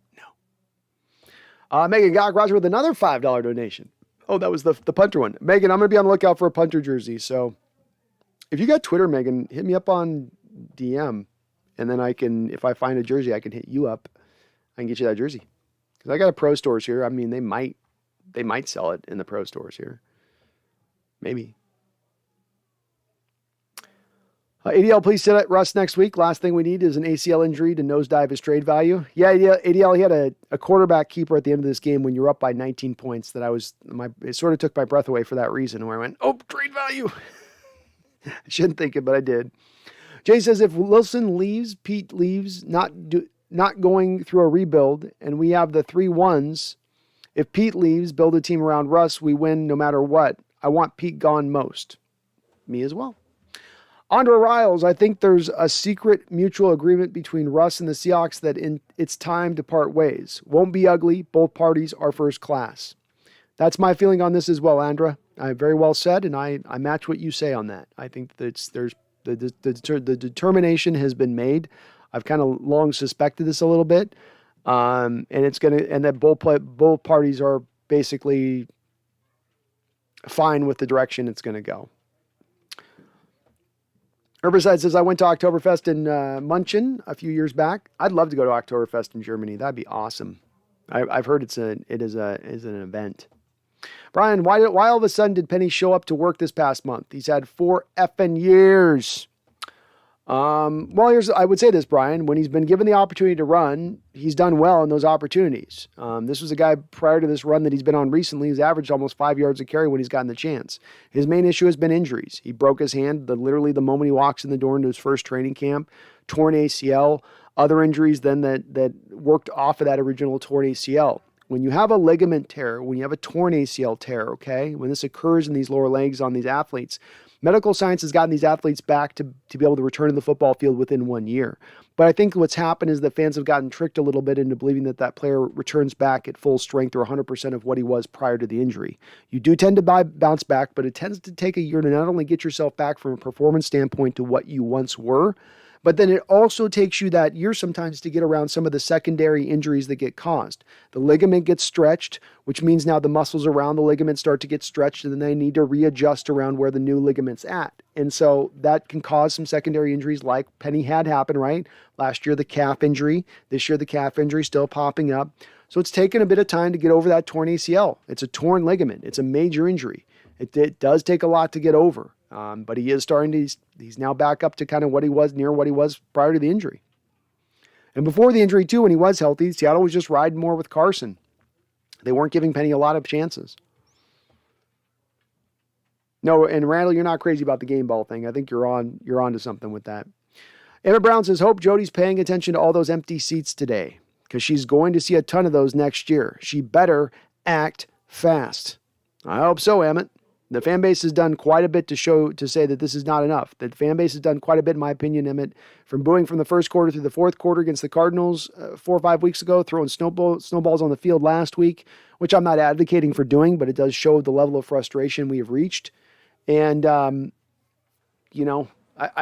Megan Gock, Roger with another $5 donation. Oh, that was the punter one. Megan, I'm going to be on the lookout for a punter jersey. So if you got Twitter, Megan, hit me up on DM. And then if I find a jersey, I can hit you up. I can get you that jersey. Because I got a pro stores here. I mean, they might sell it in the pro stores here. Maybe. ADL, please sit at Russ next week. Last thing we need is an ACL injury to nosedive his trade value. Yeah, ADL, he had a quarterback keeper at the end of this game when you're up by 19 points it sort of took my breath away for that reason, where I went, trade value. I shouldn't think it, but I did. Jay says, if Wilson leaves, Pete leaves, not going through a rebuild, and we have the 3 1s, if Pete leaves, build a team around Russ, we win no matter what. I want Pete gone most. Me as well. Andra Riles, I think there's a secret mutual agreement between Russ and the Seahawks that it's time to part ways. Won't be ugly. Both parties are first class. That's my feeling on this as well, Andra. I very well said, and I match what you say on that. I think that the determination has been made. I've kind of long suspected this a little bit, and that both parties are basically fine with the direction it's going to go. Herbicide says, I went to Oktoberfest in München a few years back. I'd love to go to Oktoberfest in Germany. That'd be awesome. I've heard it is an event. Brian, why all of a sudden did Penny show up to work this past month? He's had 4 effing years. Well, I would say this, Brian. When he's been given the opportunity to run, he's done well in those opportunities. This was a guy prior to this run that he's been on recently who's averaged almost 5 yards a carry when he's gotten the chance. His main issue has been injuries. He broke his hand literally the moment he walks in the door into his first training camp, torn ACL, other injuries then that worked off of that original torn ACL. When you have a ligament tear, when you have a torn ACL tear, okay, when this occurs in these lower legs on these athletes, medical science has gotten these athletes back to be able to return to the football field within 1 year. But I think what's happened is that fans have gotten tricked a little bit into believing that player returns back at full strength or 100% of what he was prior to the injury. You do tend to bounce back, but it tends to take a year to not only get yourself back from a performance standpoint to what you once were, but then it also takes you that year sometimes to get around some of the secondary injuries that get caused. The ligament gets stretched, which means now the muscles around the ligament start to get stretched, and then they need to readjust around where the new ligament's at. And so that can cause some secondary injuries like Penny had happen, right? Last year, the calf injury. This year, the calf injury still popping up. So it's taken a bit of time to get over that torn ACL. It's a torn ligament. It's a major injury. It does take a lot to get over. But he is starting to, he's now back up to kind of near what he was prior to the injury. And before the injury too, when he was healthy, Seattle was just riding more with Carson. They weren't giving Penny a lot of chances. No, and Randall, you're not crazy about the game ball thing. I think you're on to something with that. Emma Brown says, hope Jody's paying attention to all those empty seats today because she's going to see a ton of those next year. She better act fast. I hope so, Emmett. The fan base has done quite a bit to say that this is not enough. The fan base has done quite a bit, in my opinion, Emmett, from booing from the first quarter through the fourth quarter against the Cardinals 4 or 5 weeks ago, throwing snowballs on the field last week, which I'm not advocating for doing, but it does show the level of frustration we have reached. And, I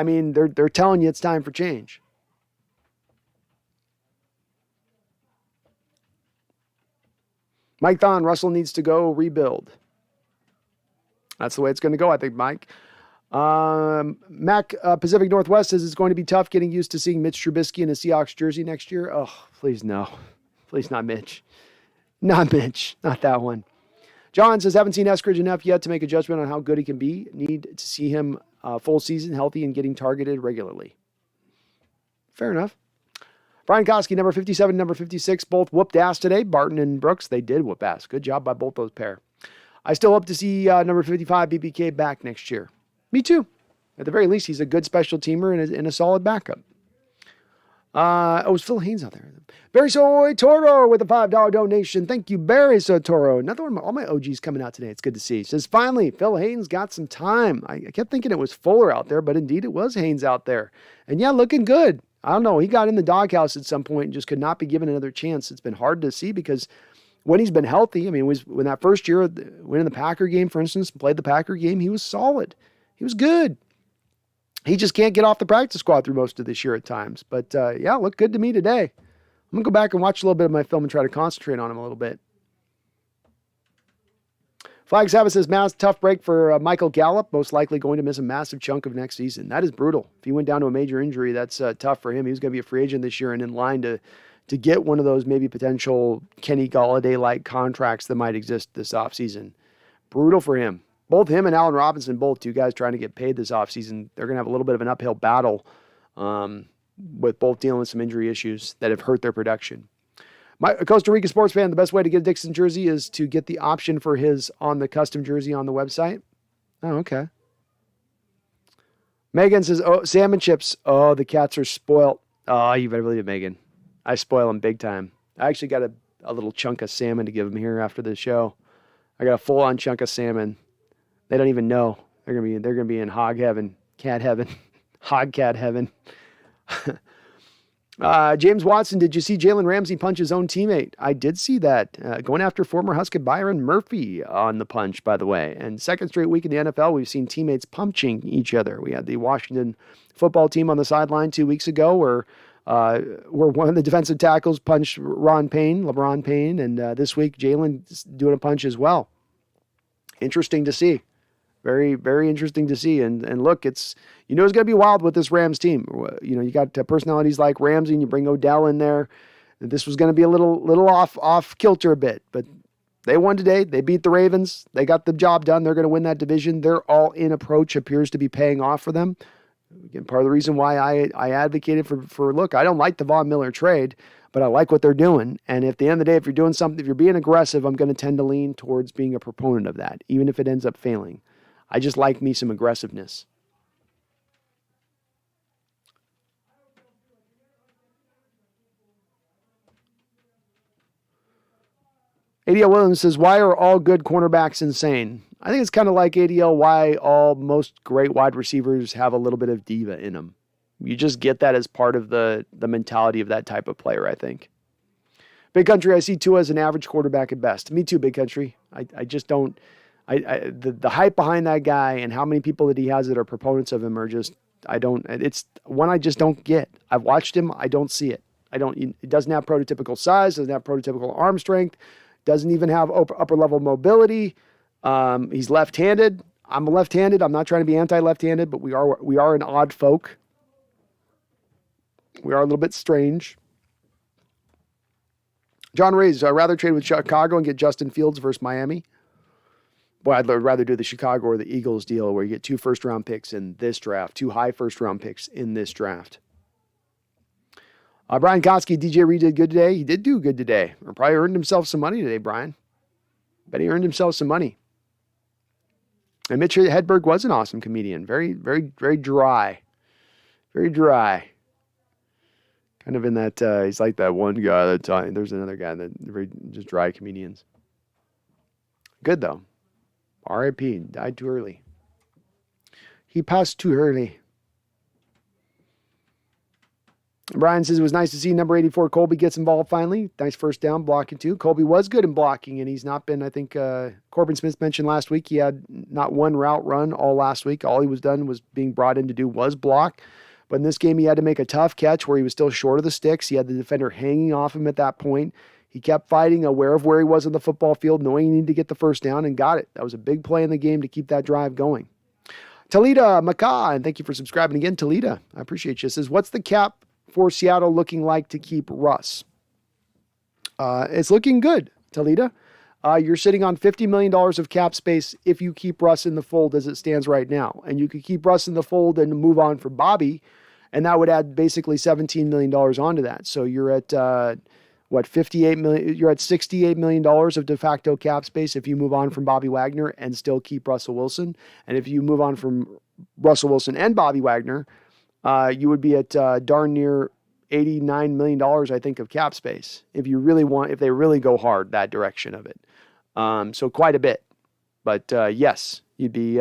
mean, they're telling you it's time for change. Mike Thon, Russell needs to go rebuild. That's the way it's going to go, I think, Mike. Mac Pacific Northwest says it's going to be tough getting used to seeing Mitch Trubisky in a Seahawks jersey next year. Oh, please no. Please not Mitch. Not Mitch. Not that one. John says, haven't seen Eskridge enough yet to make a judgment on how good he can be. Need to see him full season, healthy, and getting targeted regularly. Fair enough. Brian Koski, number 57, number 56, both whooped ass today. Barton and Brooks, they did whoop ass. Good job by both those pair. I still hope to see number 55, BBK, back next year. Me too. At the very least, he's a good special teamer and a solid backup. It was Phil Haynes out there. Barry Soy Toro with a $5 donation. Thank you, Barry Soy Toro. Another one, all my OGs coming out today. It's good to see. He says, finally, Phil Haynes got some time. I kept thinking it was Fuller out there, but indeed it was Haynes out there. And yeah, looking good. I don't know. He got in the doghouse at some point and just could not be given another chance. It's been hard to see because when he's been healthy, I mean, when that first year, winning the Packer game, for instance, played the Packer game, he was solid. He was good. He just can't get off the practice squad through most of this year at times. But yeah, looked good to me today. I'm going to go back and watch a little bit of my film and try to concentrate on him a little bit. Flag Sabbath says, tough break for Michael Gallup, most likely going to miss a massive chunk of next season. That is brutal. If he went down to a major injury, that's tough for him. He was going to be a free agent this year and in line to get one of those maybe potential Kenny Galladay-like contracts that might exist this offseason. Brutal for him. Both him and Allen Robinson, both two guys trying to get paid this offseason. They're going to have a little bit of an uphill battle with both dealing with some injury issues that have hurt their production. My Costa Rica sports fan, the best way to get a Dixon jersey is to get the option for his on the custom jersey on the website. Oh, okay. Megan says, oh, salmon chips. Oh, the cats are spoiled. Oh, you better believe it, Megan. I spoil them big time. I actually got a little chunk of salmon to give them here after the show. I got a full-on chunk of salmon. They don't even know. They're gonna be in hog heaven, cat heaven, hog cat heaven. James Watson, did you see Jalen Ramsey punch his own teammate? I did see that. Going after former Husky Byron Murphy on the punch, by the way. And second straight week in the NFL, we've seen teammates punching each other. We had the Washington football team on the sideline 2 weeks ago where one of the defensive tackles punched LeBron Payne, and this week Jalen's doing a punch as well. Interesting to see. Very, very interesting to see. And look, it's going to be wild with this Rams team. You got personalities like Ramsey, and you bring Odell in there. This was going to be a little off kilter a bit, but they won today. They beat the Ravens. They got the job done. They're going to win that division. Their all-in approach appears to be paying off for them. Again, part of the reason why I advocated for look, I don't like the Von Miller trade, but I like what they're doing. And at the end of the day, if you're doing something, if you're being aggressive, I'm going to tend to lean towards being a proponent of that, even if it ends up failing. I just like me some aggressiveness. ADL Williams says, why are all good cornerbacks insane? I think it's kind of like ADL, why all most great wide receivers have a little bit of diva in them. You just get that as part of the mentality of that type of player, I think. Big Country, I see Tua as an average quarterback at best. Me too, Big Country. I just don't. The hype behind that guy and how many people that he has that are proponents of him are just, it's one I just don't get. I've watched him. I don't see it. It doesn't have prototypical size, doesn't have prototypical arm strength, doesn't even have upper level mobility. He's left-handed. I'm left-handed. I'm not trying to be anti-left-handed, but we are an odd folk. We are a little bit strange. John Ray's, I'd rather trade with Chicago and get Justin Fields versus Miami. Boy, I'd rather do the Chicago or the Eagles deal where you get 2 first-round picks in this draft, 2 high first-round picks in this draft. Brian Koski, DJ Reed did good today. He did do good today. Or probably earned himself some money today, Brian. Bet he earned himself some money. And Mitch Hedberg was an awesome comedian. Very, very, very dry. Very dry. Kind of in that, he's like that one guy that there's another guy that very just dry comedians. Good though. R.I.P. Died too early. He passed too early. Brian says it was nice to see number 84 Colby gets involved finally. Nice first down blocking too. Colby was good in blocking, and he's not been, I think, Corbin Smith mentioned last week, he had not one route run all last week. All he was done was being brought in to do was block. But in this game, he had to make a tough catch where he was still short of the sticks. He had the defender hanging off him at that point. He kept fighting, aware of where he was on the football field, knowing he needed to get the first down, and got it. That was a big play in the game to keep that drive going. Talita Maca, and thank you for subscribing again, Talita. I appreciate you. Says, what's the cap for Seattle looking like to keep Russ? It's looking good, Talita. You're sitting on $50 million of cap space if you keep Russ in the fold as it stands right now. And you could keep Russ in the fold and move on for Bobby, and that would add basically $17 million onto that. So you're at, $58 million? You're at $68 million of de facto cap space if you move on from Bobby Wagner and still keep Russell Wilson. And if you move on from Russell Wilson and Bobby Wagner, you would be at darn near $89 million, I think, of cap space if they really go hard that direction of it. So quite a bit. But yes, you'd be,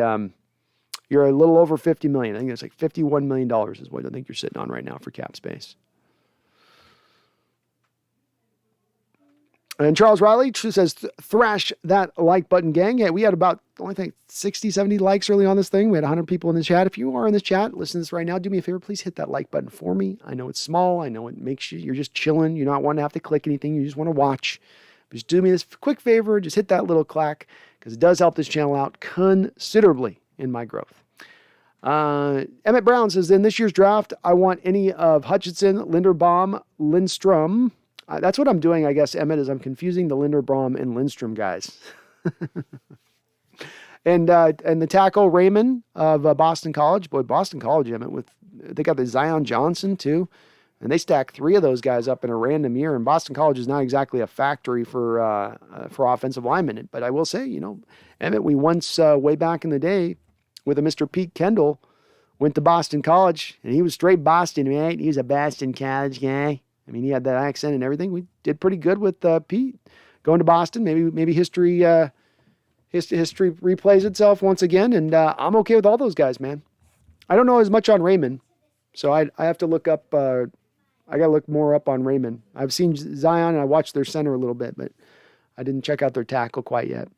you're a little over $50 million. I think it's like $51 million is what I think you're sitting on right now for cap space. And Charles Riley says, thrash that like button, gang. Yeah, we had about, I think, 60, 70 likes early on this thing. We had 100 people in the chat. If you are in this chat, listen to this right now, do me a favor, please hit that like button for me. I know it's small. I know it makes you're just chilling. You're not wanting to have to click anything. You just want to watch. But just do me this quick favor. Just hit that little clack because it does help this channel out considerably in my growth. Emmett Brown says, in this year's draft, I want any of Hutchinson, Linderbaum, Lindstrom. That's what I'm doing, I guess, Emmett, is I'm confusing the Linderbaum and Lindstrom guys. and the tackle, Raymond of Boston College. Boy, Boston College, Emmett, they got the Zion Johnson, too. And they stacked 3 of those guys up in a random year. And Boston College is not exactly a factory for offensive linemen. But I will say, Emmett, we once, way back in the day, with a Mr. Pete Kendall, went to Boston College. And he was straight Boston, right? He was a Boston College guy. I mean, he had that accent and everything. We did pretty good with Pete going to Boston. Maybe history replays itself once again, and I'm okay with all those guys, man. I don't know as much on Raymond, so I have to look up. I got to look more up on Raymond. I've seen Zion and I watched their center a little bit, but I didn't check out their tackle quite yet.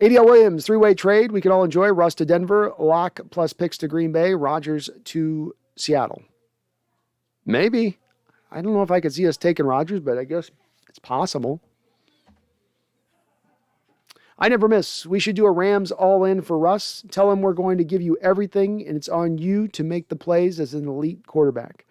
ADL Williams, 3-way trade. We can all enjoy. Russ to Denver, Locke plus picks to Green Bay, Rodgers to Seattle. Maybe. I don't know if I could see us taking Rodgers, but I guess it's possible. I never miss. We should do a Rams all-in for Russ. Tell him we're going to give you everything, and it's on you to make the plays as an elite quarterback.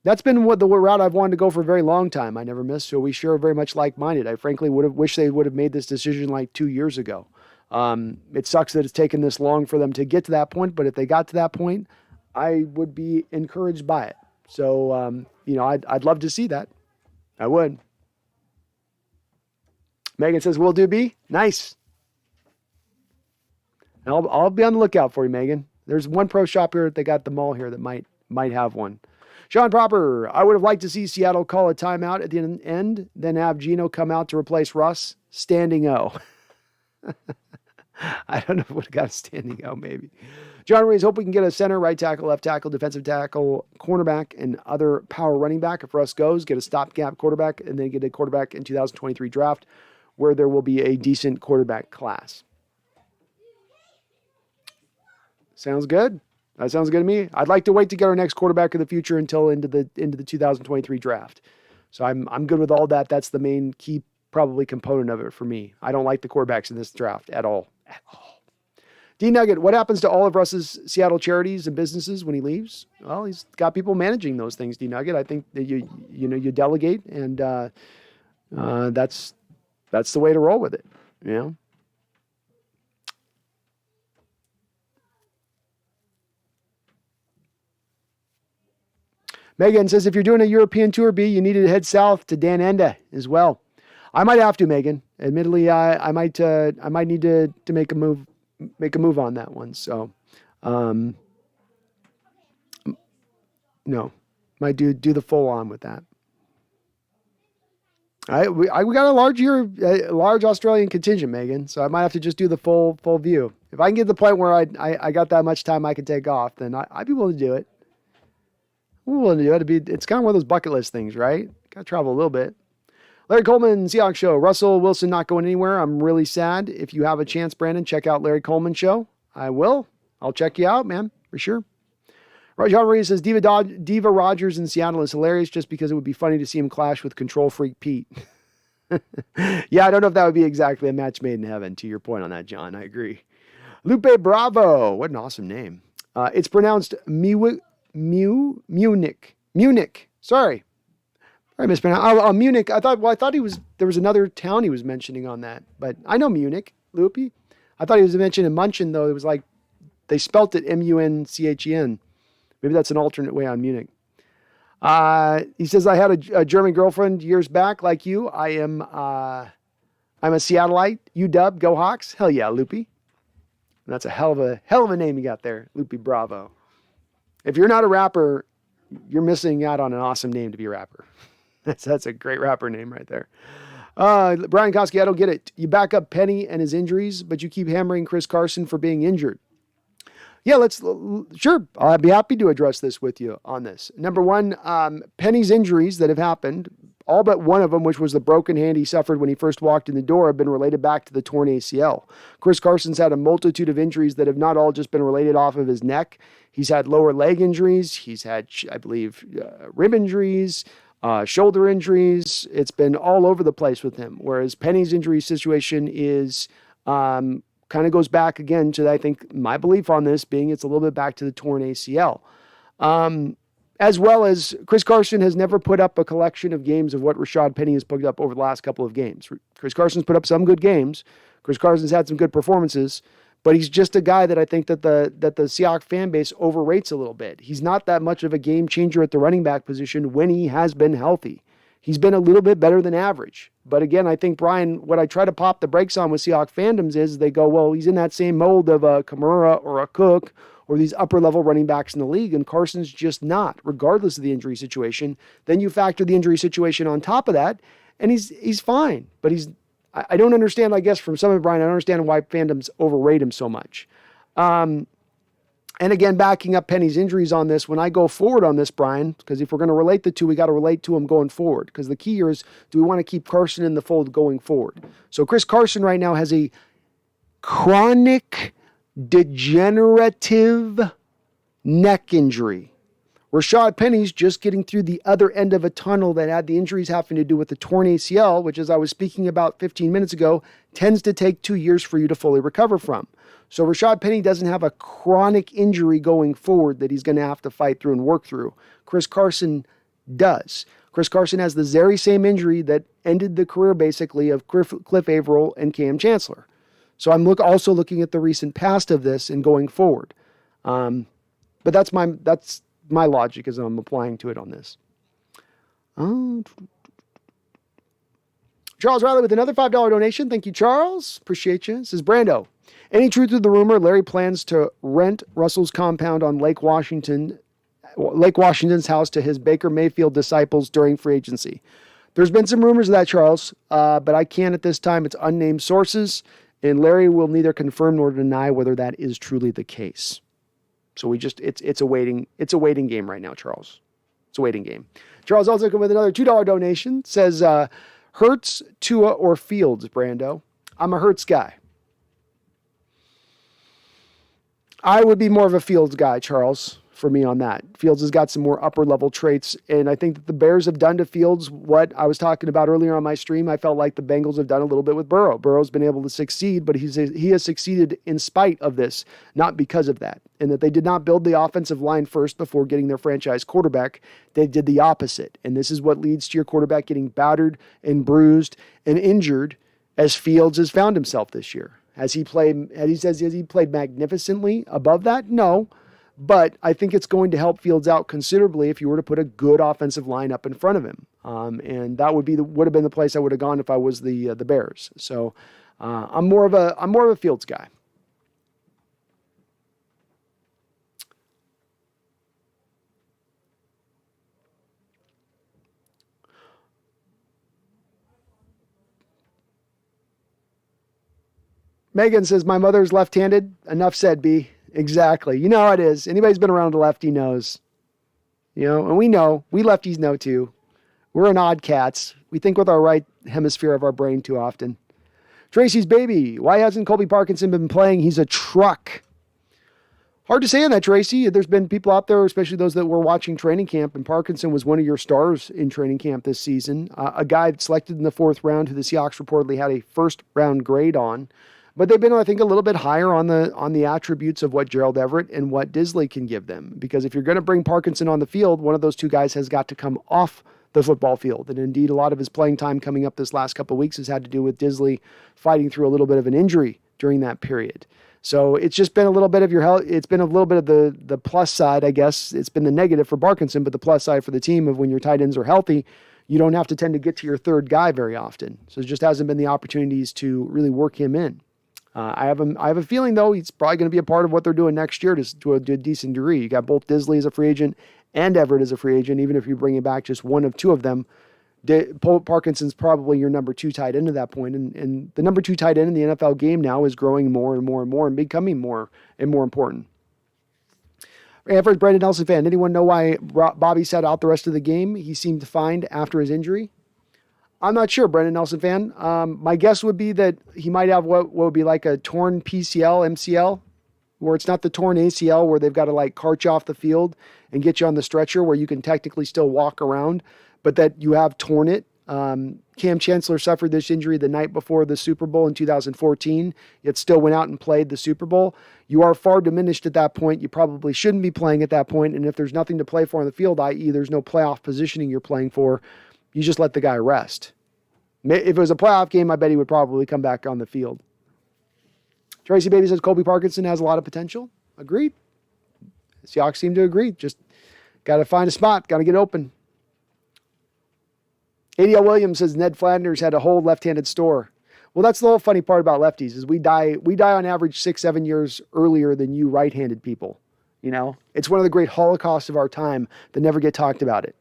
That's been the route I've wanted to go for a very long time. I never miss, so we sure are very much like-minded. I frankly wished they would have made this decision like 2 years ago. It sucks that it's taken this long for them to get to that point, but if they got to that point, I would be encouraged by it. So, I'd love to see that. I would. Megan says, will do, B. Nice. And I'll be on the lookout for you, Megan. There's one pro shop here. They got the mall here that might have one. Sean Proper, I would have liked to see Seattle call a timeout at the end, then have Geno come out to replace Russ. Standing O. I don't know if we would have got a standing O, maybe. John Reese, hope we can get a center, right tackle, left tackle, defensive tackle, cornerback, and other power running back. If Russ goes, get a stopgap quarterback, and then get a quarterback in 2023 draft where there will be a decent quarterback class. Sounds good. That sounds good to me. I'd like to wait to get our next quarterback of the future until into the 2023 draft. So I'm good with all that. That's the main key probably component of it for me. I don't like the quarterbacks in this draft at all. At all. D Nugget, what happens to all of Russ's Seattle charities and businesses when he leaves? Well, he's got people managing those things, D Nugget. I think that you delegate, and that's the way to roll with it. Megan says, if you're doing a European tour, B, you need to head south to Dan Enda as well. I might have to, Megan. Admittedly, I might need to make a move on that one. So, no, might do the full on with that. We got a large Australian contingent, Megan. So I might have to just do the full view. If I can get to the point where I got that much time I can take off, then I'd be willing to do it. I'm willing to do it. It's kind of one of those bucket list things, right? Got to travel a little bit. Larry Coleman, Seahawks Show. Russell Wilson not going anywhere. I'm really sad. If you have a chance, Brandon, check out Larry Coleman Show. I will. I'll check you out, man, for sure. John Marie says, Diva Rogers in Seattle is hilarious just because it would be funny to see him clash with Control Freak Pete. Yeah, I don't know if that would be exactly a match made in heaven, to your point on that, John. I agree. Lupe Bravo. What an awesome name. It's pronounced Munich. Sorry. I mispronounced. Munich. I thought there was another town he was mentioning on that, but I know Munich, Loopy. I thought he was mentioning Munchen, though. It was like they spelt it Munchen. Maybe that's an alternate way on Munich. He says, I had a German girlfriend years back, like you. I'm a Seattleite. UW, go Hawks. Hell yeah, Loopy. That's a hell of a name you got there, Loopy Bravo. If you're not a rapper, you're missing out on an awesome name to be a rapper. That's a great rapper name right there. Brian Koski, I don't get it. You back up Penny and his injuries, but you keep hammering Chris Carson for being injured. Yeah, sure. I'll be happy to address this with you on this. Number one, Penny's injuries that have happened, all but one of them, which was the broken hand he suffered when he first walked in the door, have been related back to the torn ACL. Chris Carson's had a multitude of injuries that have not all just been related off of his neck. He's had lower leg injuries. He's had, I believe, rib injuries, shoulder injuries. It's been all over the place with him. Whereas Penny's injury situation is kind of goes back again to, I think, my belief on this being it's a little bit back to the torn ACL. As well as Chris Carson has never put up a collection of games of what Rashad Penny has put up over the last couple of games. Chris Carson's put up some good games. Chris Carson's had some good performances, but he's just a guy that I think that the Seahawks fan base overrates a little bit. He's not that much of a game changer at the running back position when he has been healthy. He's been a little bit better than average. But again, I think, Brian, what I try to pop the brakes on with Seahawks fandoms is they go, well, he's in that same mold of a Kamara or a Cook or these upper-level running backs in the league, and Carson's just not, regardless of the injury situation. Then you factor the injury situation on top of that, and he's fine. But I don't understand, I guess, from some of Brian, I don't understand why fandoms overrate him so much. And again, backing up Penny's injuries on this, when I go forward on this, Brian, because if we're going to relate the two, we got to relate to him going forward. Because the key here is, do we want to keep Carson in the fold going forward? So Chris Carson right now has a chronic degenerative neck injury. Rashad Penny's just getting through the other end of a tunnel that had the injuries having to do with the torn ACL, which, as I was speaking about 15 minutes ago, tends to take 2 years for you to fully recover from. So Rashad Penny doesn't have a chronic injury going forward that he's going to have to fight through and work through. Chris Carson does. Chris Carson has the very same injury that ended the career, basically, of Cliff Averill and Cam Chancellor. So I'm also looking at the recent past of this and going forward. But that's my logic as I'm applying to it on this. Charles Riley with another $5 donation. Thank you, Charles. Appreciate you. It says, Brando, any truth to the rumor Larry plans to rent Russell's compound on Lake Washington's house to his Baker Mayfield disciples during free agency? There's been some rumors of that, Charles, but I can't at this time. It's unnamed sources, and Larry will neither confirm nor deny whether that is truly the case. So it's a waiting game right now, Charles. It's a waiting game. Charles also come with another $2 donation. Says, Hurts, Tua, or Fields, Brando? I'm a Hurts guy. I would be more of a Fields guy, Charles, for me on that. Fields has got some more upper level traits, and I think that the Bears have done to Fields what I was talking about earlier on my stream. I felt like the Bengals have done a little bit with Burrow. Burrow's been able to succeed, but he has succeeded in spite of this, not because of that. And that they did not build the offensive line first before getting their franchise quarterback. They did the opposite. And this is what leads to your quarterback getting battered and bruised and injured, as Fields has found himself this year. Has he played magnificently above that? No. But I think it's going to help Fields out considerably if you were to put a good offensive line up in front of him. And that would have been the place I would have gone if I was the Bears. So I'm more of a Fields guy. Megan says, my mother's left-handed. Enough said, B. Exactly. You know how it is. Anybody's been around a lefty knows. And we lefties know too. We're an odd cats. We think with our right hemisphere of our brain too often. Tracy's baby. Why hasn't Colby Parkinson been playing? He's a truck. Hard to say on that, Tracy. There's been people out there, especially those that were watching training camp, and Parkinson was one of your stars in training camp this season. A guy selected in the 4th round who the Seahawks reportedly had a first-round grade on. But they've been, I think, a little bit higher on the attributes of what Gerald Everett and what Disley can give them. Because if you're going to bring Parkinson on the field, one of those two guys has got to come off the football field. And indeed, a lot of his playing time coming up this last couple of weeks has had to do with Disley fighting through a little bit of an injury during that period. So it's just been a little bit of your health. It's been a little bit of the plus side, I guess. It's been the negative for Parkinson, but the plus side for the team of when your tight ends are healthy, you don't have to tend to get to your third guy very often. So it just hasn't been the opportunities to really work him in. I have a feeling, though, he's probably going to be a part of what they're doing next year to a decent degree. You got both Disley as a free agent and Everett as a free agent. Even if you're bringing back just one of two of them, Parkinson's probably your number 2 tight end at that point. And the number 2 tight end in the NFL game now is growing more and more and more and becoming more and more important. First, Brandon Nelson fan. Anyone know why Bobby sat out the rest of the game? He seemed fine after his injury. I'm not sure, Brendan Nelson fan. My guess would be that he might have what would be like a torn PCL, MCL, where it's not the torn ACL where they've got to like cart you off the field and get you on the stretcher where you can technically still walk around, but that you have torn it. Cam Chancellor suffered this injury the night before the Super Bowl in 2014, yet still went out and played the Super Bowl. You are far diminished at that point. You probably shouldn't be playing at that point, and if there's nothing to play for on the field, i.e. there's no playoff positioning you're playing for, you just let the guy rest. If it was a playoff game, I bet he would probably come back on the field. Tracy Baby says Colby Parkinson has a lot of potential. Agreed. Seahawks seem to agree. Just got to find a spot. Got to get open. ADL Williams says Ned Flanders had a whole left-handed store. Well, that's the whole funny part about lefties is we die on average 6-7 years earlier than you right-handed people. It's one of the great holocausts of our time that never get talked about it.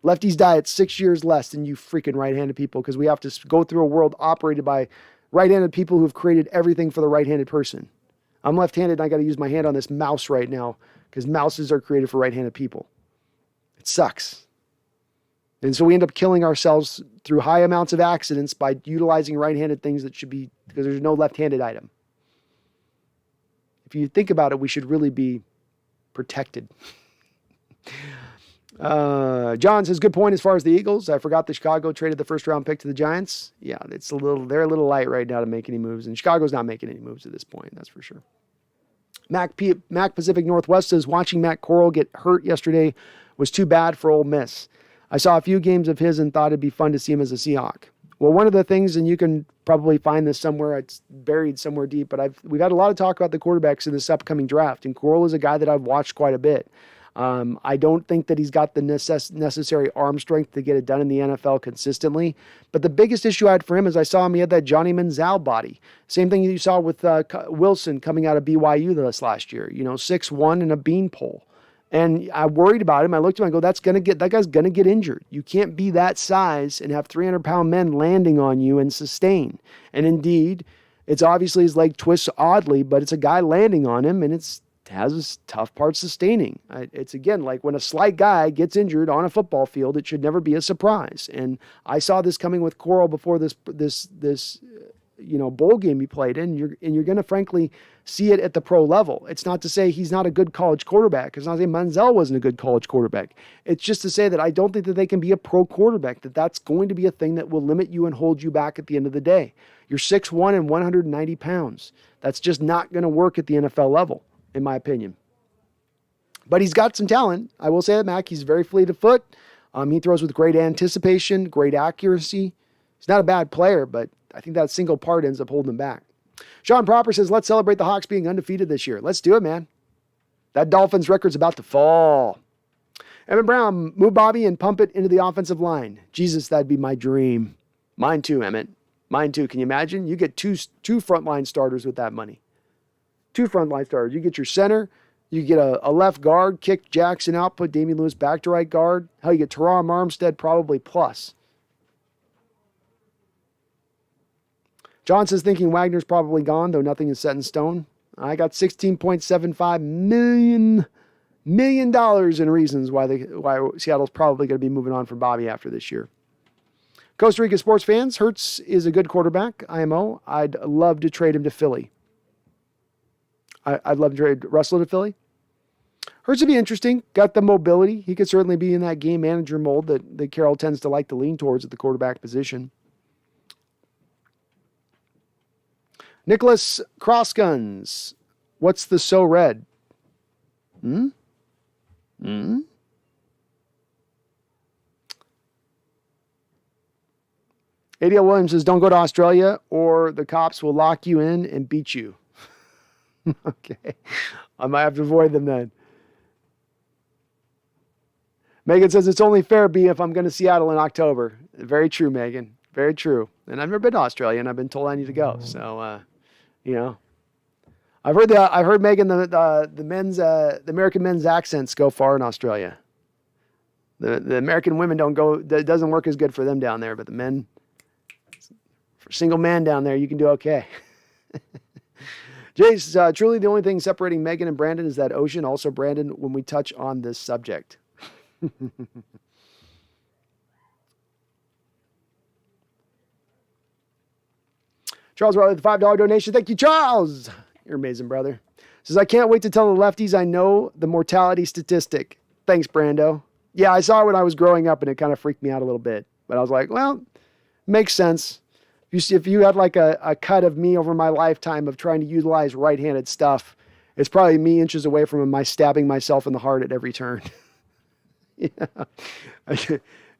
Lefties die at 6 years less than you freaking right-handed people because we have to go through a world operated by right-handed people who've created everything for the right-handed person. I'm left-handed and I got to use my hand on this mouse right now because mouses are created for right-handed people. It sucks. And so we end up killing ourselves through high amounts of accidents by utilizing right-handed things that should be, because there's no left-handed item. If you think about it, we should really be protected. John says, good point as far as the Eagles. I forgot that Chicago traded the first round pick to the Giants. Yeah, they're a little light right now to make any moves, and Chicago's not making any moves at this point, that's for sure. Mac Pacific Northwest says, watching Matt Corral get hurt yesterday was too bad for Ole Miss. I saw a few games of his and thought it'd be fun to see him as a Seahawk. Well, one of the things, and you can probably find this somewhere, it's buried somewhere deep, but we've had a lot of talk about the quarterbacks in this upcoming draft, and Corral is a guy that I've watched quite a bit. I don't think that he's got the necessary arm strength to get it done in the NFL consistently. But the biggest issue I had for him is I saw him, he had that Johnny Manziel body. Same thing you saw with Wilson coming out of BYU this last year. 6'1" and a beanpole. And I worried about him. I looked at him and I go, that guy's going to get injured. You can't be that size and have 300-pound men landing on you and sustain. And indeed, it's obviously his leg twists oddly, but it's a guy landing on him, and it has its tough part sustaining. It's, again, like when a slight guy gets injured on a football field, it should never be a surprise. And I saw this coming with Corral before this bowl game he played in. You're going to frankly see it at the pro level. It's not to say he's not a good college quarterback. It's not to say Manziel wasn't a good college quarterback. It's just to say that I don't think that they can be a pro quarterback, that's going to be a thing that will limit you and hold you back at the end of the day. You're 6'1" and 190 pounds. That's just not going to work at the NFL level, in my opinion. But he's got some talent. I will say that, Mac. He's very fleet of foot. He throws with great anticipation, great accuracy. He's not a bad player, but I think that single part ends up holding him back. Sean Proper says, let's celebrate the Hawks being undefeated this year. Let's do it, man. That Dolphins record's about to fall. Evan Brown, move Bobby and pump it into the offensive line. Jesus, that'd be my dream. Mine too, Emmett. Mine too. Can you imagine? You get two frontline starters with that money. 2 frontline starters. You get your center. You get a left guard, kick Jackson out, put Damian Lewis back to right guard. Hell, you get Teron Armstead probably plus. John says, thinking Wagner's probably gone, though nothing is set in stone. I got $16.75 million in reasons why Seattle's probably going to be moving on from Bobby after this year. Costa Rica sports fans, Hurts is a good quarterback, IMO. I'd love to trade him to Philly. I'd love to trade Russell to Philly. Hurts would be interesting. Got the mobility. He could certainly be in that game manager mold that Carroll tends to like to lean towards at the quarterback position. Nicholas Crossguns. What's the so red? ADL Williams says, don't go to Australia or the cops will lock you in and beat you. Okay. I might have to avoid them then. Megan says, it's only fair, B, if I'm going to Seattle in October. Very true, Megan. Very true. And I've never been to Australia, and I've been told I need to go. So, I've heard Megan, the American men's accents go far in Australia. The American women don't go, it doesn't work as good for them down there, but the men, for single man down there, you can do okay. Jace, truly the only thing separating Megan and Brandon is that ocean. Also, Brandon, when we touch on this subject. Charles Riley, the $5 donation. Thank you, Charles. You're amazing, brother. Says, I can't wait to tell the lefties I know the mortality statistic. Thanks, Brando. Yeah, I saw it when I was growing up, and it kind of freaked me out a little bit. But I was like, well, makes sense. If you had like a cut of me over my lifetime of trying to utilize right-handed stuff, it's probably me inches away from my stabbing myself in the heart at every turn. Yeah.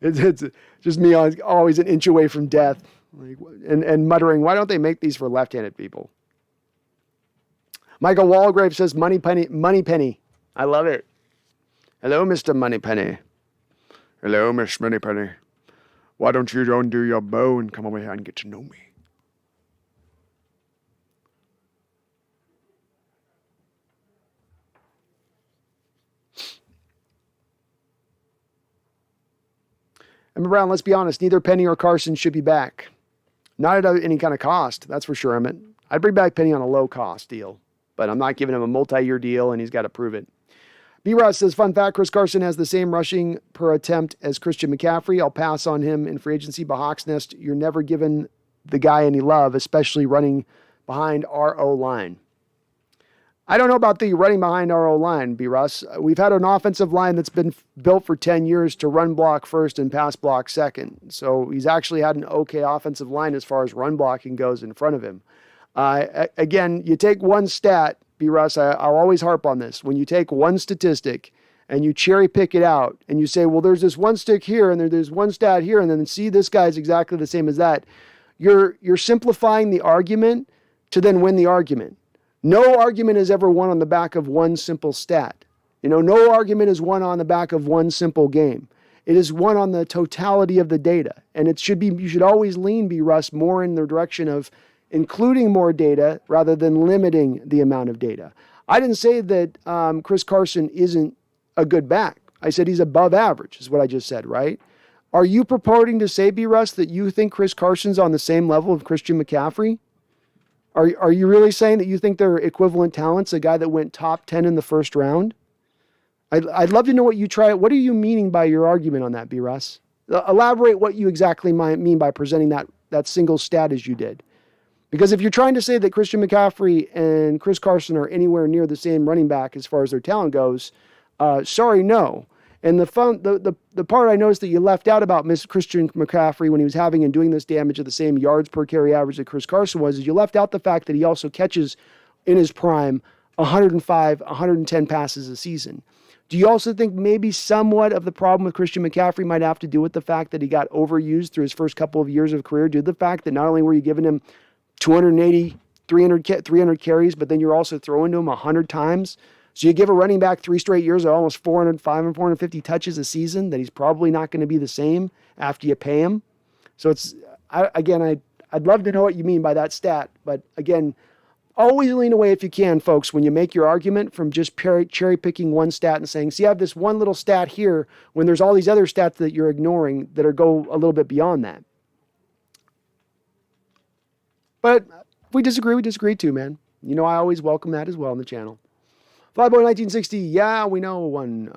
It's just me always an inch away from death. And muttering, why don't they make these for left-handed people? Michael Walgrave says, Money Penny. I love it. Hello, Mr. Moneypenny. Hello, Miss Moneypenny. Why don't you undo your bow and come over here and get to know me? Emma Brown, let's be honest, neither Penny or Carson should be back. Not at any kind of cost, that's for sure, Emmett. I'd bring back Penny on a low-cost deal, but I'm not giving him a multi-year deal, and he's got to prove it. B-Ross says, fun fact, Chris Carson has the same rushing per attempt as Christian McCaffrey. I'll pass on him in free agency, but Hawks Nest, you're never giving the guy any love, especially running behind our O-line. I don't know about the running behind our O-line, B-Russ. We've had an offensive line that's been built for 10 years to run block first and pass block second. So he's actually had an okay offensive line as far as run blocking goes in front of him. Again, you take one stat, B-Russ, I'll always harp on this. When you take one statistic and you cherry pick it out and you say, well, there's this one stick here and there's one stat here, and then see, this guy's exactly the same as that. You're simplifying the argument to then win the argument. No argument is ever won on the back of one simple stat. No argument is won on the back of one simple game. It is won on the totality of the data. And you should always lean, B. Russ, more in the direction of including more data rather than limiting the amount of data. I didn't say that Chris Carson isn't a good back. I said he's above average, is what I just said, right? Are you purporting to say, B. Russ, that you think Chris Carson's on the same level of Christian McCaffrey? Are you really saying that you think they're equivalent talents, a guy that went top 10 in the first round? I'd love to know what are you meaning by your argument on that, B. Russ? Elaborate what you exactly mean by presenting that single stat as you did. Because if you're trying to say that Christian McCaffrey and Chris Carson are anywhere near the same running back as far as their talent goes, sorry, no. And the part I noticed that you left out about Christian McCaffrey when he was having and doing this damage at the same yards per carry average that Chris Carson was, is you left out the fact that he also catches in his prime 105, 110 passes a season. Do you also think maybe somewhat of the problem with Christian McCaffrey might have to do with the fact that he got overused through his first couple of years of career, due to the fact that not only were you giving him 280, 300 carries, but then you're also throwing to him 100 times? So you give a running back 3 straight years of almost 405 and 450 touches a season, that he's probably not going to be the same after you pay him. So I'd love to know what you mean by that stat. But again, always lean away if you can, folks, when you make your argument from just cherry picking one stat and saying, see, I have this one little stat here, when there's all these other stats that you're ignoring that go a little bit beyond that. But if we disagree too, man. I always welcome that as well on the channel. Flyboy 1960, yeah, we know one.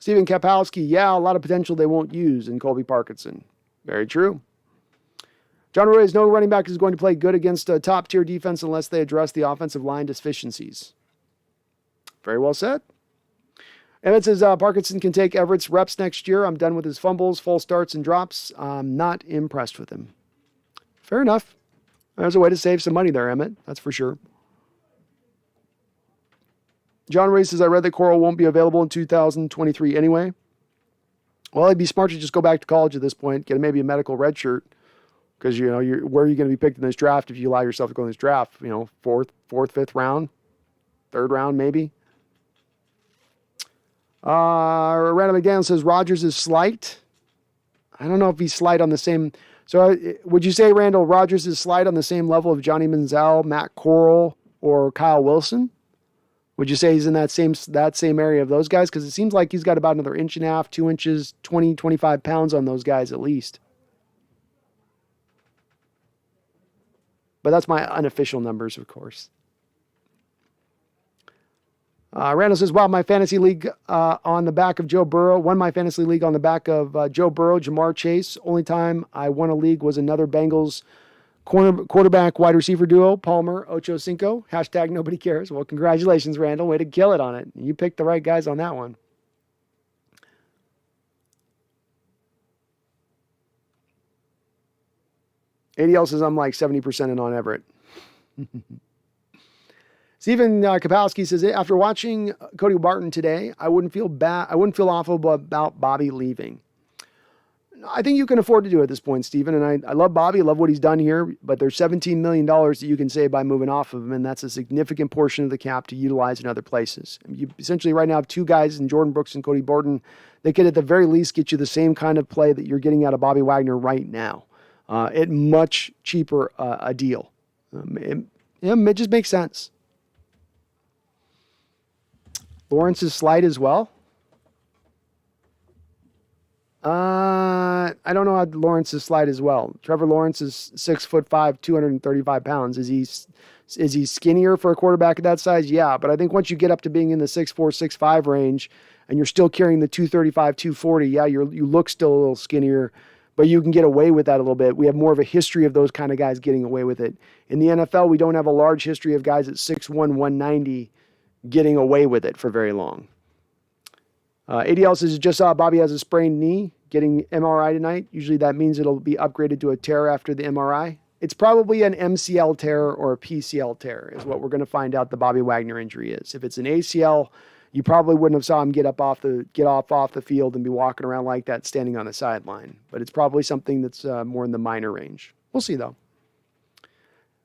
Stephen Kapowski, yeah, a lot of potential they won't use in Colby Parkinson. Very true. John Roy, no running back is going to play good against a top-tier defense unless they address the offensive line deficiencies. Very well said. Emmett says Parkinson can take Everett's reps next year. I'm done with his fumbles, false starts, and drops. I'm not impressed with him. Fair enough. There's a way to save some money there, Emmett. That's for sure. John Ray says, I read that Coral won't be available in 2023 anyway. Well, it'd be smart to just go back to college at this point, get maybe a medical red shirt, because, where are you going to be picked in this draft if you allow yourself to go in this draft? Fourth, fifth round, third round, maybe. Randall McDaniel says Rodgers is slight. I don't know if he's slight on the same. So would you say, Randall, Rodgers is slight on the same level of Johnny Manziel, Matt Corral, or Kyle Wilson? Would you say he's in that same area of those guys? Because it seems like he's got about another 1.5 inches, 2 inches, 20, 25 pounds on those guys at least. But that's my unofficial numbers, of course. Randall says, wow, my fantasy league on the back of Joe Burrow. Won my fantasy league on the back of Joe Burrow, Jamar Chase. Only time I won a league was another Bengals quarterback wide receiver duo, Palmer, Ocho Cinco. Hashtag nobody cares. Well, congratulations, Randall. Way to kill it on it. You picked the right guys on that one. ADL says I'm like 70% in on Everett. Stephen Kapowski says, after watching Cody Barton today, I wouldn't feel awful about Bobby leaving. I think you can afford to do it at this point, Stephen. And I love Bobby. I love what he's done here. But there's $17 million that you can save by moving off of him. And that's a significant portion of the cap to utilize in other places. You essentially right now have two guys in Jordan Brooks and Cody Barton that could at the very least get you the same kind of play that you're getting out of Bobby Wagner right now. At much cheaper a deal. It just makes sense. Lawrence is slight as well. I don't know how Lawrence is slight as well. Trevor Lawrence is 6'5", 235 pounds. Is he skinnier for a quarterback of that size? Yeah, but I think once you get up to being in the 6'4", 6'5" range, and you're still carrying the 235, 240, yeah, you look still a little skinnier, but you can get away with that a little bit. We have more of a history of those kind of guys getting away with it. In the NFL, we don't have a large history of guys at 6'1", 190 getting away with it for very long. ADL says, just saw Bobby has a sprained knee, getting MRI tonight. Usually that means it'll be upgraded to a tear after the MRI. It's probably an MCL tear or a PCL tear is what we're going to find out the Bobby Wagner injury is. If it's an ACL, you probably wouldn't have saw him get off the field and be walking around like that, standing on the sideline. But it's probably something that's more in the minor range. We'll see, though.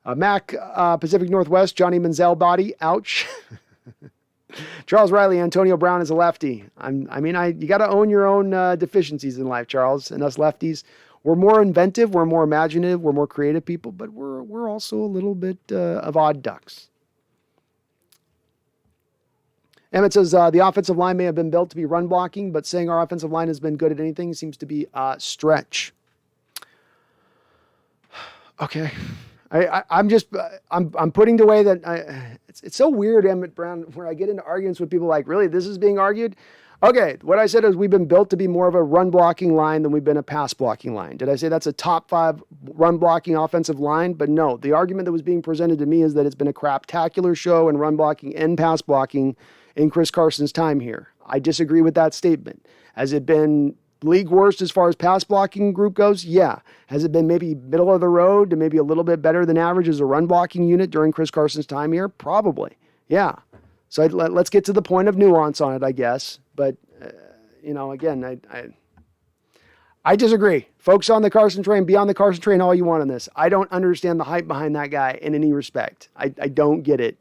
Mac, Pacific Northwest, Johnny Manziel body. Ouch. Charles Riley, Antonio Brown is a lefty. You got to own your own deficiencies in life, Charles. And us lefties, we're more inventive, we're more imaginative, we're more creative people, but we're also a little bit of odd ducks. Emmett says, the offensive line may have been built to be run blocking, but saying our offensive line has been good at anything seems to be a stretch. Okay. I'm putting away that it's so weird, Emmett Brown, where I get into arguments with people like, really, this is being argued? Okay, what I said is we've been built to be more of a run blocking line than we've been a pass blocking line. Did I say that's a top 5 run blocking offensive line? But no, the argument that was being presented to me is that it's been a craptacular show in run blocking and pass blocking in Chris Carson's time here. I disagree with that statement. Has it been league worst as far as pass blocking group goes? Yeah. Has it been maybe middle of the road to maybe a little bit better than average as a run blocking unit during Chris Carson's time here? Probably. Yeah. So let's get to the point of nuance on it, I guess. But, again, I disagree. Folks on the Carson train, be on the Carson train all you want on this. I don't understand the hype behind that guy in any respect. I don't get it.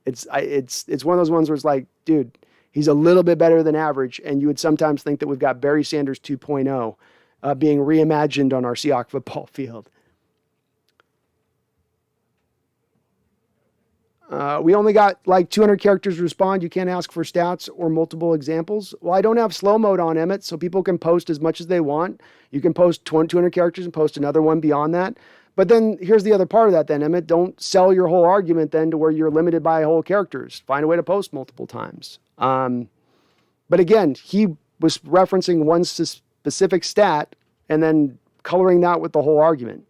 It's one of those ones where it's like, dude, he's a little bit better than average, and you would sometimes think that we've got Barry Sanders 2.0 being reimagined on our Seahawks football field. We only got like 200 characters to respond. You can't ask for stats or multiple examples. Well, I don't have slow mode on, Emmett, so people can post as much as they want. You can post 200 characters and post another one beyond that. But then here's the other part of that then, Emmett. Don't sell your whole argument then to where you're limited by whole characters. Find a way to post multiple times. But again, he was referencing one specific stat and then coloring that with the whole argument.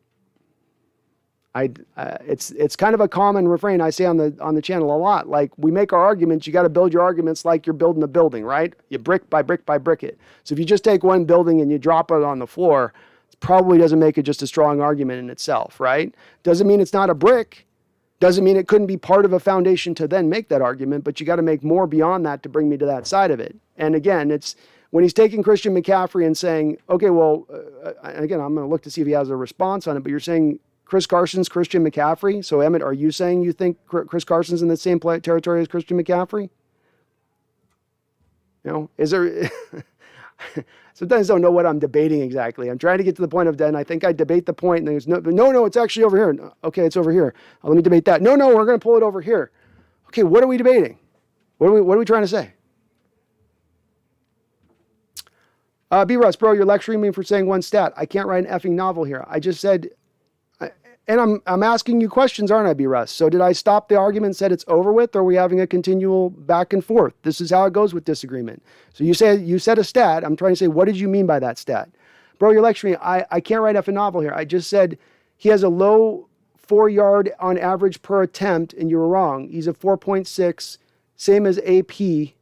It's kind of a common refrain I say on the channel a lot. Like, we make our arguments, you got to build your arguments like you're building a building, right? You brick by brick by brick it. So if you just take one building and you drop it on the floor, it probably doesn't make it just a strong argument in itself, right? Doesn't mean it's not a brick. Doesn't mean it couldn't be part of a foundation to then make that argument, but you got to make more beyond that to bring me to that side of it. And again, it's when he's taking Christian McCaffrey and saying, okay, well, again, I'm going to look to see if he has a response on it, but you're saying Chris Carson's Christian McCaffrey. So, Emmett, are you saying you think Chris Carson's in the same territory as Christian McCaffrey? Is there... Sometimes I don't know what I'm debating exactly. I'm trying to get to the point of then I think I debate the point and there's no, it's actually over here. Okay, it's over here. Let me debate that. No, we're going to pull it over here. Okay, what are we debating? What are we trying to say? B. Russ, bro, you're lecturing me for saying one stat. I can't write an effing novel here. I just said, and I'm asking you questions, aren't I, B. Russ? So did I stop the argument and said it's over with, or are we having a continual back and forth? This is how it goes with disagreement. So you said a stat. I'm trying to say, what did you mean by that stat? Bro, you're lecturing me. I can't write effing novel here. I just said he has a low 4-yard on average per attempt, and you were wrong. He's a 4.6, same as AP.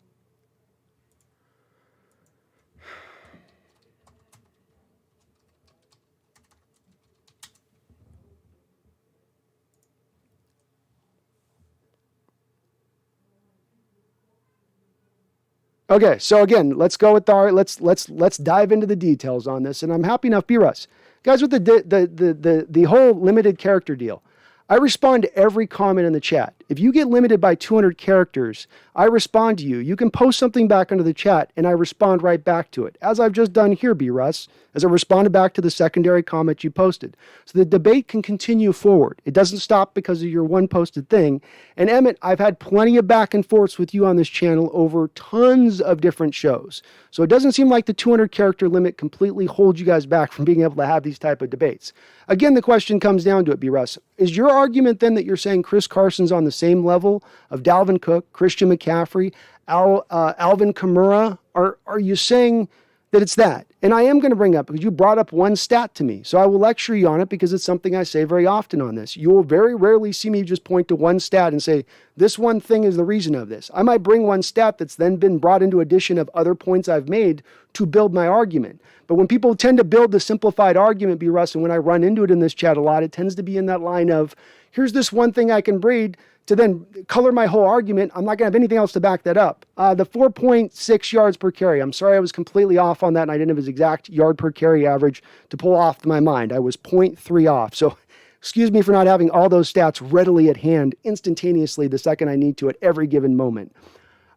Okay, so again, let's go with let's dive into the details on this, and I'm happy enough, B-Russ. Guys, with the whole limited character deal, I respond to every comment in the chat. If you get limited by 200 characters, I respond to you. You can post something back into the chat, and I respond right back to it, as I've just done here, B-Russ, as I responded back to the secondary comment you posted. So the debate can continue forward. It doesn't stop because of your one posted thing. And Emmett, I've had plenty of back and forths with you on this channel over tons of different shows. So it doesn't seem like the 200 character limit completely holds you guys back from being able to have these type of debates. Again, the question comes down to it, B-Russ. Is your argument then that you're saying Chris Carson's on the same level of Dalvin Cook, Christian McCaffrey, Alvin Kamara? Are you saying that it's that? And I am going to bring up, because you brought up one stat to me. So I will lecture you on it because it's something I say very often on this. You will very rarely see me just point to one stat and say, this one thing is the reason of this. I might bring one stat that's then been brought into addition of other points I've made to build my argument. But when people tend to build the simplified argument, B. Russ, and when I run into it in this chat a lot, it tends to be in that line of, here's this one thing I can breed to then color my whole argument. I'm not going to have anything else to back that up. The 4.6 yards per carry. I'm sorry I was completely off on that, and I didn't have his exact yard per carry average to pull off my mind. I was 0.3 off. So excuse me for not having all those stats readily at hand instantaneously the second I need to at every given moment.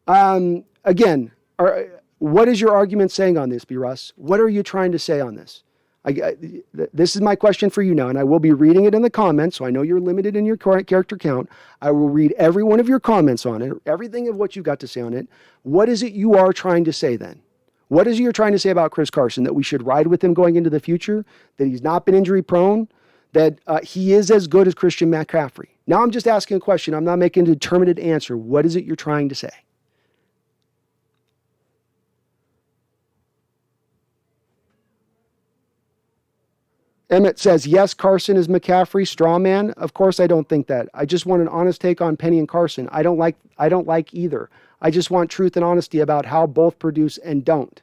Again, what is your argument saying on this, B. Russ? What are you trying to say on this? This is my question for you now, and I will be reading it in the comments, so I know you're limited in your character count. I will read every one of your comments on it, everything of what you've got to say on it. What is it you are trying to say then? What is it you're trying to say about Chris Carson? That we should ride with him going into the future? That he's not been injury prone? That he is as good as Christian McCaffrey? Now I'm just asking a question. I'm not making a determinate answer. What is it you're trying to say? Emmett says, yes, Carson is McCaffrey, straw man. Of course, I don't think that. I just want an honest take on Penny and Carson. I don't like either. I just want truth and honesty about how both produce and don't.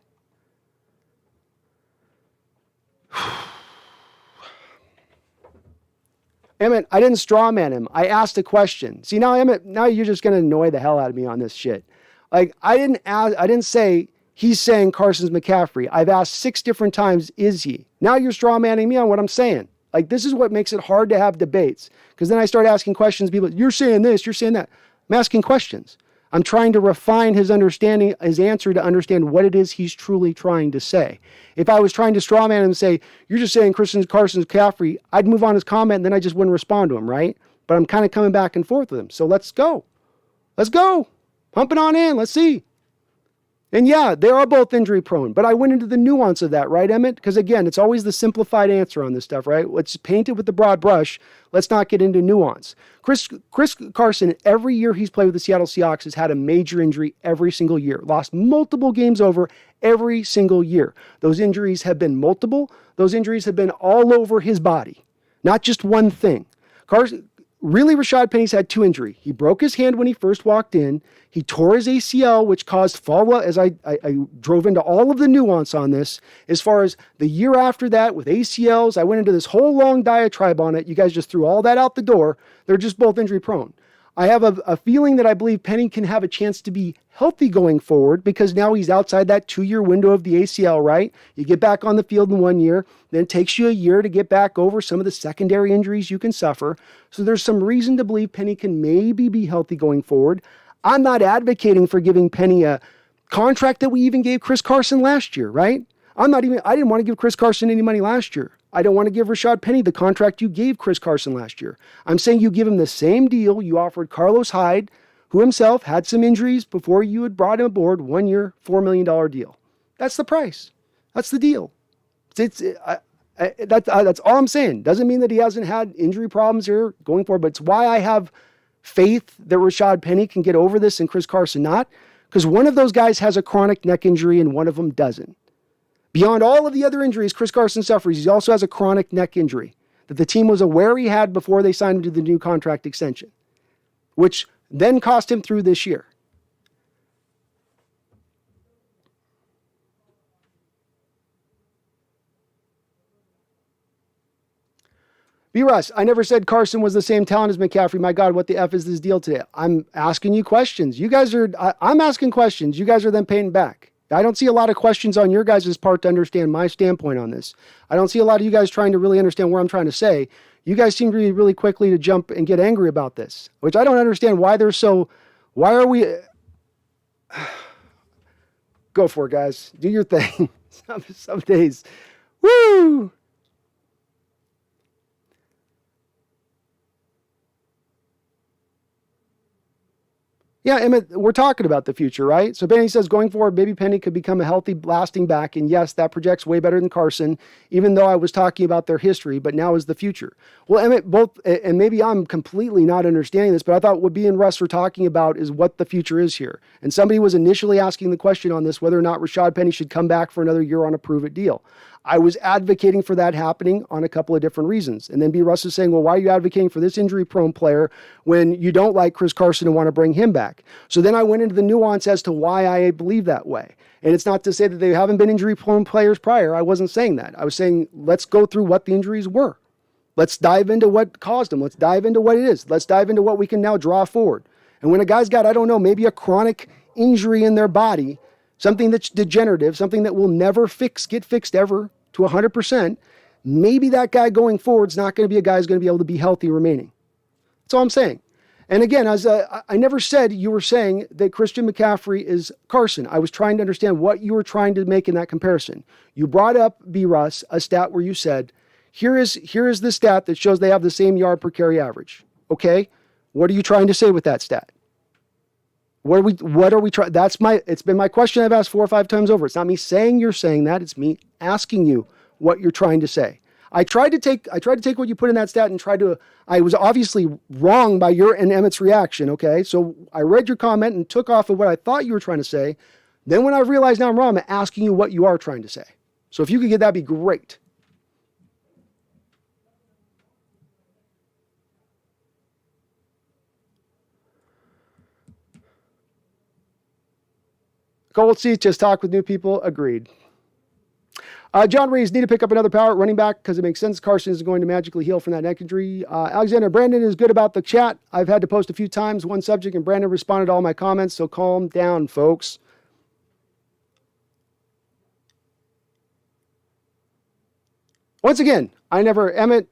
Emmett, I didn't straw man him. I asked a question. See, now, Emmett, now you're just going to annoy the hell out of me on this shit. Like, I didn't say he's saying Carson's McCaffrey. I've asked 6 different times, is he? Now you're straw manning me on what I'm saying. Like, this is what makes it hard to have debates. Because then I start asking questions. People, you're saying this, you're saying that. I'm asking questions. I'm trying to refine his understanding, his answer to understand what it is he's truly trying to say. If I was trying to straw man him and say, you're just saying Carson's McCaffrey, I'd move on his comment and then I just wouldn't respond to him, right? But I'm kind of coming back and forth with him. So let's go. Let's go. Pump it on in. Let's see. And yeah, they are both injury prone, but I went into the nuance of that, right, Emmett? Because again, it's always the simplified answer on this stuff, right? Let's paint it with the broad brush. Let's not get into nuance. Chris Carson, every year he's played with the Seattle Seahawks, has had a major injury every single year. Lost multiple games over every single year. Those injuries have been multiple. Those injuries have been all over his body, not just one thing. Really, Rashad Penny's had 2 injuries. He broke his hand when he first walked in. He tore his ACL, which caused follow-up, as I drove into all of the nuance on this. As far as the year after that with ACLs, I went into this whole long diatribe on it. You guys just threw all that out the door. They're just both injury prone. I have a feeling that I believe Penny can have a chance to be healthy going forward because now he's outside that 2-year window of the ACL, right? You get back on the field in 1 year, then it takes you a year to get back over some of the secondary injuries you can suffer. So there's some reason to believe Penny can maybe be healthy going forward. I'm not advocating for giving Penny a contract that we even gave Chris Carson last year, right? I didn't want to give Chris Carson any money last year. I don't want to give Rashad Penny the contract you gave Chris Carson last year. I'm saying you give him the same deal you offered Carlos Hyde, who himself had some injuries before you had brought him aboard. 1 year, $4 million deal. That's the price. That's the deal. That's all I'm saying. Doesn't mean that he hasn't had injury problems here going forward, but it's why I have faith that Rashad Penny can get over this and Chris Carson not, because one of those guys has a chronic neck injury and one of them doesn't. Beyond all of the other injuries Chris Carson suffers, he also has a chronic neck injury that the team was aware he had before they signed him to the new contract extension, which then cost him through this year. B. Russ, I never said Carson was the same talent as McCaffrey. My God, what the F is this deal today? I'm asking you questions. I'm asking questions. You guys are then paying back. I don't see a lot of questions on your guys' part to understand my standpoint on this. I don't see a lot of you guys trying to really understand what I'm trying to say. You guys seem to be really quickly to jump and get angry about this, which I don't understand why why are we... Go for it, guys. Do your thing. Some days. Woo! Yeah, Emmett, we're talking about the future, right? So Penny says going forward, maybe Penny could become a healthy, lasting back. And yes, that projects way better than Carson, even though I was talking about their history, but now is the future. Well, Emmett, both, and maybe I'm completely not understanding this, but I thought what B and Russ were talking about is what the future is here. And somebody was initially asking the question on this, whether or not Rashad Penny should come back for another year on a prove-it deal. I was advocating for that happening on a couple of different reasons. And then B. Russ is saying, well, why are you advocating for this injury-prone player when you don't like Chris Carson and want to bring him back? So then I went into the nuance as to why I believe that way. And it's not to say that they haven't been injury-prone players prior. I wasn't saying that. I was saying, let's go through what the injuries were. Let's dive into what caused them. Let's dive into what it is. Let's dive into what we can now draw forward. And when a guy's got, I don't know, maybe a chronic injury in their body, something that's degenerative, something that will never get fixed ever to 100%, maybe that guy going forward is not going to be a guy who's going to be able to be healthy remaining. That's all I'm saying. And again, I never said you were saying that Christian McCaffrey is Carson. I was trying to understand what you were trying to make in that comparison. You brought up, B. Russ, a stat where you said, here is the stat that shows they have the same yard per carry average. Okay? What are you trying to say with that stat? What are we trying? It's been my question I've asked 4 or 5 times over. It's not me saying you're saying that. It's me asking you what you're trying to say. I tried to take what you put in that stat and I was obviously wrong by your and Emmett's reaction. Okay. So I read your comment and took off of what I thought you were trying to say. Then when I realized now I'm wrong, I'm asking you what you are trying to say. So if you could get that, would be great. Cold seats, just talk with new people. Agreed. John Reeves, need to pick up another power running back because it makes sense. Carson is going to magically heal from that neck injury. Alexander, Brandon is good about the chat. I've had to post a few times, one subject, and Brandon responded to all my comments, so calm down, folks. Once again, Emmett,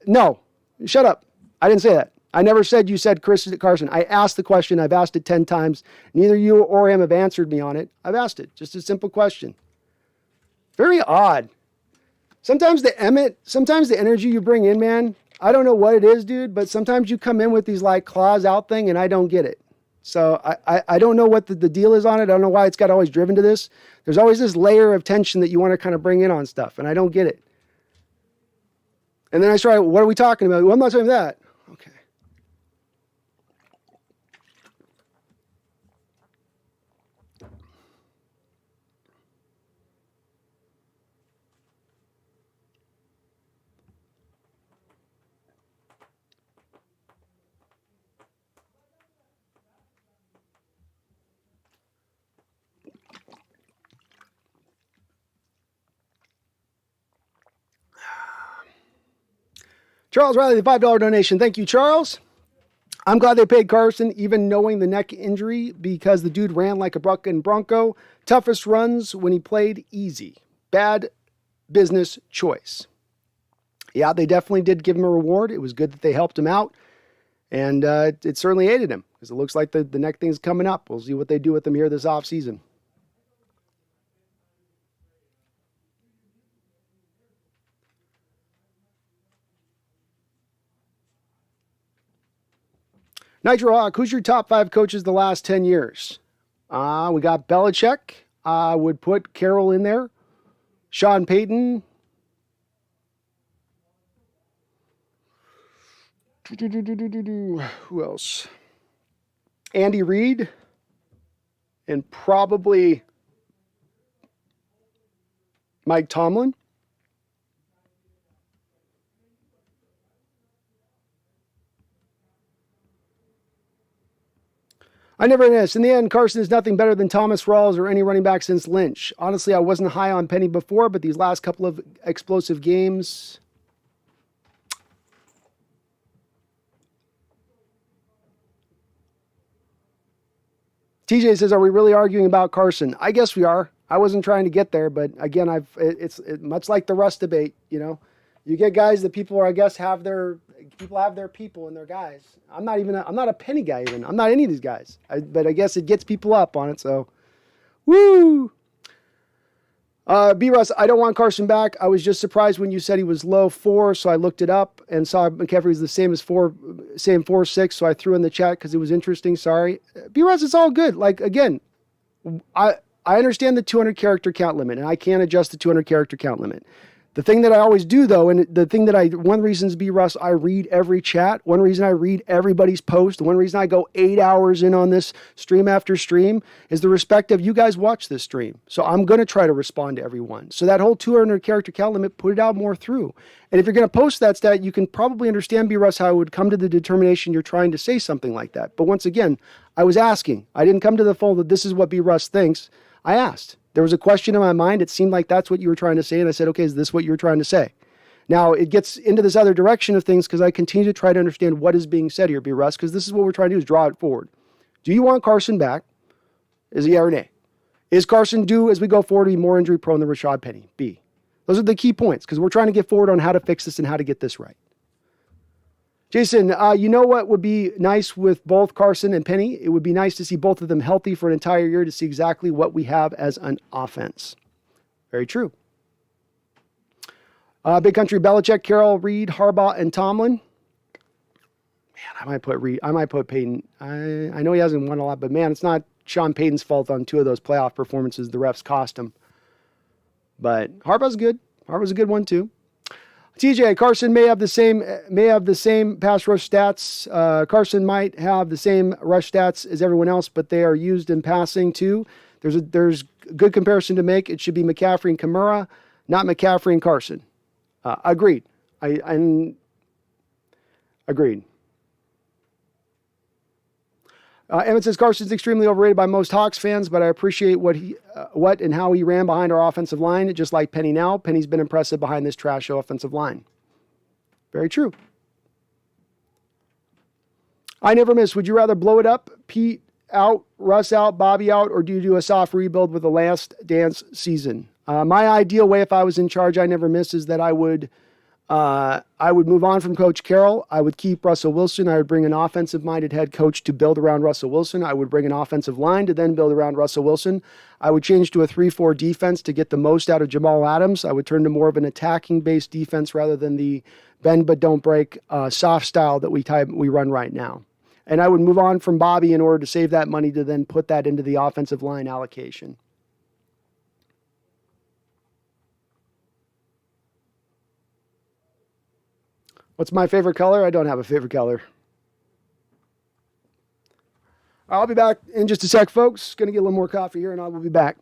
no, shut up. I didn't say that. I never said you said Chris Carson. I asked the question. I've asked it 10 times. Neither you or him have answered me on it. I've asked it. Just a simple question. Very odd. Sometimes the energy you bring in, man, I don't know what it is, dude, but sometimes you come in with these like claws out thing and I don't get it. So I don't know what the deal is on it. I don't know why it's got always driven to this. There's always this layer of tension that you want to kind of bring in on stuff, and I don't get it. And then I start, what are we talking about? Well, I'm not talking about that. Okay. Charles Riley, the $5 donation. Thank you, Charles. I'm glad they paid Carson, even knowing the neck injury, because the dude ran like a bucking Bronco. Toughest runs when he played easy. Bad business choice. Yeah, they definitely did give him a reward. It was good that they helped him out. And it certainly aided him, because it looks like the neck thing's coming up. We'll see what they do with him here this offseason. Nitro Hawk, who's your top 5 coaches the last 10 years? We got Belichick. I would put Carroll in there. Sean Payton. Who else? Andy Reid. And probably Mike Tomlin. I never asked. In the end, Carson is nothing better than Thomas Rawls or any running back since Lynch. Honestly, I wasn't high on Penny before, but these last couple of explosive games. TJ says, are we really arguing about Carson? I guess we are. I wasn't trying to get there, but again, it's much like the Russ debate, you know. You get guys that people are, I guess, have their people and their guys. I'm not a Penny guy even. I'm not any of these guys. But I guess it gets people up on it. So, woo! B. Russ, I don't want Carson back. I was just surprised when you said he was low 4, so I looked it up and saw McCaffrey was the same as 4.6, so I threw in the chat because it was interesting. Sorry. B. Russ, it's all good. Like, again, I understand the 200 character count limit, and I can't adjust the 200 character count limit. The thing that I always do, though, and the thing that one reason is, B. Russ, I read every chat. One reason I read everybody's post. One reason I go 8 hours in on this stream after stream is the respect of you guys watch this stream. So I'm going to try to respond to everyone. So that whole 200 character count limit, put it out more through. And if you're going to post that stat, you can probably understand, B. Russ, how I would come to the determination you're trying to say something like that. But once again, I was asking. I didn't come to the fold that this is what B. Russ thinks. I asked. There was a question in my mind. It seemed like that's what you were trying to say. And I said, okay, is this what you're trying to say? Now, it gets into this other direction of things because I continue to try to understand what is being said here, B. Russ, because this is what we're trying to do is draw it forward. Do you want Carson back? Is it yeah or nay? Is Carson due as we go forward to be more injury prone than Rashad Penny? B. Those are the key points because we're trying to get forward on how to fix this and how to get this right. Jason, you know what would be nice with both Carson and Penny? It would be nice to see both of them healthy for an entire year to see exactly what we have as an offense. Very true. Big Country, Belichick, Carroll, Reed, Harbaugh, and Tomlin. Man, I might put Reed. I might put Peyton. I know he hasn't won a lot, but man, it's not Sean Payton's fault on 2 of those playoff performances. The refs cost him. But Harbaugh's good. Harbaugh's a good one too. TJ, Carson may have the same pass rush stats. Carson might have the same rush stats as everyone else, but they are used in passing too. There's good comparison to make. It should be McCaffrey and Kamara, not McCaffrey and Carson. Agreed. Agreed. Emmett says Carson's extremely overrated by most Hawks fans, but I appreciate what and how he ran behind our offensive line, just like Penny now. Penny's been impressive behind this trash offensive line. Very true. I never miss. Would you rather blow it up, Pete out, Russ out, Bobby out, or do you do a soft rebuild with the last dance season? My ideal way, if I was in charge, I never miss, is that I would move on from Coach Carroll. I would keep Russell Wilson. I would bring an offensive-minded head coach to build around Russell Wilson. I would bring an offensive line to then build around Russell Wilson. I would change to a 3-4 defense to get the most out of Jamal Adams. I would turn to more of an attacking-based defense rather than the bend but don't break soft style that we run right now. And I would move on from Bobby in order to save that money to then put that into the offensive line allocation. What's my favorite color? I don't have a favorite color. I'll be back in just a sec, folks. Going to get a little more coffee here, and I will be back.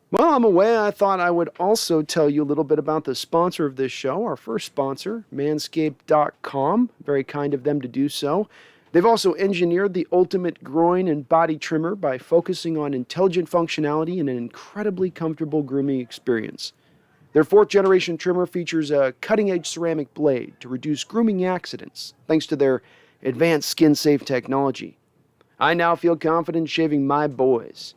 Well, I'm away. I thought I would also tell you a little bit about the sponsor of this show, our first sponsor, Manscaped.com. Very kind of them to do so. They've also engineered the ultimate groin and body trimmer by focusing on intelligent functionality and an incredibly comfortable grooming experience. Their 4th generation trimmer features a cutting-edge ceramic blade to reduce grooming accidents, thanks to their advanced skin-safe technology. I now feel confident shaving my boys.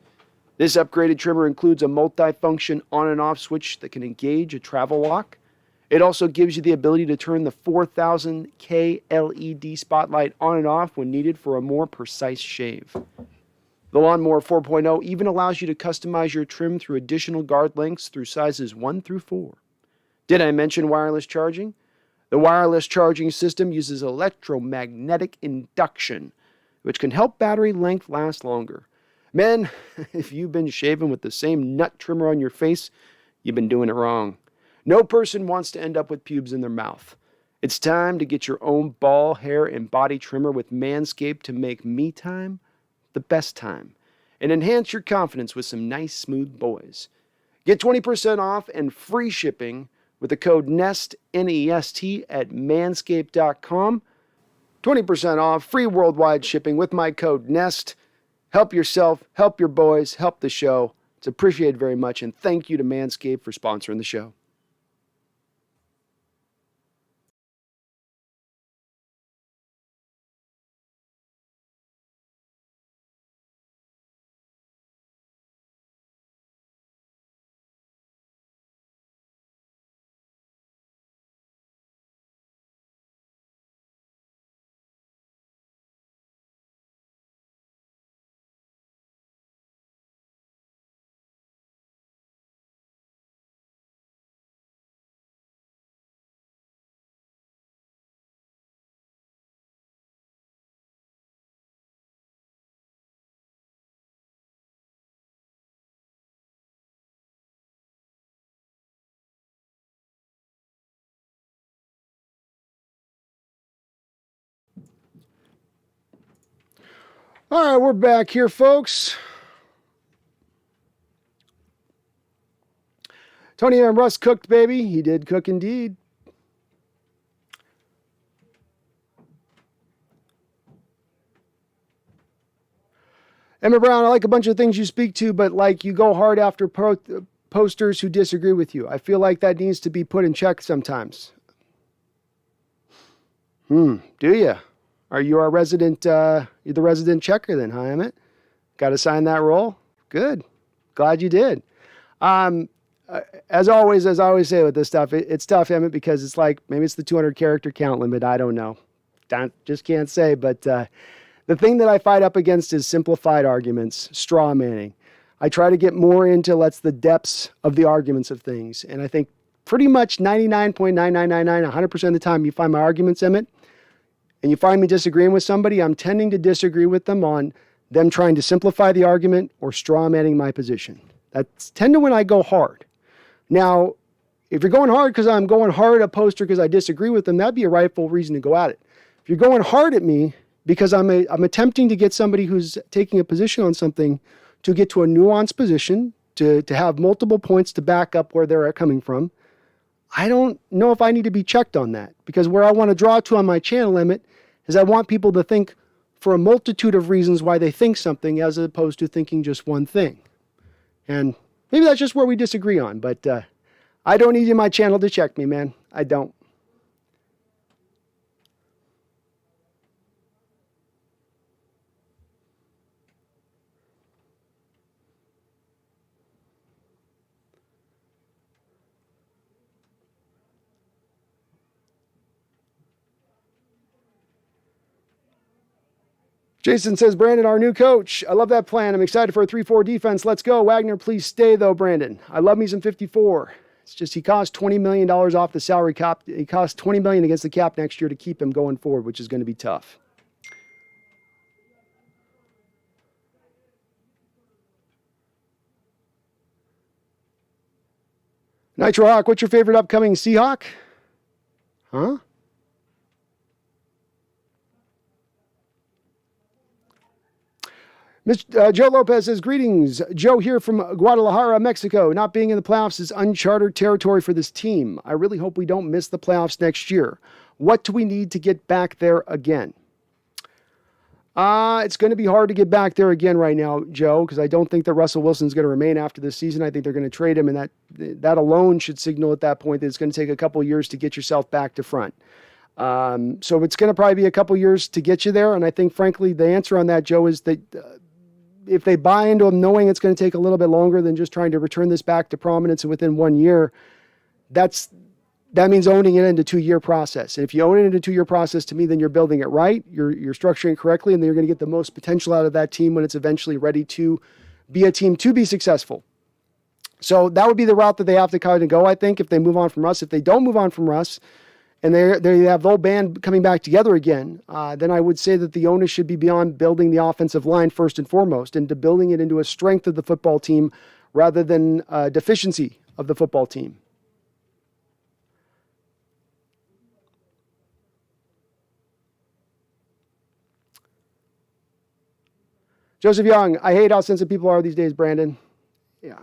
This upgraded trimmer includes a multi-function on and off switch that can engage a travel lock. It also gives you the ability to turn the 4000K LED spotlight on and off when needed for a more precise shave. The Lawnmower 4.0 even allows you to customize your trim through additional guard lengths through sizes 1 through 4. Did I mention wireless charging? The wireless charging system uses electromagnetic induction, which can help battery length last longer. Men, if you've been shaving with the same nut trimmer on your face, you've been doing it wrong. No person wants to end up with pubes in their mouth. It's time to get your own ball, hair, and body trimmer with Manscaped to make me time the best time and enhance your confidence with some nice, smooth boys. Get 20% off and free shipping with the code NEST, N-E-S-T, at manscaped.com. 20% off, free worldwide shipping with my code NEST. Help yourself, help your boys, help the show. It's appreciated very much, and thank you to Manscaped for sponsoring the show. All right, we're back here, folks. Tony and Russ cooked, baby. He did cook indeed. Emma Brown, I like a bunch of things you speak to, but like you go hard after posters who disagree with you. I feel like that needs to be put in check sometimes. Do you? Are you our resident, you're the resident checker then, huh, Emmett? Got to sign that role? Good. Glad you did. As always, as I always say with this stuff, it's tough, Emmett, because it's like, maybe it's the 200 character count limit. I don't know. Just can't say. But the thing that I fight up against is simplified arguments, straw manning. I try to get more into the depths of the arguments of things. And I think pretty much 99.9999, 100% of the time you find my arguments, Emmett, and you find me disagreeing with somebody, I'm tending to disagree with them on them trying to simplify the argument or straw manning my position. That's tend to when I go hard. Now, if you're going hard because I'm going hard at a poster because I disagree with them, that'd be a rightful reason to go at it. If you're going hard at me because I'm attempting to get somebody who's taking a position on something to get to a nuanced position, to have multiple points to back up where they're coming from, I don't know if I need to be checked on that, because where I want to draw to on my channel limit is I want people to think for a multitude of reasons why they think something as opposed to thinking just one thing. And maybe that's just where we disagree on, but I don't need you in my channel to check me, man. I don't. Jason says, Brandon, our new coach. I love that plan. I'm excited for a 3-4 defense. Let's go. Wagner, please stay, though, Brandon. I love me some 54. It's just he cost $20 million off the salary cap. He cost $20 million against the cap next year to keep him going forward, which is going to be tough. Nitro Hawk, what's your favorite upcoming Seahawk? Huh? Joe Lopez says, greetings. Joe here from Guadalajara, Mexico. Not being in the playoffs is uncharted territory for this team. I really hope we don't miss the playoffs next year. What do we need to get back there again? It's going to be hard to get back there again right now, Joe, because I don't think that Russell Wilson's going to remain after this season. I think they're going to trade him, and that alone should signal at that point that it's going to take a couple years to get yourself back to front. So it's going to probably be a couple years to get you there. And I think, frankly, the answer on that, Joe, is that if they buy into them knowing it's going to take a little bit longer than just trying to return this back to prominence within 1 year, that means owning it into a 2-year process. And if you own it into a 2-year process, to me, then you're building it right. You're structuring it correctly, and then you're going to get the most potential out of that team when it's eventually ready to be a team to be successful. So that would be the route that they have to kind of go, I think, if they move on from Russ. If they don't move on from Russ, and they have the whole band coming back together again, then I would say that the onus should be beyond building the offensive line first and foremost, into building it into a strength of the football team rather than a deficiency of the football team. Joseph Young, I hate how sensitive people are these days, Brandon. Yeah,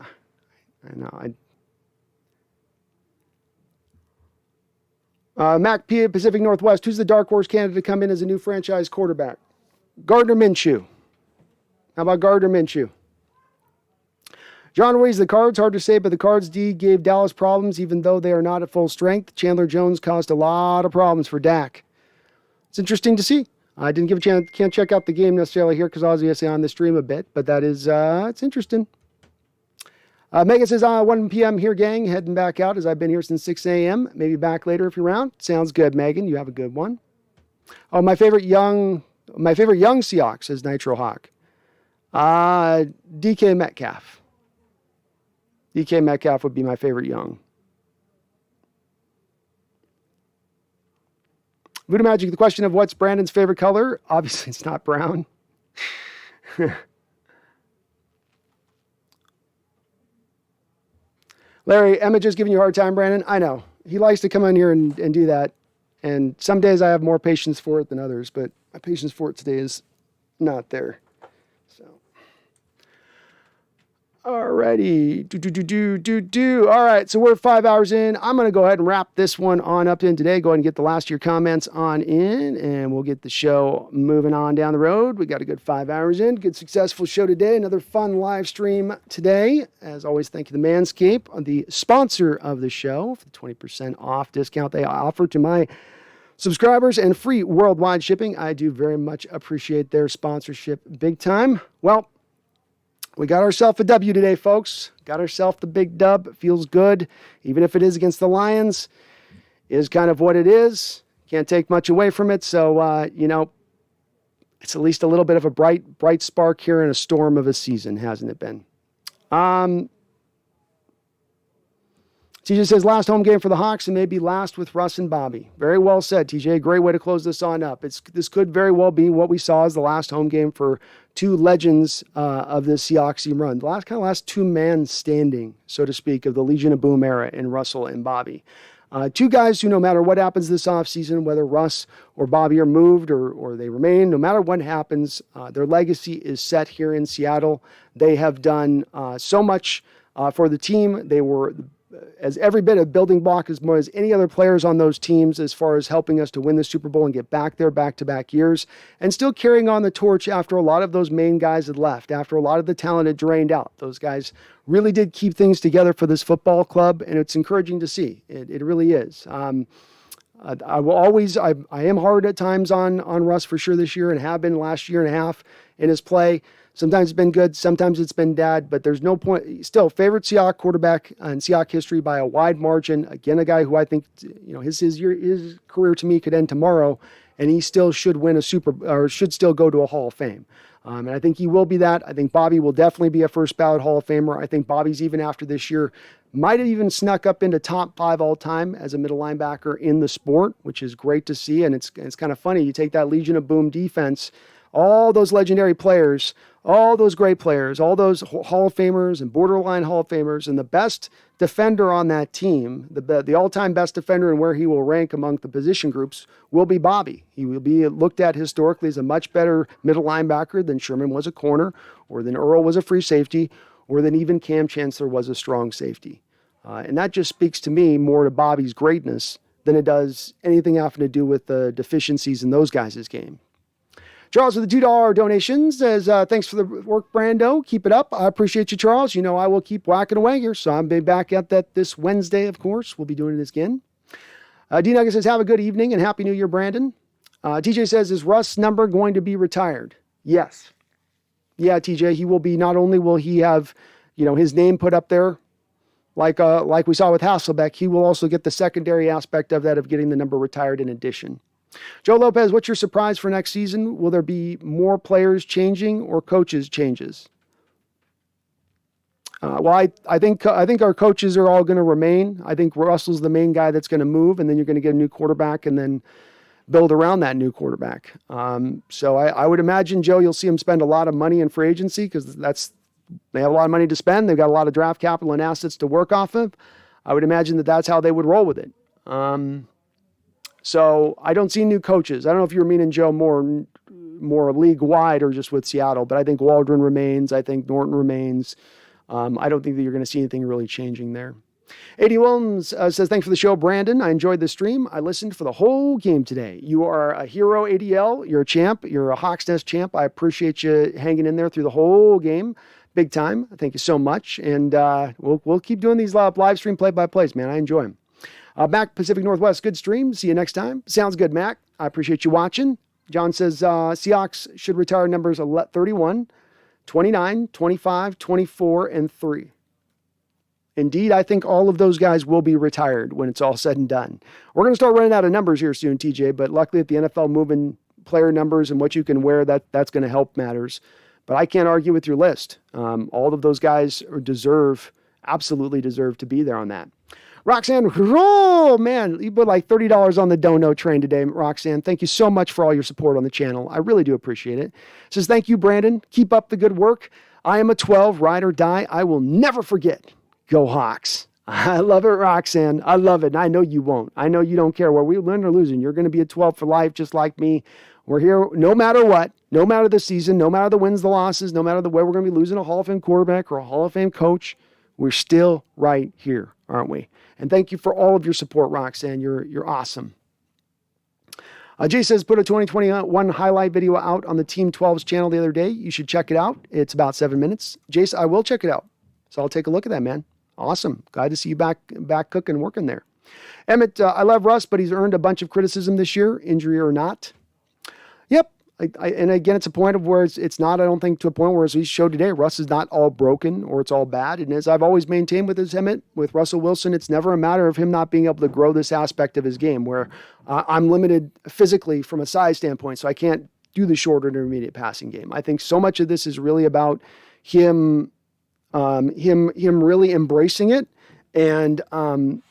I know. Mac P, Pacific Northwest, who's the dark horse candidate to come in as a new franchise quarterback? Gardner Minshew. How about Gardner Minshew? John Ruiz, the Cards, hard to say, but the Cards D gave Dallas problems even though they are not at full strength. Chandler Jones caused a lot of problems for Dak. It's interesting to see. I didn't give a chance, can't check out the game necessarily here because I was obviously on the stream a bit, but that is, it's interesting. Megan says, 1 p.m. here, gang, heading back out as I've been here since 6 a.m. Maybe back later if you're around. Sounds good, Megan. You have a good one. Oh, my favorite young Seahawks, says Nitro Hawk. DK Metcalf. DK Metcalf would be my favorite young. Voodoo Magic, the question of what's Brandon's favorite color? Obviously, it's not brown. Larry, Emma just giving you a hard time, Brandon. I know. He likes to come in here and do that. And some days I have more patience for it than others, but my patience for it today is not there. So, alrighty. All right, so we're 5 hours in. I'm going to go ahead and wrap this one on up in today. Go ahead and get the last of your comments on in, and we'll get the show moving on down the road. We got a good 5 hours in. Good, successful show today. Another fun live stream today. As always, thank you to Manscaped, the sponsor of the show, for the 20% off discount they offer to my subscribers and free worldwide shipping. I do very much appreciate their sponsorship big time. Well, we got ourselves a W today, folks. Got ourselves the big dub. It feels good. Even if it is against the Lions, is kind of what it is. Can't take much away from it. So, it's at least a little bit of a bright spark here in a storm of a season, hasn't it been? TJ says, last home game for the Hawks and maybe last with Russ and Bobby. Very well said, TJ. Great way to close this on up. This could very well be what we saw as the last home game for two legends of the Seahawks team run. The last two-man standing, so to speak, of the Legion of Boom era in Russell and Bobby. Two guys who, no matter what happens this offseason, whether Russ or Bobby are moved or they remain, no matter what happens, their legacy is set here in Seattle. They have done so much for the team. They were as every bit a building block as more as any other players on those teams as far as helping us to win the Super Bowl and get back there back-to-back years, and still carrying on the torch after a lot of those main guys had left, after a lot of the talent had drained out. Those guys really did keep things together for this football club, and it's encouraging to see. It really is. I am hard at times on Russ for sure this year, and have been last year and a half in his play. Sometimes it's been good, sometimes it's been bad, but there's no point. Still, favorite Seahawks quarterback in Seahawks history by a wide margin. Again, a guy who I think, his career to me could end tomorrow, and he still should win should still go to a Hall of Fame. And I think he will be that. I think Bobby will definitely be a first ballot Hall of Famer. I think Bobby's, even after this year, might have even snuck up into top 5 all time as a middle linebacker in the sport, which is great to see. And it's kind of funny. You take that Legion of Boom defense, all those legendary players, all those great players, all those Hall of Famers and borderline Hall of Famers, and the best defender on that team, the all-time best defender and where he will rank among the position groups, will be Bobby. He will be looked at historically as a much better middle linebacker than Sherman was a corner, or than Earl was a free safety, or than even Cam Chancellor was a strong safety. And that just speaks to me more to Bobby's greatness than it does anything having to do with the deficiencies in those guys' game. Charles with the $2 donation says, thanks for the work, Brando. Keep it up. I appreciate you, Charles. I will keep whacking away here. So I'll be back at that this Wednesday, of course. We'll be doing this again. D Nugget says, have a good evening and Happy New Year, Brandon. TJ says, is Russ' number going to be retired? Yes. Yeah, TJ, he will be. Not only will he have, his name put up there, like we saw with Hasselbeck, he will also get the secondary aspect of that, of getting the number retired in addition. Joe Lopez, what's your surprise for next season? Will there be more players changing or coaches changes? Well, I think our coaches are all going to remain. I think Russell's the main guy that's going to move, and then you're going to get a new quarterback and then build around that new quarterback. So I would imagine, Joe, you'll see him spend a lot of money in free agency because they have a lot of money to spend. They've got a lot of draft capital and assets to work off of. I would imagine that's how they would roll with it. So I don't see new coaches. I don't know if you're meaning, Joe, more league-wide or just with Seattle, but I think Waldron remains. I think Norton remains. I don't think that you're going to see anything really changing there. A.D. Williams says, thanks for the show, Brandon. I enjoyed the stream. I listened for the whole game today. You are a hero, ADL. You're a champ. You're a Hawks Nest champ. I appreciate you hanging in there through the whole game. Big time. Thank you so much. And we'll keep doing these live stream play-by-plays, man. I enjoy them. Mac, Pacific Northwest, good stream. See you next time. Sounds good, Mac. I appreciate you watching. John says, Seahawks should retire numbers 31, 29, 25, 24, and 3. Indeed, I think all of those guys will be retired when it's all said and done. We're going to start running out of numbers here soon, TJ, but luckily at the NFL moving player numbers and what you can wear, that's going to help matters. But I can't argue with your list. All of those guys absolutely deserve to be there on that. Roxanne, oh man, you put like $30 on the dono train today, Roxanne. Thank you so much for all your support on the channel. I really do appreciate it. Says, thank you, Brandon. Keep up the good work. I am a 12, ride or die. I will never forget. Go Hawks. I love it, Roxanne. I love it. And I know you won't. I know you don't care where we win or losing. You're going to be a 12 for life, just like me. We're here no matter what, no matter the season, no matter the wins, the losses, no matter the way we're going to be losing a Hall of Fame quarterback or a Hall of Fame coach. We're still right here, aren't we? And thank you for all of your support, Roxanne. You're awesome. Jay says, put a 2021 highlight video out on the Team 12's channel the other day. You should check it out. It's about 7 minutes. Jace, I will check it out. So I'll take a look at that, man. Awesome. Glad to see you back cooking, working there. Emmett, I love Russ, but he's earned a bunch of criticism this year, injury or not. Yep. And again, it's a point of where it's not, I don't think, to a point where, as we showed today, Russ is not all broken or it's all bad. And as I've always maintained with Emmett, with Russell Wilson, it's never a matter of him not being able to grow this aspect of his game where I'm limited physically from a size standpoint, so I can't do the short or intermediate passing game. I think so much of this is really about him really embracing it and,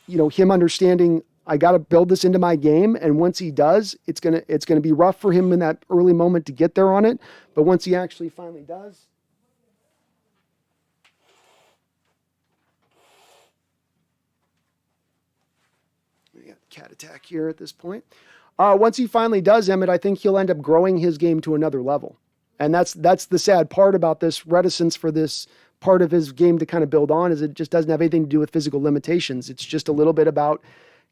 him understanding I got to build this into my game. And once he does, it's going to be rough for him in that early moment to get there on it. But once he actually finally does, we got cat attack here at this point. Once he finally does, Emmett, I think he'll end up growing his game to another level. And that's the sad part about this reticence for this part of his game to kind of build on, is it just doesn't have anything to do with physical limitations. It's just a little bit about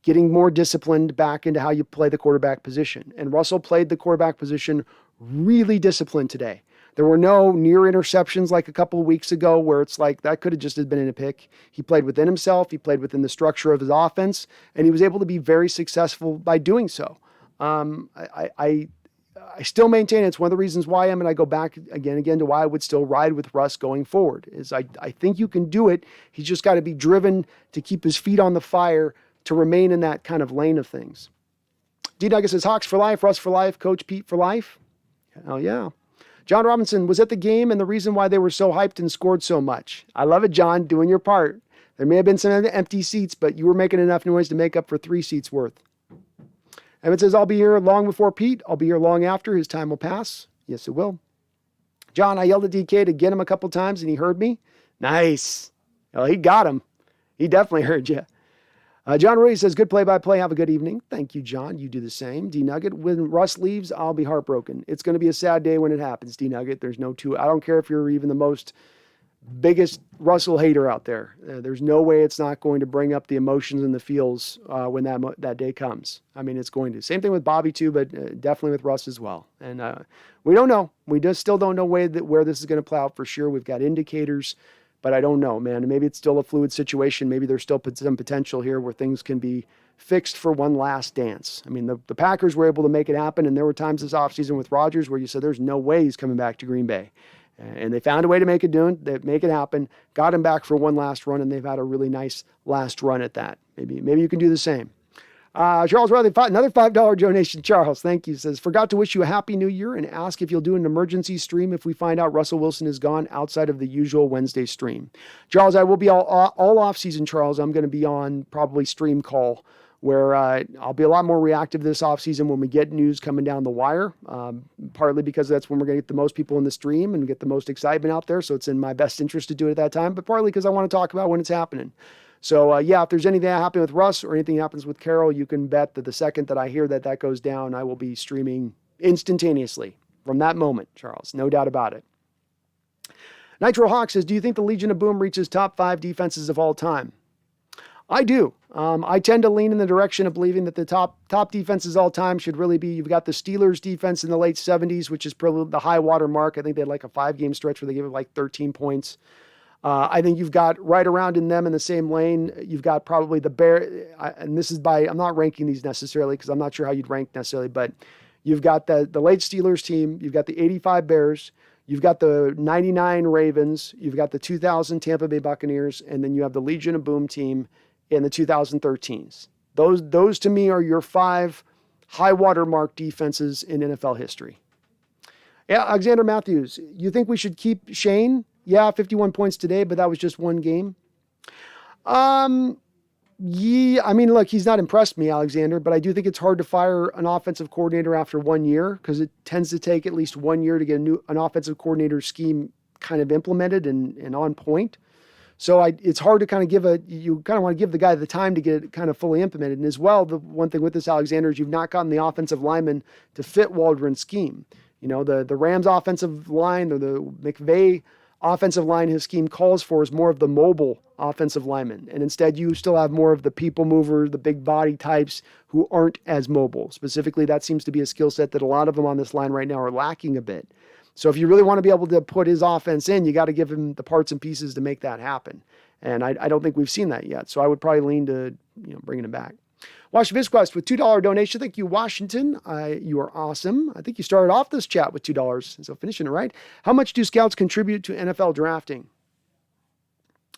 getting more disciplined back into how you play the quarterback position. And Russell played the quarterback position really disciplined today. There were no near interceptions like a couple of weeks ago where it's like that could have just been in a pick. He played within himself. He played within the structure of his offense, and he was able to be very successful by doing so. I still maintain it's one of the reasons why and I go back again to why I would still ride with Russ going forward. Is I think you can do it. He's just got to be driven to keep his feet on the fire to remain in that kind of lane of things. D. Douglas says, Hawks for life, Russ for life, Coach Pete for life. Hell yeah. John Robinson was at the game and the reason why they were so hyped and scored so much. I love it, John, doing your part. There may have been some empty seats, but you were making enough noise to make up for 3 seats worth. Evan says, I'll be here long before Pete. I'll be here long after. His time will pass. Yes, it will. John, I yelled at DK to get him a couple times and he heard me. Nice. Well, he got him. He definitely heard you. John Ruiz says, good play-by-play. Have a good evening. Thank you, John. You do the same. D-Nugget, when Russ leaves, I'll be heartbroken. It's going to be a sad day when it happens, D-Nugget. There's no two. I don't care if you're even the biggest Russell hater out there. There's no way it's not going to bring up the emotions and the feels when that day comes. I mean, it's going to. Same thing with Bobby too, but definitely with Russ as well. And we don't know. We just still don't know where this is going to play out for sure. We've got indicators, but I don't know, man. Maybe it's still a fluid situation. Maybe there's still some potential here where things can be fixed for one last dance. I mean, the Packers were able to make it happen, and there were times this offseason with Rodgers where you said there's no way he's coming back to Green Bay. And they found a way to make it happen, got him back for one last run, and they've had a really nice last run at that. Maybe you can do the same. Charles Riley, another $5 donation. Charles, thank you. Says, forgot to wish you a happy new year and ask if you'll do an emergency stream if we find out Russell Wilson is gone outside of the usual Wednesday stream. Charles, I will be all off season, Charles. I'm going to be on probably stream call where I'll be a lot more reactive this offseason when we get news coming down the wire, partly because that's when we're going to get the most people in the stream and get the most excitement out there. So it's in my best interest to do it at that time, but partly because I want to talk about when it's happening. So, if there's anything that happens with Russ or anything that happens with Carroll, you can bet that the second that I hear that goes down, I will be streaming instantaneously from that moment, Charles. No doubt about it. Nitro Hawk says, do you think the Legion of Boom reaches top 5 defenses of all time? I do. I tend to lean in the direction of believing that the top defenses all time should really be, you've got the Steelers defense in the late 70s, which is probably the high water mark. I think they had like a 5-game stretch where they gave it like 13 points. I think you've got right around in them in the same lane. You've got probably the Bear, and this is I'm not ranking these necessarily because I'm not sure how you'd rank necessarily, but you've got the late Steelers team. You've got the 85 Bears. You've got the 99 Ravens. You've got the 2000 Tampa Bay Buccaneers. And then you have the Legion of Boom team in the 2013s. Those to me are your 5 high watermark defenses in NFL history. Yeah, Alexander Matthews, you think we should keep Shane? Yeah, 51 points today, but that was just one game. Yeah, I mean, look, he's not impressed me, Alexander, but I do think it's hard to fire an offensive coordinator after 1 year because it tends to take at least 1 year to get an offensive coordinator scheme kind of implemented and on point. So it's hard to kind of you kind of want to give the guy the time to get it kind of fully implemented. And as well, the one thing with this, Alexander, is you've not gotten the offensive lineman to fit Waldron's scheme. You know, the Rams offensive line or the McVay offensive line his scheme calls for is more of the mobile offensive lineman. And instead, you still have more of the people mover, the big body types who aren't as mobile. Specifically, that seems to be a skill set that a lot of them on this line right now are lacking a bit. So if you really want to be able to put his offense in, you got to give him the parts and pieces to make that happen. And I don't think we've seen that yet. So I would probably lean to bringing him back. Washington Visquest with $2 donation. Thank you, Washington. You are awesome. I think you started off this chat with $2, so finishing it right. How much do scouts contribute to NFL drafting?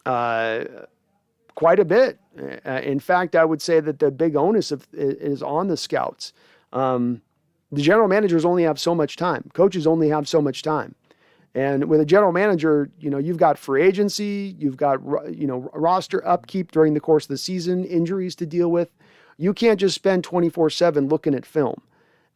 Quite a bit. In fact, I would say that the big onus is on the scouts. The general managers only have so much time. Coaches only have so much time. And with a general manager, you've got free agency, you've got, roster upkeep during the course of the season, injuries to deal with. You can't just spend 24/7 looking at film.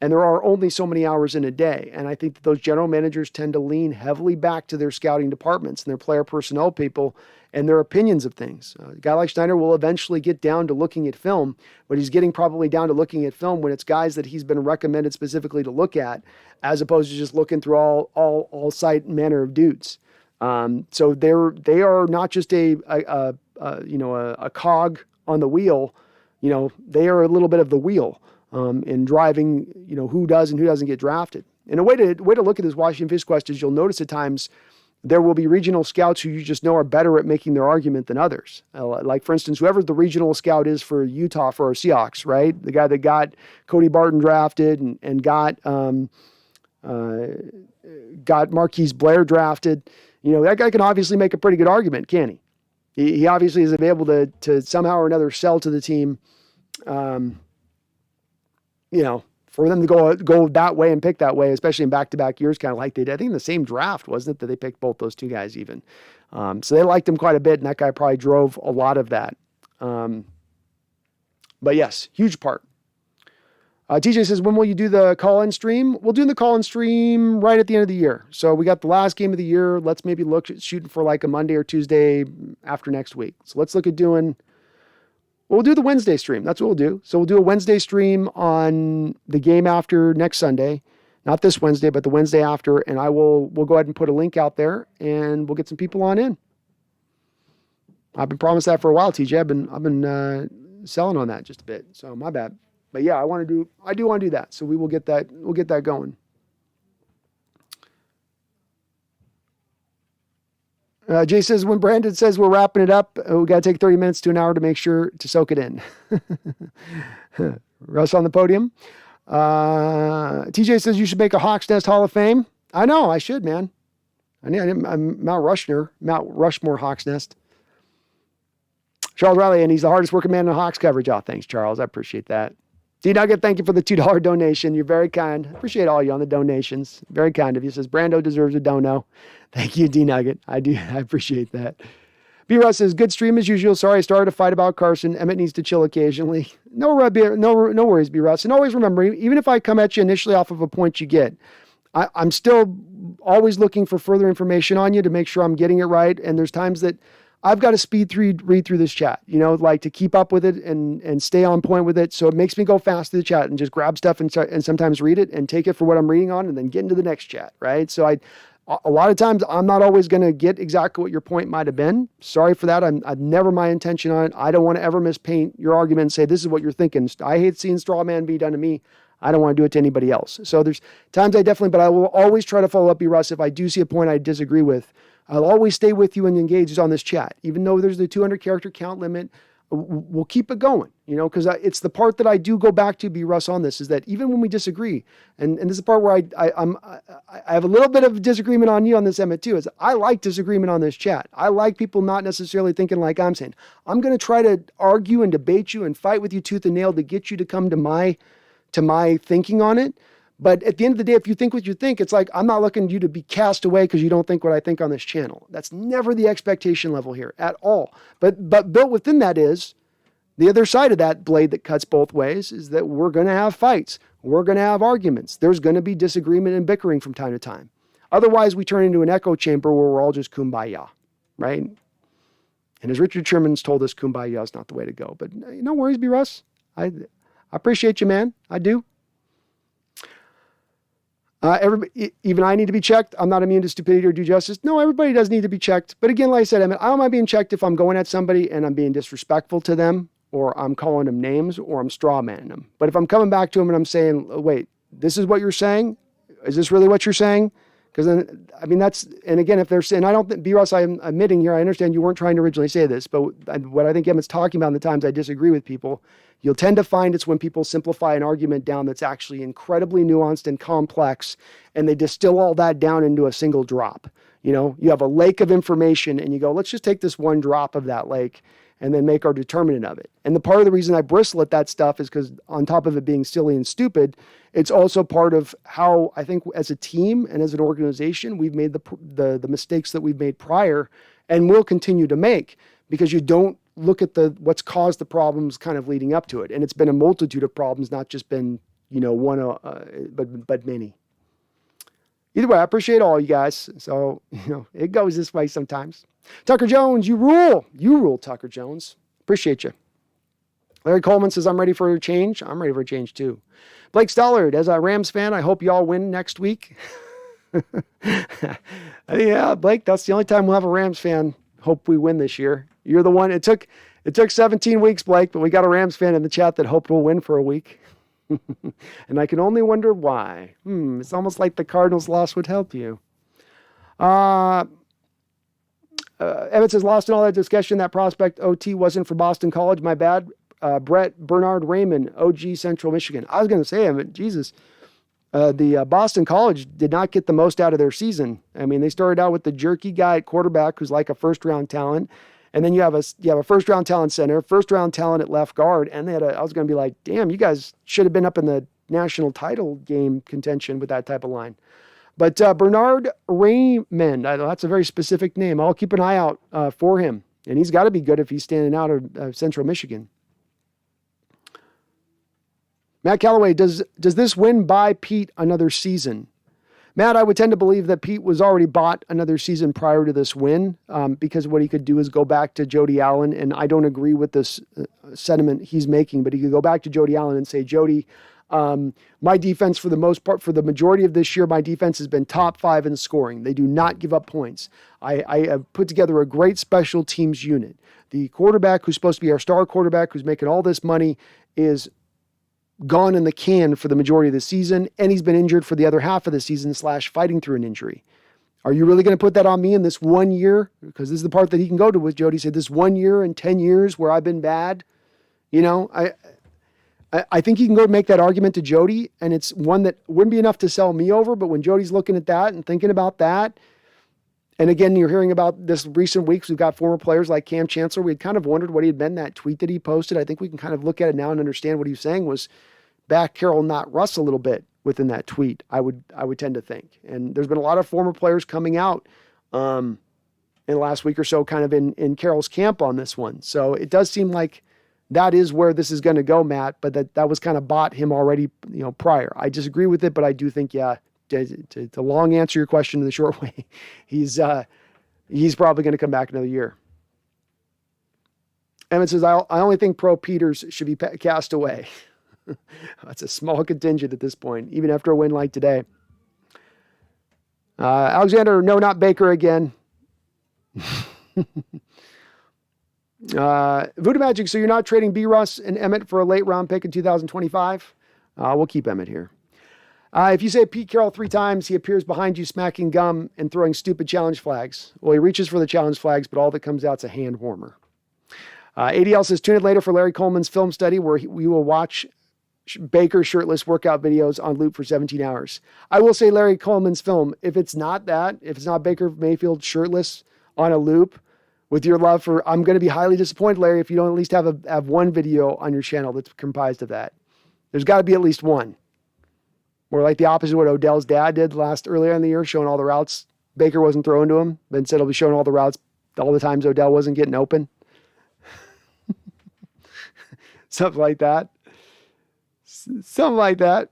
And there are only so many hours in a day. And I think that those general managers tend to lean heavily back to their scouting departments and their player personnel people and their opinions of things. A guy like Schneider will eventually get down to looking at film, but he's getting probably down to looking at film when it's guys that he's been recommended specifically to look at, as opposed to just looking through all sight manner of dudes. So they are not just a cog on the wheel. They are a little bit of the wheel in driving, who does and who doesn't get drafted. And a way to look at this Washington Fish Quest is you'll notice at times there will be regional scouts who you just know are better at making their argument than others. Like, for instance, whoever the regional scout is for Utah for our Seahawks, right? The guy that got Cody Barton drafted and got Marquise Blair drafted. That guy can obviously make a pretty good argument, can he? He obviously is able to somehow or another sell to the team, for them to go that way and pick that way, especially in back-to-back years, kind of like they did. I think in the same draft, wasn't it, that they picked both those two guys even. So they liked him quite a bit, and that guy probably drove a lot of that. But yes, huge part. TJ says, when will you do the call-in stream? We'll do the call-in stream right at the end of the year. So we got the last game of the year. Let's maybe look at shooting for like a Monday or Tuesday after next week. So let's look at we'll do the Wednesday stream. That's what we'll do. So we'll do a Wednesday stream on the game after next Sunday. Not this Wednesday, but the Wednesday after. And we'll go ahead and put a link out there and we'll get some people on in. I've been promised that for a while, TJ. I've been selling on that just a bit. So my bad. But yeah, I do want to do that. So we will get that. We'll get that going. Jay says, when Brandon says we're wrapping it up, we got to take 30 minutes to an hour to make sure to soak it in. Russ on the podium. TJ says you should make a Hawks Nest Hall of Fame. I know, I should, man. I'm Mount Rushmore Hawks Nest. Charles Riley, and he's the hardest working man in Hawks coverage. Oh, thanks, Charles. I appreciate that. D Nugget, thank you for the $2 donation. You're very kind. I appreciate all you on the donations. Very kind of you. Says Brando deserves a dono. Thank you, D Nugget. I appreciate that. B Russ says, good stream as usual. Sorry I started a fight about Carson. Emmett needs to chill occasionally. No worries, B Russ. And always remember, even if I come at you initially off of a point you get, I'm still always looking for further information on you to make sure I'm getting it right. And there's times that I've got to read through this chat, like to keep up with it and stay on point with it. So it makes me go fast through the chat and just grab stuff and sometimes read it and take it for what I'm reading on and then get into the next chat, right? So a lot of times I'm not always going to get exactly what your point might have been. Sorry for that. I've never my intention on it. I don't want to ever mispaint your argument and say, this is what you're thinking. I hate seeing straw man be done to me. I don't want to do it to anybody else. So there's times but I will always try to follow up, Russ, if I do see a point I disagree with. I'll always stay with you and engage on this chat. Even though there's the 200 character count limit, we'll keep it going, because it's the part that I do go back to, Russ, on this, is that even when we disagree, and this is the part where I have a little bit of disagreement on you on this, Emmett, too, is I like disagreement on this chat. I like people not necessarily thinking like I'm saying. I'm going to try to argue and debate you and fight with you tooth and nail to get you to come to my thinking on it. But at the end of the day, if you think what you think, it's like, I'm not looking for you to be cast away because you don't think what I think on this channel. That's never the expectation level here at all. But built within that is the other side of that blade that cuts both ways is that we're going to have fights. We're going to have arguments. There's going to be disagreement and bickering from time to time. Otherwise, we turn into an echo chamber where we're all just kumbaya, right? And as Richard Sherman's told us, kumbaya is not the way to go. But no worries, B. Russ. I appreciate you, man. I do. Everybody, even I need to be checked. I'm not immune to stupidity or due justice. No, everybody does need to be checked. But again, like I said, I don't mind being checked if I'm going at somebody and I'm being disrespectful to them, or I'm calling them names, or I'm straw manning them. But if I'm coming back to them and I'm saying, wait, this is what you're saying? Is this really what you're saying? Because then, that's, and again, if they're saying, I don't think, B. Russ, I'm admitting here, I understand you weren't trying to originally say this, but what I think Emmett's talking about in the times I disagree with people, you'll tend to find it's when people simplify an argument down that's actually incredibly nuanced and complex, and they distill all that down into a single drop. You have a lake of information, and you go, let's just take this one drop of that lake and then make our determinant of it. And the part of the reason I bristle at that stuff is because on top of it being silly and stupid, it's also part of how I think as a team and as an organization, we've made the mistakes that we've made prior and will continue to make, because you don't look at what's caused the problems kind of leading up to it. And it's been a multitude of problems, not just been, one, but many. Either way, I appreciate all you guys. So, it goes this way sometimes. Tucker Jones, you rule. You rule, Tucker Jones. Appreciate you. Larry Coleman says, I'm ready for a change. I'm ready for a change too. Blake Stollard, as a Rams fan, I hope you all win next week. Yeah, Blake, that's the only time we'll have a Rams fan hope we win this year. You're the one. It took 17 weeks, Blake, but we got a Rams fan in the chat that hoped we'll win for a week. And I can only wonder why. It's almost like the Cardinals loss would help you. Emmett says, lost in all that discussion, that prospect OT wasn't for Boston College. My bad. Brett Bernard Raymond, OG Central Michigan. I was going to say, Emmett, Jesus. The Boston College did not get the most out of their season. They started out with the jerky guy at quarterback who's like a first-round talent. And then you have a first-round talent center, first-round talent at left guard. And I was going to be like, damn, you guys should have been up in the national title game contention with that type of line. But Bernard Raymond, that's a very specific name. I'll keep an eye out for him. And he's got to be good if he's standing out of Central Michigan. Matt Calloway, does this win buy Pete another season? Matt, I would tend to believe that Pete was already bought another season prior to this win, because what he could do is go back to Jody Allen, and I don't agree with this sentiment he's making, but he could go back to Jody Allen and say, Jody, my defense for the most part, for the majority of this year, my defense has been top 5 in scoring. They do not give up points. I have put together a great special teams unit. The quarterback who's supposed to be our star quarterback, who's making all this money, is gone in the can for the majority of the season, and he's been injured for the other half of the season / fighting through an injury. Are you really going to put that on me in this 1 year? Because this is the part that he can go to with Jody. He said, this 1 year and 10 years where I've been bad. You know, I think he can go make that argument to Jody, and it's one that wouldn't be enough to sell me over. But when Jody's looking at that and thinking about that, and again, you're hearing about this recent weeks, we've got former players like Cam Chancellor. We had kind of wondered what he had been, that tweet that he posted. I think we can kind of look at it now and understand what he was saying was back Carroll, not Russ, a little bit within that tweet, I would tend to think. And there's been a lot of former players coming out in the last week or so, kind of in Carroll's camp on this one. So it does seem like that is where this is going to go, Matt, but that was kind of bought him already, prior. I disagree with it, but I do think, yeah, to long answer your question in the short way, he's probably going to come back another year. Emmett says, I only think Pro Peters should be cast away. That's a small contingent at this point, even after a win like today. Alexander, no, not Baker again. Voodoo Magic, so you're not trading B. Russ and Emmett for a late round pick in 2025? We'll keep Emmett here. If you say Pete Carroll 3 times, he appears behind you smacking gum and throwing stupid challenge flags. Well, he reaches for the challenge flags, but all that comes out's a hand warmer. ADL says, tune in later for Larry Coleman's film study where we will watch Baker shirtless workout videos on loop for 17 hours. I will say Larry Coleman's film, if it's not Baker Mayfield shirtless on a loop, with your love for, I'm going to be highly disappointed, Larry, if you don't at least have one video on your channel that's comprised of that. There's got to be at least one. Or like the opposite of what Odell's dad did earlier in the year, showing all the routes Baker wasn't throwing to him, but instead he'll be showing all the routes, all the times Odell wasn't getting open. Something like that. Something like that.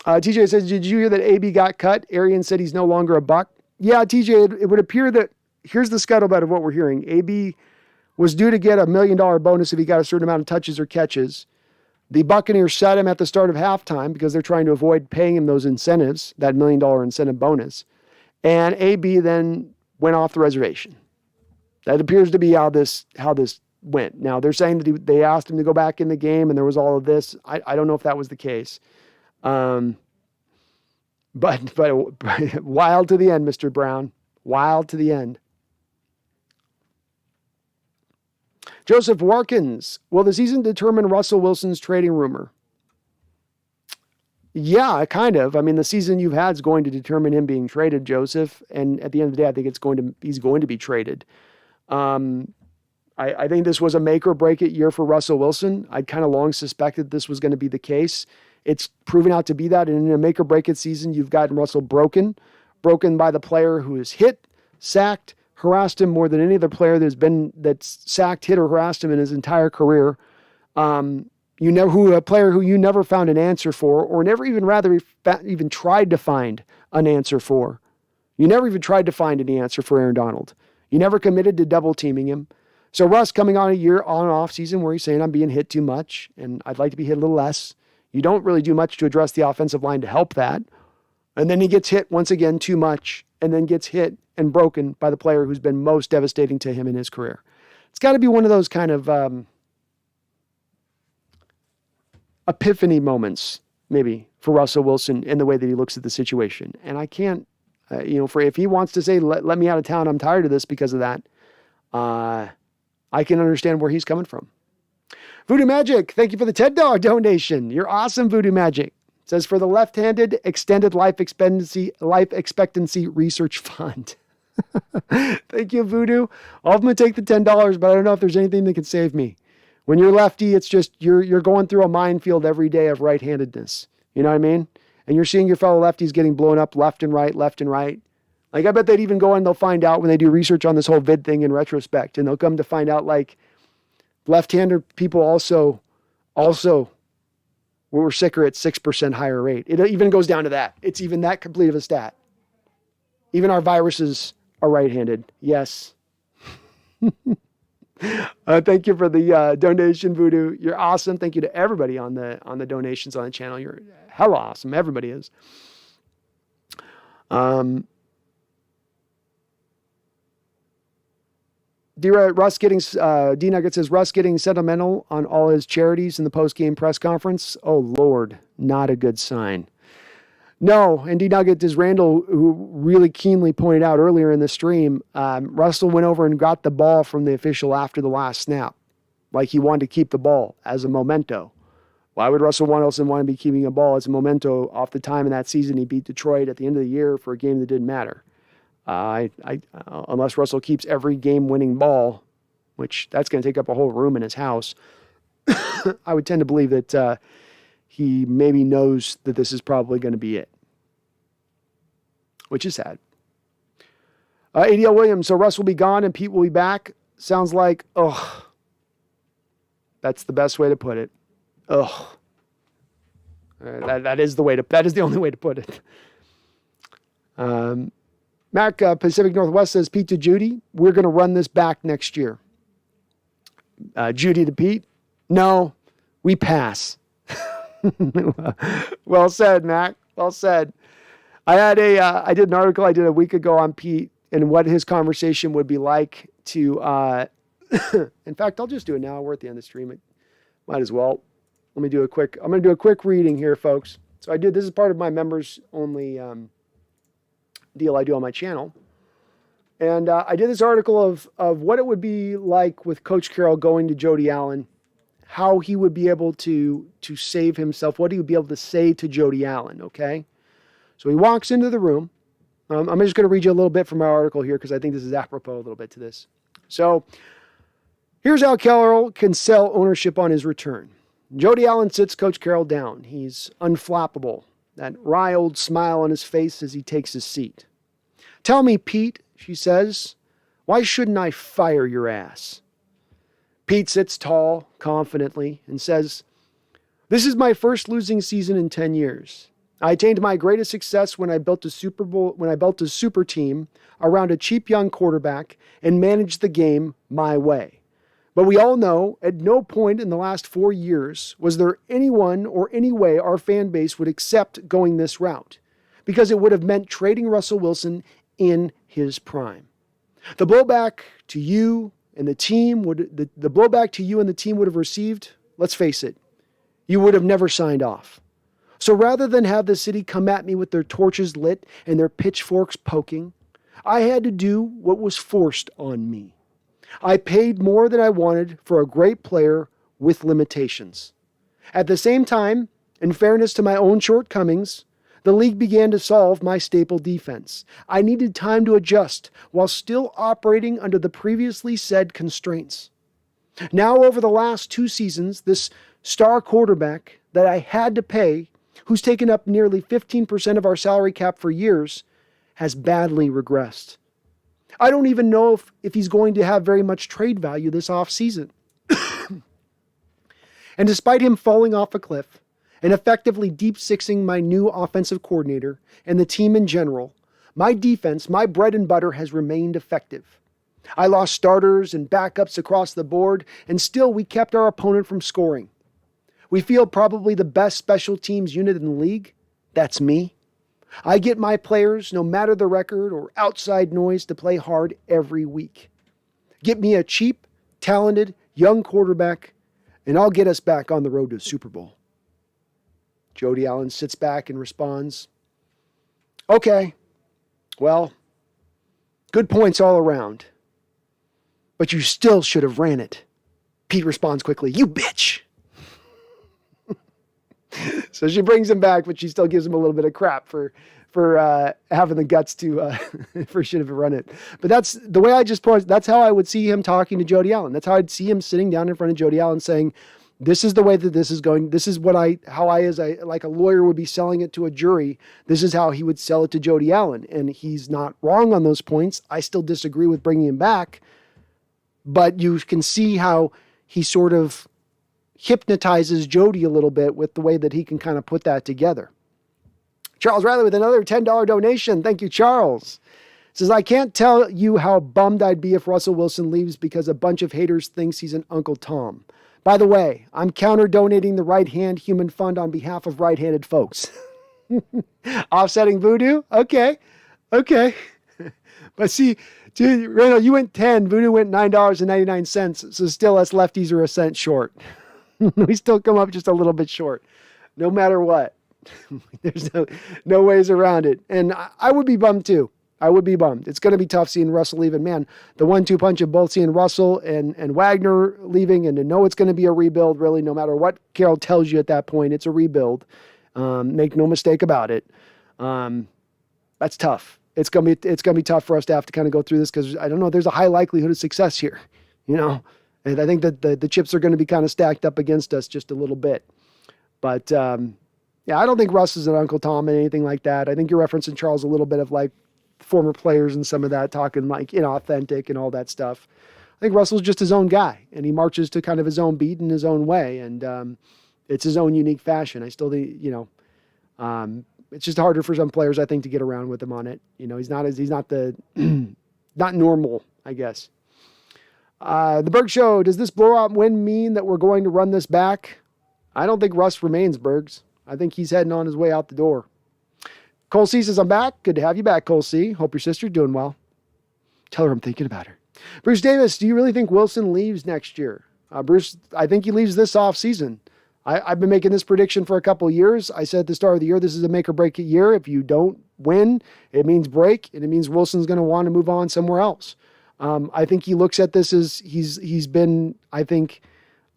TJ says, did you hear that AB got cut? Arian said he's no longer a Buck. Yeah, TJ, it would appear that, here's the scuttlebutt of what we're hearing. AB was due to get $1 million bonus if he got a certain amount of touches or catches. The Buccaneers set him at the start of halftime because they're trying to avoid paying him those incentives, that $1 million incentive bonus. And AB then went off the reservation. That appears to be how this went. Now, they're saying that they asked him to go back in the game and there was all of this. I don't know if that was the case. But wild to the end, Mr. Brown. Wild to the end. Joseph Warkins, will the season determine Russell Wilson's trading rumor? Yeah, kind of. I mean, the season you've had is going to determine him being traded, Joseph. And at the end of the day, I think he's going to be traded. I think this was a make or break it year for Russell Wilson. I'd kind of long suspected this was going to be the case. It's proven out to be that. And in a make or break it season, you've gotten Russell broken by the player who is hit, sacked, harassed him more than any other player that's sacked, hit, or harassed him in his entire career. A player who you never found an answer for, or never even tried to find an answer for. You never even tried to find any answer for Aaron Donald. You never committed to double teaming him. So Russ coming on an off season where he's saying I'm being hit too much and I'd like to be hit a little less. You don't really do much to address the offensive line to help that. And then he gets hit once again too much and then gets hit and broken by the player who's been most devastating to him in his career. It's got to be one of those kind of epiphany moments, maybe, for Russell Wilson in the way that he looks at the situation. And I can't, if he wants to say, let me out of town, I'm tired of this because of that, I can understand where he's coming from. Voodoo Magic, thank you for the $10 donation. You're awesome, Voodoo Magic. It says for the left-handed extended life expectancy research fund. Thank you, Voodoo. I'm going to take the $10, but I don't know if there's anything that can save me. When you're lefty, it's just you're going through a minefield every day of right-handedness. You know what I mean? And you're seeing your fellow lefties getting blown up left and right. Like, I bet they'd even go and they'll find out when they do research on this whole vid thing in retrospect, and they'll come to find out, like, left-hander people also were sicker at 6% higher rate. It even goes down to that. It's even that complete of a stat. Even our viruses are right-handed. Yes. Thank you for the donation, Voodoo. You're awesome. Thank you to everybody on the donations on the channel. You're hella awesome. Everybody is. D-Nugget says, Russ getting sentimental on all his charities in the post-game press conference. Oh, Lord, not a good sign. No, and D-Nugget, as Randall, who really keenly pointed out earlier in the stream, Russell went over and got the ball from the official after the last snap. Like he wanted to keep the ball as a memento. Why would Russell Wilson want to be keeping a ball as a memento off the time in that season he beat Detroit at the end of the year for a game that didn't matter? Unless Russell keeps every game-winning ball, which that's going to take up a whole room in his house, I would tend to believe that he maybe knows that this is probably going to be it, which is sad. ADL Williams, so Russ will be gone and Pete will be back. Sounds like, ugh. That's the best way to put it. Ugh. That is the only way to put it. Mac, Pacific Northwest says, Pete to Judy, we're going to run this back next year. Judy to Pete, no, we pass. Well said, Mac. Well said. I did an article I did a week ago on Pete and what his conversation would be like to, in fact, I'll just do it now. We're at the end of the stream. It might as well. I'm going to do a quick reading here, folks. So this is part of my members only deal I do on my channel. And I did this article of what it would be like with Coach Carroll going to Jody Allen, how he would be able to save himself, what he would be able to say to Jody Allen, okay? So he walks into the room. I'm just going to read you a little bit from my article here because I think this is apropos a little bit to this. So here's how Carroll can sell ownership on his return. Jody Allen sits Coach Carroll down. He's unflappable, that wry old smile on his face as he takes his seat. Tell me, Pete, she says, why shouldn't I fire your ass? Pete sits tall, confidently, and says, this is my first losing season in 10 years. I attained my greatest success when I built a super team around a cheap young quarterback and managed the game my way. But we all know at no point in the last 4 years was there anyone or any way our fan base would accept going this route, because it would have meant trading Russell Wilson in his prime. The blowback to you and the team would have received, let's face it, you would have never signed off. So rather than have the city come at me with their torches lit and their pitchforks poking, I had to do what was forced on me. I paid more than I wanted for a great player with limitations. At the same time, in fairness to my own shortcomings, the league began to solve my staple defense. I needed time to adjust while still operating under the previously said constraints. Now, over the last 2 seasons, this star quarterback that I had to pay, who's taken up nearly 15% of our salary cap for years, has badly regressed. I don't even know if he's going to have very much trade value this offseason. And despite him falling off a cliff and effectively deep-sixing my new offensive coordinator and the team in general, my defense, my bread and butter, has remained effective. I lost starters and backups across the board, and still we kept our opponent from scoring. We field probably the best special teams unit in the league. That's me. I get my players, no matter the record or outside noise, to play hard every week. Get me a cheap, talented, young quarterback, and I'll get us back on the road to the Super Bowl. Jody Allen sits back and responds, okay, well, good points all around, but you still should have ran it. Pete responds quickly, you bitch. So she brings him back, but she still gives him a little bit of crap for having the guts to for should have run it. But that's the way that's how I would see him talking to Jody Allen. That's how I'd see him sitting down in front of Jody Allen saying, this is the way that this is going. This is how I like a lawyer would be selling it to a jury. This is how he would sell it to Jody Allen. And he's not wrong on those points. I still disagree with bringing him back, but you can see how he sort of hypnotizes Jody a little bit with the way that he can kind of put that together. Charles Riley with another $10 donation. Thank you, Charles. Says, I can't tell you how bummed I'd be if Russell Wilson leaves because a bunch of haters thinks he's an Uncle Tom. By the way, I'm counter-donating the Right Hand Human Fund on behalf of right-handed folks. Offsetting voodoo? Okay. But see, dude, Randall, you went 10. Voodoo went $9.99. So still us lefties are a cent short. We still come up just a little bit short, no matter what. There's no ways around it. And I would be bummed too. I would be bummed. It's going to be tough seeing Russell leaving. Man, the 1-2 punch of both seeing Russell and Wagner leaving, and to know it's going to be a rebuild, really, no matter what Carroll tells you at that point, it's a rebuild. Make no mistake about it. That's tough. It's going to be tough for us to have to kind of go through this, because I don't know, there's a high likelihood of success here, and I think that the chips are going to be kind of stacked up against us just a little bit. But yeah, I don't think Russ is an Uncle Tom and anything like that. I think you're referencing, Charles, a little bit of like former players and some of that, talking like inauthentic and all that stuff. I think Russell's just his own guy, and he marches to kind of his own beat in his own way, and it's his own unique fashion. I still think, it's just harder for some players, I think, to get around with him on it. He's not the not normal, I guess. The Berg Show, does this blowout win mean that we're going to run this back? I don't think Russ remains, Bergs. I think he's heading on his way out the door. Cole C says, I'm back. Good to have you back, Cole C. Hope your sister's doing well. Tell her I'm thinking about her. Bruce Davis, do you really think Wilson leaves next year? Bruce, I think he leaves this offseason. I've been making this prediction for a couple of years. I said at the start of the year, this is a make or break year. If you don't win, it means break, and it means Wilson's going to want to move on somewhere else. I think he looks at this as he's been, I think,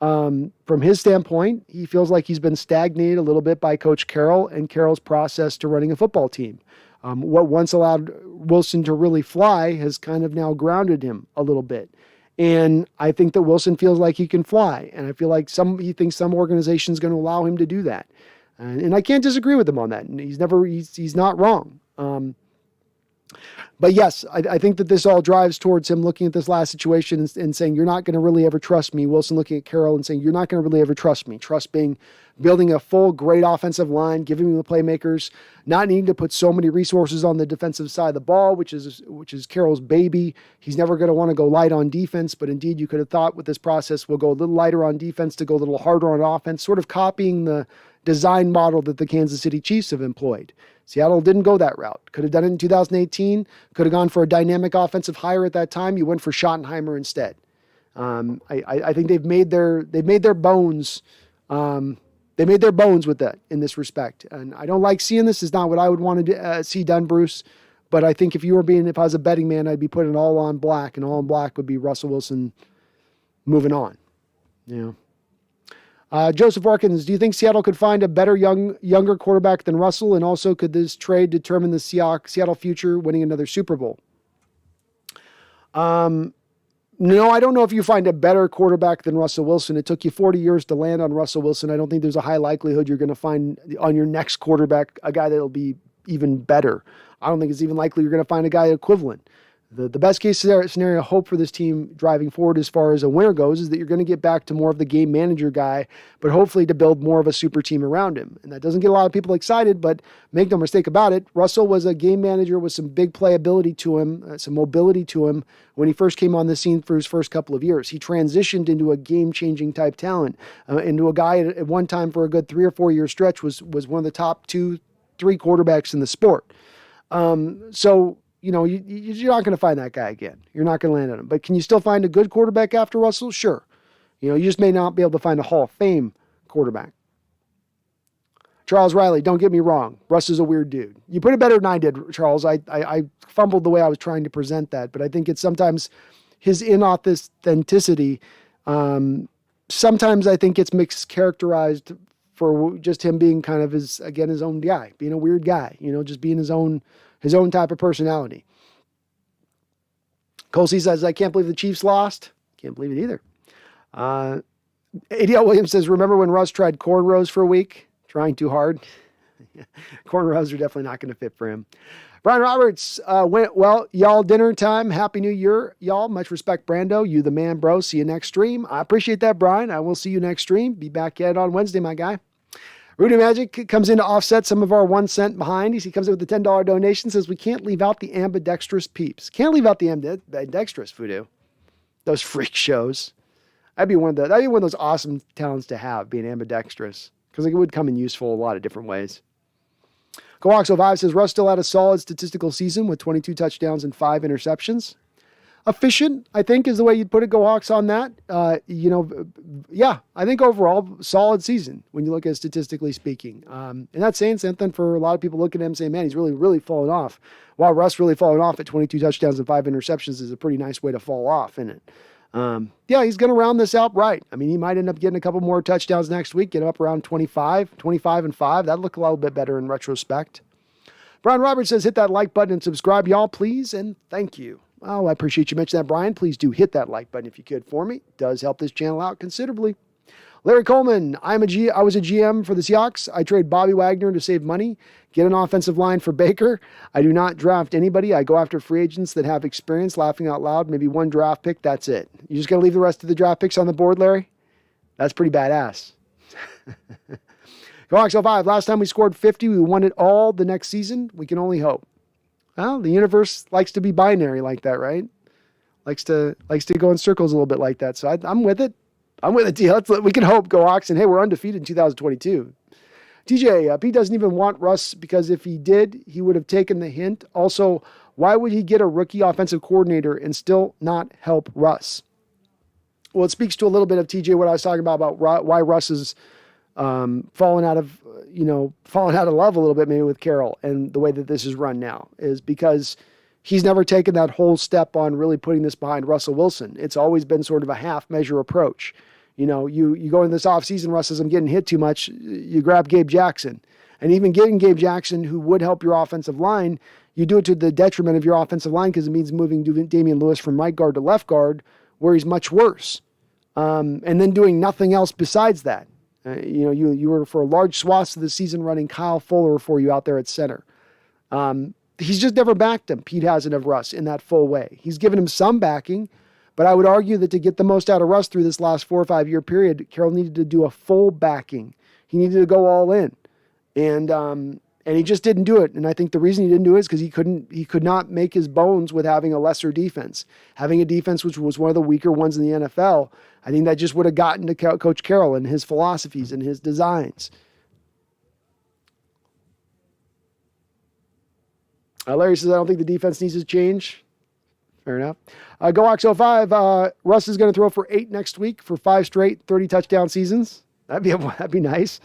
from his standpoint, he feels like he's been stagnated a little bit by Coach Carroll and Carroll's process to running a football team. What once allowed Wilson to really fly has kind of now grounded him a little bit. And I think that Wilson feels like he can fly. And I feel like he thinks some organization is going to allow him to do that. And I can't disagree with him on that. He's not wrong. But yes, I think that this all drives towards him looking at this last situation and saying, you're not going to really ever trust me. Wilson looking at Carroll and saying, you're not going to really ever trust me. Trust being building a full, great offensive line, giving him the playmakers, not needing to put so many resources on the defensive side of the ball, which is Carroll's baby. He's never going to want to go light on defense, but indeed you could have thought with this process, we'll go a little lighter on defense to go a little harder on offense, sort of copying the design model that the Kansas City Chiefs have employed. Seattle didn't go that route. Could have done it in 2018. Could have gone for a dynamic offensive hire at that time. You went for Schottenheimer instead. I think they've made their bones. They made their bones with that in this respect. And I don't like seeing this. Is not what I would want to see done, Bruce. But I think if I was a betting man, I'd be putting it all on black, and all on black would be Russell Wilson moving on. Joseph Orkins, do you think Seattle could find a better younger quarterback than Russell? And also, could this trade determine the Seattle future winning another Super Bowl? No, I don't know if you find a better quarterback than Russell Wilson. It took you 40 years to land on Russell Wilson. I don't think there's a high likelihood you're going to find on your next quarterback a guy that'll be even better. I don't think it's even likely you're going to find a guy equivalent. The best case scenario hope for this team driving forward as far as a winner goes is that you're going to get back to more of the game manager guy, but hopefully to build more of a super team around him. And that doesn't get a lot of people excited, but make no mistake about it, Russell was a game manager with some big playability to him, some mobility to him when he first came on the scene for his first couple of years. He transitioned into a game-changing type talent, into a guy at one time for a good 3 or 4 year stretch was one of the top 2-3 quarterbacks in the sport. So, you're not going to find that guy again. You're not going to land on him. But can you still find a good quarterback after Russell? Sure. You just may not be able to find a Hall of Fame quarterback. Charles Riley, don't get me wrong. Russ is a weird dude. You put it better than I did, Charles. I fumbled the way I was trying to present that. But I think it's sometimes his inauthenticity, sometimes I think it's mischaracterized for just him being kind of his own guy, being a weird guy, just being his own type of personality. Colsey says, I can't believe the Chiefs lost. Can't believe it either. ADL Williams says, remember when Russ tried cornrows for a week? Trying too hard. Cornrows are definitely not going to fit for him. Brian Roberts went, well, y'all, dinner time. Happy New Year, y'all. Much respect, Brando. You the man, bro. See you next stream. I appreciate that, Brian. I will see you next stream. Be back at it on Wednesday, my guy. Rudy Magic comes in to offset some of our 1 cent behind. He comes in with a $10 donation, says we can't leave out the ambidextrous peeps. Can't leave out the ambidextrous, Voodoo. Those freak shows. That'd be one of those awesome talents to have, being ambidextrous, because it would come in useful a lot of different ways. Coaxo5 says Russ still had a solid statistical season with 22 touchdowns and 5 interceptions. efficient, I think is the way you'd put it. Go Hawks on that. Yeah, I think overall solid season when you look at it statistically speaking. And that's saying something for a lot of people looking at him saying, man, he's really, really fallen off. While Russ really falling off at 22 touchdowns and 5 interceptions is a pretty nice way to fall off, isn't it? Yeah, he's going to round this out right. I mean, he might end up getting a couple more touchdowns next week, get up around 25 and 5. That'd look a little bit better in retrospect. Brian Roberts says, hit that like button and subscribe, y'all, please, and thank you. Oh, I appreciate you mentioning that, Brian. Please do hit that like button if you could for me. It does help this channel out considerably. Larry Coleman, I was a GM for the Seahawks. I trade Bobby Wagner to save money, get an offensive line for Baker. I do not draft anybody. I go after free agents that have experience, laughing out loud, maybe one draft pick. That's it. You just got to leave the rest of the draft picks on the board, Larry? That's pretty badass. Go Hawks 05. Last time we scored 50, we won it all the next season. We can only hope. Well, the universe likes to be binary like that, right? Likes to go in circles a little bit like that. So I'm with it. I'm with it, T. We can hope, Go Hawks. And hey, we're undefeated in 2022. TJ, Pete doesn't even want Russ because if he did, he would have taken the hint. Also, why would he get a rookie offensive coordinator and still not help Russ? Well, it speaks to a little bit of TJ, what I was talking about why Russ is falling out of love a little bit maybe with Carroll, and the way that this is run now is because he's never taken that whole step on really putting this behind Russell Wilson. It's always been sort of a half measure approach. You go into this offseason, Russ says, I'm getting hit too much. You grab Gabe Jackson. And even getting Gabe Jackson, who would help your offensive line, you do it to the detriment of your offensive line because it means moving Damian Lewis from right guard to left guard, where he's much worse. And then doing nothing else besides that. You were for large swaths of the season running Kyle Fuller for you out there at center. He's just never backed him. Pete hasn't of Russ in that full way. He's given him some backing, but I would argue that to get the most out of Russ through this last 4 or 5 year period, Carroll needed to do a full backing. He needed to go all in, and he just didn't do it. And I think the reason he didn't do it is because he could not make his bones with having a lesser defense, having a defense which was one of the weaker ones in the NFL. I think that just would have gotten to Coach Carroll and his philosophies and his designs. Larry says, I don't think the defense needs to change. Fair enough. Go Hawks 05. Russ is going to throw for 8 next week for 5 straight 30 touchdown seasons. That'd be nice.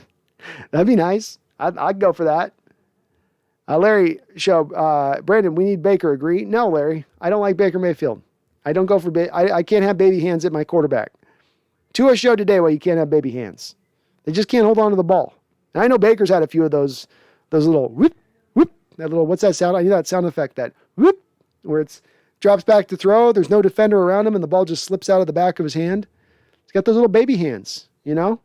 That'd be nice. I'd go for that. Larry, Brandon, we need Baker. Agree? No, Larry. I don't like Baker Mayfield. I don't go for I can't have baby hands at my quarterback. Tua showed today why you can't have baby hands. They just can't hold on to the ball. And I know Baker's had a few of those little whoop, whoop, that little, what's that sound? I need that sound effect, that whoop, where it's drops back to throw. There's no defender around him and the ball just slips out of the back of his hand. He's got those little baby hands, Those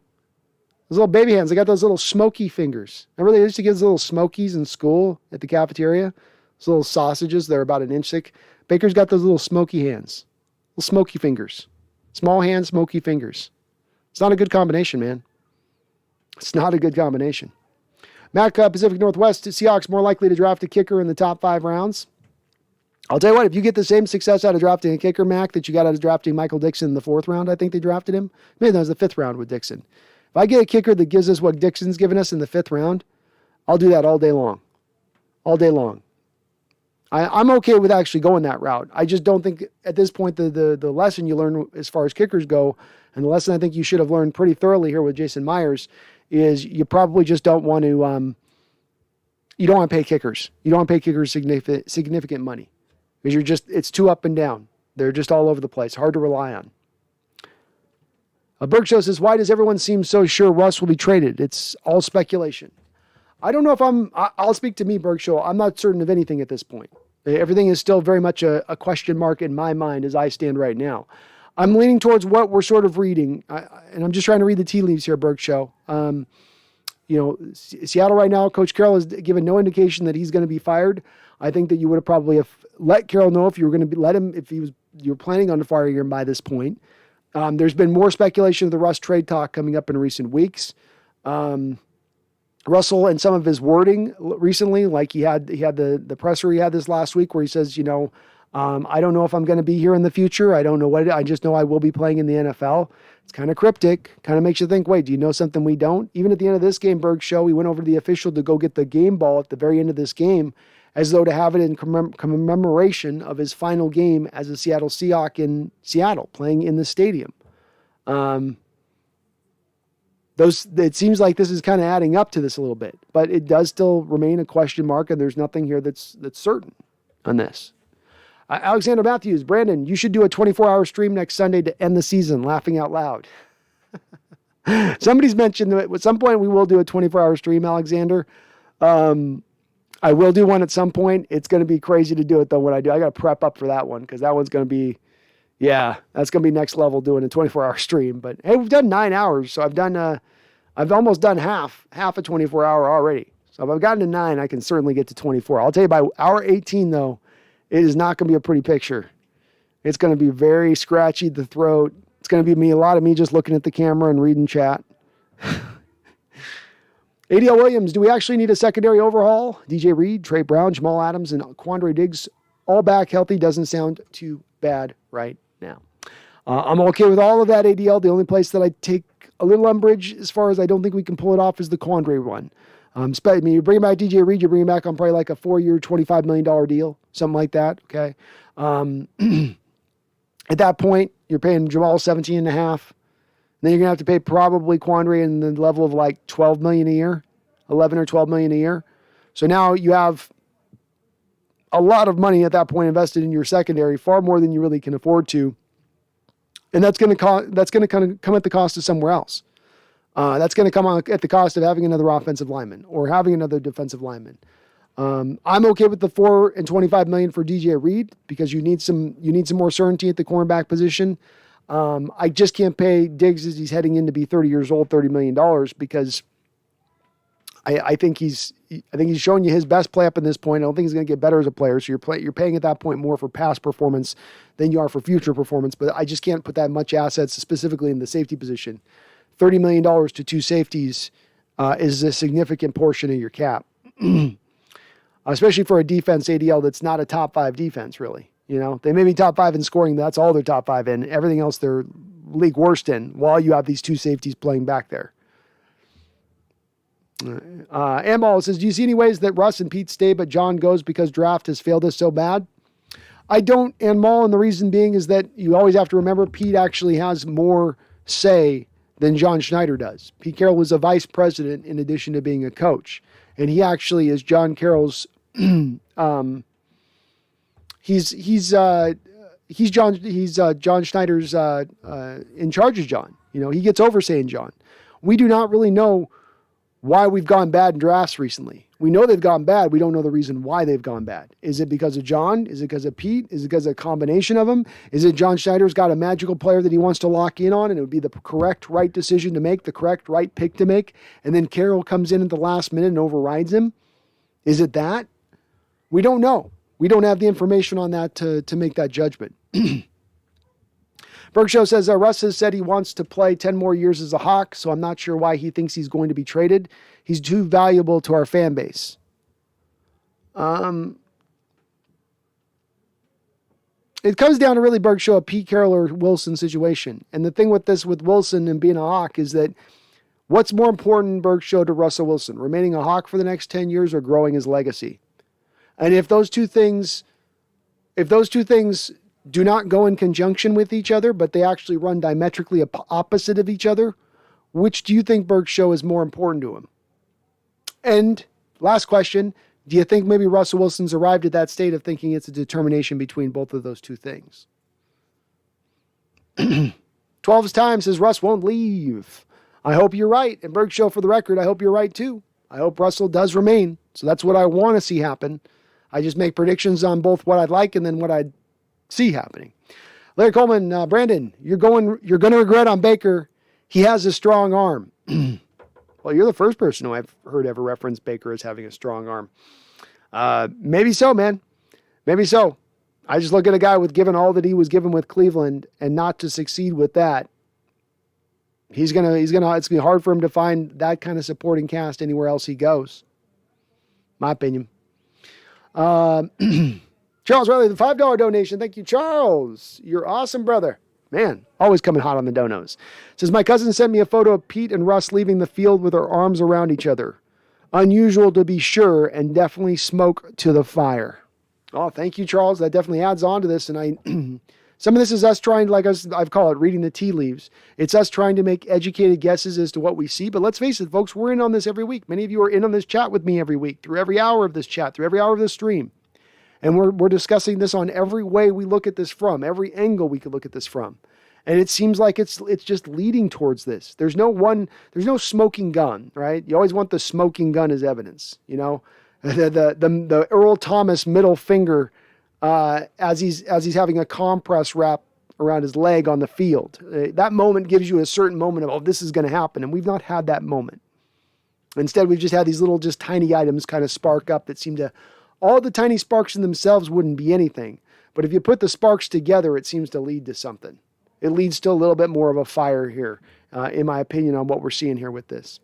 little baby hands. They got those little smoky fingers. Remember they used to give those little smokies in school at the cafeteria? Those little sausages, they're about an inch thick. Baker's got those little smoky hands. Little smoky fingers. Small hands, smoky fingers. It's not a good combination, man. It's not a good combination. Mac, Pacific Northwest, Seahawks more likely to draft a kicker in the top 5 rounds. I'll tell you what, if you get the same success out of drafting a kicker, Mac, that you got out of drafting Michael Dixon in the 4th round, I think they drafted him. Maybe that was the 5th round with Dixon. If I get a kicker that gives us what Dixon's given us in the 5th round, I'll do that all day long. All day long. I'm okay with actually going that route. I just don't think at this point the lesson you learn as far as kickers go, and the lesson I think you should have learned pretty thoroughly here with Jason Myers, is you probably just don't want to you don't want to pay kickers. You don't want to pay kickers significant money because it's too up and down. They're just all over the place. Hard to rely on. Bergshow says, why does everyone seem so sure Russ will be traded? It's all speculation. I don't know if I'll speak to me, Bergshow. I'm not certain of anything at this point. Everything is still very much a question mark in my mind as I stand right now. I'm leaning towards what we're sort of reading, and I'm just trying to read the tea leaves here, Bergshow. Seattle right now, Coach Carroll has given no indication that he's going to be fired. I think that you would have probably have let Carroll know if you were going to let him, if you were planning on firing him by this point. There's been more speculation of the Russ trade talk coming up in recent weeks. Russell and some of his wording recently, like he had the presser he had this last week where he says, I don't know if I'm going to be here in the future. I don't know I just know I will be playing in the NFL. It's kind of cryptic, kind of makes you think, wait, do you know something we don't? Even at the end of this game, Berg show, we went over to the official to go get the game ball at the very end of this game. as though to have it in commemoration of his final game as a Seattle Seahawk in Seattle, playing in the stadium. It seems like this is kind of adding up to this a little bit, but it does still remain a question mark, and there's nothing here that's certain on this. Alexander Matthews, Brandon, you should do a 24-hour stream next Sunday to end the season, laughing out loud. Somebody's mentioned that at some point we will do a 24-hour stream, Alexander. I will do one at some point. It's going to be crazy to do it, though, when I do. I got to prep up for that one, because that one's going to be, that's going to be next level doing a 24-hour stream. But, hey, we've done 9 hours, so I've almost done half a 24-hour already. So if I've gotten to 9, I can certainly get to 24. I'll tell you, by hour 18, though, it is not going to be a pretty picture. It's going to be very scratchy, the throat. It's going to be a lot of me just looking at the camera and reading chat. ADL Williams, do we actually need a secondary overhaul? DJ Reed, Trey Brown, Jamal Adams, and Quandre Diggs all back healthy doesn't sound too bad right now. I'm okay with all of that, ADL. The only place that I take a little umbrage as far as I don't think we can pull it off is the Quandre one. You bring back DJ Reed, you bring him back on probably like a 4-year, $25 million deal, something like that, okay? At that point, you're paying Jamal $17.5 million. Then you're going to have to pay probably Quandre in the level of like $12 million a year, $11 or $12 million a year. So now you have a lot of money at that point invested in your secondary, far more than you really can afford to. And that's going to kind of come at the cost of somewhere else. That's going to come at the cost of having another offensive lineman or having another defensive lineman. I'm okay with the $4 and $25 million for DJ Reed, because you need some more certainty at the cornerback position. I just can't pay Diggs as he's heading in to be 30 years old, $30 million, because I think he's showing you his best play up in this point. I don't think he's going to get better as a player. So you're paying at that point more for past performance than you are for future performance. But I just can't put that much assets specifically in the safety position. $30 million to 2 safeties is a significant portion of your cap, especially for a defense, ADL, that's not a top 5 defense, really. You know, they may be top 5 in scoring. That's all they're top 5 in. Everything else they're league worst in, while you have these 2 safeties playing back there. Amal says, do you see any ways that Russ and Pete stay but John goes because draft has failed us so bad? I don't, Amal, and the reason being is that you always have to remember Pete actually has more say than John Schneider does. Pete Carroll was a vice president in addition to being a coach. And he actually is John Carroll's, he's John Schneider's in charge of John. You know, he gets over saying John. We do not really know why we've gone bad in drafts recently. We know they've gone bad. We don't know the reason why they've gone bad. Is it because of John? Is it because of Pete? Is it because of a combination of them? Is it John Schneider's got a magical player that he wants to lock in on, and it would be the correct right decision to make, the correct right pick to make, and then Carroll comes in at the last minute and overrides him? Is it that? We don't know. We don't have the information on that to make that judgment. Bergshow says, Russ has said he wants to play 10 more years as a Hawk, so I'm not sure why he thinks he's going to be traded. He's too valuable to our fan base. It comes down to really, Bergshow, a Pete Carroll or Wilson situation. And the thing with Wilson and being a Hawk is that what's more important, Bergshow, to Russell Wilson? Remaining a Hawk for the next 10 years or growing his legacy? And if those two things do not go in conjunction with each other, but they actually run diametrically opposite of each other, which do you think Bergshow is more important to him? And last question, do you think maybe Russell Wilson's arrived at that state of thinking it's a determination between both of those two things? 12's time says Russ won't leave. I hope you're right. And Bergshow, for the record, I hope you're right too. I hope Russell does remain. So that's what I want to see happen. I just make predictions on both what I'd like and then what I'd see happening. Larry Coleman, Brandon, you're going to regret on Baker. He has a strong arm. Well, you're the first person who I've heard ever reference Baker as having a strong arm. Maybe so, man. Maybe so. I just look at a guy with given all that he was given with Cleveland and not to succeed with that. It's going to be hard for him to find that kind of supporting cast anywhere else he goes. My opinion. Charles Riley, the $5 donation. Thank you, Charles. You're awesome, brother. Man, always coming hot on the donos. Says, my cousin sent me a photo of Pete and Russ leaving the field with their arms around each other. Unusual to be sure, and definitely smoke to the fire. Oh, thank you, Charles. That definitely adds on to this. And some of this is us trying, like I've called it, reading the tea leaves. It's us trying to make educated guesses as to what we see. But let's face it, folks, we're in on this every week. Many of you are in on this chat with me every week, through every hour of this chat, through every hour of this stream. And we're discussing this on every way we look at this from, every angle we could look at this from. And it seems like it's just leading towards this. There's no smoking gun, right? You always want the smoking gun as evidence, you know? The Earl Thomas middle finger as he's having a compress wrap around his leg on the field. That moment gives you a certain moment of, oh, this is going to happen. And we've not had that moment. Instead, we've just had these little, just tiny items kind of spark up that seem to, all the tiny sparks in themselves wouldn't be anything. But if you put the sparks together, it seems to lead to something. It leads to a little bit more of a fire here, in my opinion, on what we're seeing here with this.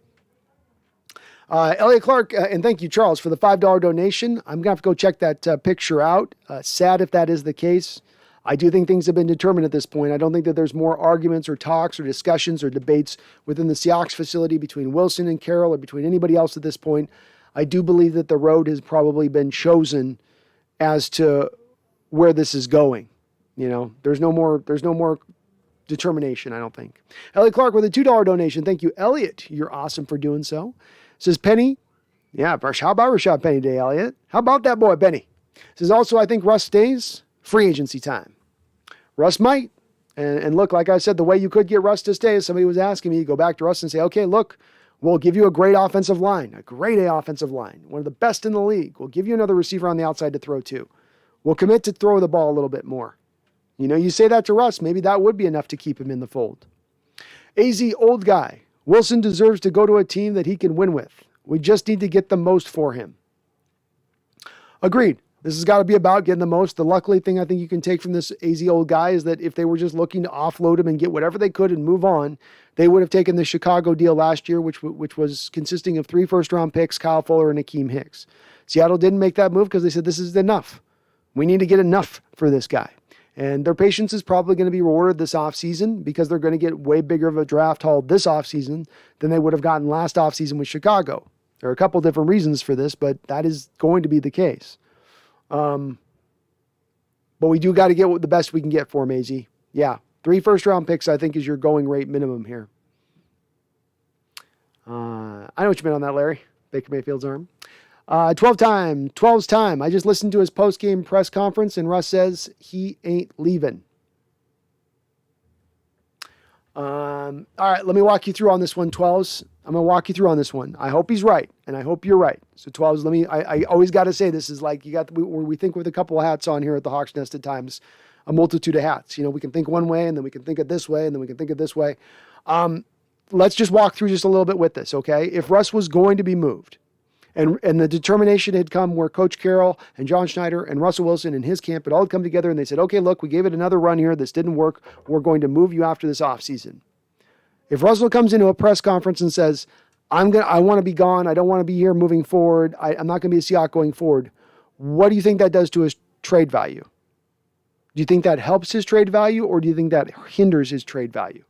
Elliot Clark, and thank you, Charles, for the $5 donation. I'm going to have to go check that picture out. Sad if that is the case. I do think things have been determined at this point. I don't think that there's more arguments or talks or discussions or debates within the Seahawks facility between Wilson and Carroll or between anybody else at this point. I do believe that the road has probably been chosen as to where this is going. You know, there's no more determination, I don't think. Elliot Clark with a $2 donation. Thank you, Elliot. You're awesome for doing so. Says Penny. Yeah, how about Rashad Penny Day, Elliot? How about that boy, Penny? Says also, I think Russ stays. Free agency time. Russ might. And look, like I said, the way you could get Russ to stay is somebody was asking me, you go back to Russ and say, okay, look, we'll give you a great offensive line, a great offensive line, one of the best in the league. We'll give you another receiver on the outside to throw to. We'll commit to throw the ball a little bit more. You know, you say that to Russ, maybe that would be enough to keep him in the fold. AZ old guy. Wilson deserves to go to a team that he can win with. We just need to get the most for him. Agreed. This has got to be about getting the most. The luckily thing I think you can take from this AZ old guy is that if they were just looking to offload him and get whatever they could and move on, they would have taken the Chicago deal last year, which was consisting of 3 first-round picks, Kyle Fuller and Akeem Hicks. Seattle didn't make that move because they said this is enough. We need to get enough for this guy. And their patience is probably going to be rewarded this offseason because they're going to get way bigger of a draft haul this offseason than they would have gotten last offseason with Chicago. There are a couple different reasons for this, but that is going to be the case. But we do got to get the best we can get for him, AZ. Yeah, 3 first-round picks I think is your going rate minimum here. I know what you meant on that, Larry. Baker Mayfield's arm. 12's time. I just listened to his post-game press conference, and Russ says he ain't leaving. All right, let me walk you through on this one, 12s. I'm going to walk you through on this one. I hope he's right, and I hope you're right. So 12s, I always got to say this is like we think with a couple of hats on here at the Hawks Nest at times, a multitude of hats. You know, we can think one way, and then we can think it this way, and then we can think it this way. Let's just walk through just a little bit with this, okay? If Russ was going to be moved, and the determination had come where Coach Carroll and John Schneider and Russell Wilson and his camp had all come together and they said, okay, look, we gave it another run here. This didn't work. We're going to move you after this offseason. If Russell comes into a press conference and says, I want to be gone. I don't want to be here moving forward. I'm not going to be a Seahawk going forward. What do you think that does to his trade value? Do you think that helps his trade value or do you think that hinders his trade value?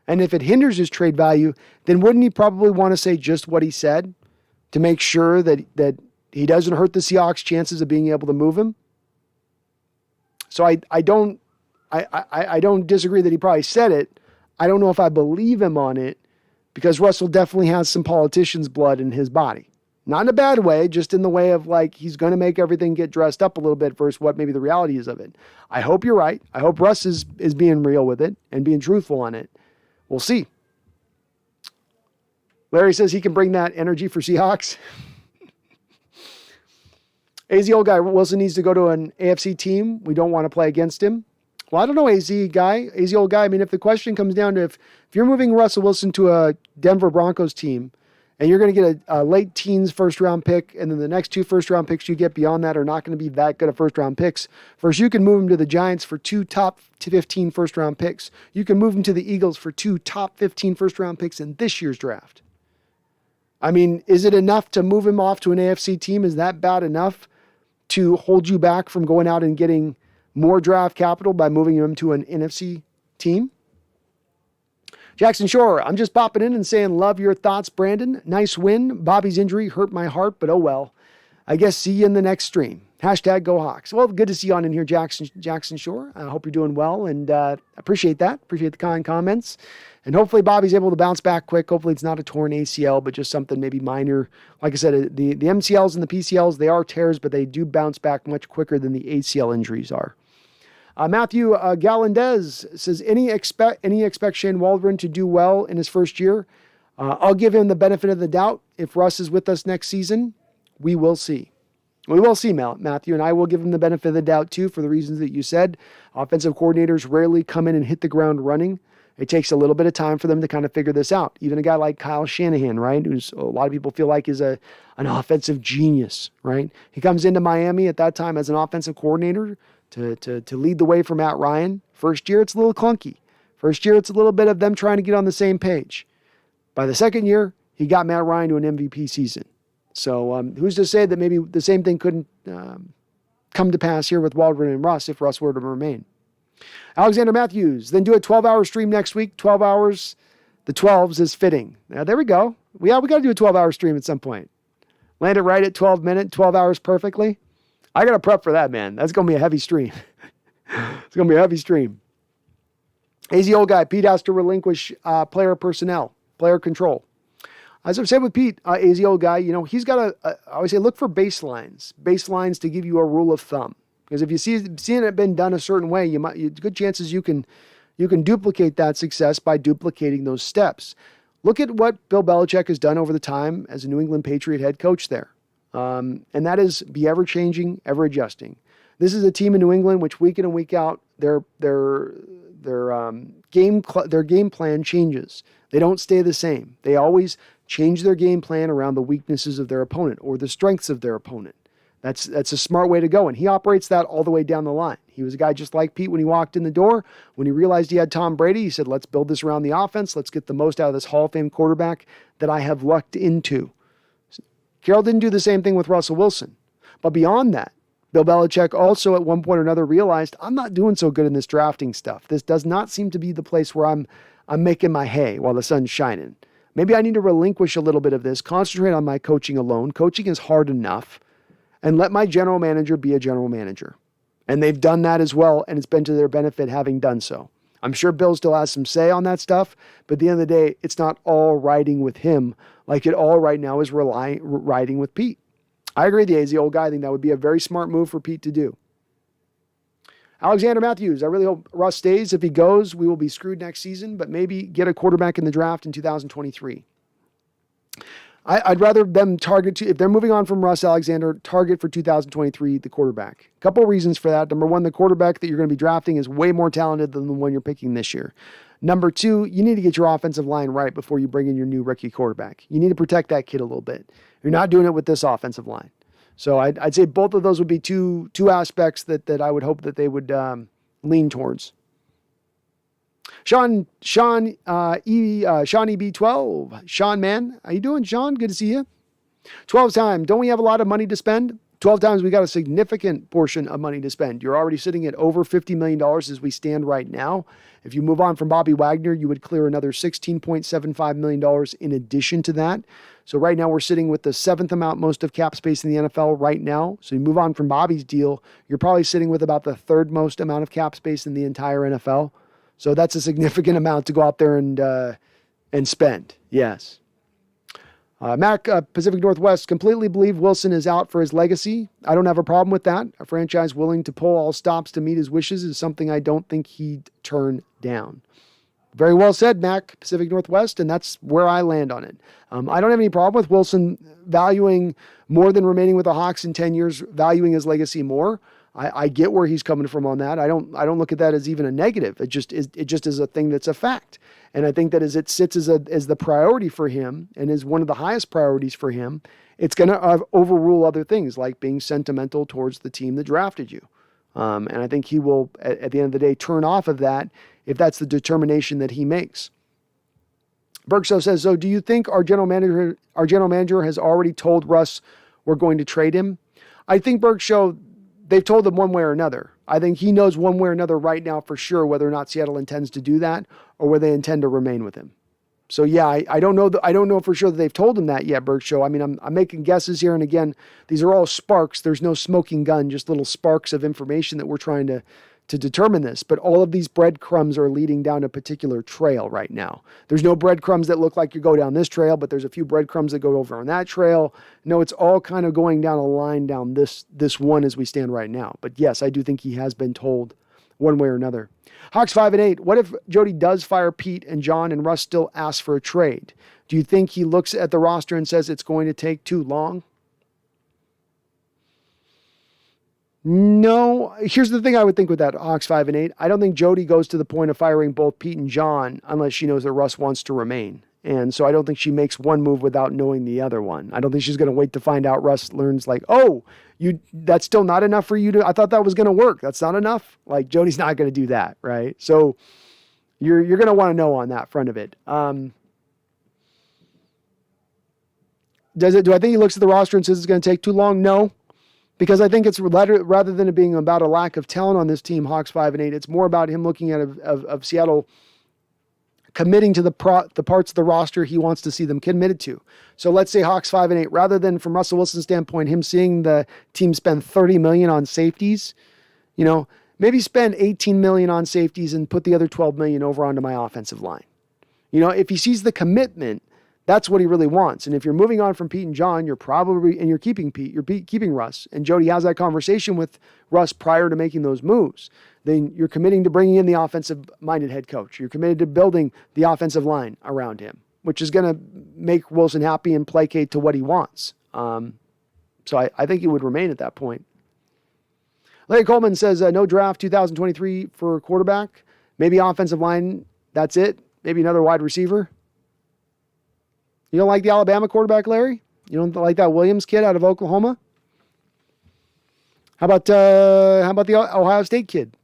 And if it hinders his trade value, then wouldn't he probably want to say just what he said to make sure that he doesn't hurt the Seahawks' chances of being able to move him? So I don't disagree that he probably said it. I don't know if I believe him on it because Russell definitely has some politician's blood in his body. Not in a bad way, just in the way of like he's going to make everything get dressed up a little bit versus what maybe the reality is of it. I hope you're right. I hope Russ is being real with it and being truthful on it. We'll see. Larry says he can bring that energy for Seahawks. AZ old guy Wilson needs to go to an AFC team. We don't want to play against him. Well, I don't know, AZ old guy. I mean, if the question comes down to if you're moving Russell Wilson to a Denver Broncos team and you're going to get a late teens first-round pick and then the next 2 first-round picks you get beyond that are not going to be that good of first-round picks. First, you can move him to the Giants for 2 top 15 first-round picks. You can move him to the Eagles for 2 top 15 first-round picks in this year's draft. I mean, is it enough to move him off to an AFC team? Is that bad enough to hold you back from going out and getting more draft capital by moving him to an NFC team? Jackson Shore, I'm just popping in and saying, love your thoughts, Brandon. Nice win. Bobby's injury hurt my heart, but oh well. I guess see you in the next stream. Hashtag Go Hawks. Well, good to see you on in here, Jackson Shore. I hope you're doing well, and appreciate that. Appreciate the kind comments. And hopefully Bobby's able to bounce back quick. Hopefully it's not a torn ACL, but just something maybe minor. Like I said, the MCLs and the PCLs, they are tears, but they do bounce back much quicker than the ACL injuries are. Matthew Gallandez says, any expect Shane Waldron to do well in his first year? I'll give him the benefit of the doubt. If Russ is with us next season, we will see. We will see, Matthew, and I will give him the benefit of the doubt too for the reasons that you said. Offensive coordinators rarely come in and hit the ground running. It takes a little bit of time for them to kind of figure this out. Even a guy like Kyle Shanahan, right, who's a lot of people feel like is an offensive genius, right? He comes into Miami at that time as an offensive coordinator to lead the way for Matt Ryan. First year, it's a little clunky. First year, it's a little bit of them trying to get on the same page. By the second year, he got Matt Ryan to an MVP season. So who's to say that maybe the same thing couldn't come to pass here with Waldron and Russ if Russ were to remain. Alexander Matthews, then do a 12-hour stream next week. 12 hours, the 12s is fitting. Now, there we go. We got to do a 12-hour stream at some point. Land it right at 12 hours perfectly. I got to prep for that, man. That's going to be a heavy stream. It's going to be a heavy stream. AZ old guy, Pete has to relinquish player personnel, player control. As I've said with Pete, AZ old guy, he's got I always say, look for baselines to give you a rule of thumb. Because if you seeing it been done a certain way, good chances you can duplicate that success by duplicating those steps. Look at what Bill Belichick has done over the time as a New England Patriot head coach there. And that is be ever changing, ever adjusting. This is a team in New England which week in and week out, their game plan changes. They don't stay the same. They always change their game plan around the weaknesses of their opponent or the strengths of their opponent. That's a smart way to go, and he operates that all the way down the line. He was a guy just like Pete when he walked in the door. When he realized he had Tom Brady, he said, let's build this around the offense. Let's get the most out of this Hall of Fame quarterback that I have lucked into. Carroll didn't do the same thing with Russell Wilson. But beyond that, Bill Belichick also at one point or another realized, I'm not doing so good in this drafting stuff. This does not seem to be the place where I'm making my hay while the sun's shining. Maybe I need to relinquish a little bit of this, concentrate on my coaching alone. Coaching is hard enough. And let my general manager be a general manager. And they've done that as well, and it's been to their benefit having done so. I'm sure Bill still has some say on that stuff, but at the end of the day, it's not all riding with him like it all right now is riding with Pete. I agree with the AZ old guy. I think that would be a very smart move for Pete to do. Alexander Matthews, I really hope Russ stays. If he goes, we will be screwed next season, but maybe get a quarterback in the draft in 2023. I'd rather them target, if they're moving on from Russ Alexander, target for 2023 the quarterback. A couple of reasons for that. Number one, the quarterback that you're going to be drafting is way more talented than the one you're picking this year. Number two, you need to get your offensive line right before you bring in your new rookie quarterback. You need to protect that kid a little bit. You're not doing it with this offensive line. So I'd say both of those would be two aspects that I would hope that they would lean towards. Sean EB12. Sean, man, how you doing, Sean? Good to see you. 12 time. Don't we have a lot of money to spend? 12 times we got a significant portion of money to spend. You're already sitting at over $50 million as we stand right now. If you move on from Bobby Wagner, you would clear another $16.75 million in addition to that. So right now we're sitting with the seventh amount most of cap space in the NFL right now. So you move on from Bobby's deal, you're probably sitting with about the third most amount of cap space in the entire NFL. So that's a significant amount to go out there and spend. Yes. Mac, Pacific Northwest, completely believe Wilson is out for his legacy. I don't have a problem with that. A franchise willing to pull all stops to meet his wishes is something I don't think he'd turn down. Very well said, Mac, Pacific Northwest, and that's where I land on it. I don't have any problem with Wilson valuing more than remaining with the Hawks in 10 years, valuing his legacy more. I get where he's coming from on that. I don't look at that as even a negative. It just is a thing that's a fact. And I think that as it sits as the priority for him and is one of the highest priorities for him, it's going to overrule other things like being sentimental towards the team that drafted you. And I think he will, at the end of the day, turn off of that if that's the determination that he makes. Bergso says, so do you think our general manager has already told Russ we're going to trade him? I think Bergso, they've told him one way or another. I think he knows one way or another right now for sure whether or not Seattle intends to do that or whether they intend to remain with him. So yeah, I don't know. I don't know for sure that they've told him that yet, Berg Show. I mean, I'm making guesses here, and again, these are all sparks. There's no smoking gun, just little sparks of information that we're trying to determine this. But all of these breadcrumbs are leading down a particular trail right now. There's no breadcrumbs that look like you go down this trail, but there's a few breadcrumbs that go over on that trail. No, it's all kind of going down a line down this one as we stand right now. But yes, I do think he has been told one way or another. Hawks 5-8. What if Jody does fire Pete and John and Russ still asks for a trade? Do you think he looks at the roster and says it's going to take too long? No. Here's the thing I would think with that, Hawks 5-8. I don't think Jody goes to the point of firing both Pete and John unless she knows that Russ wants to remain. And so I don't think she makes one move without knowing the other one. I don't think she's going to wait to find out Russ learns like, oh, that's still not enough for you to, I thought that was going to work. That's not enough. Like Jody's not going to do that. Right. So you're going to want to know on that front of it. Do I think he looks at the roster and says it's going to take too long? No. Because I think it's rather than it being about a lack of talent on this team, Hawks 5-8, it's more about him looking at of Seattle committing to the parts of the roster he wants to see them committed to. So let's say Hawks 5-8, rather than from Russell Wilson's standpoint, him seeing the team spend $30 million on safeties, maybe spend $18 million on safeties and put the other $12 million over onto my offensive line. If he sees the commitment, that's what he really wants. And if you're moving on from Pete and John, you're keeping Pete, you're keeping Russ, and Jody has that conversation with Russ prior to making those moves, then you're committing to bringing in the offensive-minded head coach. You're committed to building the offensive line around him, which is going to make Wilson happy and placate to what he wants. So I think he would remain at that point. Larry Coleman says, no draft 2023 for quarterback. Maybe offensive line, that's it. Maybe another wide receiver. You don't like the Alabama quarterback, Larry? You don't like that Williams kid out of Oklahoma? How about the Ohio State kid?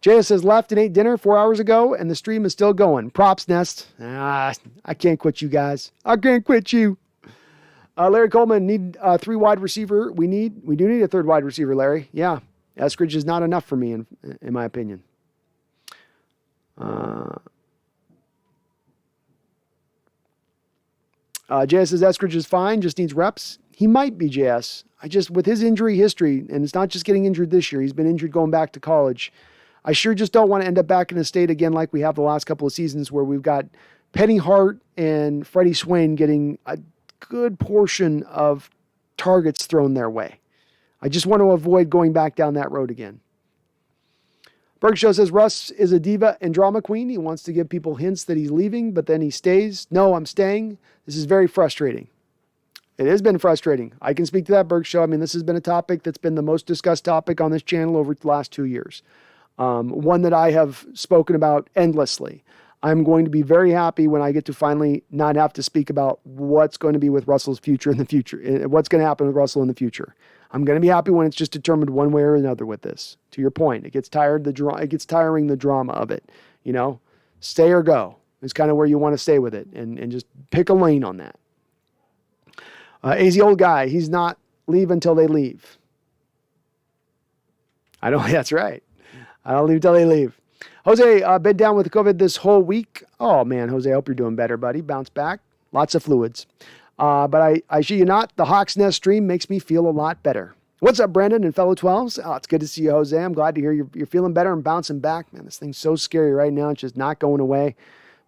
JS says, left and ate dinner 4 hours ago, and the stream is still going. Props, Nest. I can't quit you guys. I can't quit you. Larry Coleman, need a 3 wide receiver. We do need a 3rd wide receiver, Larry. Yeah. Eskridge is not enough for me, in my opinion. JS says Eskridge is fine, just needs reps. He might be, JS. With his injury history, and it's not just getting injured this year, he's been injured going back to college. I sure just don't want to end up back in a state again like we have the last couple of seasons where we've got Penny Hart and Freddie Swain getting a good portion of targets thrown their way. I just want to avoid going back down that road again. Bergshow says Russ is a diva and drama queen. He wants to give people hints that he's leaving, but then he stays. No, I'm staying. This is very frustrating. It has been frustrating. I can speak to that, Bergshow. I mean, this has been a topic that's been the most discussed topic on this channel over the last 2 years. One that I have spoken about endlessly. I'm going to be very happy when I get to finally not have to speak about what's going to be with Russell's future in the future, what's going to happen with Russell in the future. I'm going to be happy when it's just determined one way or another with this. To your point, it gets tiring the drama of it. Stay or go is kind of where you want to stay with it, and just pick a lane on that. AZ old guy, he's not leave until they leave. That's right. I don't leave until they leave. Jose, been down with COVID this whole week. Oh, man, Jose, I hope you're doing better, buddy. Bounce back. Lots of fluids. But I shit you not, the Hawks Nest stream makes me feel a lot better. What's up, Brandon and fellow 12s? Oh, it's good to see you, Jose. I'm glad to hear you're feeling better and bouncing back. Man, this thing's so scary right now. It's just not going away.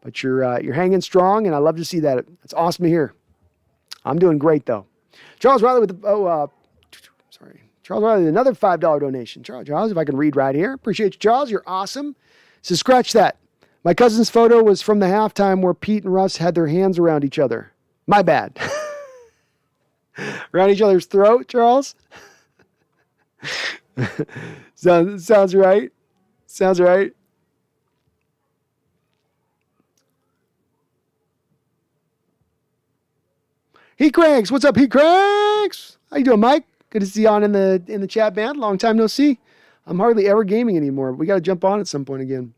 But you're hanging strong, and I love to see that. It's awesome to hear. I'm doing great, though. Charles Riley Charles Riley, another $5 donation. Charles, if I can read right here. Appreciate you, Charles. You're awesome. So scratch that. My cousin's photo was from the halftime where Pete and Russ had their hands around each other. My bad. Around each other's throat, Charles? Sounds right. Sounds right. He Cranks. What's up, He Cranks? How you doing, Mike? Good to see you on in the chat band. Long time no see. I'm hardly ever gaming anymore. We got to jump on at some point again.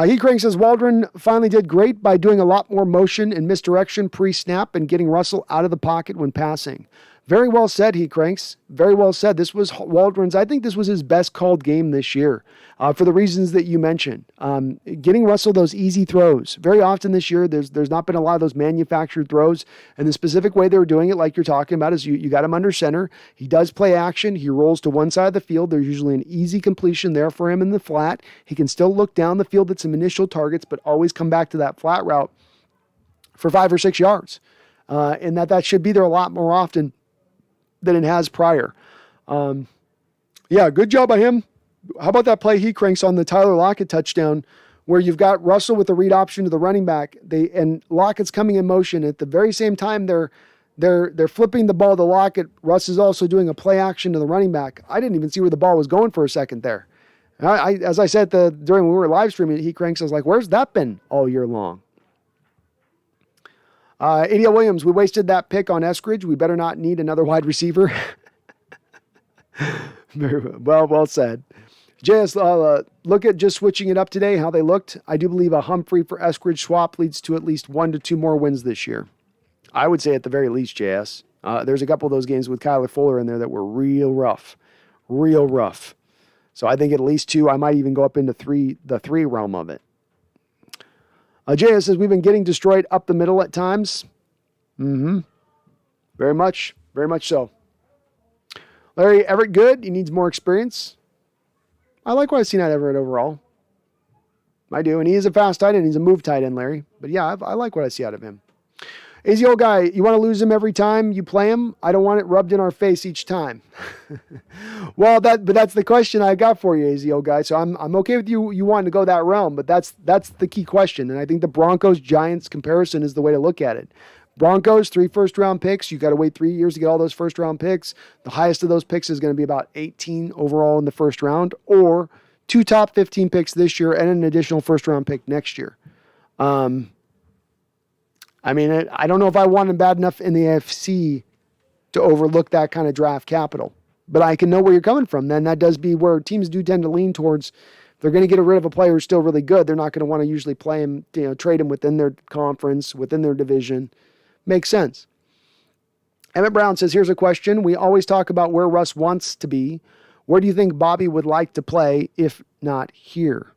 He Crank says Waldron finally did great by doing a lot more motion and misdirection pre-snap and getting Russell out of the pocket when passing. Very well said, he cranks. Very well said. This was Waldron's. I think this was his best called game this year for the reasons that you mentioned. Getting Russell those easy throws. Very often this year, there's not been a lot of those manufactured throws. And the specific way they were doing it, like you're talking about, is you got him under center. He does play action. He rolls to one side of the field. There's usually an easy completion there for him in the flat. He can still look down the field at some initial targets, but always come back to that flat route for 5 or 6 yards. And that should be there a lot more often than it has prior. Yeah, good job by him. How about that play he cranks on the Tyler Lockett touchdown where you've got Russell with the read option to the running back, and Lockett's coming in motion. At the very same time they're flipping the ball to Lockett, Russ is also doing a play action to the running back. I didn't even see where the ball was going for a second there. As I said during when we were live streaming, he cranks, I was like, where's that been all year long? ADL Williams, we wasted that pick on Eskridge. We better not need another wide receiver. Very well said. JS, look at just switching it up today, how they looked. I do believe a Humphrey for Eskridge swap leads to at least 1 to 2 more wins this year. I would say at the very least, JS. There's a couple of those games with Kyler Fuller in there that were real rough. Real rough. So I think at least 2. I might even go up into the 3 realm of it. JS says, we've been getting destroyed up the middle at times. Very much so. Larry, Everett good. He needs more experience. I like what I've seen out of Everett overall. I do. And he is a fast tight end. He's a move tight end, Larry. But yeah, I like what I see out of him. Easy old guy, you want to lose him every time you play him? I don't want it rubbed in our face each time. Well, but that's the question I got for you, easy old guy. So I'm okay with you wanting to go that realm, but that's the key question. And I think the Broncos-Giants comparison is the way to look at it. Broncos, 3 first-round picks. You got to wait 3 years to get all those first-round picks. The highest of those picks is going to be about 18 overall in the first round, or 2 top 15 picks this year and an additional first-round pick next year. I mean, I don't know if I want him bad enough in the AFC to overlook that kind of draft capital. But I can know where you're coming from. Then that does be where teams do tend to lean towards. If they're going to get rid of a player who's still really good, they're not going to want to usually play him, trade him within their conference, within their division. Makes sense. Emmett Brown says, here's a question. We always talk about where Russ wants to be. Where do you think Bobby would like to play if not here?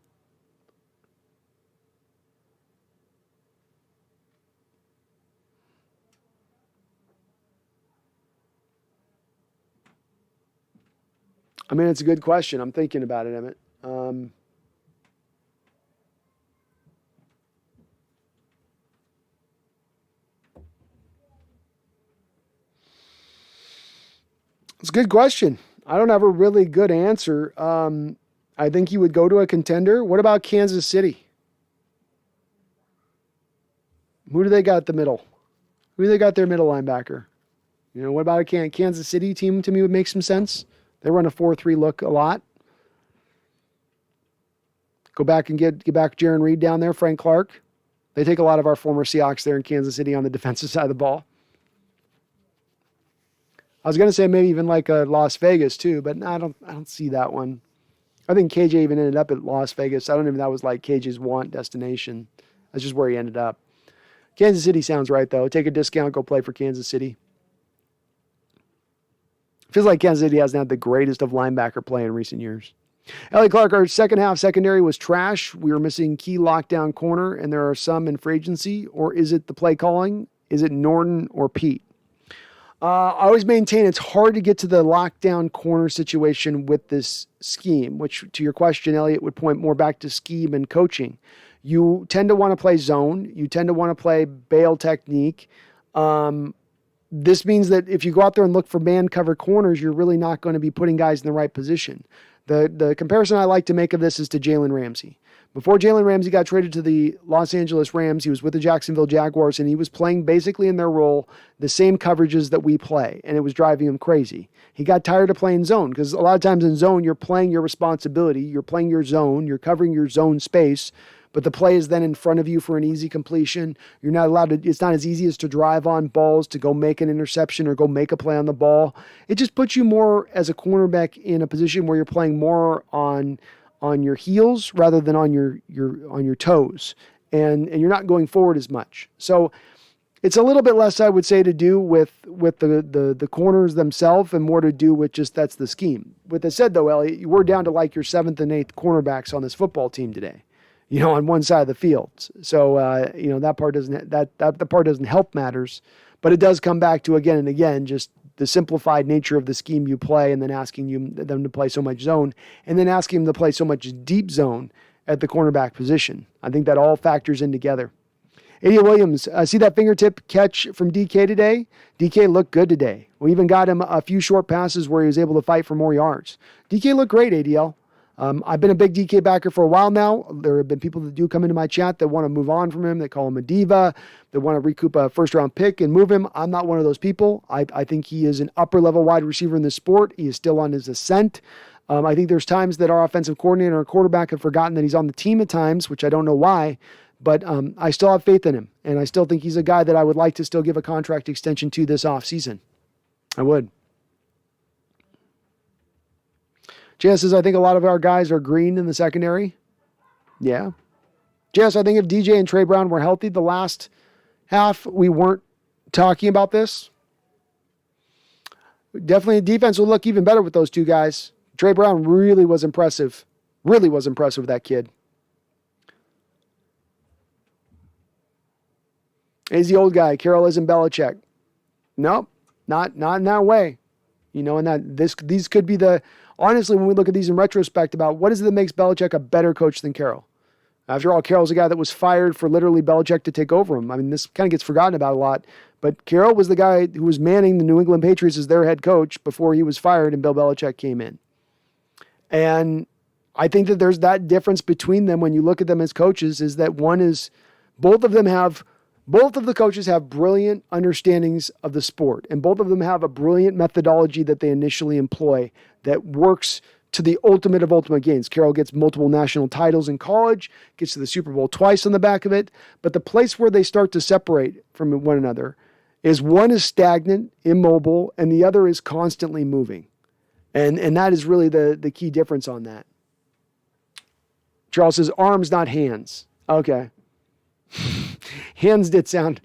I mean, it's a good question. I'm thinking about it, Emmett. It's a good question. I don't have a really good answer. I think he would go to a contender. What about Kansas City? Who do they got at the middle? Who do they got their middle linebacker? What about a Kansas City team? To me would make some sense. They run a 4-3 look a lot. Go back and get back Jaron Reed down there, Frank Clark. They take a lot of our former Seahawks there in Kansas City on the defensive side of the ball. I was going to say maybe even like Las Vegas too, but I don't see that one. I think KJ even ended up at Las Vegas. I don't even know if that was like KJ's want destination. That's just where he ended up. Kansas City sounds right though. Take a discount, go play for Kansas City. Feels like Kansas City hasn't had the greatest of linebacker play in recent years. Ellie Clark, our second half secondary was trash. We were missing key lockdown corner, and there are some in free agency. Or is it the play calling? Is it Norton or Pete? I always maintain it's hard to get to the lockdown corner situation with this scheme, which to your question, Elliot, would point more back to scheme and coaching. You tend to want to play zone. You tend to want to play bail technique. This means that if you go out there and look for man cover corners, you're really not going to be putting guys in the right position. The comparison I like to make of this is to Jalen Ramsey. Before Jalen Ramsey got traded to the Los Angeles Rams, he was with the Jacksonville Jaguars, and he was playing basically in their role the same coverages that we play, and it was driving him crazy. He got tired of playing zone because a lot of times in zone, you're playing your responsibility, you're playing your zone, you're covering your zone space, but the play is then in front of you for an easy completion. You're not allowed to, it's not as easy as to drive on balls, to go make an interception or go make a play on the ball. It just puts you more as a cornerback in a position where you're playing more on your heels rather than on your toes. And you're not going forward as much. So It's a little bit less, I would say, to do with the corners themselves and more to do with just that's the scheme. With that said, though, Elliot, we're down to like your 7th and 8th cornerbacks on this football team today, on one side of the field. So, that part doesn't help matters, but it does come back to, again and again, just the simplified nature of the scheme you play and then asking them to play so much zone and then asking them to play so much deep zone at the cornerback position. I think that all factors in together. Eddie Williams, see that fingertip catch from DK today? DK looked good today. We even got him a few short passes where he was able to fight for more yards. DK looked great, ADL. I've been a big DK backer for a while now. There have been people that do come into my chat that want to move on from him. They call him a diva. They want to recoup a first-round pick and move him. I'm not one of those people. I think he is an upper-level wide receiver in this sport. He is still on his ascent. I think there's times that our offensive coordinator or quarterback have forgotten that he's on the team at times, which I don't know why. But I still have faith in him, and I still think he's a guy that I would like to still give a contract extension to this offseason. I would. JS says, I think a lot of our guys are green in the secondary. Yeah. JS, I think if DJ and Trey Brown were healthy the last half, we weren't talking about this. Definitely the defense will look even better with those two guys. Trey Brown really was impressive. Really was impressive with that kid. He's the old guy. Carroll isn't Belichick. Nope, not in that way. And that these could be honestly, when we look at these in retrospect about what is it that makes Belichick a better coach than Carroll? After all, Carroll's a guy that was fired for literally Belichick to take over him. I mean, this kind of gets forgotten about a lot, but Carroll was the guy who was manning the New England Patriots as their head coach before he was fired and Bill Belichick came in. And I think that there's that difference between them when you look at them as coaches is that both of the coaches have brilliant understandings of the sport, and both of them have a brilliant methodology that they initially employ that works to the ultimate of ultimate gains. Carroll gets multiple national titles in college, gets to the Super Bowl twice on the back of it, but the place where they start to separate from one another is one is stagnant, immobile, and the other is constantly moving. And that is really the key difference on that. Charles says, arms, not hands. Okay. Hands sounded,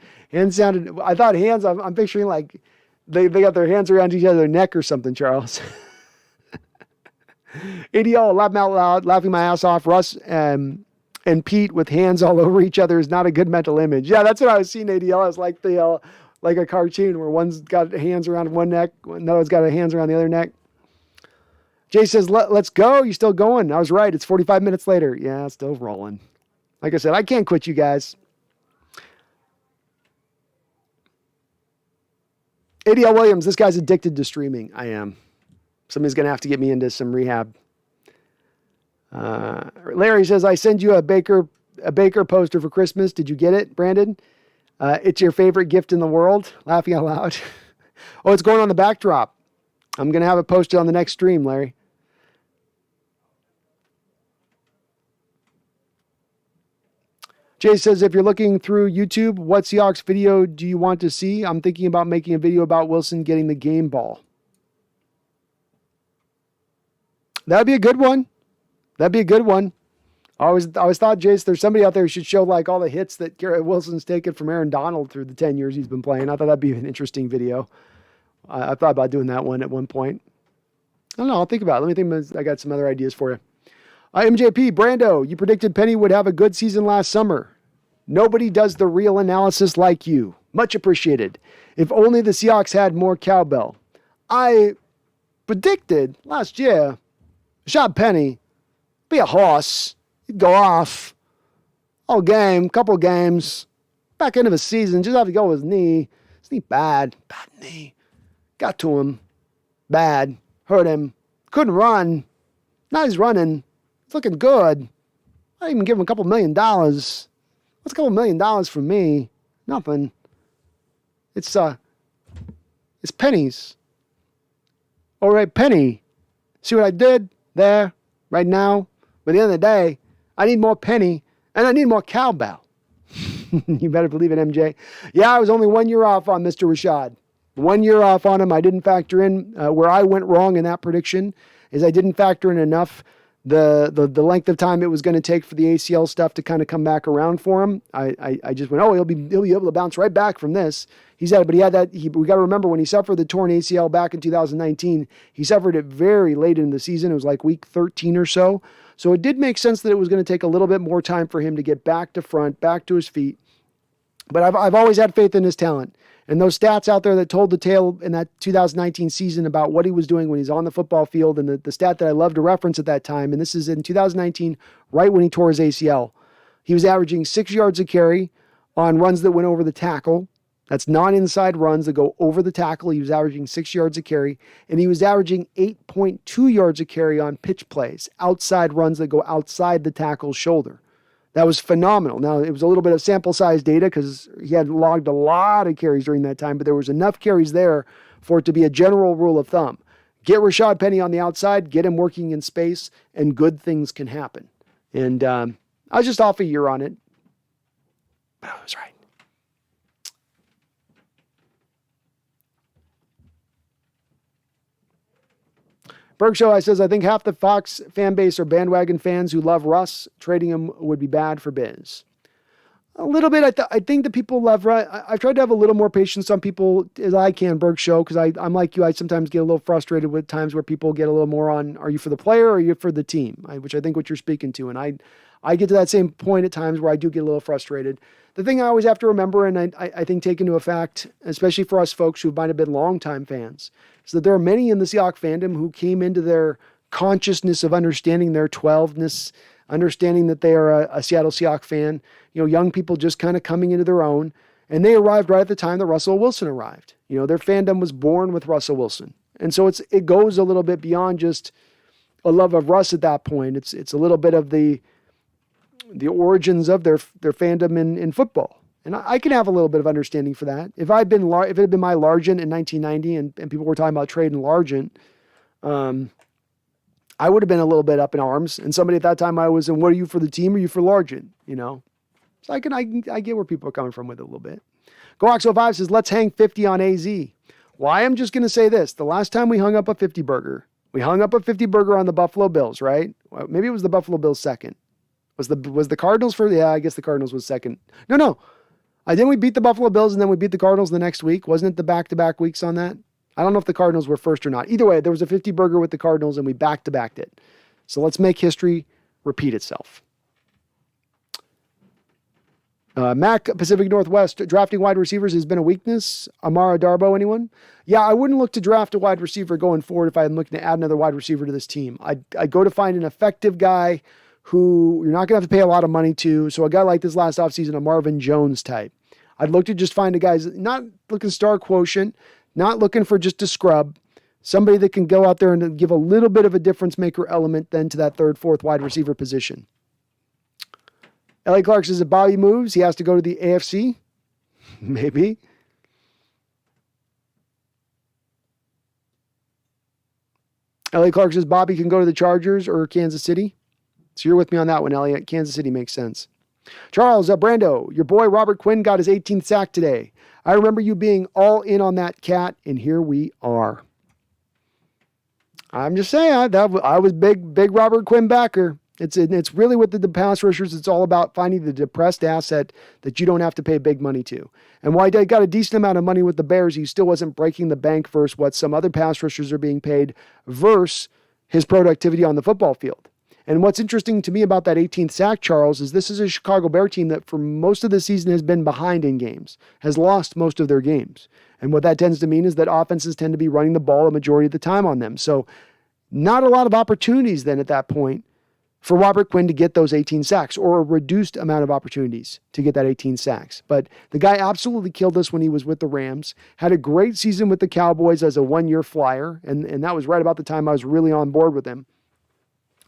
I thought hands, I'm picturing like they got their hands around each other's neck or something, Charles. ADL, laughing out loud, laughing my ass off. Russ and Pete with hands all over each other is not a good mental image. Yeah, that's what I was seeing, ADL. It's like like a cartoon where one's got hands around one neck, another's got hands around the other neck. Jay says, let's go. You still going? I was right. It's 45 minutes later. Yeah, still rolling. Like I said, I can't quit you guys. ADL Williams, this guy's addicted to streaming. I am. Somebody's going to have to get me into some rehab. Larry says, I send you a Baker poster for Christmas. Did you get it, Brandon? It's your favorite gift in the world. Laughing out loud. Oh, it's going on the backdrop. I'm going to have it posted on the next stream, Larry. Jay says, if you're looking through YouTube, what Seahawks video do you want to see? I'm thinking about making a video about Wilson getting the game ball. That'd be a good one. That'd be a good one. I always thought, Jace, there's somebody out there who should show like all the hits that Garrett Wilson's taken from Aaron Donald through the 10 years he's been playing. I thought that'd be an interesting video. I thought about doing that one at one point. I don't know. I'll think about it. Let me think. I got some other ideas for you. MJP, Brando, you predicted Penny would have a good season last summer. Nobody does the real analysis like you. Much appreciated. If only the Seahawks had more cowbell. I predicted last year, Rashad Penny, be a horse. He'd go off all game, couple games, back end of a season, just have to go with his knee. His knee bad knee. Got to him, bad, hurt him, couldn't run. Now he's running. It's looking good. I even give him a couple $1 million. What's a couple $1 million from me? Nothing. It's pennies. All right, Penny. See what I did there, right now? But at the end of the day, I need more Penny, and I need more cowbell. You better believe it, MJ. Yeah, I was only 1 year off on Mr. Rashad. 1 year off on him. I didn't factor in where I went wrong in that prediction is I didn't factor in enough the length of time it was going to take for the ACL stuff to kind of come back around for him, I just went, oh, he'll be able to bounce right back from this. We got to remember when he suffered the torn ACL back in 2019, he suffered it very late in the season. It was like week 13 or so. So it did make sense that it was going to take a little bit more time for him to get back to front, back to his feet. But I've always had faith in his talent. And those stats out there that told the tale in that 2019 season about what he was doing when he's on the football field, and the stat that I love to reference at that time, and this is in 2019, right when he tore his ACL, he was averaging 6 yards a carry on runs that went over the tackle. That's non-inside runs that go over the tackle. He was averaging 6 yards a carry, and he was averaging 8.2 yards a carry on pitch plays, outside runs that go outside the tackle's shoulder. That was phenomenal. Now, it was a little bit of sample size data because he had logged a lot of carries during that time, but there was enough carries there for it to be a general rule of thumb. Get Rashad Penny on the outside, get him working in space, and good things can happen. And I was just off a year on it, but I was right. Berg Show, I says, I think half the Fox fan base are bandwagon fans who love Russ. Trading him would be bad for biz. A little bit. I think the people love Russ. I've tried to have a little more patience on people as I can, Berg Show, because I'm like you. I sometimes get a little frustrated with times where people get a little more on, are you for the player or are you for the team? Which I think what you're speaking to. And I get to that same point at times where I do get a little frustrated. The thing I always have to remember, and I think take into effect, especially for us folks who might have been longtime fans, is that there are many in the Seahawks fandom who came into their consciousness of understanding their 12-ness, understanding that they are a Seattle Seahawks fan, young people just kind of coming into their own, and they arrived right at the time that Russell Wilson arrived. Their fandom was born with Russell Wilson. And so it goes a little bit beyond just a love of Russ at that point. It's a little bit of the origins of their fandom in football. And I can have a little bit of understanding for that. If it had been my Largent in 1990 and people were talking about trading Largent, I would have been a little bit up in arms. And somebody at that time I was in, what are you for the team or are you for Largent? So I get where people are coming from with it a little bit. GoOx05 says, let's hang 50 on AZ. Well, I am just going to say this. The last time we hung up a 50 burger, we hung up a 50 burger on the Buffalo Bills, right? Well, maybe it was the Buffalo Bills second. Was the Cardinals first? Yeah, I guess the Cardinals was second. No. Then we beat the Buffalo Bills and then we beat the Cardinals the next week. Wasn't it the back-to-back weeks on that? I don't know if the Cardinals were first or not. Either way, there was a 50 burger with the Cardinals and we back-to-backed it. So let's make history repeat itself. Mac, Pacific Northwest, drafting wide receivers has been a weakness. Amara Darbo, anyone? Yeah, I wouldn't look to draft a wide receiver going forward if I'm looking to add another wide receiver to this team. I'd go to find an effective guy who you're not going to have to pay a lot of money to. So a guy like this last offseason, a Marvin Jones type. I'd look to just find a guy, not looking star quotient, not looking for just a scrub, somebody that can go out there and give a little bit of a difference maker element then to that third, fourth wide receiver position. L.A. Clark says if Bobby moves, he has to go to the AFC. Maybe. L.A. Clark says Bobby can go to the Chargers or Kansas City. So you're with me on that one, Elliot. Kansas City makes sense. Charles, Brando, your boy Robert Quinn got his 18th sack today. I remember you being all in on that cat, and here we are. I'm just saying, I was big Robert Quinn backer. It's really with the pass rushers, it's all about finding the depressed asset that you don't have to pay big money to. And while he got a decent amount of money with the Bears, he still wasn't breaking the bank versus what some other pass rushers are being paid versus his productivity on the football field. And what's interesting to me about that 18th sack, Charles, is this is a Chicago Bear team that for most of the season has been behind in games, has lost most of their games. And what that tends to mean is that offenses tend to be running the ball a majority of the time on them. So not a lot of opportunities then at that point for Robert Quinn to get those 18 sacks, or a reduced amount of opportunities to get that 18 sacks. But the guy absolutely killed us when he was with the Rams, had a great season with the Cowboys as a one-year flyer, and that was right about the time I was really on board with him.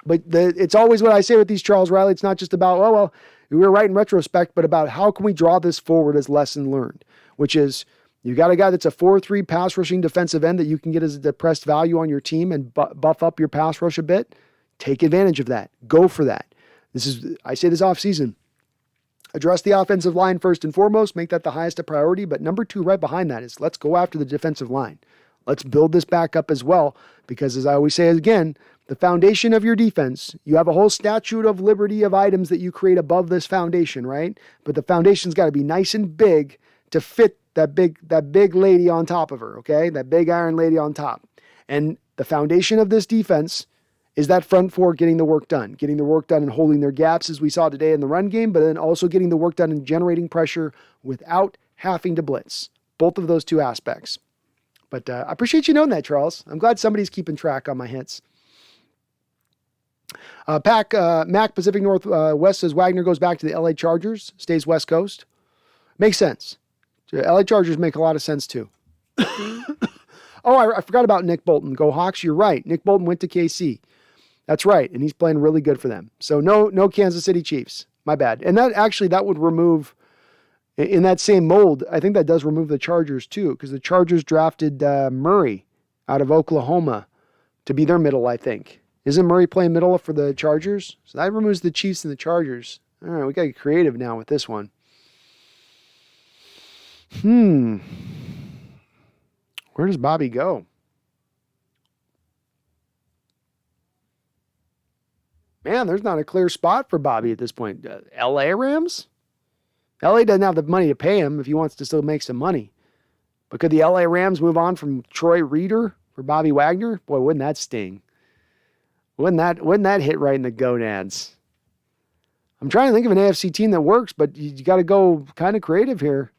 But it's always what I say with these, Charles Riley. It's not just about, we were right in retrospect, but about how can we draw this forward as lesson learned, which is you got a guy that's a 4-3 pass rushing defensive end that you can get as a depressed value on your team and buff up your pass rush a bit. Take advantage of that. Go for that. I say this off season. Address the offensive line first and foremost. Make that the highest priority. But number 2 right behind that is let's go after the defensive line. Let's build this back up as well, because as I always say again, the foundation of your defense, you have a whole statute of liberty of items that you create above this foundation, right? But the foundation's got to be nice and big to fit that big lady on top of her, okay? That big iron lady on top. And the foundation of this defense is that front four getting the work done and holding their gaps as we saw today in the run game, but then also getting the work done and generating pressure without having to blitz. Both of those two aspects. But I appreciate you knowing that, Charles. I'm glad somebody's keeping track on my hits. Mac Pacific Northwest says Wagner goes back to the LA Chargers, stays West Coast. Makes sense. LA Chargers make a lot of sense too. Oh, I forgot about Nick Bolton. Go Hawks, you're right. Nick Bolton went to KC. That's right, and he's playing really good for them. So no Kansas City Chiefs. My bad. And that would remove, in that same mold, I think that does remove the Chargers too, because the Chargers drafted Murray out of Oklahoma to be their middle, I think. Isn't Murray playing middle for the Chargers? So that removes the Chiefs and the Chargers. All right, we got to get creative now with this one. Where does Bobby go? Man, there's not a clear spot for Bobby at this point. LA Rams? LA doesn't have the money to pay him if he wants to still make some money. But could the LA Rams move on from Troy Reeder for Bobby Wagner? Boy, wouldn't that sting? Wouldn't that hit right in the gonads? I'm trying to think of an AFC team that works, but you got to go kind of creative here.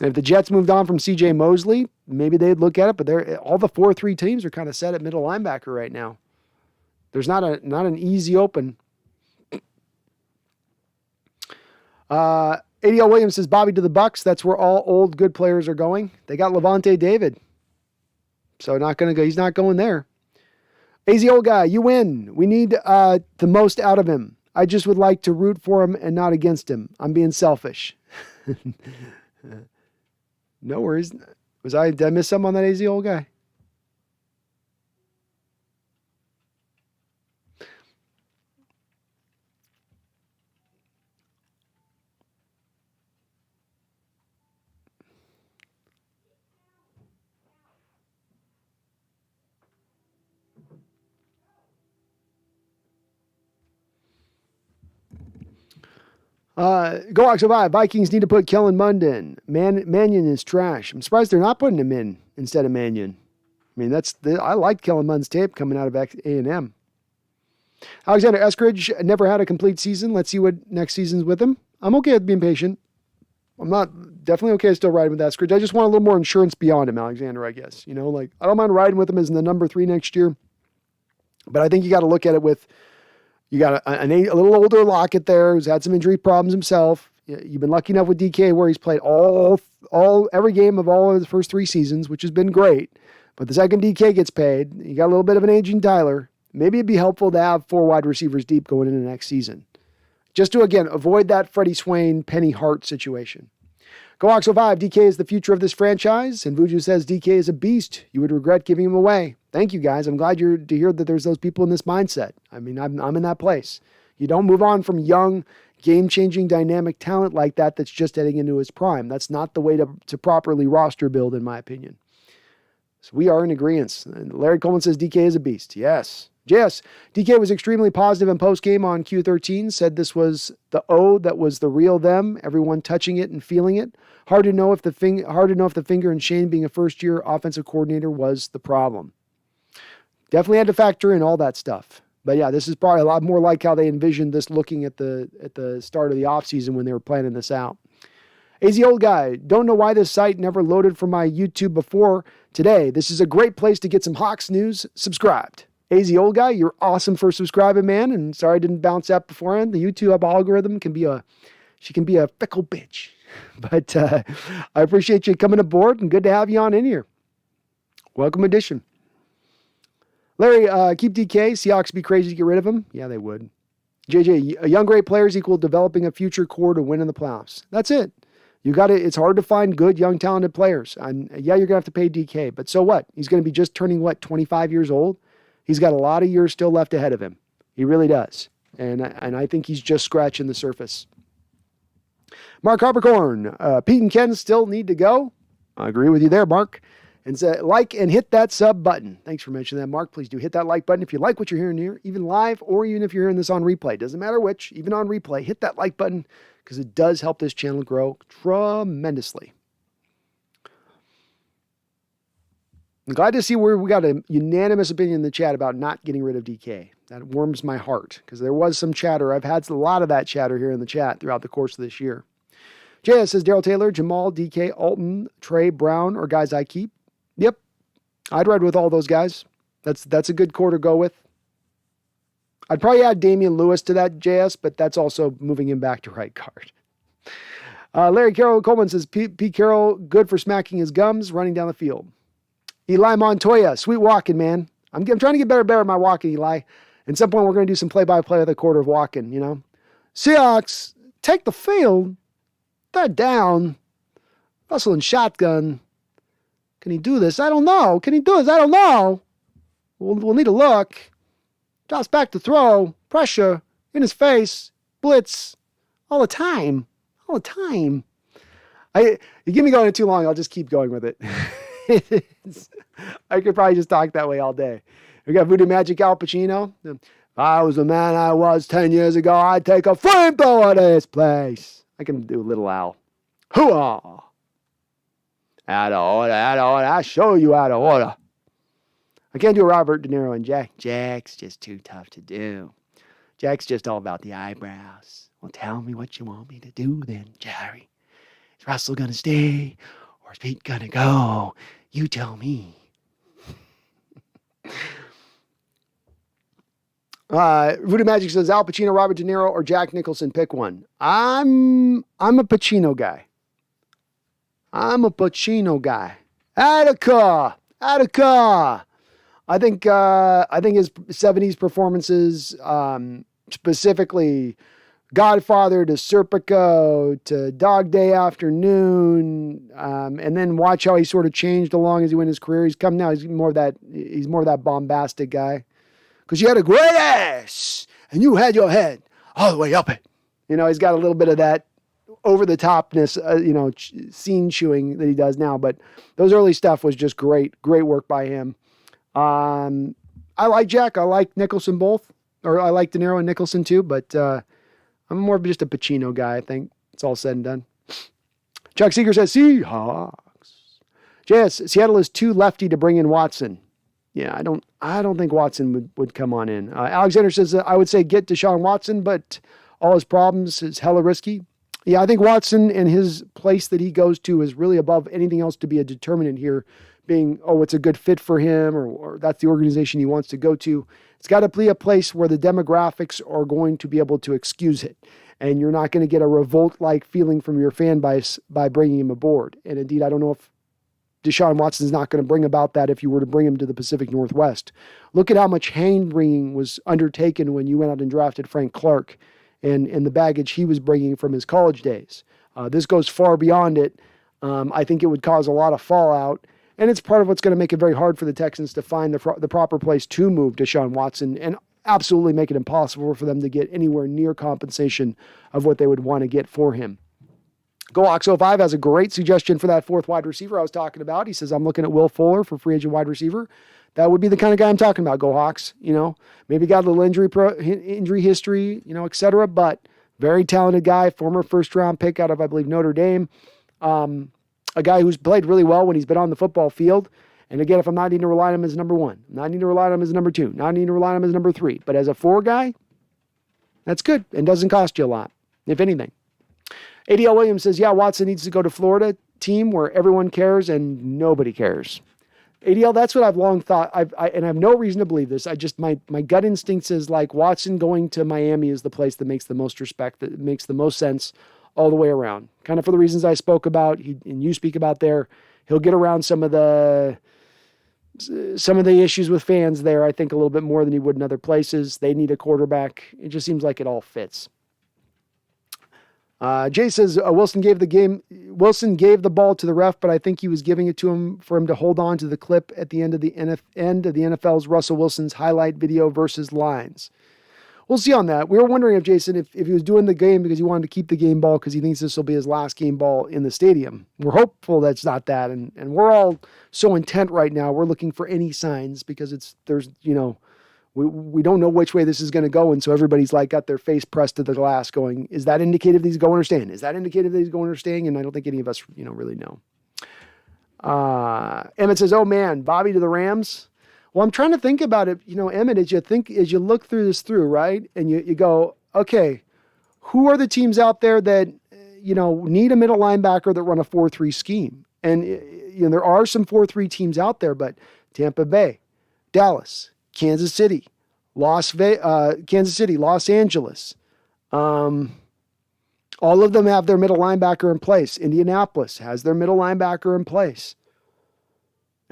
If the Jets moved on from CJ Mosley, maybe they'd look at it, but all the 4-3 teams are kind of set at middle linebacker right now. There's not an easy open. ADL Williams says Bobby to the Bucks. That's where all old good players are going. They got Levante David. So he's not going there. AZ old guy, you win. We need the most out of him. I just would like to root for him and not against him. I'm being selfish. No worries. Did I miss something on that AZ old guy? Go Hawks survive. Vikings need to put Kellen Mond in. Mannion is trash. I'm surprised they're not putting him in instead of Mannion. I mean, I like Kellen Mond's tape coming out of A&M. Alexander Eskridge never had a complete season. Let's see what next season's with him. I'm okay with being patient. I'm not definitely okay still riding with Eskridge. I just want a little more insurance beyond him, Alexander, I guess. I don't mind riding with him as in the number 3 next year. But I think you got to look at it with, you got a little older Lockett there who's had some injury problems himself. You've been lucky enough with DK where he's played every game of all of the first 3 seasons, which has been great. But the second DK gets paid, you got a little bit of an aging Tyler. Maybe it'd be helpful to have 4 wide receivers deep going into next season. Just to, again, avoid that Freddie Swain, Penny Hart situation. Go Hawks 05, DK is the future of this franchise. And Vuju says DK is a beast. You would regret giving him away. Thank you, guys. I'm glad to hear that there's those people in this mindset. I mean, I'm in that place. You don't move on from young, game-changing, dynamic talent like that that's just heading into his prime. That's not the way to properly roster build, in my opinion. So we are in agreement. Larry Coleman says DK is a beast. Yes. Yes. DK was extremely positive in postgame on Q13, said this was the O that was the real them, everyone touching it and feeling it. Hard to know if the finger and Shane being a first-year offensive coordinator was the problem. Definitely had to factor in all that stuff. But yeah, this is probably a lot more like how they envisioned this looking at the start of the offseason when they were planning this out. AZ old guy, don't know why this site never loaded from my YouTube before today. This is a great place to get some Hawks news. Subscribed. AZ old guy, you're awesome for subscribing, man. And sorry I didn't bounce out beforehand. The YouTube algorithm can be a fickle bitch. But I appreciate you coming aboard and good to have you on in here. Welcome addition. Larry, keep DK. Seahawks be crazy to get rid of him. Yeah, they would. JJ, young great players equal developing a future core to win in the playoffs. That's it. It's hard to find good, young, talented players. And yeah, you're going to have to pay DK, but so what? He's going to be just turning, 25 years old? He's got a lot of years still left ahead of him. He really does. And I think he's just scratching the surface. Mark Harpercorn, Pete and Ken still need to go. I agree with you there, Mark. And say like and hit that sub button. Thanks for mentioning that, Mark. Please do hit that like button if you like what you're hearing here, even live or even if you're hearing this on replay. Doesn't matter which, even on replay, hit that like button because it does help this channel grow tremendously. I'm glad to see where we got a unanimous opinion in the chat about not getting rid of DK. That warms my heart because there was some chatter. I've had a lot of that chatter here in the chat throughout the course of this year. JS says Darrell Taylor, Jamal, DK, Alton, Trey, Brown are guys I keep. Yep. I'd ride with all those guys. That's a good core to go with. I'd probably add Damian Lewis to that, JS, but that's also moving him back to right guard. Larry Carroll Coleman says, Pete Carroll, good for smacking his gums, running down the field. Eli Montoya, sweet walking, man. I'm trying to get better at my walking, Eli. At some point, we're going to do some play-by-play of the quarter of walking, you know. Seahawks, take the field. Third down. Russell and shotgun. Can he do this? I don't know. Can he do this? I don't know. We'll need a look. Drops back to throw. Pressure. In his face. Blitz. All the time. All the time. You give me going too long, I'll just keep going with it. I could probably just talk that way all day. We got Voodoo Magic Al Pacino. If I was the man I was 10 years ago, I'd take a flamethrower to this place. I can do a little Al. Hooah! Out of order, out of order. I show you out of order. I can't do a Robert De Niro and Jack. Jack's just too tough to do. Jack's just all about the eyebrows. Well, tell me what you want me to do then, Jerry. Is Russell going to stay or is Pete going to go? You tell me. Voodoo Magic says Al Pacino, Robert De Niro, or Jack Nicholson. Pick one. I'm a Pacino guy. Attica. I think his 70s performances, specifically Godfather to Serpico to Dog Day Afternoon, and then watch how he sort of changed along as he went in his career. He's more of that bombastic guy. Because you had a great ass and you had your head all the way up it. You know, he's got a little bit of that over the topness, scene chewing that he does now. But those early stuff was just great work by him. I like Jack. I like Nicholson both, or I like De Niro and Nicholson too. But I'm more of just a Pacino guy. I think it's all said and done. Chuck Seeger says Seahawks. JS, Seattle is too lefty to bring in Watson. Yeah, I don't think Watson would come on in. Alexander says, I would say get Deshaun Watson, but all his problems is hella risky. Yeah, I think Watson and his place that he goes to is really above anything else to be a determinant here, being, it's a good fit for him or that's the organization he wants to go to. It's got to be a place where the demographics are going to be able to excuse it. And you're not going to get a revolt-like feeling from your fan base by bringing him aboard. And indeed, I don't know if Deshaun Watson is not going to bring about that if you were to bring him to the Pacific Northwest. Look at how much hand-wringing was undertaken when you went out and drafted Frank Clark and the baggage he was bringing from his college days. This goes far beyond it. I think it would cause a lot of fallout, and it's part of what's going to make it very hard for the Texans to find the proper place to move Deshaun Watson and absolutely make it impossible for them to get anywhere near compensation of what they would want to get for him. GoHawks05 has a great suggestion for that fourth wide receiver I was talking about. He says, I'm looking at Will Fuller for free agent wide receiver. That would be the kind of guy I'm talking about, Go-Hawks. Maybe got a little injury history, et cetera, but very talented guy, former first-round pick out of, I believe, Notre Dame. A guy who's played really well when he's been on the football field. And again, if I'm not needing to rely on him as number one, not needing to rely on him as number two, not needing to rely on him as number three, but as a four guy, that's good and doesn't cost you a lot, if anything. ADL Williams says, yeah, Watson needs to go to Florida team where everyone cares and nobody cares. ADL, that's what I've long thought. And I have no reason to believe this. my gut instinct says like Watson going to Miami is the place that makes the most respect, that makes the most sense all the way around. Kind of for the reasons I spoke about and you speak about there. He'll get around some of the issues with fans there, I think, a little bit more than he would in other places. They need a quarterback. It just seems like it all fits. Jay says Wilson gave the ball to the ref, but I think he was giving it to him for him to hold on to the clip at the end of the NFL's Russell Wilson's highlight video versus lines. we'll see on that. We were wondering if Jason, if he was doing the game because he wanted to keep the game ball because he thinks this will be his last game ball in the stadium. We're hopeful that's not that. And we're all so intent right now. We're looking for any signs because we don't know which way this is going to go. And so everybody's like got their face pressed to the glass going, is that indicative that he's going or staying? Is that indicative that he's going or staying? And I don't think any of us, really know. Emmett says, oh man, Bobby to the Rams. Well, I'm trying to think about it, Emmett, as you look through this right? And you go, okay, who are the teams out there that, need a middle linebacker that run a 4-3 scheme? And, there are some 4-3 teams out there, but Tampa Bay, Dallas, Kansas City, Los Angeles. All of them have their middle linebacker in place. Indianapolis has their middle linebacker in place.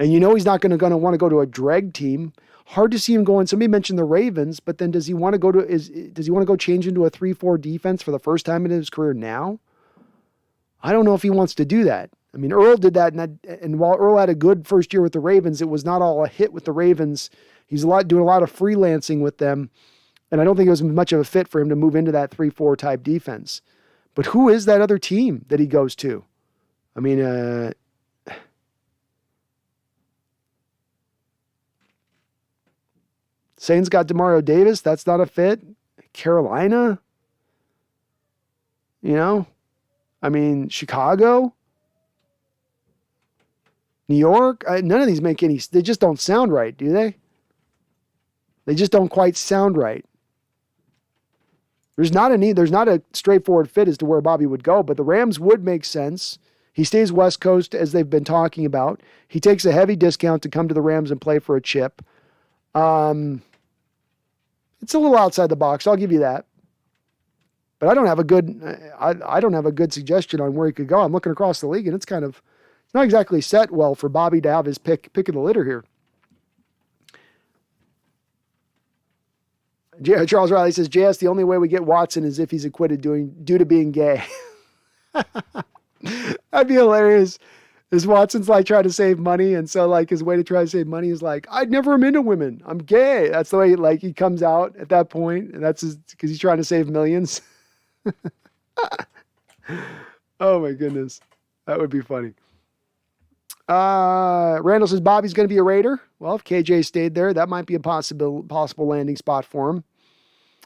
And he's not going to want to go to a dreg team. Hard to see him going. Somebody mentioned the Ravens, but then does he want to go change into a 3-4 defense for the first time in his career now? I don't know if he wants to do that. I mean, Earl did that, and while Earl had a good first year with the Ravens, it was not all a hit with the Ravens. He's doing a lot of freelancing with them, and I don't think it was much of a fit for him to move into that 3-4 type defense. But who is that other team that he goes to? I mean, Saints got Demario Davis. That's not a fit. Carolina, Chicago, New York. None of these make any. They just don't sound right, do they? They just don't quite sound right. There's not a straightforward fit as to where Bobby would go, but the Rams would make sense. He stays West Coast as they've been talking about. He takes a heavy discount to come to the Rams and play for a chip. It's a little outside the box. I'll give you that. But I don't have a good suggestion on where he could go. I'm looking across the league, and it's not exactly set well for Bobby to have his pick of the litter here. Charles Riley says, JS, the only way we get Watson is if he's acquitted due to being gay. That'd be hilarious. Is Watson's like trying to save money, and so like his way to try to save money is like, I never am into women. I'm gay. That's the way he comes out at that point, and that's because he's trying to save millions. Oh my goodness, that would be funny. Randall says Bobby's going to be a Raider. Well, if KJ stayed there, that might be a possible landing spot for him.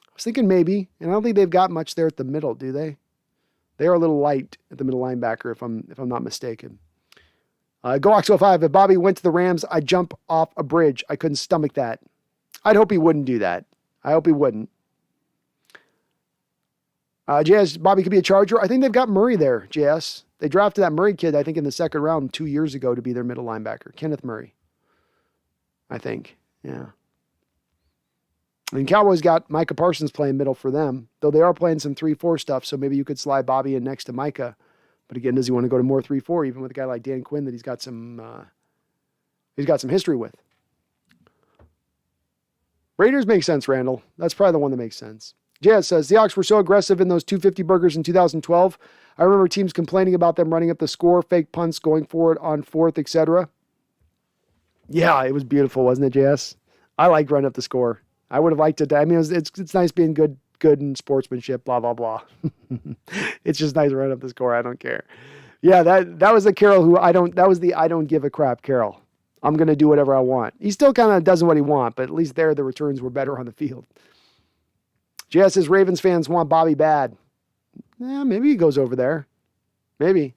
I was thinking maybe, and I don't think they've got much there at the middle, do they? They are a little light at the middle linebacker, if I'm not mistaken. GoX05, if Bobby went to the Rams, I'd jump off a bridge. I couldn't stomach that. I'd hope he wouldn't do that. I hope he wouldn't. JS, Bobby could be a Charger. I think they've got Murray there, JS. They drafted that Murray kid, I think, in the second round 2 years ago to be their middle linebacker. Kenneth Murray, I think. Yeah. And Cowboys got Micah Parsons playing middle for them, though they are playing some 3-4 stuff, so maybe you could slide Bobby in next to Micah. But again, does he want to go to more 3-4, even with a guy like Dan Quinn that he's got some history with? Raiders make sense, Randall. That's probably the one that makes sense. Jazz says, the Seahawks were so aggressive in those 250 burgers in 2012. I remember teams complaining about them running up the score, fake punts, going for it on fourth, etc. Yeah, it was beautiful, wasn't it, Jazz? I liked running up the score. I would have liked it. I mean, it's nice being good in sportsmanship, blah, blah, blah. It's just nice running up the score. I don't care. Yeah, that was the Carroll that was the I don't give a crap Carroll. I'm going to do whatever I want. He still kind of does what he wants, but at least there the returns were better on the field. JS says Ravens fans want Bobby bad. Yeah, maybe he goes over there. Maybe.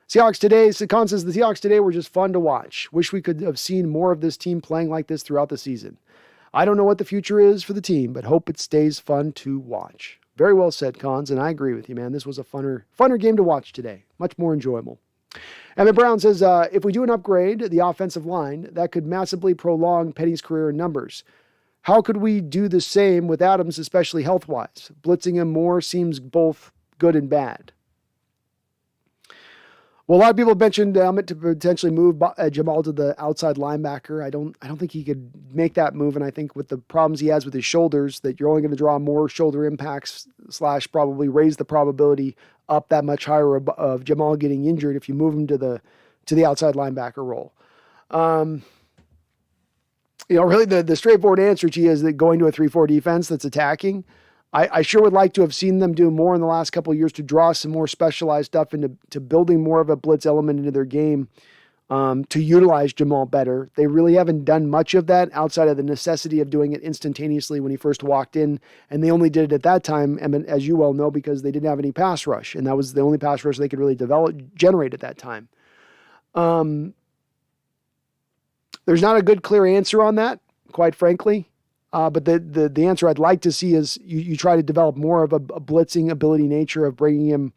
Seahawks today, Con says the Seahawks today were just fun to watch. Wish we could have seen more of this team playing like this throughout the season. I don't know what the future is for the team, but hope it stays fun to watch. Very well said, Cons, and I agree with you, man. This was a funner game to watch today. Much more enjoyable. Emmett Brown says, if we do an upgrade, the offensive line, that could massively prolong Penny's career in numbers. How could we do the same with Adams, especially health-wise? Blitzing him more seems both good and bad. Well, a lot of people mentioned to potentially move Jamal to the outside linebacker. I don't think he could make that move, and I think with the problems he has with his shoulders, that you're only going to draw more shoulder impacts / probably raise the probability up that much higher of Jamal getting injured if you move him to the outside linebacker role. Really the straightforward answer to you is that going to a 3-4 defense that's attacking. I sure would like to have seen them do more in the last couple of years to draw some more specialized stuff into building more of a blitz element into their game, to utilize Jamal better. They really haven't done much of that outside of the necessity of doing it instantaneously when he first walked in. And they only did it at that time, as you well know, because they didn't have any pass rush. And that was the only pass rush they could really generate at that time. There's not a good, clear answer on that, quite frankly. But the answer I'd like to see is you try to develop more of a blitzing ability nature of bringing him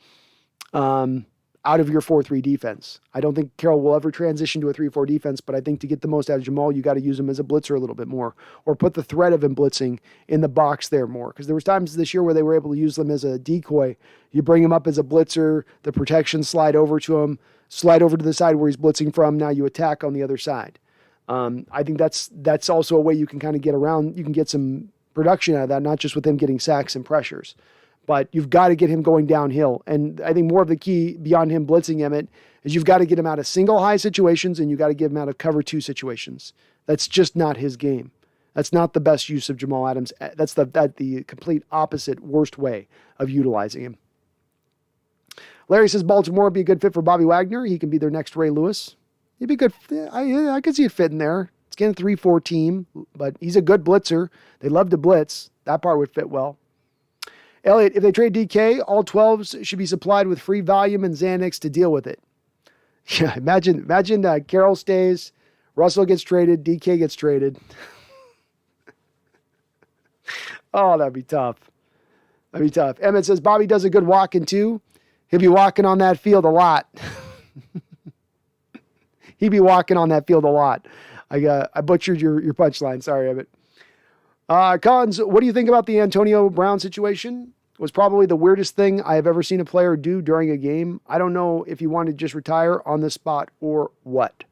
out of your 4-3 defense. I don't think Carroll will ever transition to a 3-4 defense, but I think to get the most out of Jamal, you got to use him as a blitzer a little bit more, or put the threat of him blitzing in the box there more. Because there was times this year where they were able to use them as a decoy. You bring him up as a blitzer, the protection slide over to him, slide over to the side where he's blitzing from. Now you attack on the other side. I think that's also a way you can kind of get around. You can get some production out of that, not just with him getting sacks and pressures, but you've got to get him going downhill. And I think more of the key beyond him blitzing Emmett is you've got to get him out of single high situations, and you've got to get him out of cover 2 situations. That's just not his game. That's not the best use of Jamal Adams. That's the complete opposite, worst way of utilizing him. Larry says Baltimore would be a good fit for Bobby Wagner. He can be their next Ray Lewis. He'd be good. I could see it fitting there. It's getting a 3-4 team, but he's a good blitzer. They love to blitz. That part would fit well. Elliot, if they trade DK, all 12s should be supplied with free volume and Xanax to deal with it. Yeah, imagine Carroll stays, Russell gets traded, DK gets traded. Oh, that'd be tough. That'd be tough. Emmett says Bobby does a good walking too. He'll be walking on that field a lot. He'd be walking on that field a lot. I butchered your punchline. Sorry, Emmett. Collins, what do you think about the Antonio Brown situation? It was probably the weirdest thing I have ever seen a player do during a game. I don't know if he wanted to just retire on the spot or what.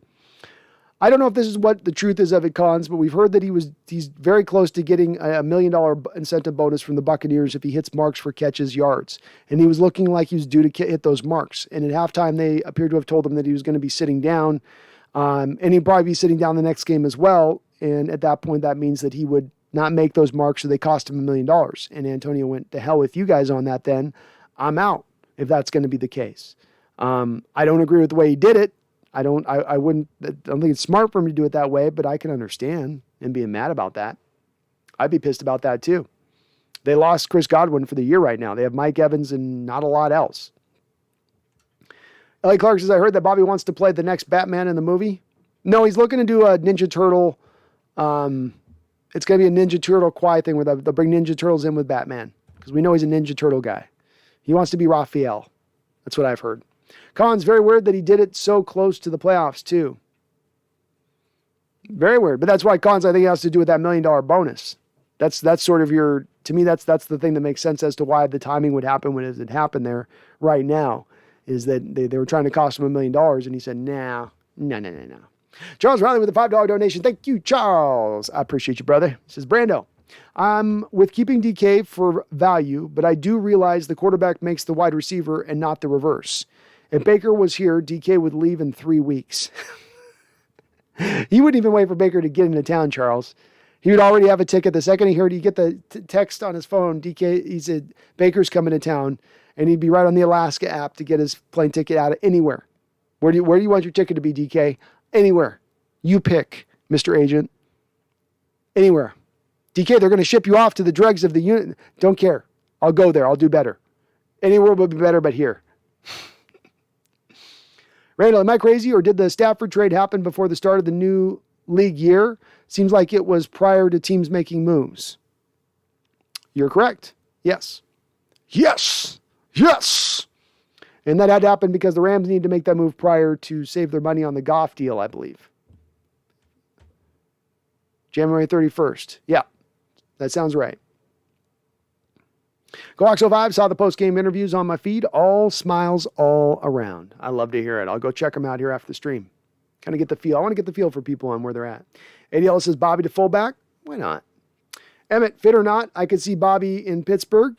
I don't know if this is what the truth is of it, Collins, but we've heard that he's very close to getting a $1 million incentive bonus from the Buccaneers if he hits marks for catches, yards. And he was looking like he was due to hit those marks. And at halftime, they appeared to have told him that he was going to be sitting down. And he'd probably be sitting down the next game as well. And at that point, that means that he would not make those marks, so they cost him $1 million. And Antonio went, to hell with you guys on that then. I'm out if that's going to be the case. I don't agree with the way he did it. I don't think it's smart for him to do it that way, but I can understand him being mad about that. I'd be pissed about that too. They lost Chris Godwin for the year right now. They have Mike Evans and not a lot else. Ellie Clark says, I heard that Bobby wants to play the next Batman in the movie. No, he's looking to do a Ninja Turtle. It's going to be a Ninja Turtle quiet thing where they'll bring Ninja Turtles in with Batman, because we know he's a Ninja Turtle guy. He wants to be Raphael. That's what I've heard. Colin's very weird that he did it so close to the playoffs too. Very weird. But that's why Collins, I think, has to do with that $1 million bonus. That's sort of to me, that's the thing that makes sense as to why the timing would happen when it happened there right now, is that they were trying to cost him $1 million, and he said, no. Charles Riley with a $5 donation. Thank you, Charles. I appreciate you, brother. He says, Brando, I'm with keeping DK for value, but I do realize the quarterback makes the wide receiver and not the reverse. If Baker was here, DK would leave in 3 weeks. He wouldn't even wait for Baker to get into town, Charles. He would already have a ticket. The second he heard, he'd get the text on his phone, DK, he said, Baker's coming to town, and he'd be right on the Alaska app to get his plane ticket out of anywhere. Where do you want your ticket to be, DK? Anywhere. You pick, Mr. Agent. Anywhere. DK, they're going to ship you off to the dregs of the unit. Don't care. I'll go there. I'll do better. Anywhere would be better but here. Randall, am I crazy, or did the Stafford trade happen before the start of the new league year? Seems like it was prior to teams making moves. You're correct. Yes. Yes. Yes. And that had to happen because the Rams needed to make that move prior to save their money on the Goff deal, I believe. January 31st. Yeah, that sounds right. Coax05 saw the post-game interviews on my feed. All smiles all around. I love to hear it. I'll go check them out here after the stream. Kind of get the feel. I want to get the feel for people on where they're at. ADL says Bobby to fullback. Why not? Emmett, fit or not, I could see Bobby in Pittsburgh.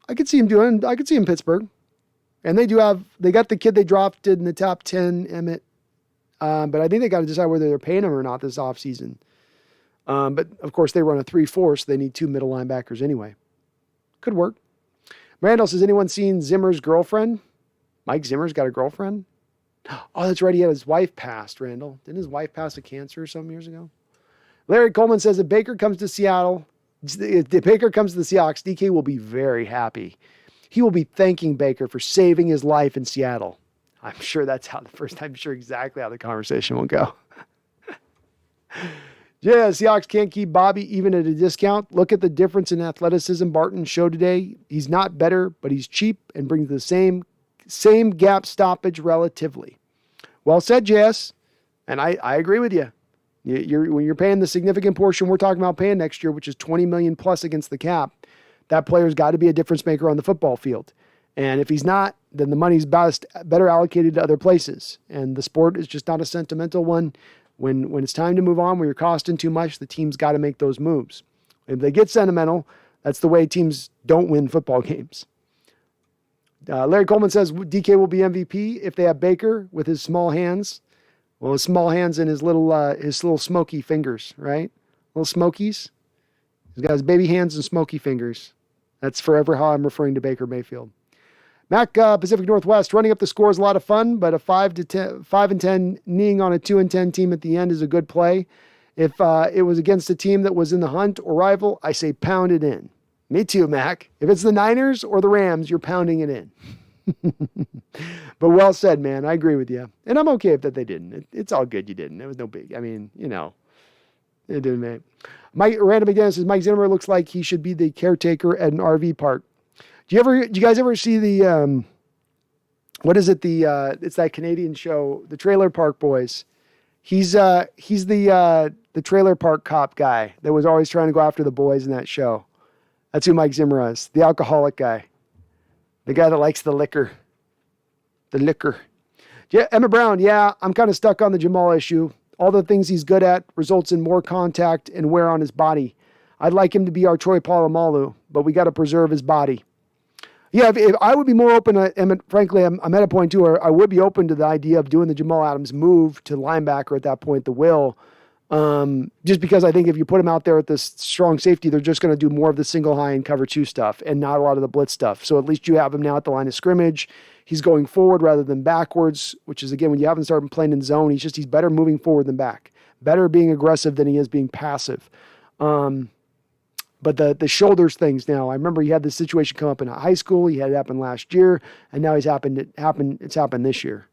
I could see him in Pittsburgh. And they got the kid they drafted in the top 10, Emmett. But I think they got to decide whether they're paying him or not this offseason. But, of course, they run a 3-4, so they need 2 middle linebackers anyway. Could work. Randall says, anyone seen Zimmer's girlfriend? Mike Zimmer's got a girlfriend? Oh, that's right. He had his wife passed, Randall. Didn't his wife pass of cancer some years ago? Larry Coleman says, if Baker comes to Seattle, if Baker comes to the Seahawks, DK will be very happy. He will be thanking Baker for saving his life in Seattle. I'm sure that's how I'm sure exactly how the conversation will go. Yeah, Seahawks can't keep Bobby even at a discount. Look at the difference in athleticism Barton showed today. He's not better, but he's cheap and brings the same gap stoppage relatively. Well said, JS. And I agree with you. When you're paying the significant portion we're talking about paying next year, which is $20 million plus against the cap, that player's got to be a difference maker on the football field. And if he's not, then the money's better allocated to other places. And the sport is just not a sentimental one. When it's time to move on, when you're costing too much, the team's got to make those moves. If they get sentimental, that's the way teams don't win football games. Larry Coleman says DK will be MVP if they have Baker with his small hands. Well, his small hands and his little smoky fingers, right? Little smokies. He's got his baby hands and smoky fingers. That's forever how I'm referring to Baker Mayfield. Mac, Pacific Northwest, running up the score is a lot of fun, but a 5-10 kneeing on a 2-10 team at the end is a good play. If it was against a team that was in the hunt or rival, I say pound it in. Me too, Mac. If it's the Niners or the Rams, you're pounding it in. But well said, man. I agree with you. And I'm okay if that they didn't. It's all good you didn't. It was no big. I mean, it didn't make. Random McDaniel says Mike Zimmer looks like he should be the caretaker at an RV park. Do you guys ever see the what is it? It's that Canadian show, the Trailer Park Boys. He's the trailer park cop guy that was always trying to go after the boys in that show. That's who Mike Zimmer is. The alcoholic guy. The guy that likes the liquor. The liquor. Yeah, Emma Brown, yeah, I'm kind of stuck on the Jamal issue. All the things he's good at results in more contact and wear on his body. I'd like him to be our Troy Polamalu, but we got to preserve his body. Yeah, if I would be more open, and frankly, I'm at a point too where I would be open to the idea of doing the Jamal Adams move to linebacker at that point, the will. Just because I think if you put him out there at this strong safety, they're just going to do more of the single high and cover 2 stuff and not a lot of the blitz stuff. So at least you have him now at the line of scrimmage. He's going forward rather than backwards, which is, again, when you haven't started playing in zone, he's better moving forward than back. Better being aggressive than he is being passive. But the shoulders things now, I remember he had this situation come up in high school. He had it happen last year, and now it's happened this year.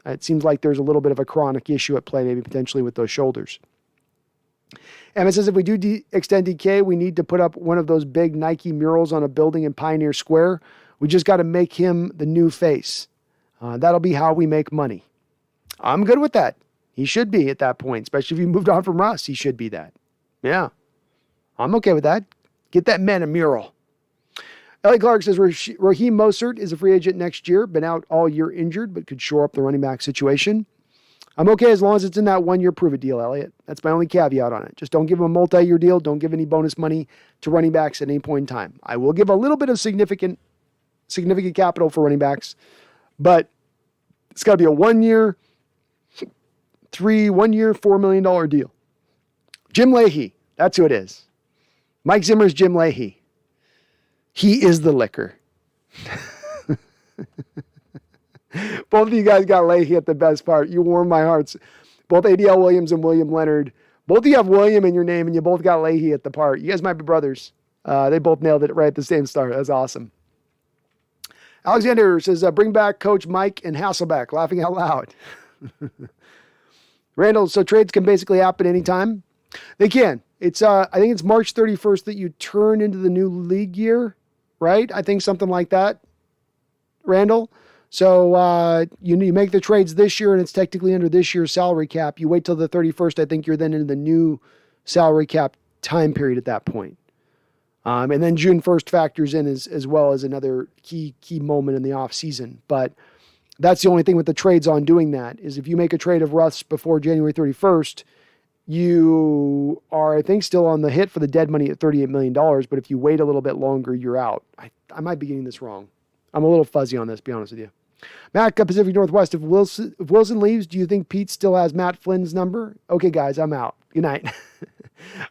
It seems like there's a little bit of a chronic issue at play, maybe potentially with those shoulders. And it says if we do extend DK, we need to put up one of those big Nike murals on a building in Pioneer Square. We just got to make him the new face. That'll be how we make money. I'm good with that. He should be at that point, especially if he moved on from Russ. He should be that. Yeah. I'm okay with that. Get that man a mural. Ellie Clark says Raheem Mostert is a free agent next year. Been out all year injured, but could shore up the running back situation. I'm okay as long as it's in that 1-year prove-it deal, Elliot. That's my only caveat on it. Just don't give him a multi-year deal. Don't give any bonus money to running backs at any point in time. I will give a little bit of significant capital for running backs, but it's got to be a 1-year, $4 million deal. Jim Leahy, that's who it is. Mike Zimmer's Jim Leahy. He is the liquor. Both of you guys got Leahy at the best part. You warm my hearts. Both ADL Williams and William Leonard. Both of you have William in your name, and you both got Leahy at the part. You guys might be brothers. They both nailed it right at the same start. That's awesome. Alexander says, bring back Coach Mike and Hasselbeck. Laughing out loud. Randall, so trades can basically happen anytime? They can. It's I think it's March 31st that you turn into the new league year, right? I think something like that, Randall. So you make the trades this year, and it's technically under this year's salary cap. You wait till the 31st. I think you're then into the new salary cap time period at that point. And then June 1st factors in as well as another key moment in the off season. But that's the only thing with the trades on doing that is if you make a trade of Russ before January 31st, you are, I think, still on the hit for the dead money at $38 million. But if you wait a little bit longer, you're out. I might be getting this wrong. I'm a little fuzzy on this, to be honest with you. Matt, Pacific Northwest, if Wilson leaves, do you think Pete still has Matt Flynn's number? Okay, guys, I'm out. Good night.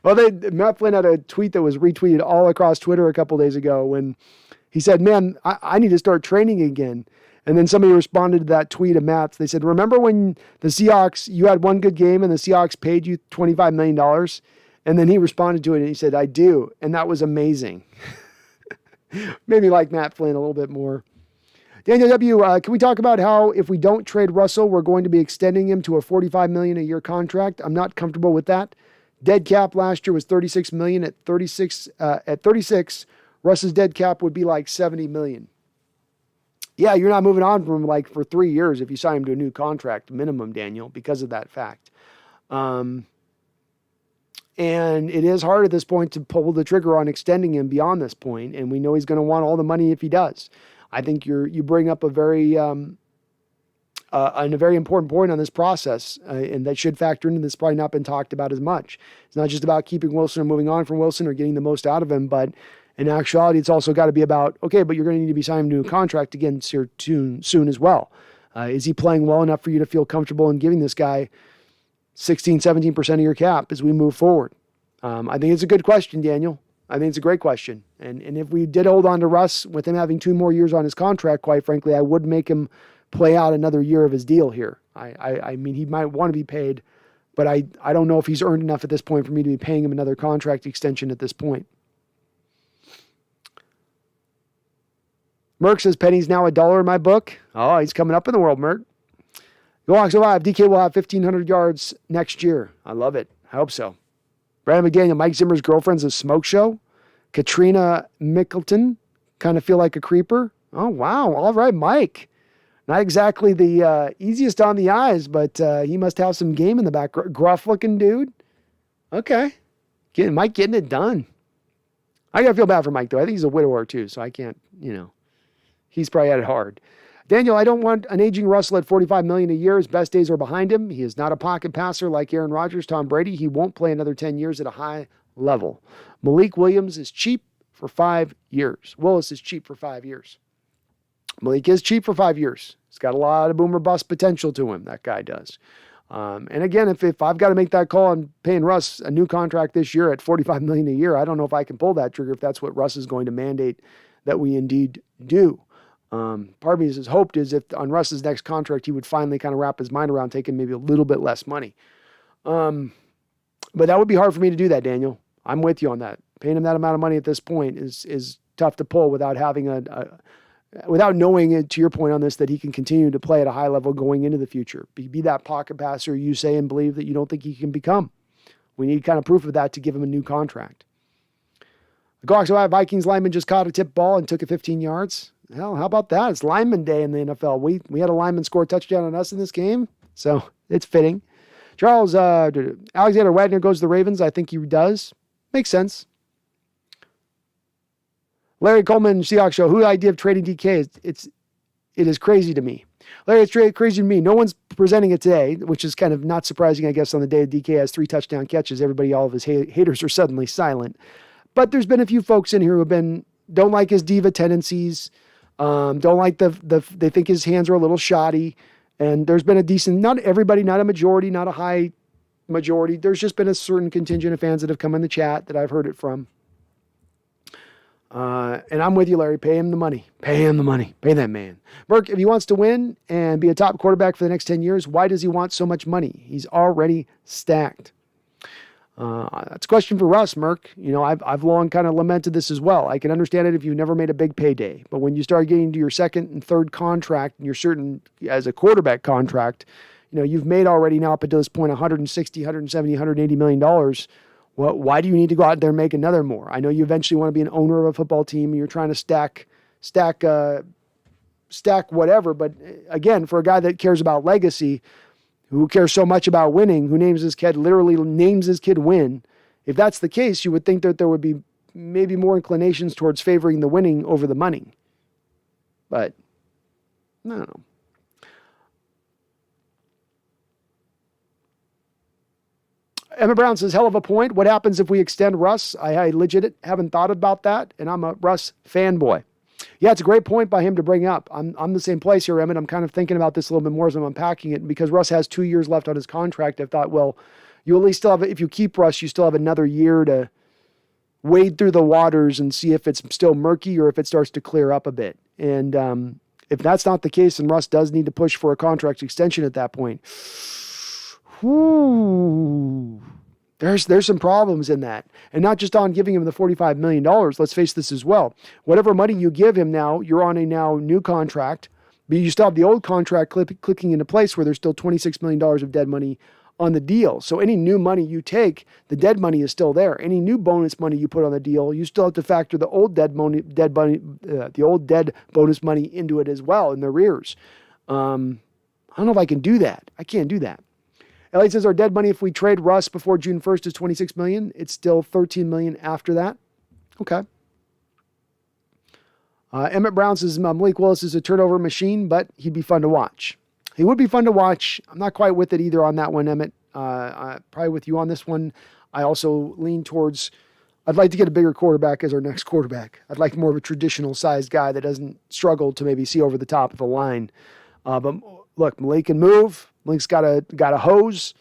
Well, Matt Flynn had a tweet that was retweeted all across Twitter a couple days ago when he said, man, I need to start training again. And then somebody responded to that tweet of Matt's. They said, remember when the Seahawks, you had one good game and the Seahawks paid you $25 million? And then he responded to it and he said, I do. And that was amazing. Made me like Matt Flynn a little bit more. Daniel W., can we talk about how if we don't trade Russell, we're going to be extending him to a $45 million a year contract? I'm not comfortable with that. Dead cap last year was $36 million. At 36, Russ's dead cap would be like $70 million. Yeah, you're not moving on from him for 3 years if you sign him to a new contract minimum, Daniel, because of that fact. And it is hard at this point to pull the trigger on extending him beyond this point, and we know he's going to want all the money if he does. I think you bring up a very important point on this process, and that should factor into this. Probably not been talked about as much. It's not just about keeping Wilson or moving on from Wilson or getting the most out of him, but in actuality, it's also got to be about, okay, but you're going to need to be signing to a contract again here soon as well. Is he playing well enough for you to feel comfortable in giving this guy 16, 17% of your cap as we move forward? I think it's a good question, Daniel. I think it's a great question. And if we did hold on to Russ with him having 2 more years on his contract, quite frankly, I would make him play out another year of his deal here. I mean, he might want to be paid, but I don't know if he's earned enough at this point for me to be paying him another contract extension at this point. Merck says Penny's now $1 in my book. Oh, he's coming up in the world, Merck. Go Hawks alive. DK will have 1,500 yards next year. I love it. I hope so. Brandon McDaniel, Mike Zimmer's girlfriend's a smoke show. Katrina Mickleton, kind of feel like a creeper. Oh, wow. All right, Mike. Not exactly the easiest on the eyes, but he must have some game in the back. Gruff-looking dude. Okay. Mike getting it done. I got to feel bad for Mike, though. I think he's a widower, too, so I can't, he's probably had it hard. Daniel, I don't want an aging Russell at $45 million a year. His best days are behind him. He is not a pocket passer like Aaron Rodgers, Tom Brady. He won't play another 10 years at a high level. Malik Williams is cheap for 5 years. Willis is cheap for 5 years. Malik is cheap for 5 years. He's got a lot of boomer bust potential to him. That guy does. And again, if I've got to make that call on paying Russ a new contract this year at $45 million a year, I don't know if I can pull that trigger if that's what Russ is going to mandate that we indeed do. Part of me is hoped is if on Russ's next contract, he would finally kind of wrap his mind around taking maybe a little bit less money. But that would be hard for me to do that, Daniel. I'm with you on that. Paying him that amount of money at this point is tough to pull without having without knowing it, to your point on this, that he can continue to play at a high level going into the future. Be that pocket passer you say and believe that you don't think he can become. We need kind of proof of that to give him a new contract. The Gawks Vikings lineman just caught a tip ball and took it 15 yards. Hell, how about that? It's lineman day in the NFL. We had a lineman score a touchdown on us in this game, so it's fitting. Charles, Alexander Wagner goes to the Ravens. I think he does. Makes sense. Larry Coleman, Seahawks Show. Who the idea of trading DK? It is crazy to me. Larry, it's crazy to me. No one's presenting it today, which is kind of not surprising, I guess, on the day DK has 3 touchdown catches. All of his haters are suddenly silent. But there's been a few folks in here who don't like his diva tendencies. Don't like they think his hands are a little shoddy. And there's been a decent, not everybody, not a majority, not a high majority. There's just been a certain contingent of fans that have come in the chat that I've heard it from. And I'm with you, Larry. Pay him the money. Pay him the money. Pay that man. Burke, if he wants to win and be a top quarterback for the next 10 years, why does he want so much money? He's already stacked. That's a question for Russ, Merck. I've long kind of lamented this as well. I can understand it if you've never made a big payday, but when you start getting to your second and third contract and you're certain as a quarterback contract, you've made already now up until this point, 160, 170, 180 million dollars. Well, why do you need to go out there and make another more? I know you eventually want to be an owner of a football team and you're trying to stack whatever. But again, for a guy that cares about legacy, who cares so much about winning, who literally names his kid win. If that's the case, you would think that there would be maybe more inclinations towards favoring the winning over the money. But I don't know. Emma Brown says, hell of a point. What happens if we extend Russ? I legit haven't thought about that, and I'm a Russ fanboy. Yeah, it's a great point by him to bring up. I'm the same place here, Emmett. I'm kind of thinking about this a little bit more as I'm unpacking it. Because Russ has 2 years left on his contract, I thought, well, you at least still have, if you keep Russ, you still have another year to wade through the waters and see if it's still murky or if it starts to clear up a bit. And if that's not the case, then Russ does need to push for a contract extension at that point. Whew. There's some problems in that. And not just on giving him the $45 million. Let's face this as well. Whatever money you give him now, you're on a now new contract, but you still have the old contract clicking into place where there's still $26 million of dead money on the deal. So any new money you take, the dead money is still there. Any new bonus money you put on the deal, you still have to factor the old dead bonus money into it as well in the rears. I don't know if I can do that. I can't do that. Elliot says our dead money, if we trade Russ before June 1st, is $26 million. It's still $13 million after that. Okay. Emmett Brown says Malik Willis is a turnover machine, but he'd be fun to watch. He would be fun to watch. I'm not quite with it either on that one, Emmett. Probably with you on this one. I also lean towards, I'd like to get a bigger quarterback as our next quarterback. I'd like more of a traditional sized guy that doesn't struggle to maybe see over the top of the line. But look, Malik can move. Malik's got a hose.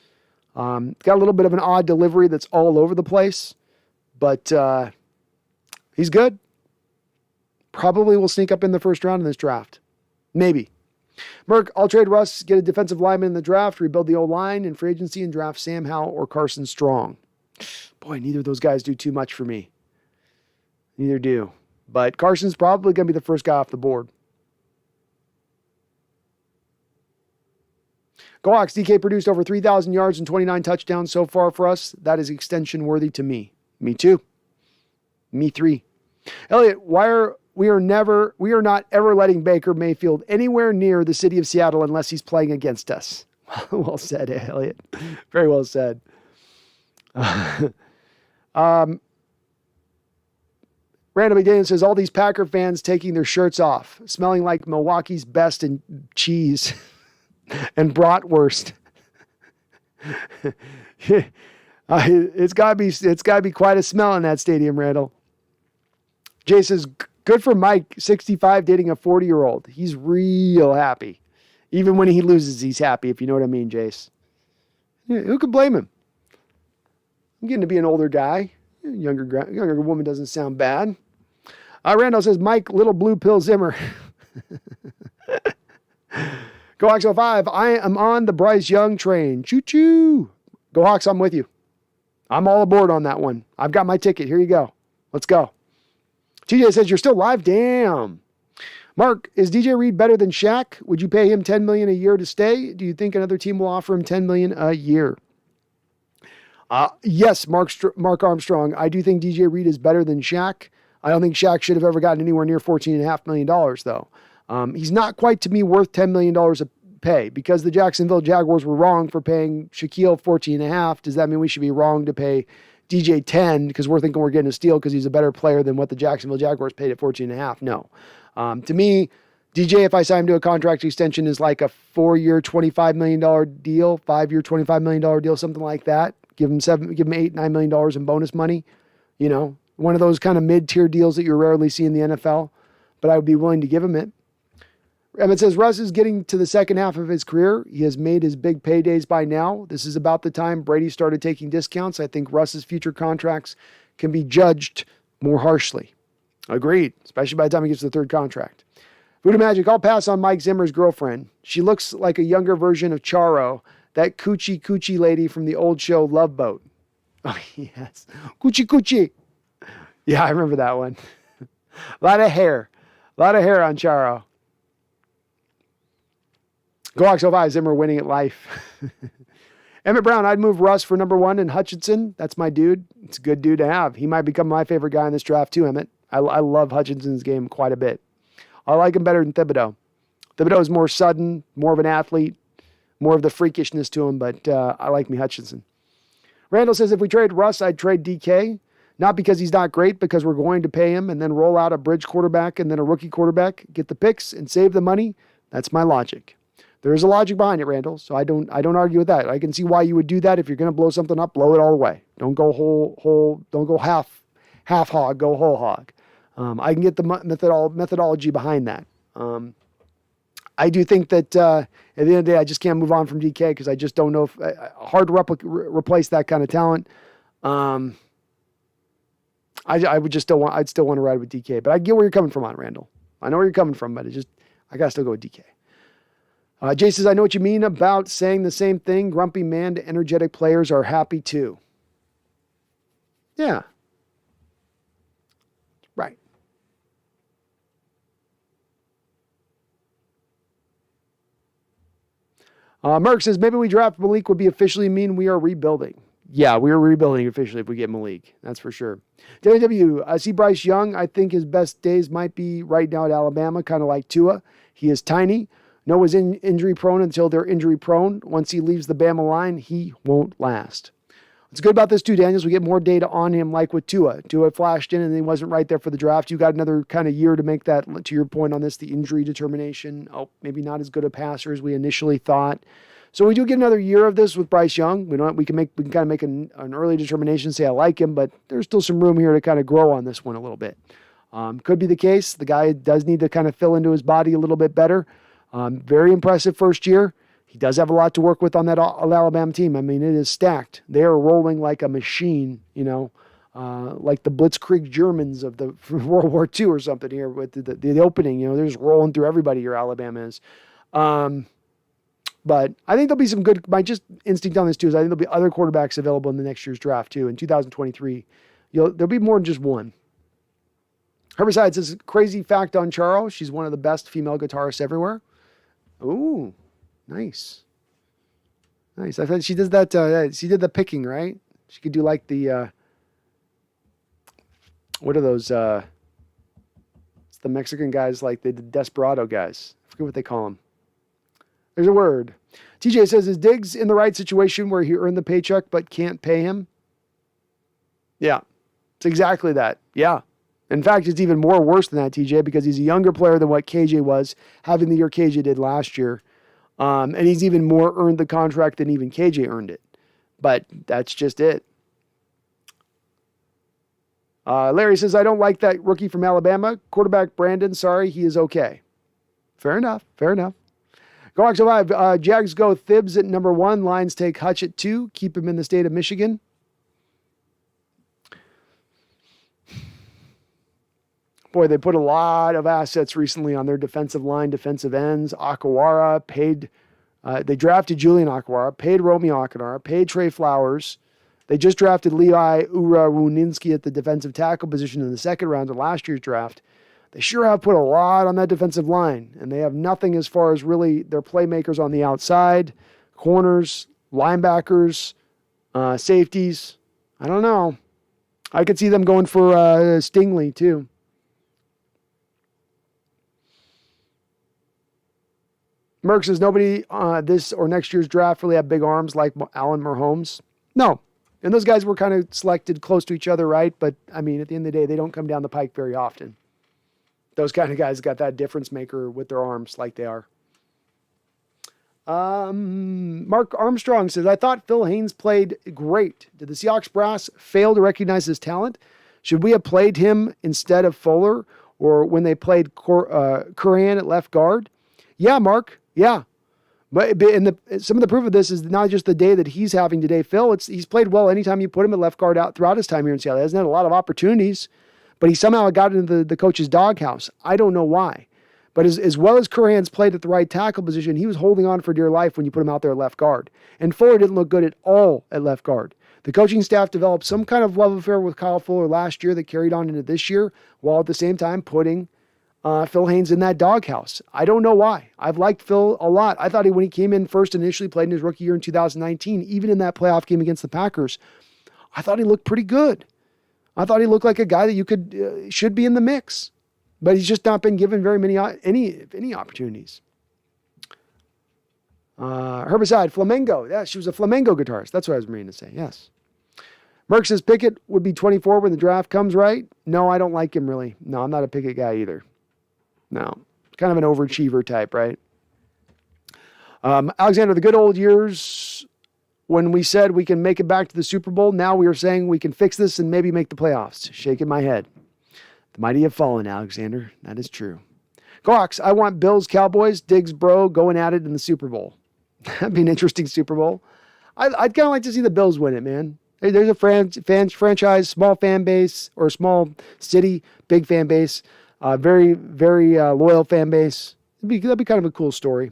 Got a little bit of an odd delivery that's all over the place. But he's good. Probably will sneak up in the first round in this draft. Maybe. Merck, I'll trade Russ, get a defensive lineman in the draft, rebuild the O-line in free agency, and draft Sam Howell or Carson Strong. Boy, neither of those guys do too much for me. Neither do. But Carson's probably going to be the first guy off the board. Goax, DK produced over 3,000 yards and 29 touchdowns so far for us. That is extension worthy to me. Me too. Me three. Elliot, we are not ever letting Baker Mayfield anywhere near the city of Seattle unless he's playing against us. Well said, Elliot. Very well said. Random McDaniel says, all these Packer fans taking their shirts off, smelling like Milwaukee's best in cheese and bratwurst. It's gotta be quite a smell in that stadium, Randall. Jay says, good for Mike, 65, dating a 40-year-old. He's real happy. Even when he loses, he's happy, if you know what I mean, Jace. Yeah, who could blame him? I'm getting to be an older guy. Younger woman doesn't sound bad. Randall says, Mike, little blue pill Zimmer. Go Hawks 05. I am on the Bryce Young train. Choo-choo. Go Hawks, I'm with you. I'm all aboard on that one. I've got my ticket. Here you go. Let's go. TJ says, you're still live? Damn. Mark, is DJ Reed better than Shaq? Would you pay him $10 million a year to stay? Do you think another team will offer him $10 million a year? Yes, Mark Armstrong. I do think DJ Reed is better than Shaq. I don't think Shaq should have ever gotten anywhere near $14.5 million, though. He's not quite, to me, worth $10 million a pay because the Jacksonville Jaguars were wrong for paying Shaquille $14.5. Does that mean we should be wrong to pay DJ 10 because we're thinking we're getting a steal because he's a better player than what the Jacksonville Jaguars paid at 14.5? No. To me, DJ, if I sign him to a contract extension, is like a 4-year, $25 million deal, 5-year, $25 million deal, something like that. Give him $8-9 million in bonus money. You know, one of those kind of mid-tier deals that you rarely see in the NFL, but I would be willing to give him it. Emmett says, Russ is getting to the second half of his career. He has made his big paydays by now. This is about the time Brady started taking discounts. I think Russ's future contracts can be judged more harshly. Agreed, especially by the time he gets to the third contract. Voodoo Magic, I'll pass on Mike Zimmer's girlfriend. She looks like a younger version of Charo, that coochie lady from the old show Love Boat. Oh, yes. Coochie. Yeah, I remember that one. A lot of hair on Charo. Go Hawks 05, Zimmer winning at life. Emmett Brown, I'd move Russ for number 1 and Hutchinson. That's my dude. It's a good dude to have. He might become my favorite guy in this draft too, Emmett. I love Hutchinson's game quite a bit. I like him better than Thibodeau. Thibodeau is more sudden, more of an athlete, more of the freakishness to him, but I like me Hutchinson. Randall says, if we trade Russ, I'd trade DK. Not because he's not great, because we're going to pay him and then roll out a bridge quarterback and then a rookie quarterback, get the picks and save the money. That's my logic. There is a logic behind it, Randall, so I don't argue with that. I can see why you would do that. If you're going to blow something up, blow it all the way. Don't go don't go half hog, go whole hog. I can get the methodology behind that. I do think that at the end of the day, I just can't move on from DK because I just don't know if hard to replace that kind of talent. I would just I'd still want to ride with DK, but I get where you're coming from on Randall. I know where you're coming from, but I gotta still go with DK. Jay says, I know what you mean about saying the same thing. Grumpy man to energetic players are happy too. Yeah. Right. Merck says, maybe we draft Malik would be officially mean we are rebuilding. Yeah, we are rebuilding officially if we get Malik. That's for sure. WW, I see Bryce Young. I think his best days might be right now at Alabama, kind of like Tua. He is tiny. Noah's injury prone until they're injury prone. Once he leaves the Bama line, he won't last. What's good about this too, Daniels, we get more data on him like with Tua. Tua flashed in and he wasn't right there for the draft. You got another kind of year to make that, to your point on this, the injury determination. Oh, maybe not as good a passer as we initially thought. So we do get another year of this with Bryce Young. We can kind of make an early determination, say I like him, but there's still some room here to kind of grow on this one a little bit. Could be the case. The guy does need to kind of fill into his body a little bit better. Very impressive first year. He does have a lot to work with on that Alabama team. I mean, it is stacked. They are rolling like a machine, like the Blitzkrieg Germans of the World War II or something here with the opening. They're just rolling through everybody here, Alabama is. But I think there'll be some good, my just instinct on this too is I think there'll be other quarterbacks available in the next year's draft too. In 2023, there'll be more than just one. Herbicide says, crazy fact on Charo. She's one of the best female guitarists everywhere. Ooh, nice. Nice. I thought she does that. She did the picking, right? She could do like the, what are those? It's the Mexican guys, like the Desperado guys. I forget what they call them. There's a word. TJ says, is Diggs in the right situation where he earned the paycheck but can't pay him? Yeah, it's exactly that. Yeah. In fact, it's even more worse than that, TJ, because he's a younger player than what KJ was, having the year KJ did last year. And he's even more earned the contract than even KJ earned it. But that's just it. Larry says, I don't like that rookie from Alabama. Quarterback Brandon, sorry, he is okay. Fair enough. Fair enough. Go Hawks survive. Jags go Thibs at number 1. Lions take Hutch at 2. Keep him in the state of Michigan. Boy, they put a lot of assets recently on their defensive line, defensive ends. Akawara paid. They drafted Julian Akawara, paid Romeo Akinara, paid Trey Flowers. They just drafted Levi Urawuninski at the defensive tackle position in the second round of last year's draft. They sure have put a lot on that defensive line, and they have nothing as far as really their playmakers on the outside, corners, linebackers, safeties. I don't know. I could see them going for Stingley, too. Merck says, nobody this or next year's draft really have big arms like Allen Mahomes. No. And those guys were kind of selected close to each other, right? But, I mean, at the end of the day, they don't come down the pike very often. Those kind of guys got that difference maker with their arms like they are. Mark Armstrong says, I thought Phil Haynes played great. Did the Seahawks brass fail to recognize his talent? Should we have played him instead of Fuller or when they played Curran at left guard? Yeah, Mark. Yeah. But some of the proof of this is not just the day that he's having today, Phil. He's played well anytime you put him at left guard out throughout his time here in Seattle. He hasn't had a lot of opportunities, but he somehow got into the coach's doghouse. I don't know why. But as well as Curran's played at the right tackle position, he was holding on for dear life when you put him out there at left guard. And Fuller didn't look good at all at left guard. The coaching staff developed some kind of love affair with Kyle Fuller last year that carried on into this year, while at the same time putting Phil Haynes in that doghouse. I don't know why. I've liked Phil a lot. I thought when he came in first initially played in his rookie year in 2019, even in that playoff game against the Packers, I thought he looked pretty good. I thought he looked like a guy that you should be in the mix. But he's just not been given very many any opportunities. Herbicide, Flamengo. Yeah, she was a Flamengo guitarist. That's what I was meaning to say. Yes. Merck says Pickett would be 24 when the draft comes, right? No, I don't like him really. No, I'm not a Pickett guy either. No. Kind of an overachiever type, right? Alexander, the good old years when we said we can make it back to the Super Bowl, now we are saying we can fix this and maybe make the playoffs. Shaking my head. The mighty have fallen, Alexander. That is true. Gox, I want Bills, Cowboys, Diggs, bro, going at it in the Super Bowl. That'd be an interesting Super Bowl. I'd kind of like to see the Bills win it, man. There's a franchise, small fan base, or small city, big fan base, very, very loyal fan base. That'd be kind of a cool story.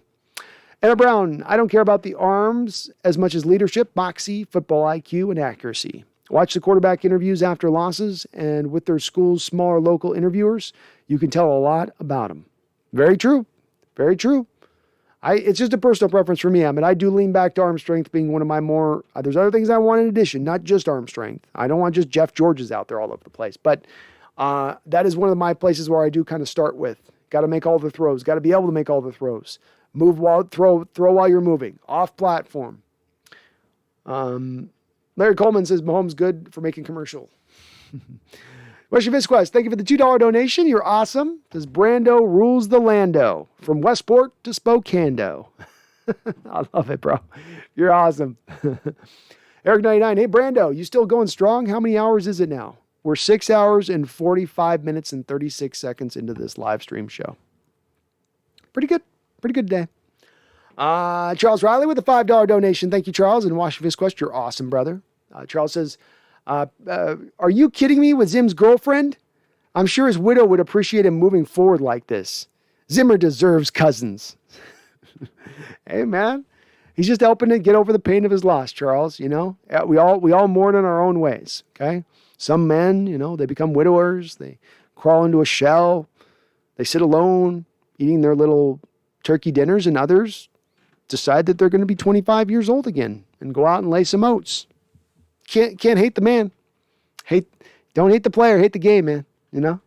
Anna Brown, I don't care about the arms as much as leadership, moxie, football IQ, and accuracy. Watch the quarterback interviews after losses, and with their school's smaller local interviewers, you can tell a lot about them. Very true. Very true. It's just a personal preference for me. I mean, I do lean back to arm strength being one of my more, there's other things I want in addition, not just arm strength. I don't want just Jeff Georges out there all over the place, but that is one of my places where I do kind of start with. Got to make all the throws. Got to be able to make all the throws. Move while, throw while you're moving. Off platform. Larry Coleman says Mahomes good for making commercial. Western Visquest, thank you for the $2 donation. You're awesome. Says Brando rules the Lando from Westport to Spokane. I love it, bro. You're awesome. Eric99, hey Brando, you still going strong? How many hours is it now? We're 6 hours and 45 minutes and 36 seconds into this live stream show. Pretty good. Pretty good day. Charles Riley with a $5 donation. Thank you, Charles. And Washington Visquest, you're awesome, brother. Charles says, are you kidding me with Zim's girlfriend? I'm sure his widow would appreciate him moving forward like this. Zimmer deserves cousins. Hey, man. He's just helping to get over the pain of his loss, Charles. You know, we all mourn in our own ways. Okay. Some men, you know, they become widowers. They crawl into a shell. They sit alone eating their little turkey dinners, and others decide that they're going to be 25 years old again and go out and lay some oats. Can't hate the man. Don't hate the player, hate the game, man. You know?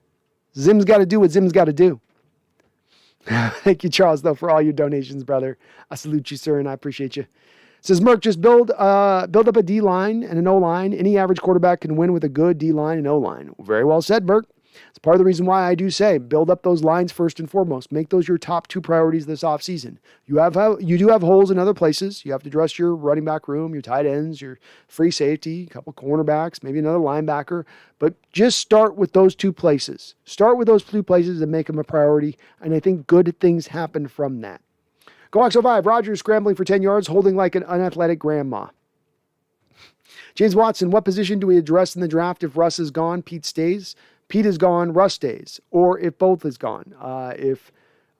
Zim's got to do what Zim's got to do. Thank you, Charles, though, for all your donations, brother. I salute you, sir, and I appreciate you. It says, Merck, just build up a D-line and an O-line. Any average quarterback can win with a good D-line and O-line. Very well said, Merck. It's part of the reason why I do say build up those lines first and foremost. Make those your top two priorities this offseason. You do have holes in other places. You have to address your running back room, your tight ends, your free safety, a couple cornerbacks, maybe another linebacker. But just start with those two places. Start with those two places and make them a priority. And I think good things happen from that. GoX05, Rodgers scrambling for 10 yards, holding like an unathletic grandma. James Watson, what position do we address in the draft if Russ is gone, Pete stays? Pete is gone, Russ stays, or if both is gone. If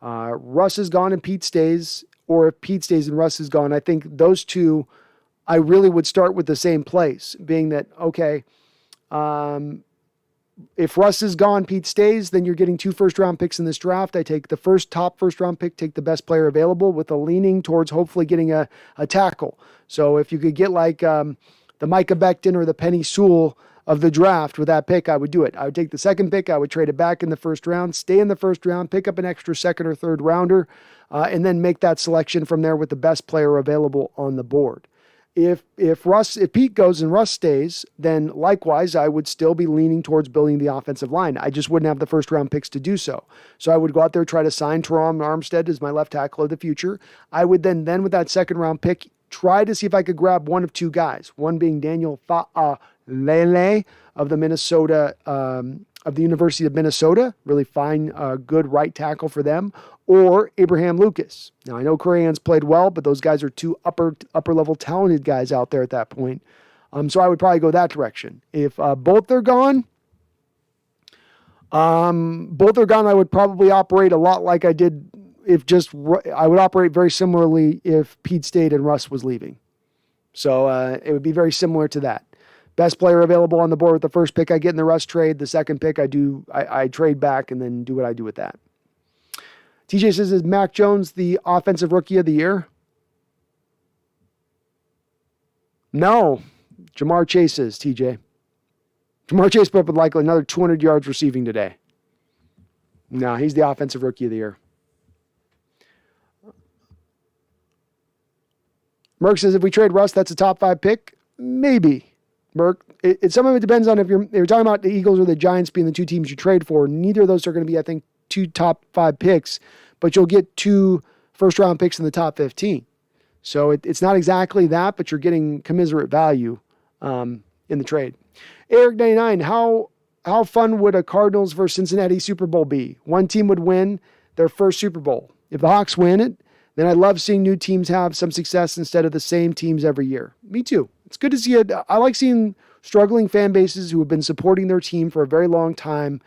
Russ is gone and Pete stays, or if Pete stays and Russ is gone, I think those two, I really would start with the same place, being that, okay, if Russ is gone, Pete stays, then you're getting 2 first-round picks in this draft. I take the top first-round pick, take the best player available with a leaning towards hopefully getting a tackle. So if you could get like the Micah Becton or the Penny Sewell of the draft with that pick, I would do it. I would take the second pick. I would trade it back in the first round, stay in the first round, pick up an extra second or third rounder, and then make that selection from there with the best player available on the board. If Pete goes and Russ stays, then likewise, I would still be leaning towards building the offensive line. I just wouldn't have the first round picks to do so. So I would go out there, try to sign Teron Armstead as my left tackle of the future. I would then with that second round pick, try to see if I could grab one of two guys, one being Daniel Lele of the University of Minnesota, really fine, good right tackle for them, or Abraham Lucas. Now, I know Crahan's played well, but those guys are two upper level talented guys out there at that point. So I would probably go that direction. If both are gone, I would probably operate a lot like I did I would operate very similarly if Pete stayed and Russ was leaving. So it would be very similar to that. Best player available on the board with the first pick I get in the Russ trade. The second pick I trade back and then do what I do with that. TJ says, is Mac Jones the offensive rookie of the year? No. Jamar Chase is, TJ. Jamar Chase put up with like another 200 yards receiving today. No, he's the offensive rookie of the year. Merck says, if we trade Russ, that's a top 5 pick? Maybe. Merck, some of it depends on if you're talking about the Eagles or the Giants being the two teams you trade for. Neither of those are going to be, I think, 2 top 5 picks, but you'll get 2 first-round picks in the top 15. So it's not exactly that, but you're getting commiserate value in the trade. Eric99, how how fun would a Cardinals versus Cincinnati Super Bowl be? One team would win their first Super Bowl. If the Hawks win it, then I love seeing new teams have some success instead of the same teams every year. Me too. It's good to see it. I like seeing struggling fan bases who have been supporting their team for a very long time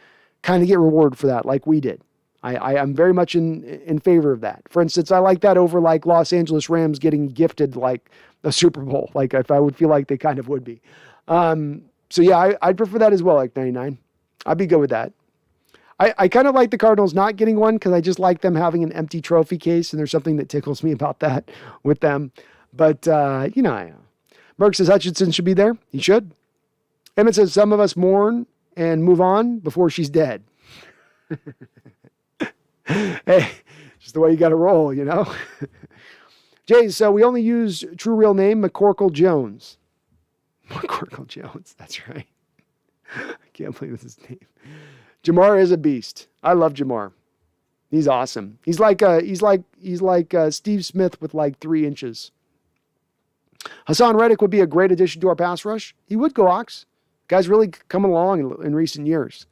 kind of get rewarded for that, like we did. I'm very much in favor of that. For instance, I like that over like Los Angeles Rams getting gifted like a Super Bowl, like if I would feel like they kind of would be. So yeah, I'd prefer that as well, like 99. I'd be good with that. I kind of like the Cardinals not getting one because I just like them having an empty trophy case, and there's something that tickles me about that with them. But, Merck says Hutchinson should be there. He should. Emmett says some of us mourn and move on before she's dead. Hey, just the way you got to roll, Jay, so we only use true real name McCorkle Jones. McCorkle Jones, that's right. I can't believe this is his name. Jamar is a beast. I love Jamar. He's awesome. He's like Steve Smith with like 3 inches. Hassan Reddick would be a great addition to our pass rush. He would go Ox. Guy's really coming along in recent years.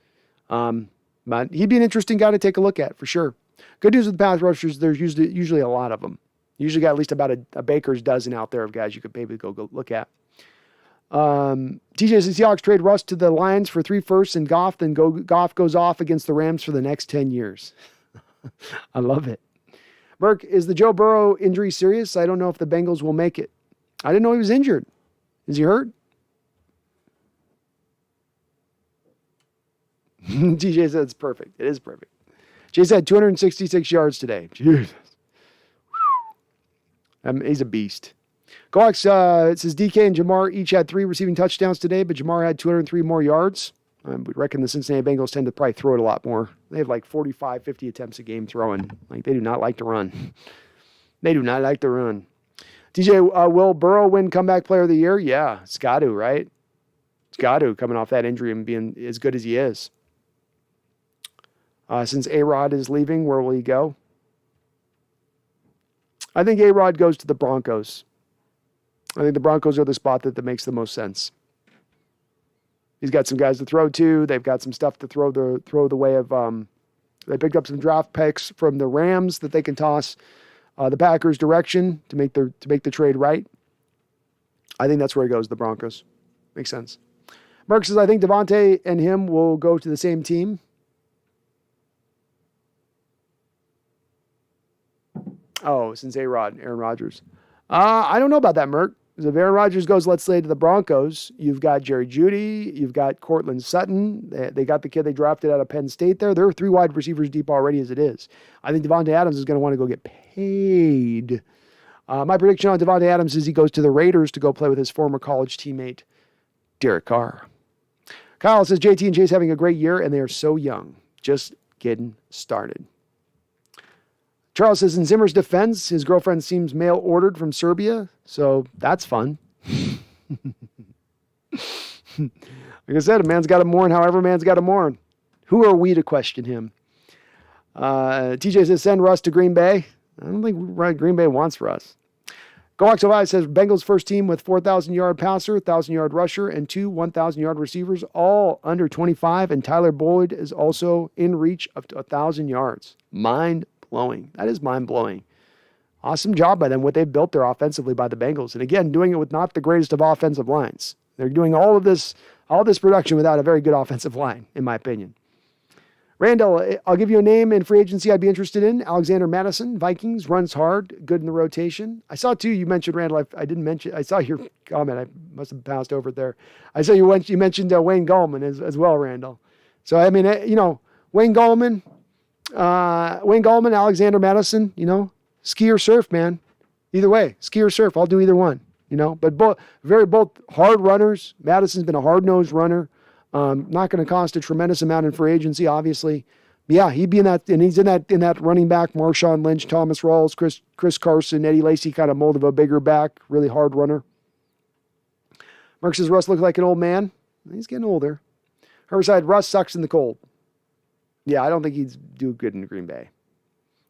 But he'd be an interesting guy to take a look at for sure. Good news with pass rushers, there's usually a lot of them. You usually got at least about a baker's dozen out there of guys you could maybe go look at. TJ says Seahawks trade Russ to the Lions for 3 firsts and Goff, then Goff goes off against the Rams for the next 10 years. I love it. Burke, is the Joe Burrow injury serious? I don't know if the Bengals will make it. I didn't know he was injured. Is he hurt? TJ said it's perfect. It is perfect. Jay said 266 yards today. Jesus. He's a beast. Cox, it says DK and Jamar each had 3 receiving touchdowns today, but Jamar had 203 more yards. We reckon the Cincinnati Bengals tend to probably throw it a lot more. They have like 45, 50 attempts a game throwing. Like, they do not like to run. They do not like to run. TJ, will Burrow win comeback player of the year? Yeah, it's got to, right? It's got to, coming off that injury and being as good as he is. Since A-Rod is leaving, where will he go? I think A-Rod goes to the Broncos. I think the Broncos are the spot that makes the most sense. He's got some guys to throw to. They've got some stuff to throw the way of. They picked up some draft picks from the Rams that they can toss the Packers' direction to make the trade right. I think that's where he goes. The Broncos makes sense. Mark says I think Devontae and him will go to the same team. Oh, since Aaron Rodgers. I don't know about that, Merck. If Aaron Rodgers goes, let's say, to the Broncos, you've got Jerry Jeudy, you've got Cortland Sutton. They got the kid they drafted out of Penn State there. There are 3 wide receivers deep already as it is. I think Devontae Adams is going to want to go get paid. My prediction on Devontae Adams is he goes to the Raiders to go play with his former college teammate, Derek Carr. Kyle says JT and Jay's having a great year, and they are so young. Just getting started. Charles says, in Zimmer's defense, his girlfriend seems mail-ordered from Serbia, so that's fun. Like I said, a man's got to mourn however a man's got to mourn. Who are we to question him? TJ says, send Russ to Green Bay. I don't think Green Bay wants Russ. GoXOI says, Bengals first team with 4,000-yard passer, 1,000-yard rusher, and 2 1,000-yard receivers, all under 25, and Tyler Boyd is also in reach of 1,000 yards. Mind-blowing. That is mind-blowing. Awesome job by them, what they've built there offensively by the Bengals. And again, doing it with not the greatest of offensive lines. They're doing all this production without a very good offensive line, in my opinion. Randall, I'll give you a name in free agency I'd be interested in. Alexander Madison, Vikings, runs hard, good in the rotation. I saw, too, you mentioned Randall. I didn't mention, I saw your comment. I must have passed over it there. I saw you mentioned Wayne Gallman as well, Randall. So, I mean, Wayne Gallman, Alexander Madison, ski or surf, man. Either way, ski or surf, I'll do either one, But both hard runners. Madison's been a hard-nosed runner. Not going to cost a tremendous amount in free agency, obviously. But yeah, he'd be in that, and he's in that running back, Marshawn Lynch, Thomas Rawls, Chris Carson, Eddie Lacy kind of mold of a bigger back, really hard runner. Mark says Russ looks like an old man. He's getting older. Herbside, Russ sucks in the cold. Yeah, I don't think he'd do good in Green Bay.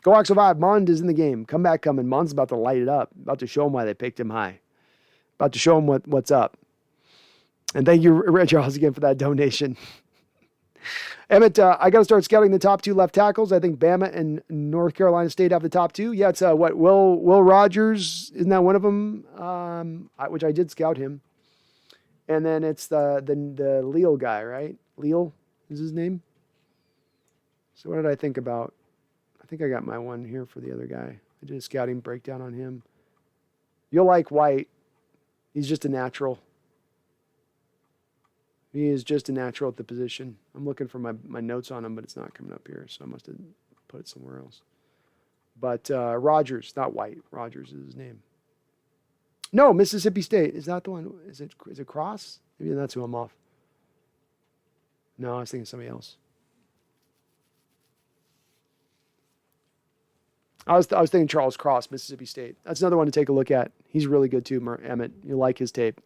Go Ox Survive. Mond is in the game. Come back coming. Mond's about to light it up. About to show him why they picked him high. About to show him what's up. And thank you, Red Charles, again for that donation. Emmett, I got to start scouting the top 2 left tackles. I think Bama and North Carolina State have the top 2. Yeah, it's Will Rogers, isn't that one of them? Which I did scout him. And then it's the Leal guy, right? Leal is his name. So what did I think about? I think I got my one here for the other guy. I did a scouting breakdown on him. You'll like White. He's just a natural. He is just a natural at the position. I'm looking for my notes on him, but it's not coming up here, so I must have put it somewhere else. But Rogers, not White. Rogers is his name. No, Mississippi State. Is that the one? Is it Cross? Maybe that's who I'm off. No, I was thinking somebody else. I was thinking Charles Cross, Mississippi State. That's another one to take a look at. He's really good too, Emmett. You'll like his tape.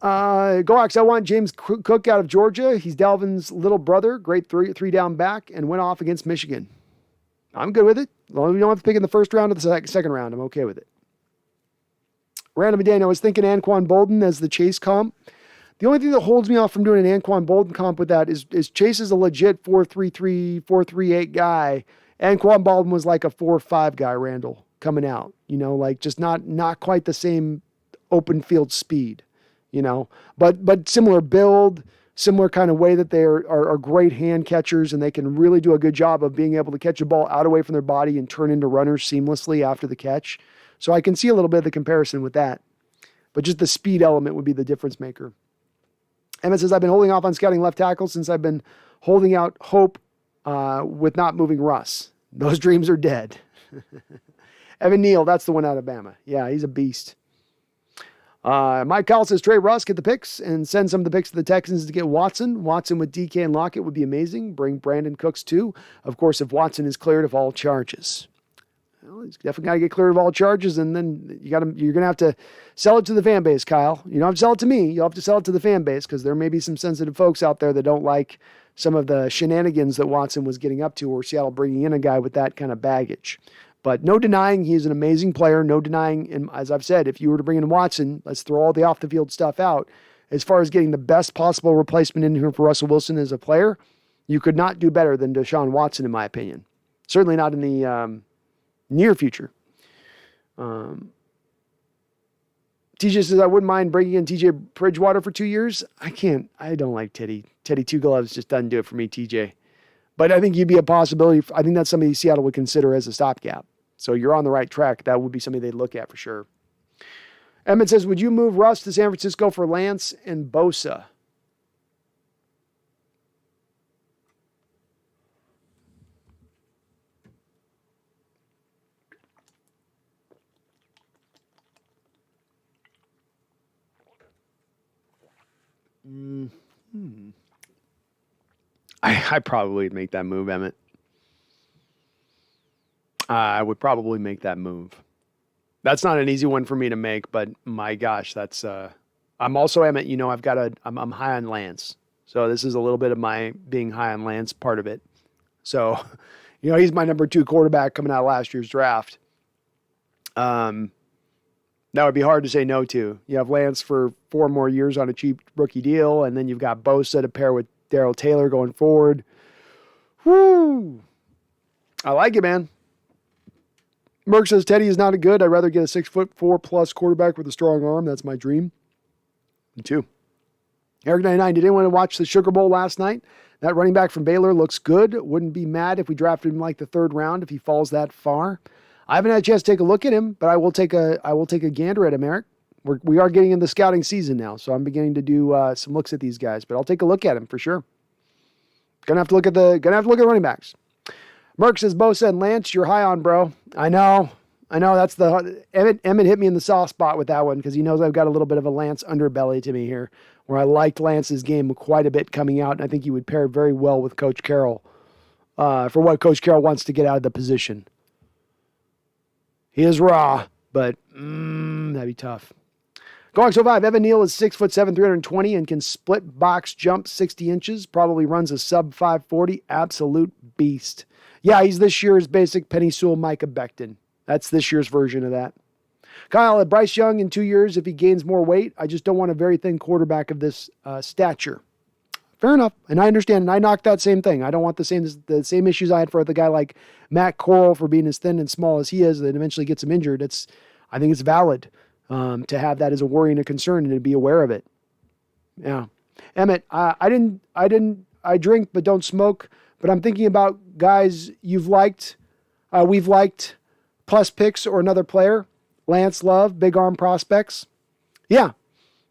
Gorax, I want James Cook out of Georgia. He's Dalvin's little brother, great three down back, and went off against Michigan. I'm good with it. As long as we don't have to pick in the first round or the second round, I'm okay with it. Random Dane, I was thinking Anquan Bolden as the Chase comp. The only thing that holds me off from doing an Anquan Bolden comp with that is Chase is a legit 4.33, 4.38 guy. Anquan Bolden was like a 4.5 guy, Randall, coming out. Like just not quite the same open field speed, but similar build, similar kind of way that they are great hand catchers, and they can really do a good job of being able to catch a ball out away from their body and turn into runners seamlessly after the catch. So I can see a little bit of the comparison with that. But just the speed element would be the difference maker. Emmett says, I've been holding off on scouting left tackle since I've been holding out hope with not moving Russ. Those dreams are dead. Evan Neal, that's the one out of Bama. Yeah, he's a beast. Mike Kyle says, Trey Russ, get the picks and send some of the picks to the Texans to get Watson. Watson with DK and Lockett would be amazing. Bring Brandon Cooks too. Of course, if Watson is cleared of all charges. Well, he's definitely got to get cleared of all charges, and then you're going to have to sell it to the fan base, Kyle. You don't have to sell it to me. You'll have to sell it to the fan base because there may be some sensitive folks out there that don't like some of the shenanigans that Watson was getting up to, or Seattle bringing in a guy with that kind of baggage. But no denying he's an amazing player. No denying, and as I've said, if you were to bring in Watson, let's throw all the off-the-field stuff out. As far as getting the best possible replacement in here for Russell Wilson as a player, you could not do better than Deshaun Watson, in my opinion. Certainly not in the near future. TJ says, I wouldn't mind bringing in TJ Bridgewater for 2 years. I don't like Teddy. Teddy Two Gloves just doesn't do it for me, TJ. But I think you'd be a possibility. I think that's somebody Seattle would consider as a stopgap. So you're on the right track. That would be something they'd look at for sure. Emmett says, would you move Russ to San Francisco for Lance and Bosa? I probably would make that move, Emmett. I would probably make that move. That's not an easy one for me to make, but my gosh, that's I'm also, Emmett, I'm high on Lance. So this is a little bit of my being high on Lance part of it. So, he's my number 2 quarterback coming out of last year's draft. That would be hard to say no to. You have Lance for 4 more years on a cheap rookie deal, and then you've got Bosa to pair with Darrell Taylor going forward. Woo! I like it, man. Merck says, Teddy is not a good. I'd rather get a 6'4+ quarterback with a strong arm. That's my dream. Me too. Eric99, did anyone watch the Sugar Bowl last night? That running back from Baylor looks good. Wouldn't be mad if we drafted him like the 3rd round if he falls that far. I haven't had a chance to take a look at him, but I will take a gander at him, Eric. We are getting into the scouting season now, so I'm beginning to do some looks at these guys, but I'll take a look at him for sure. Gonna have to look at running backs. Merck says, Bosa and Lance, you're high on, bro. I know. That's Emmett hit me in the soft spot with that one because he knows I've got a little bit of a Lance underbelly to me here, where I liked Lance's game quite a bit coming out, and I think he would pair very well with Coach Carroll for what Coach Carroll wants to get out of the position. He is raw, but that'd be tough. Going so 5, Evan Neal is 6'7", 320, and can split box jump 60 inches. Probably runs a sub 540. Absolute beast. Yeah, he's this year's basic Penny Sewell, Micah Becton. That's this year's version of that. Kyle, at Bryce Young in 2 years, if he gains more weight, I just don't want a very thin quarterback of this stature. Fair enough. And I understand. And I knocked that same thing. I don't want the same issues I had for the guy like Matt Corral for being as thin and small as he is that eventually gets him injured. I think it's valid to have that as a worry and a concern and to be aware of it. Yeah. Emmett, I drink but don't smoke, but I'm thinking about guys we've liked, plus picks or another player. Lance Love, big arm prospects. Yeah.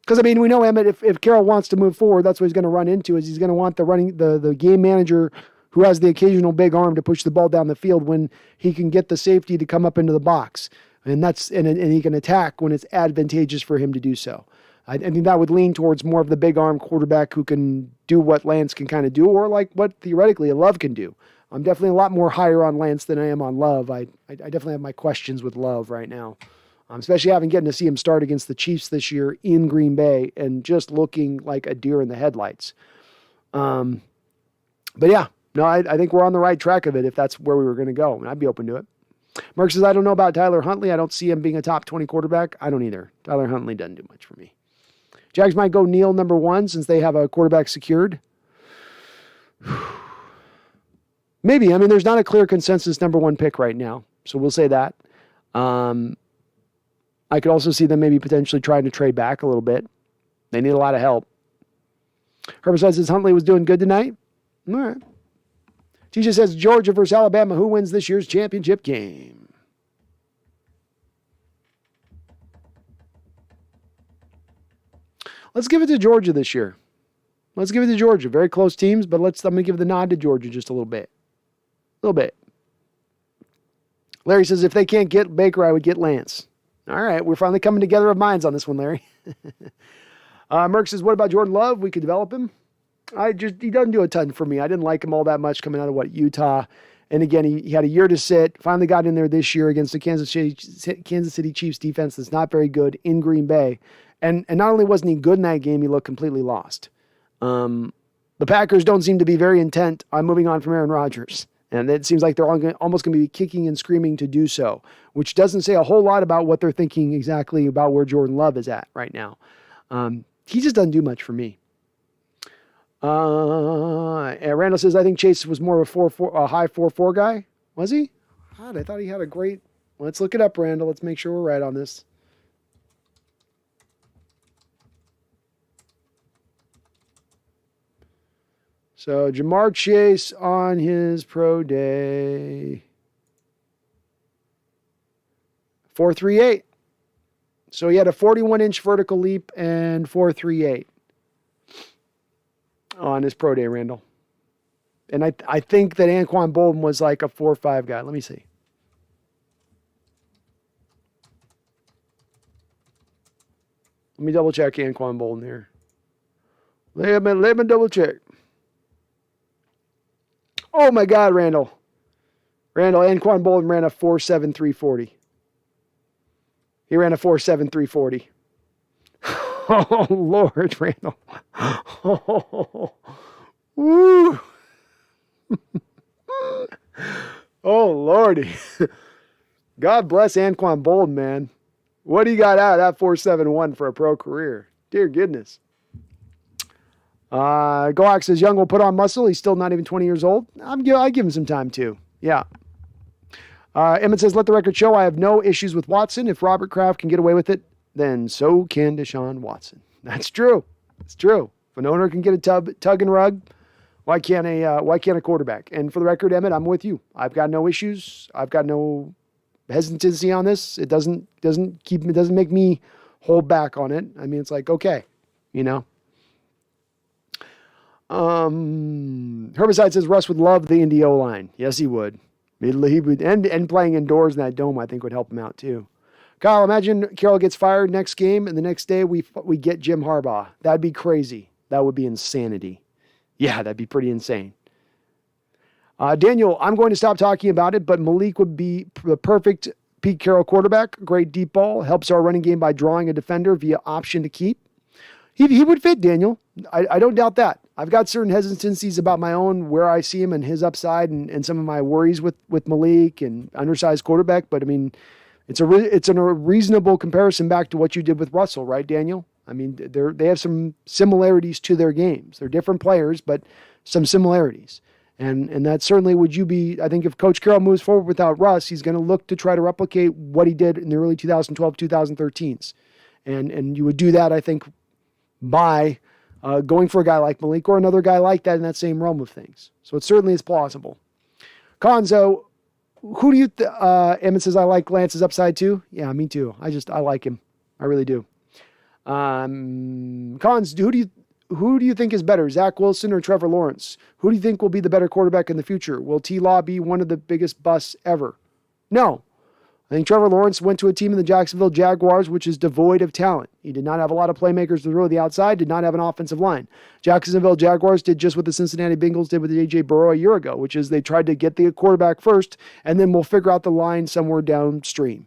Because, I mean, we know, Emmett, if Carroll wants to move forward, that's what he's going to run into, is he's going to want the game manager who has the occasional big arm to push the ball down the field when he can get the safety to come up into the box. And he can attack when it's advantageous for him to do so. I think that would lean towards more of the big arm quarterback who can do what Lance can kind of do, or like what theoretically a Love can do. I'm definitely a lot more higher on Lance than I am on Love. I definitely have my questions with Love right now. Especially getting to see him start against the Chiefs this year in Green Bay and just looking like a deer in the headlights. But yeah, no, I think we're on the right track of it if that's where we were going to go. And I'd be open to it. Mark says, I don't know about Tyler Huntley. I don't see him being a top 20 quarterback. I don't either. Tyler Huntley doesn't do much for me. Jags might go Neal number 1 since they have a quarterback secured. Maybe. I mean, there's not a clear consensus number 1 pick right now. So we'll say that. I could also see them maybe potentially trying to trade back a little bit. They need a lot of help. Herbicide says Huntley was doing good tonight. All right. TJ says Georgia versus Alabama. Who wins this year's championship game? Let's give it to Georgia this year. Let's give it to Georgia. Very close teams, but I'm going to give the nod to Georgia just a little bit. A little bit. Larry says if they can't get Baker, I would get Lance. All right, we're finally coming together of minds on this one, Larry. Merck says, what about Jordan Love? We could develop him. He doesn't do a ton for me. I didn't like him all that much coming out of Utah. And again, he had a year to sit, finally got in there this year against the Kansas City Chiefs defense that's not very good in Green Bay. And not only wasn't he good in that game, he looked completely lost. The Packers don't seem to be very intent on moving on from Aaron Rodgers. And it seems like they're almost going to be kicking and screaming to do so, which doesn't say a whole lot about what they're thinking exactly about where Jordan Love is at right now. He just doesn't do much for me. Randall says, I think Chase was more of a high 4.4 guy. Was he? God, I thought he had a great... Let's look it up, Randall. Let's make sure we're right on this. So Jamar Chase on his pro day, 4.38. So he had a 41-inch vertical leap and 4.38 on his pro day, Randall. And I think that Anquan Bolden was like a 4.5 guy. Let me see. Let me double check Anquan Bolden here. Let me double check. Oh, my God, Randall. Anquan Bolden ran a 4.7 He ran a 4.7 Oh, Lord, Randall. Oh, woo. Oh, Lordy. God bless Anquan Bolden, man. What he got out of that 4.71 for a pro career? Dear goodness. Goak says Young will put on muscle. He's still not even 20 years old. I give him some time too. Yeah. Emmett says, let the record show I have no issues with Watson. If Robert Kraft can get away with it, then so can Deshaun Watson. That's true. It's true. If an owner can get a tug and rug, why can't a quarterback? And for the record, Emmett, I'm with you. I've got no issues. I've got no hesitancy on this. It doesn't make me hold back on it. I mean, it's like, okay, you know. Herbicide says Russ would love the Indy O-line. Yes, he would. He would, and playing indoors in that dome, I think, would help him out too. Kyle, imagine Carroll gets fired next game, and the next day we get Jim Harbaugh. That'd be crazy. That would be insanity. Yeah, that'd be pretty insane. Daniel, I'm going to stop talking about it, but Malik would be the perfect Pete Carroll quarterback. Great deep ball. Helps our running game by drawing a defender via option to keep. He would fit, Daniel. I don't doubt that. I've got certain hesitancies about my own, where I see him and his upside and some of my worries with Malik and undersized quarterback. But, I mean, it's a reasonable comparison back to what you did with Russell, right, Daniel? I mean, they have some similarities to their games. They're different players, but some similarities. And that certainly I think if Coach Carroll moves forward without Russ, he's going to look to try to replicate what he did in the early 2012, 2013s. And you would do that, I think, by going for a guy like Malik or another guy like that in that same realm of things. So it certainly is plausible. Konzo, who do you, Emmett says, I like Lance's upside too. Yeah, me too. I like him. I really do. Cons, who do you think is better, Zach Wilson or Trevor Lawrence? Who do you think will be the better quarterback in the future? Will T-Law be one of the biggest busts ever? No. I think Trevor Lawrence went to a team in the Jacksonville Jaguars, which is devoid of talent. He did not have a lot of playmakers to throw the outside, did not have an offensive line. Jacksonville Jaguars did just what the Cincinnati Bengals did with A.J. Burrow a year ago, which is they tried to get the quarterback first, and then we'll figure out the line somewhere downstream.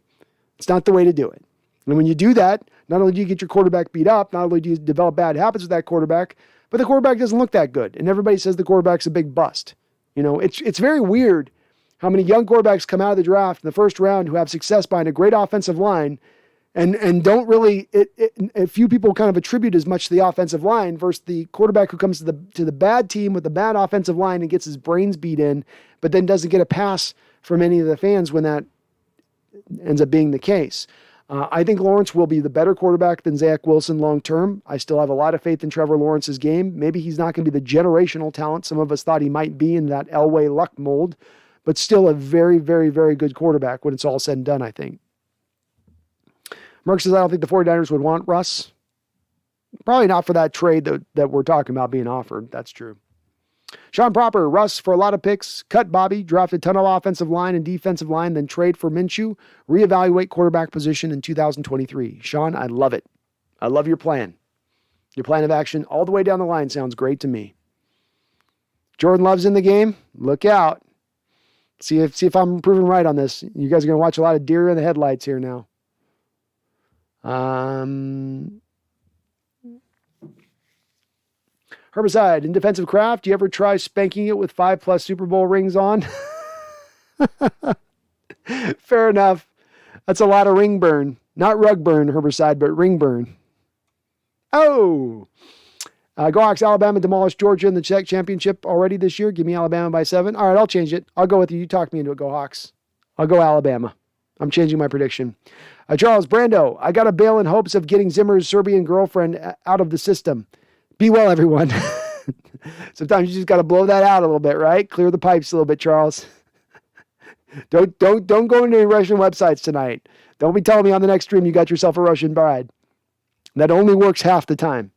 It's not the way to do it. And when you do that, not only do you get your quarterback beat up, not only do you develop bad habits with that quarterback, but the quarterback doesn't look that good. And everybody says the quarterback's a big bust. You know, it's very weird how many young quarterbacks come out of the draft in the first round who have success behind a great offensive line and don't really, a few people kind of attribute as much to the offensive line versus the quarterback who comes to the bad team with the bad offensive line and gets his brains beat in, but then doesn't get a pass from any of the fans when that ends up being the case. I think Lawrence will be the better quarterback than Zach Wilson long-term. I still have a lot of faith in Trevor Lawrence's game. Maybe he's not going to be the generational talent some of us thought he might be in that Elway Luck mold, but still a very, very, very good quarterback when it's all said and done, I think. Merck says, I don't think the 49ers would want Russ. Probably not for that trade that we're talking about being offered. That's true. Sean Proper, Russ for a lot of picks, cut Bobby, draft a ton of offensive line and defensive line, then trade for Minshew, reevaluate quarterback position in 2023. Sean, I love it. I love your plan. Your plan of action all the way down the line sounds great to me. Jordan Love's in the game. Look out. See if I'm proven right on this. You guys are going to watch a lot of deer in the headlights here now. Herbicide, in defensive craft, do you ever try spanking it with 5+ Super Bowl rings on? Fair enough. That's a lot of ring burn. Not rug burn, Herbicide, but ring burn. Oh! Go Hawks, Alabama demolished Georgia in the championship already this year. Give me Alabama by 7. All right, I'll change it. I'll go with you. You talked me into it. Go Hawks. I'll go Alabama. I'm changing my prediction. Charles Brando, I got to bail in hopes of getting Zimmer's Serbian girlfriend out of the system. Be well, everyone. Sometimes you just got to blow that out a little bit, right? Clear the pipes a little bit, Charles. Don't go into any Russian websites tonight. Don't be telling me on the next stream you got yourself a Russian bride. That only works half the time.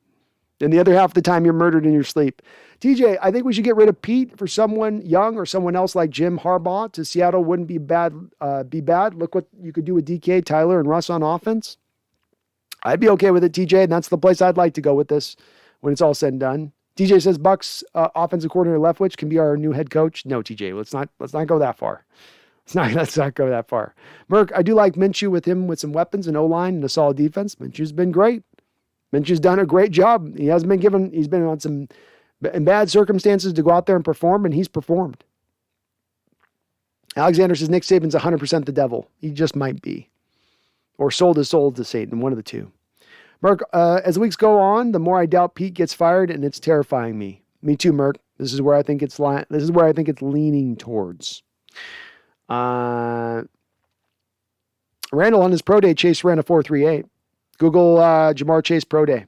And the other half of the time you're murdered in your sleep. TJ, I think we should get rid of Pete for someone young or someone else like Jim Harbaugh to Seattle wouldn't be bad. Look what you could do with DK, Tyler, and Russ on offense. I'd be okay with it, TJ, and that's the place I'd like to go with this when it's all said and done. TJ says Bucks offensive coordinator Leftwich can be our new head coach. No, TJ, let's not go that far. Let's not go that far. Merck, I do like Minshew with some weapons and O-line and a solid defense. Minshew's been great. Minshew's done a great job. He's been on some in bad circumstances to go out there and perform, and he's performed. Alexander says Nick Saban's 100% the devil. He just might be. Or sold his soul to Satan, one of the two. Merck, as the weeks go on, the more I doubt Pete gets fired, and it's terrifying me. Me too, Merck. This is where I think it's leaning towards. Randall on his pro day, Chase ran a 4.38. Google Jamar Chase pro day.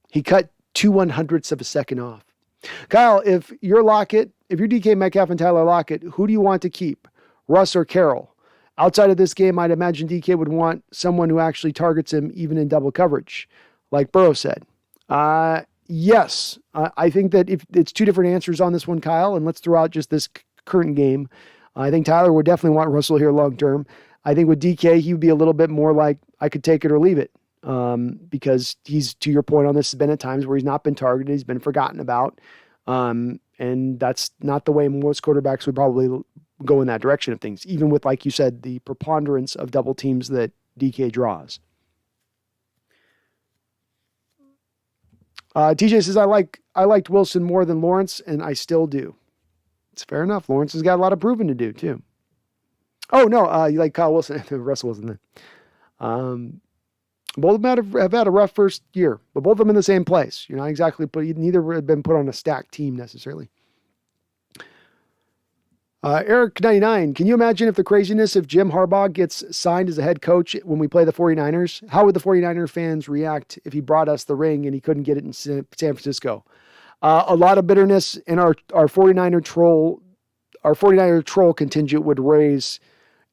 He cut 2/100ths of a second off. Kyle, if you're DK Metcalf and Tyler Lockett, who do you want to keep? Russ or Carroll? Outside of this game, I'd imagine DK would want someone who actually targets him even in double coverage, like Burrow said. Yes, I think that if it's two different answers on this one, Kyle, and let's throw out just this current game. I think Tyler would definitely want Russell here long term. I think with DK, he would be a little bit more like, I could take it or leave it. Because he's, to your point on this, has been at times where he's not been targeted, he's been forgotten about. And that's not the way most quarterbacks would probably go in that direction of things, even with, like you said, the preponderance of double teams that DK draws. TJ says, I liked Wilson more than Lawrence, and I still do. It's fair enough. Lawrence has got a lot of proving to do, too. Oh, no, you like Kyle Wilson. Russell Wilson then. Both of them have had a rough first year, but both of them in the same place. You're not exactly neither have been put on a stacked team necessarily. Eric99, can you imagine if the craziness if Jim Harbaugh gets signed as a head coach when we play the 49ers? How would the 49er fans react if he brought us the ring and he couldn't get it in San Francisco? A lot of bitterness in our 49er troll contingent would raise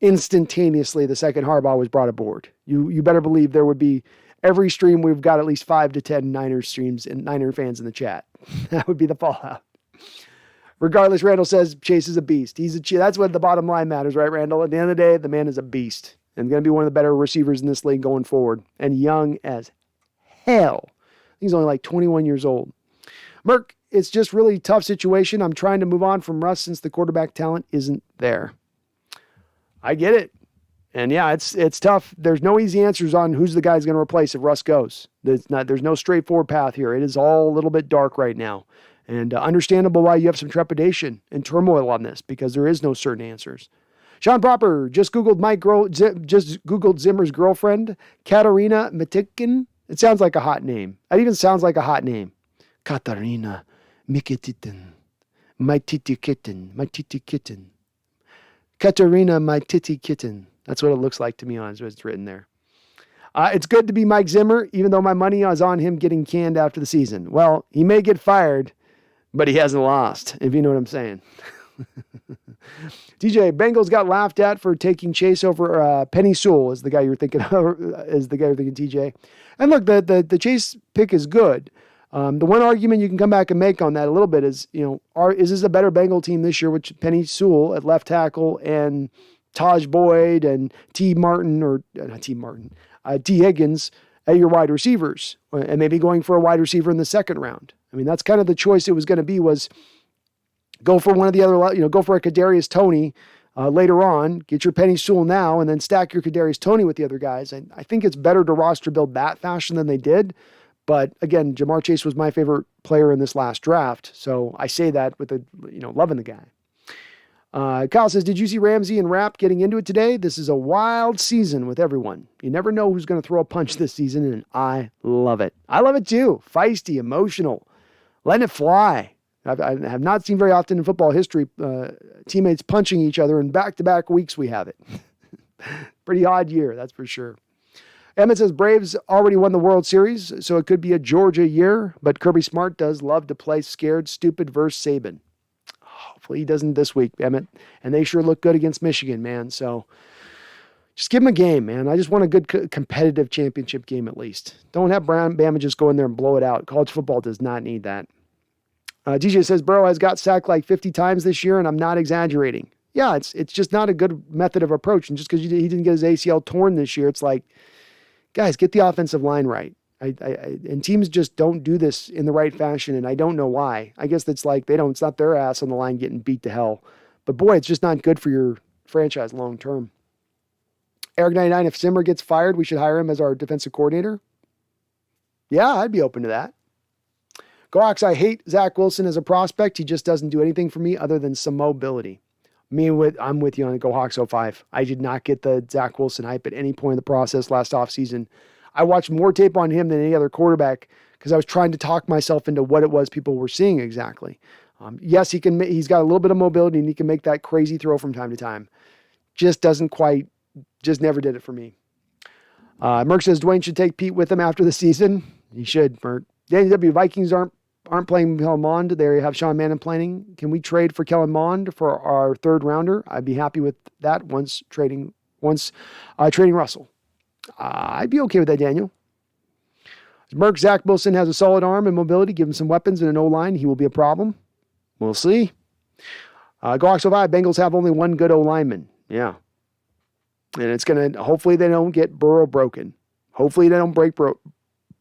instantaneously the second Harbaugh was brought aboard. You better believe there would be every stream we've got at least 5 to 10 Niners streams and Niner fans in the chat. That would be the fallout. Regardless, Randall says Chase is a beast. That's what the bottom line matters, right, Randall? At the end of the day, the man is a beast and going to be one of the better receivers in this league going forward, and young as hell. He's only like 21 years old. Merck, it's just really tough situation. I'm trying to move on from Russ since the quarterback talent isn't there. I get it. And yeah, it's tough. There's no easy answers on who's the guy who's going to replace if Russ goes. There's no straightforward path here. It is all a little bit dark right now. And understandable why you have some trepidation and turmoil on this, because there is no certain answers. Sean Proper just Googled Zimmer's girlfriend, Katarina Mitikin. It sounds like a hot name. It even sounds like a hot name. Katarina Mikititin. My titty kitten. Katarina, my titty kitten. That's what it looks like to me on what's written there. It's good to be Mike Zimmer, even though my money is on him getting canned after the season. Well, he may get fired, but he hasn't lost, if you know what I'm saying. DJ, Bengals got laughed at for taking Chase over Penny Sewell is the guy you're thinking of, TJ. And look, the Chase pick is good. The one argument you can come back and make on that a little bit is, is this a better Bengal team this year with Penny Sewell at left tackle and Taj Boyd and T. Higgins at your wide receivers, and maybe going for a wide receiver in the second round. I mean, that's kind of the choice it was going to be, was go for one of the other, go for a Kadarius Toney later on, get your Penny Sewell now, and then stack your Kadarius Toney with the other guys. And I think it's better to roster build that fashion than they did. But again, Jamar Chase was my favorite player in this last draft. So I say that with loving the guy. Kyle says, did you see Ramsey and Rapp getting into it today? This is a wild season with everyone. You never know who's going to throw a punch this season, and I love it. I love it too. Feisty, emotional, letting it fly. I have not seen very often in football history teammates punching each other in back-to-back weeks. We have it. Pretty odd year, that's for sure. Emmett says, Braves already won the World Series, so it could be a Georgia year, but Kirby Smart does love to play scared, stupid versus Saban. Hopefully he doesn't this week, Emmett. And they sure look good against Michigan, man. So just give them a game, man. I just want a good competitive championship game at least. Don't have Bama just go in there and blow it out. College football does not need that. DJ says, Burrow has got sacked like 50 times this year, and I'm not exaggerating. Yeah, it's just not a good method of approach. And just because he didn't get his ACL torn this year, it's like, guys, get the offensive line right. And teams just don't do this in the right fashion, and I don't know why. I guess it's like it's not their ass on the line getting beat to hell. But boy, it's just not good for your franchise long term. Eric99, if Zimmer gets fired, we should hire him as our defensive coordinator. Yeah, I'd be open to that. Gox, I hate Zach Wilson as a prospect. He just doesn't do anything for me other than some mobility. I'm with you on Go Hawks 05. I did not get the Zach Wilson hype at any point in the process last offseason. I watched more tape on him than any other quarterback because I was trying to talk myself into what it was people were seeing exactly. Yes, he's got a little bit of mobility and he can make that crazy throw from time to time. Just never did it for me. Merck says Dwayne should take Pete with him after the season. He should, Merck. The NW Vikings aren't playing Kellen Mond. They have Sean Mannon playing. Can we trade for Kellen Mond for our third rounder? I'd be happy with that once trading Russell. I'd be okay with that, Daniel. Merck, Zach Wilson has a solid arm and mobility. Give him some weapons and an O-line. He will be a problem. We'll see. Gox 05, Bengals have only one good O-lineman. Yeah. And it's going to, hopefully they don't get Burrow broken. Hopefully they don't break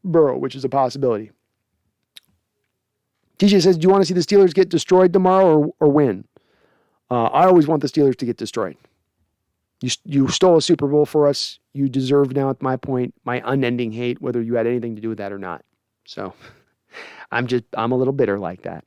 Burrow, which is a possibility. TJ says, do you want to see the Steelers get destroyed tomorrow or win? I always want the Steelers to get destroyed. You stole a Super Bowl for us. You deserve now, at my point, my unending hate, whether you had anything to do with that or not. So I'm a little bitter like that.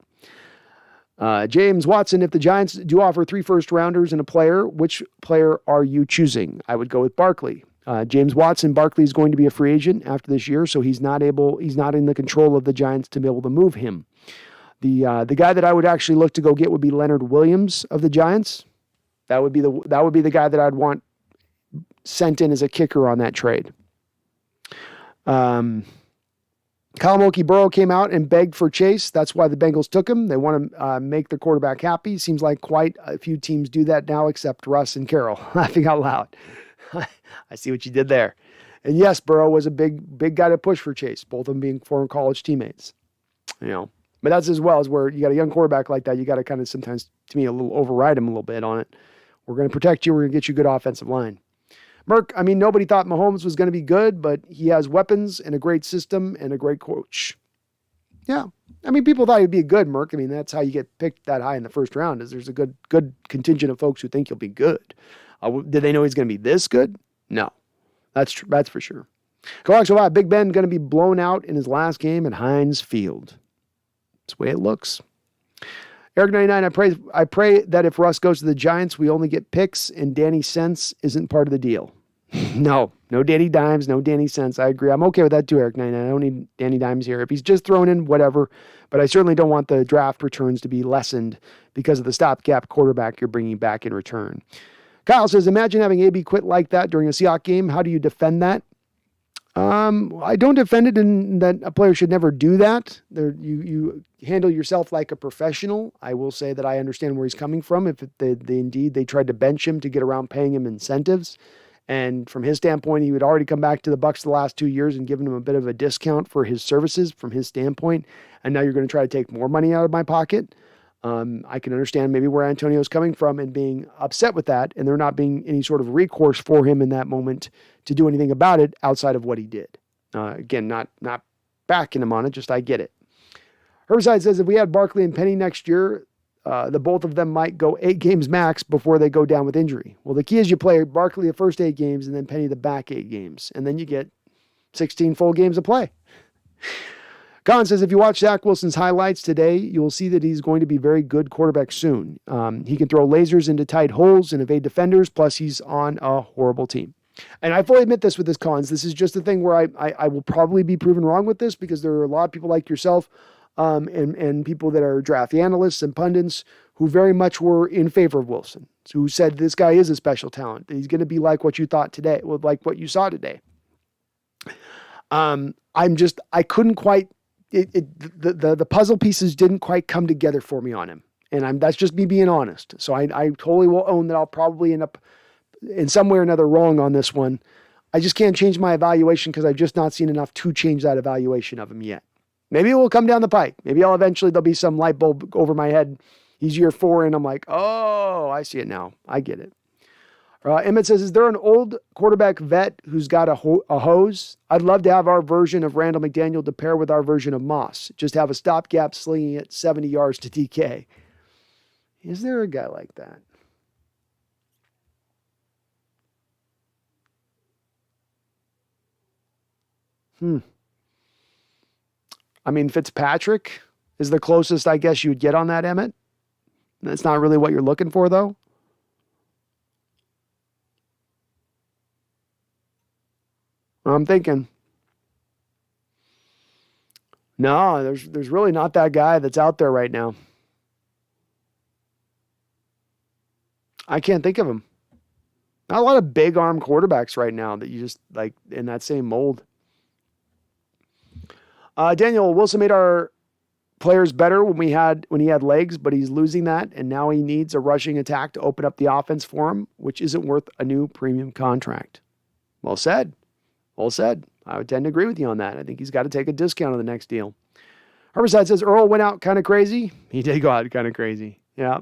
James Watson, if the Giants do offer 3 first-rounders and a player, which player are you choosing? I would go with Barkley. James Watson, Barkley is going to be a free agent after this year, so he's not in the control of the Giants to be able to move him. The guy that I would actually look to go get would be Leonard Williams of the Giants. That would be the guy that I'd want sent in as a kicker on that trade. Kyle Mulkey Burrow came out and begged for Chase. That's why the Bengals took him. They want to make their quarterback happy. Seems like quite a few teams do that now, except Russ and Carroll. Laughing out loud. I see what you did there. And yes, Burrow was a big guy to push for Chase, both of them being former college teammates. But that's as well as where you got a young quarterback like that, you got to kind of sometimes, to me, a little override him a little bit on it. We're going to protect you. We're going to get you a good offensive line. Merck, nobody thought Mahomes was going to be good, but he has weapons and a great system and a great coach. Yeah. People thought he'd be good, Merck. That's how you get picked that high in the first round, is there's a good contingent of folks who think he'll be good. Did they know he's going to be this good? No. That's true. That's for sure. Coax, Big Ben going to be blown out in his last game at Heinz Field. That's the way it looks. Eric99, I pray that if Russ goes to the Giants, we only get picks and Danny Cents isn't part of the deal. No Danny Dimes, no Danny Cents. I agree. I'm okay with that too, Eric99. I don't need Danny Dimes here. If he's just thrown in, whatever. But I certainly don't want the draft returns to be lessened because of the stopgap quarterback you're bringing back in return. Kyle says, imagine having AB quit like that during a Seahawks game. How do you defend that? I don't defend it in that a player should never do that. You handle yourself like a professional. I will say that I understand where he's coming from. If they tried to bench him to get around paying him incentives, and from his standpoint, he would already come back to the Bucs the last 2 years and given him a bit of a discount for his services from his standpoint. And now you're going to try to take more money out of my pocket. I can understand maybe where Antonio's coming from and being upset with that, and there not being any sort of recourse for him in that moment to do anything about it outside of what he did. Again, not backing him on it, just I get it. Herbside says if we had Barkley and Penny next year, the both of them might go 8 games max before they go down with injury. Well, the key is you play Barkley the first 8 games and then Penny the back 8 games, and then you get 16 full games of play. Colin says, if you watch Zach Wilson's highlights today, you will see that he's going to be very good quarterback soon. He can throw lasers into tight holes and evade defenders, plus he's on a horrible team. And I fully admit this with this, Collins. This is just a thing where I will probably be proven wrong with this because there are a lot of people like yourself and people that are draft analysts and pundits who very much were in favor of Wilson, who said this guy is a special talent. He's going to be like what you thought today, like what you saw today. I couldn't quite... The puzzle pieces didn't quite come together for me on him. And that's just me being honest. So I totally will own that I'll probably end up in some way or another wrong on this one. I just can't change my evaluation because I've just not seen enough to change that evaluation of him yet. Maybe it will come down the pike. Maybe there'll be some light bulb over my head. He's year 4 and I'm like, oh, I see it now. I get it. Emmett says, is there an old quarterback vet who's got a hose? I'd love to have our version of Randall McDaniel to pair with our version of Moss. Just have a stopgap slinging it 70 yards to DK. Is there a guy like that? Fitzpatrick is the closest I guess you would get on that, Emmett. That's not really what you're looking for, though. I'm thinking. No, there's really not that guy that's out there right now. I can't think of him. Not a lot of big arm quarterbacks right now that you just like in that same mold. Daniel, Wilson made our players better when he had legs, but he's losing that, and now he needs a rushing attack to open up the offense for him, which isn't worth a new premium contract. Well said. Well said. I would tend to agree with you on that. I think he's got to take a discount on the next deal. Herbicide says Earl went out kind of crazy. He did go out kind of crazy. Yeah.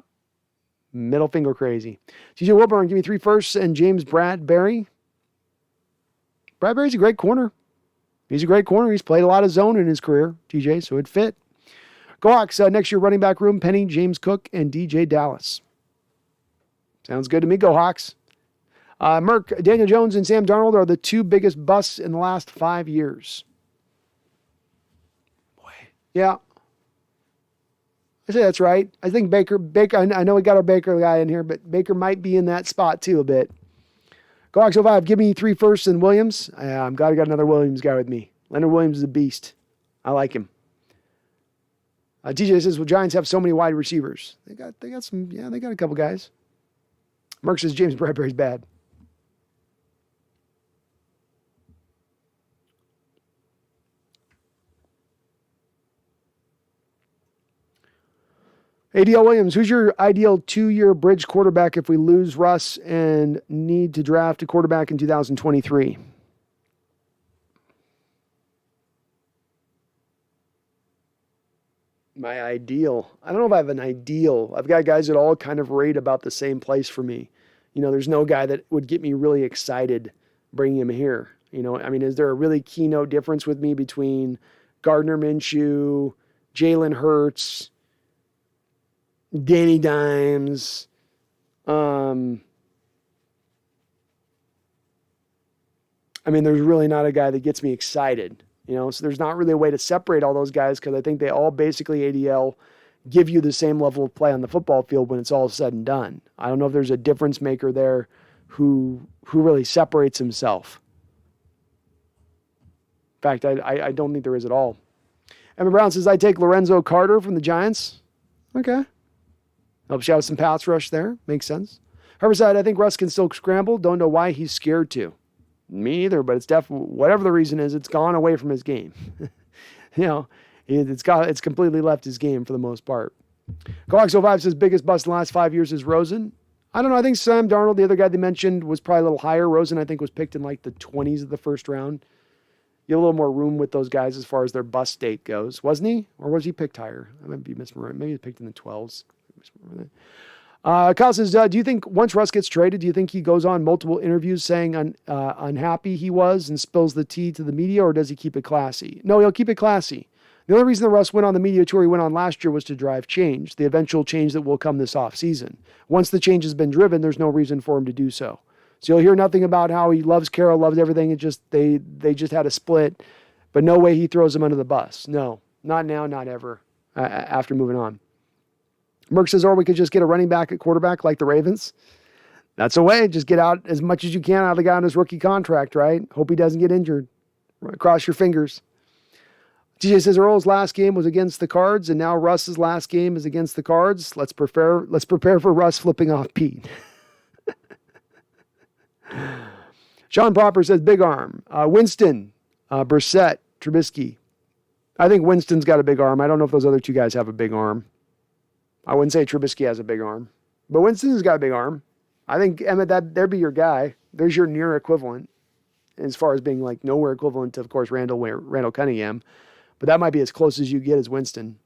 Middle finger crazy. TJ Wilburn, give me 3 firsts and James Bradbury. Bradbury's a great corner. He's a great corner. He's played a lot of zone in his career, TJ, so it'd fit. Gohawks, next year running back room, Penny, James Cook, and DJ Dallas. Sounds good to me, Gohawks. Merck, Daniel Jones and Sam Darnold are the 2 biggest busts in the last 5 years. Boy. Yeah. I say that's right. I think Baker, I know we got our Baker guy in here, but Baker might be in that spot too a bit. GoX05, give me 3 firsts and Williams. I'm glad I got another Williams guy with me. Leonard Williams is a beast. I like him. TJ says, well, Giants have so many wide receivers. They got some, yeah, they got a couple guys. Merck says James Bradbury's bad. ADL Williams, who's your ideal 2-year bridge quarterback if we lose Russ and need to draft a quarterback in 2023? My ideal. I don't know if I have an ideal. I've got guys that all kind of rate about the same place for me. There's no guy that would get me really excited bringing him here. Is there a really keynote difference with me between Gardner Minshew, Jalen Hurts, Danny Dimes, there's really not a guy that gets me excited, so there's not really a way to separate all those guys because I think they all basically ADL give you the same level of play on the football field when it's all said and done. I don't know if there's a difference maker there who really separates himself. In fact, I don't think there is at all. Emma Brown says, I take Lorenzo Carter from the Giants. Okay. Helps you out with some pass rush there. Makes sense. Herbicide, I think Russ can still scramble. Don't know why he's scared to. Me either, but it's definitely, whatever the reason is, it's gone away from his game. It's completely left his game for the most part. Coax05 says, biggest bust in the last 5 years is Rosen. I don't know. I think Sam Darnold, the other guy they mentioned, was probably a little higher. Rosen, I think, was picked in like the 20s of the first round. You have a little more room with those guys as far as their bust date goes. Wasn't he? Or was he picked higher? I might be misremembering. Maybe he was picked in the 12s. Kyle says, do you think once Russ gets traded, do you think he goes on multiple interviews saying unhappy he was and spills the tea to the media, or does he keep it classy? No, he'll keep it classy. The only reason that Russ went on the media tour he went on last year was to drive change, the eventual change that will come this offseason. Once the change has been driven, there's no reason for him to do so. So you'll hear nothing about how he loves Carroll, loves everything. It just they just had a split, but no way he throws him under the bus. No, not now, not ever. After moving on. Merck says, or we could just get a running back at quarterback like the Ravens. That's a way. Just get out as much as you can out of the guy on his rookie contract, right? Hope he doesn't get injured. Cross your fingers. TJ says Earl's last game was against the Cards, and now Russ's last game is against the Cards. Let's prepare for Russ flipping off Pete. Sean Proper says big arm. Winston, Brissett, Trubisky. I think Winston's got a big arm. I don't know if those other two guys have a big arm. I wouldn't say Trubisky has a big arm, but Winston's got a big arm. I think, Emmett, there'd be your guy. There's your near equivalent as far as being like nowhere equivalent to, of course, Randall Cunningham, but that might be as close as you get as Winston.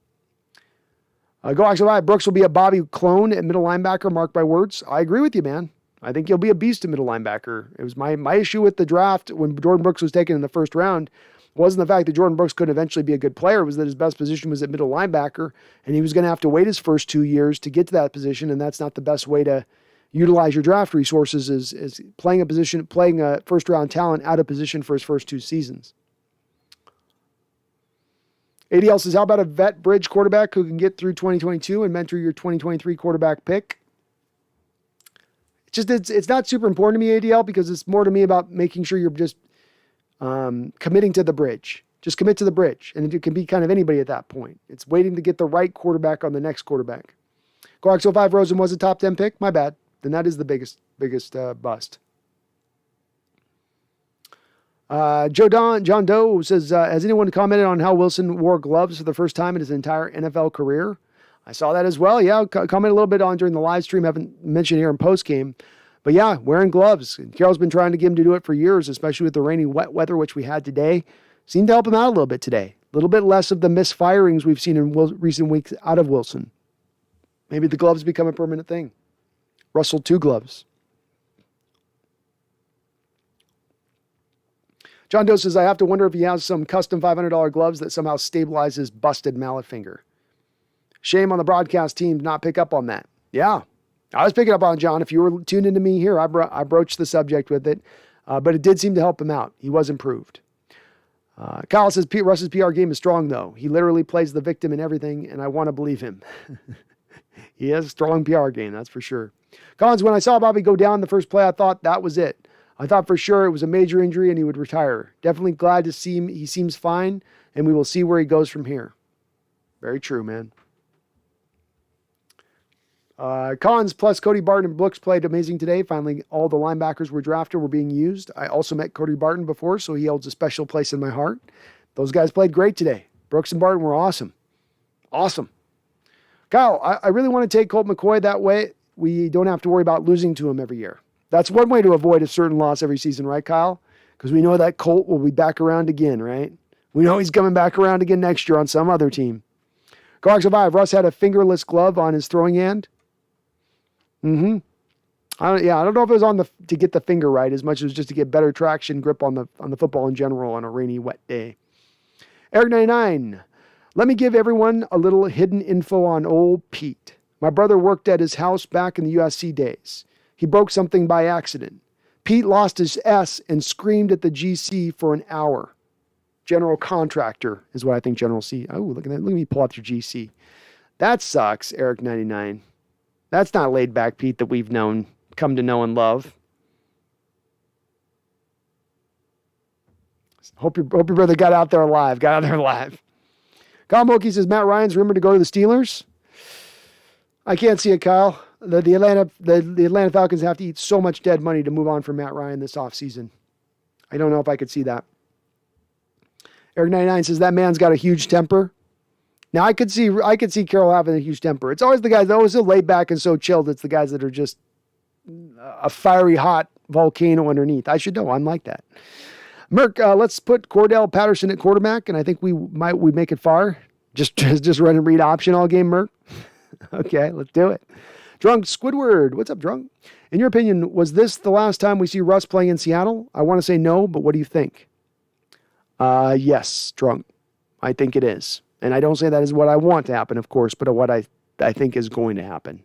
Go actually live. Brooks will be a Bobby clone at middle linebacker, marked by words. I agree with you, man. I think he'll be a beast at middle linebacker. It was my issue with the draft when Jordan Brooks was taken in the first round. Wasn't the fact that Jordan Brooks could eventually be a good player. It was that his best position was at middle linebacker, and he was going to have to wait his first 2 years to get to that position, and that's not the best way to utilize your draft resources is playing a first-round talent out of position for his first 2 seasons. ADL says, how about a vet bridge quarterback who can get through 2022 and mentor your 2023 quarterback pick? It's not super important to me, ADL, because it's more to me about making sure you're just committing to the bridge. Just commit to the bridge. And it can be kind of anybody at that point. It's waiting to get the right quarterback on the next quarterback. Coax05 Rosen was a top 10 pick. My bad. Then that is the biggest bust. John Doe says, has anyone commented on how Wilson wore gloves for the first time in his entire NFL career? I saw that as well. Yeah, comment a little bit on during the live stream. I haven't mentioned here in post game. But yeah, wearing gloves. Carroll's been trying to get him to do it for years, especially with the rainy, wet weather, which we had today. Seemed to help him out a little bit today. A little bit less of the misfirings we've seen in recent weeks out of Wilson. Maybe the gloves become a permanent thing. Russell 2 gloves. John Doe says, I have to wonder if he has some custom $500 gloves that somehow stabilize his busted mallet finger. Shame on the broadcast team to not pick up on that. Yeah. I was picking up on John. If you were tuned into me here, I broached the subject with it, but it did seem to help him out. He was improved. Kyle says, Russ's PR game is strong, though. He literally plays the victim in everything, and I want to believe him. He has a strong PR game, that's for sure. Collins, when I saw Bobby go down the first play, I thought that was it. I thought for sure it was a major injury and he would retire. Definitely glad to see him. He seems fine, and we will see where he goes from here. Very true, man. Collins plus Cody Barton and Brooks played amazing today. Finally, all the linebackers were drafted were being used. I also met Cody Barton before, so he holds a special place in my heart. Those guys played great today. Brooks and Barton were awesome. Awesome. Kyle, I really want to take Colt McCoy that way. We don't have to worry about losing to him every year. That's one way to avoid a certain loss every season, right, Kyle? Because we know that Colt will be back around again, right? We know he's coming back around again next year on some other team. Cox survive. Russ had a fingerless glove on his throwing hand. I don't know if it was to get the finger right as much as just to get better traction grip on the football in general on a rainy, wet day. Eric 99. Let me give everyone a little hidden info on old Pete. My brother worked at his house back in the USC days. He broke something by accident. Pete lost his S and screamed at the GC for an hour. General contractor is what I think General C. Oh, look at that. Let me pull out your GC. That sucks, Eric 99. That's not laid back Pete that we've come to know and love. Hope your brother got out there alive. Kyle Moki says Matt Ryan's rumored to go to the Steelers. I can't see it, Kyle. The Atlanta Falcons have to eat so much dead money to move on from Matt Ryan this offseason. I don't know if I could see that. Eric 99 says that man's got a huge temper. Now I could see Carroll having a huge temper. It's always the guys that are always so laid back and so chilled. It's the guys that are just a fiery hot volcano underneath. I should know. I'm like that. Merck, let's put Cordell Patterson at quarterback, and I think we make it far. Just run and read option all game, Merck. Okay, let's do it. Drunk Squidward, what's up, Drunk? In your opinion, was this the last time we see Russ playing in Seattle? I want to say no, but what do you think? Yes, Drunk. I think it is. And I don't say that is what I want to happen, of course, but what I think is going to happen.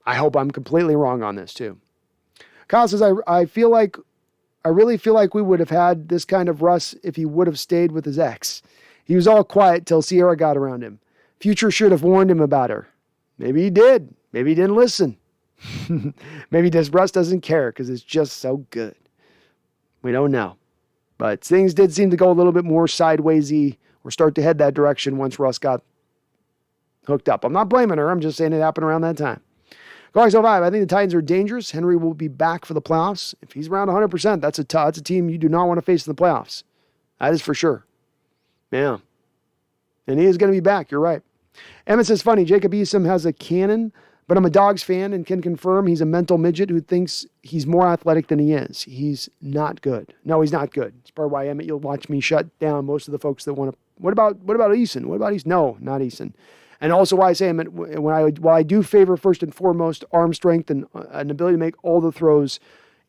I hope I'm completely wrong on this, too. Kyle says, I really feel like we would have had this kind of Russ if he would have stayed with his ex. He was all quiet till Sierra got around him. Future should have warned him about her. Maybe he did. Maybe he didn't listen. Maybe Russ doesn't care because it's just so good. We don't know. But things did seem to go a little bit more sidewaysy or start to head that direction once Russ got hooked up. I'm not blaming her. I'm just saying it happened around that time. Going so 5, I think the Titans are dangerous. Henry will be back for the playoffs. If he's around 100%, that's a team you do not want to face in the playoffs. That is for sure. Yeah. And he is going to be back. You're right. Emmett says, funny, Jacob Eason has a cannon, but I'm a Dogs fan and can confirm he's a mental midget who thinks he's more athletic than he is. He's not good. No, he's not good. It's part of why, Emmett, you'll watch me shut down most of the folks that want to. What about Eason? What about Eason? No, not Eason. And also why I say, Emmett, while I do favor first and foremost arm strength and an ability to make all the throws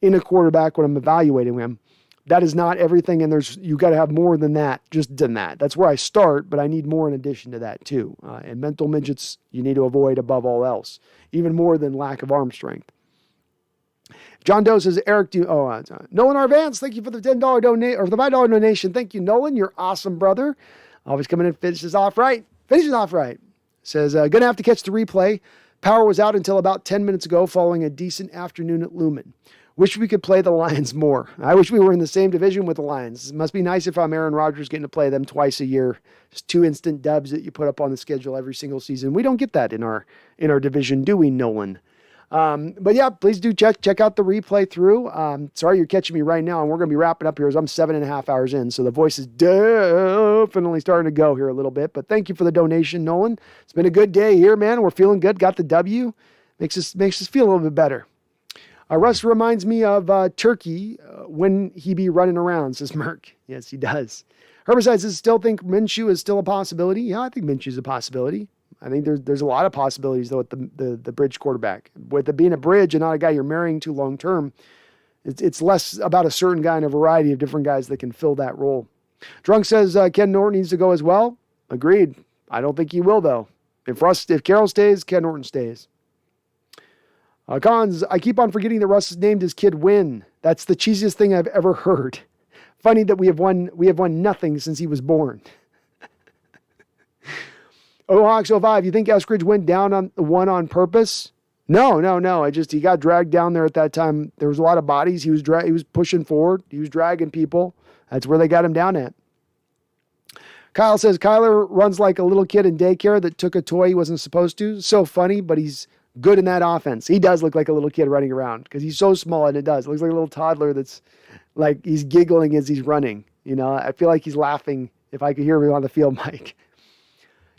in a quarterback when I'm evaluating him, that is not everything, and you got to have more than that, just than that. That's where I start, but I need more in addition to that too. And mental midgets you need to avoid above all else, even more than lack of arm strength. John Doe says, Eric, Nolan R. Vance, thank you for the $10 donation, or the $5 donation. Thank you, Nolan. You're awesome, brother. Always coming in, finishes off right. Says, gonna have to catch the replay. Power was out until about 10 minutes ago following a decent afternoon at Lumen. Wish we could play the Lions more. I wish we were in the same division with the Lions. It must be nice if I'm Aaron Rodgers getting to play them twice a year. Just 2 instant dubs that you put up on the schedule every single season. We don't get that in our division, do we, Nolan? But yeah, please do check out the replay through. Sorry you're catching me right now, and we're going to be wrapping up here as I'm 7.5 hours in. So the voice is definitely starting to go here a little bit, but thank you for the donation, Nolan. It's been a good day here, man. We're feeling good. Got the W. Makes us feel a little bit better. Russ reminds me of Turkey when he be running around, says Merck. Yes, he does. Herbicide says, still think Minshew is still a possibility. Yeah, I think Minshew is a possibility. I think there's a lot of possibilities, though, at the bridge quarterback. With it being a bridge and not a guy you're marrying to long term, it's less about a certain guy and a variety of different guys that can fill that role. Drunk says Ken Norton needs to go as well. Agreed. I don't think he will, though. If Carroll stays, Ken Norton stays. Cons, I keep on forgetting that Russ has named his kid Win. That's the cheesiest thing I've ever heard. Funny that we have won nothing since he was born. Hawks 05, you think Eskridge went down on the one on purpose? No. He got dragged down there at that time. There was a lot of bodies. He was pushing forward. He was dragging people. That's where they got him down at. Kyle says, Kyler runs like a little kid in daycare that took a toy he wasn't supposed to. So funny, but he's good in that offense. He does look like a little kid running around because he's so small, and it does. It looks like a little toddler that's like he's giggling as he's running. You know, I feel like he's laughing if I could hear him on the field mic.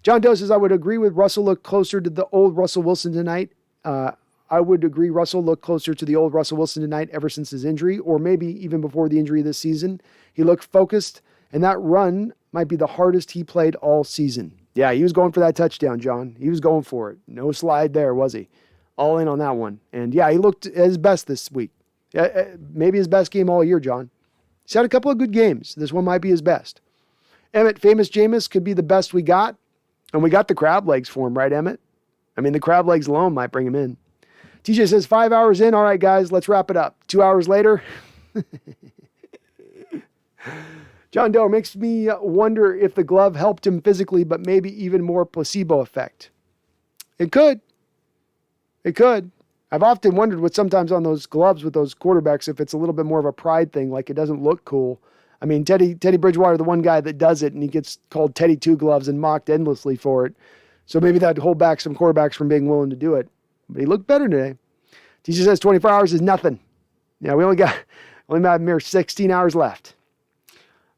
John Doe says, I would agree with Russell look closer to the old Russell Wilson tonight. I would agree Russell looked closer to the old Russell Wilson tonight ever since his injury, or maybe even before the injury this season. He looked focused, and that run might be the hardest he played all season. Yeah, he was going for that touchdown, John. He was going for it. No slide there, was he? All in on that one. And yeah, he looked at his best this week. Maybe his best game all year, John. He's had a couple of good games. This one might be his best. Emmett, famous Jameis could be the best we got. And we got the crab legs for him, right, Emmett? I mean, the crab legs alone might bring him in. TJ says, 5 hours in. All right, guys, let's wrap it up. 2 hours later. John Doe makes me wonder if the glove helped him physically, but maybe even more placebo effect. It could. It could. I've often wondered what sometimes on those gloves with those quarterbacks, if it's a little bit more of a pride thing, like it doesn't look cool. I mean, Teddy Bridgewater, the one guy that does it, and he gets called Teddy Two Gloves and mocked endlessly for it. So maybe that'd hold back some quarterbacks from being willing to do it. But he looked better today. TJ says 24 hours is nothing. Yeah, we only got a mere 16 hours left.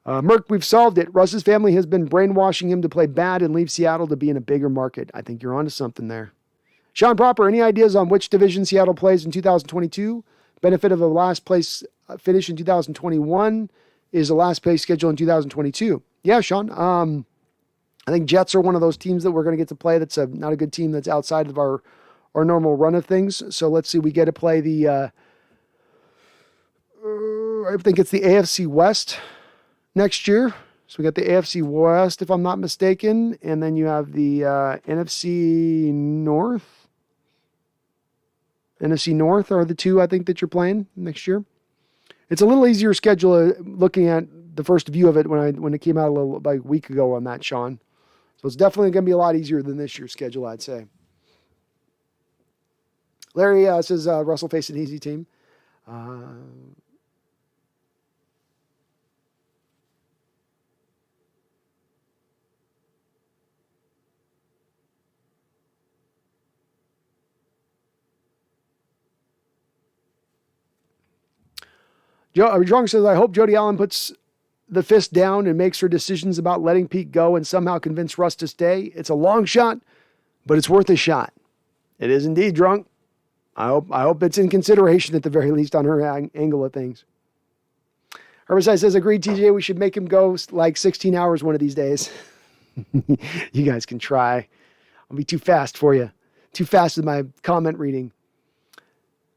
Merck, we've solved it. Russ's family has been brainwashing him to play bad and leave Seattle to be in a bigger market. I think you're onto something there. Sean Proper, any ideas on which division Seattle plays in 2022? Benefit of a last place finish in 2021 is a last place schedule in 2022. Yeah, Sean. I think Jets are one of those teams that we're going to get to play. That's not a good team that's outside of our normal run of things. So let's see. We get to play I think it's the AFC West next year. So we got the AFC West, if I'm not mistaken. And then you have the NFC North. NFC North are the two, I think, that you're playing next year. It's a little easier schedule looking at the first view of it when it came out like a week ago on that, Sean. So it's definitely going to be a lot easier than this year's schedule, I'd say. Larry says Russell faced an easy team. Drunk says, I hope Jody Allen puts the fist down and makes her decisions about letting Pete go and somehow convince Russ to stay. It's a long shot, but it's worth a shot. It is indeed, Drunk. I hope it's in consideration at the very least on her angle of things. Herbicide says, agreed, TJ, we should make him go like 16 hours one of these days. You guys can try. I'll be too fast for you. Too fast with my comment reading.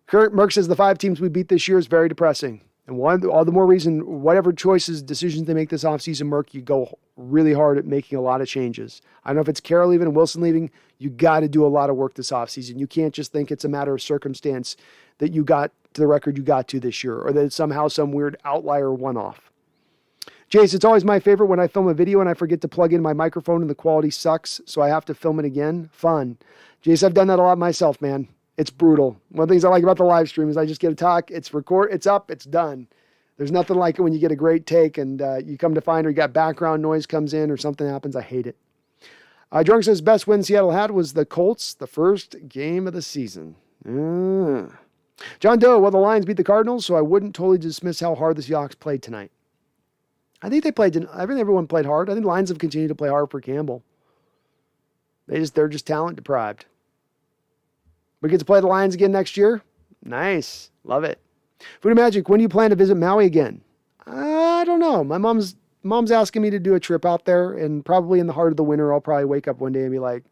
Kurt Merck says, the 5 teams we beat this year is very depressing. And all the more reason, whatever decisions they make this offseason, Merck, you go really hard at making a lot of changes. I don't know if it's Carroll leaving and Wilson leaving. You got to do a lot of work this offseason. You can't just think it's a matter of circumstance that you got to the record you got to this year, or that it's somehow some weird outlier one-off. Jace, it's always my favorite when I film a video and I forget to plug in my microphone and the quality sucks, so I have to film it again. Fun. Jace, I've done that a lot myself, man. It's brutal. One of the things I like about the live stream is I just get to talk. It's up, it's done. There's nothing like it when you get a great take and you come to find or you got background noise comes in or something happens. I hate it. Drunk says best win Seattle had was the Colts, the first game of the season. John Doe, well, the Lions beat the Cardinals, so I wouldn't totally dismiss how hard the Seahawks played tonight. I think everyone played hard. I think the Lions have continued to play hard for Campbell. They're just talent deprived. We get to play the Lions again next year. Nice. Love it. Food and Magic, when do you plan to visit Maui again? I don't know. My mom's asking me to do a trip out there, and probably in the heart of the winter, I'll probably wake up one day and be like,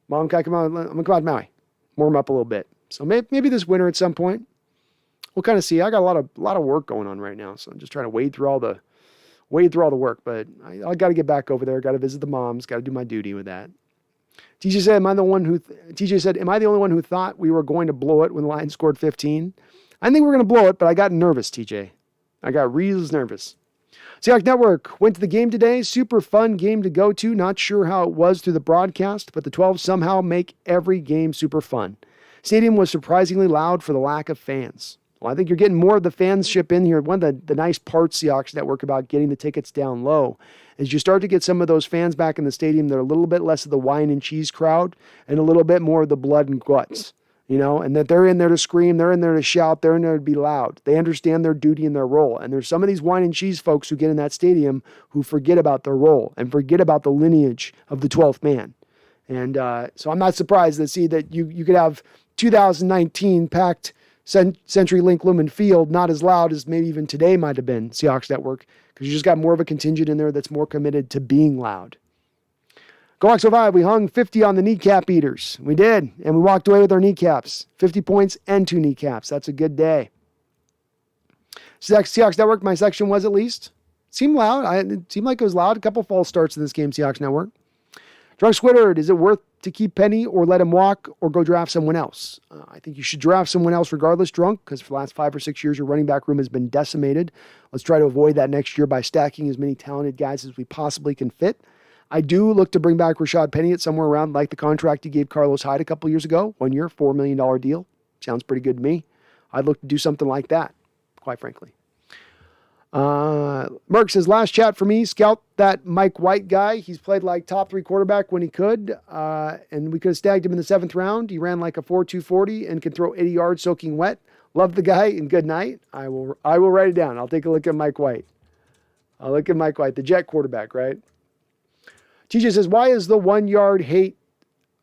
Mom, can I come out? I'm going to come out to Maui. Warm up a little bit. So maybe this winter at some point. We'll kind of see. I got a lot of work going on right now, so I'm just trying to wade through all the work. But I got to get back over there. Got to visit the moms. Got to do my duty with that. TJ said, am I the only one who thought we were going to blow it when the Lions scored 15? I think we're going to blow it, but I got nervous, TJ. I got real nervous. Seahawks Network went to the game today. Super fun game to go to. Not sure how it was through the broadcast, but the 12 somehow make every game super fun. Stadium was surprisingly loud for the lack of fans. Well, I think you're getting more of the fanship in here. One of the nice parts, Seahawks Network, about getting the tickets down low is you start to get some of those fans back in the stadium. They're a little bit less of the wine and cheese crowd and a little bit more of the blood and guts, and that they're in there to scream, they're in there to shout, they're in there to be loud. They understand their duty and their role. And there's some of these wine and cheese folks who get in that stadium who forget about their role and forget about the lineage of the 12th man. And so I'm not surprised to see that you could have 2019 packed CenturyLink Lumen Field, not as loud as maybe even today might have been, Seahawks Network, because you just got more of a contingent in there that's more committed to being loud. Go 5, we hung 50 on the kneecap eaters. We did, and we walked away with our kneecaps. 50 points and 2 kneecaps. That's a good day. Seahawks Network, my section was at least. Seemed loud. It seemed like it was loud. A couple false starts in this game, Seahawks Network. Drunk Squidward, is it worth to keep Penny or let him walk or go draft someone else? I think you should draft someone else regardless, Drunk, because for the last 5 or 6 years, your running back room has been decimated. Let's try to avoid that next year by stacking as many talented guys as we possibly can fit. I do look to bring back Rashad Penny at somewhere around like the contract he gave Carlos Hyde a couple years ago. 1 year, $4 million deal. Sounds pretty good to me. I'd look to do something like that, quite frankly. Merck says, last chat for me, scout that Mike White guy. He's played like top 3 quarterback when he could, and we could have snagged him in the 7th round. He ran like a 4.2 40 and can throw 80 yards soaking wet. Love the guy and good night. I will write it down. I'll take a look at Mike White. The Jet quarterback, right? TJ says, why does the 1 yard hate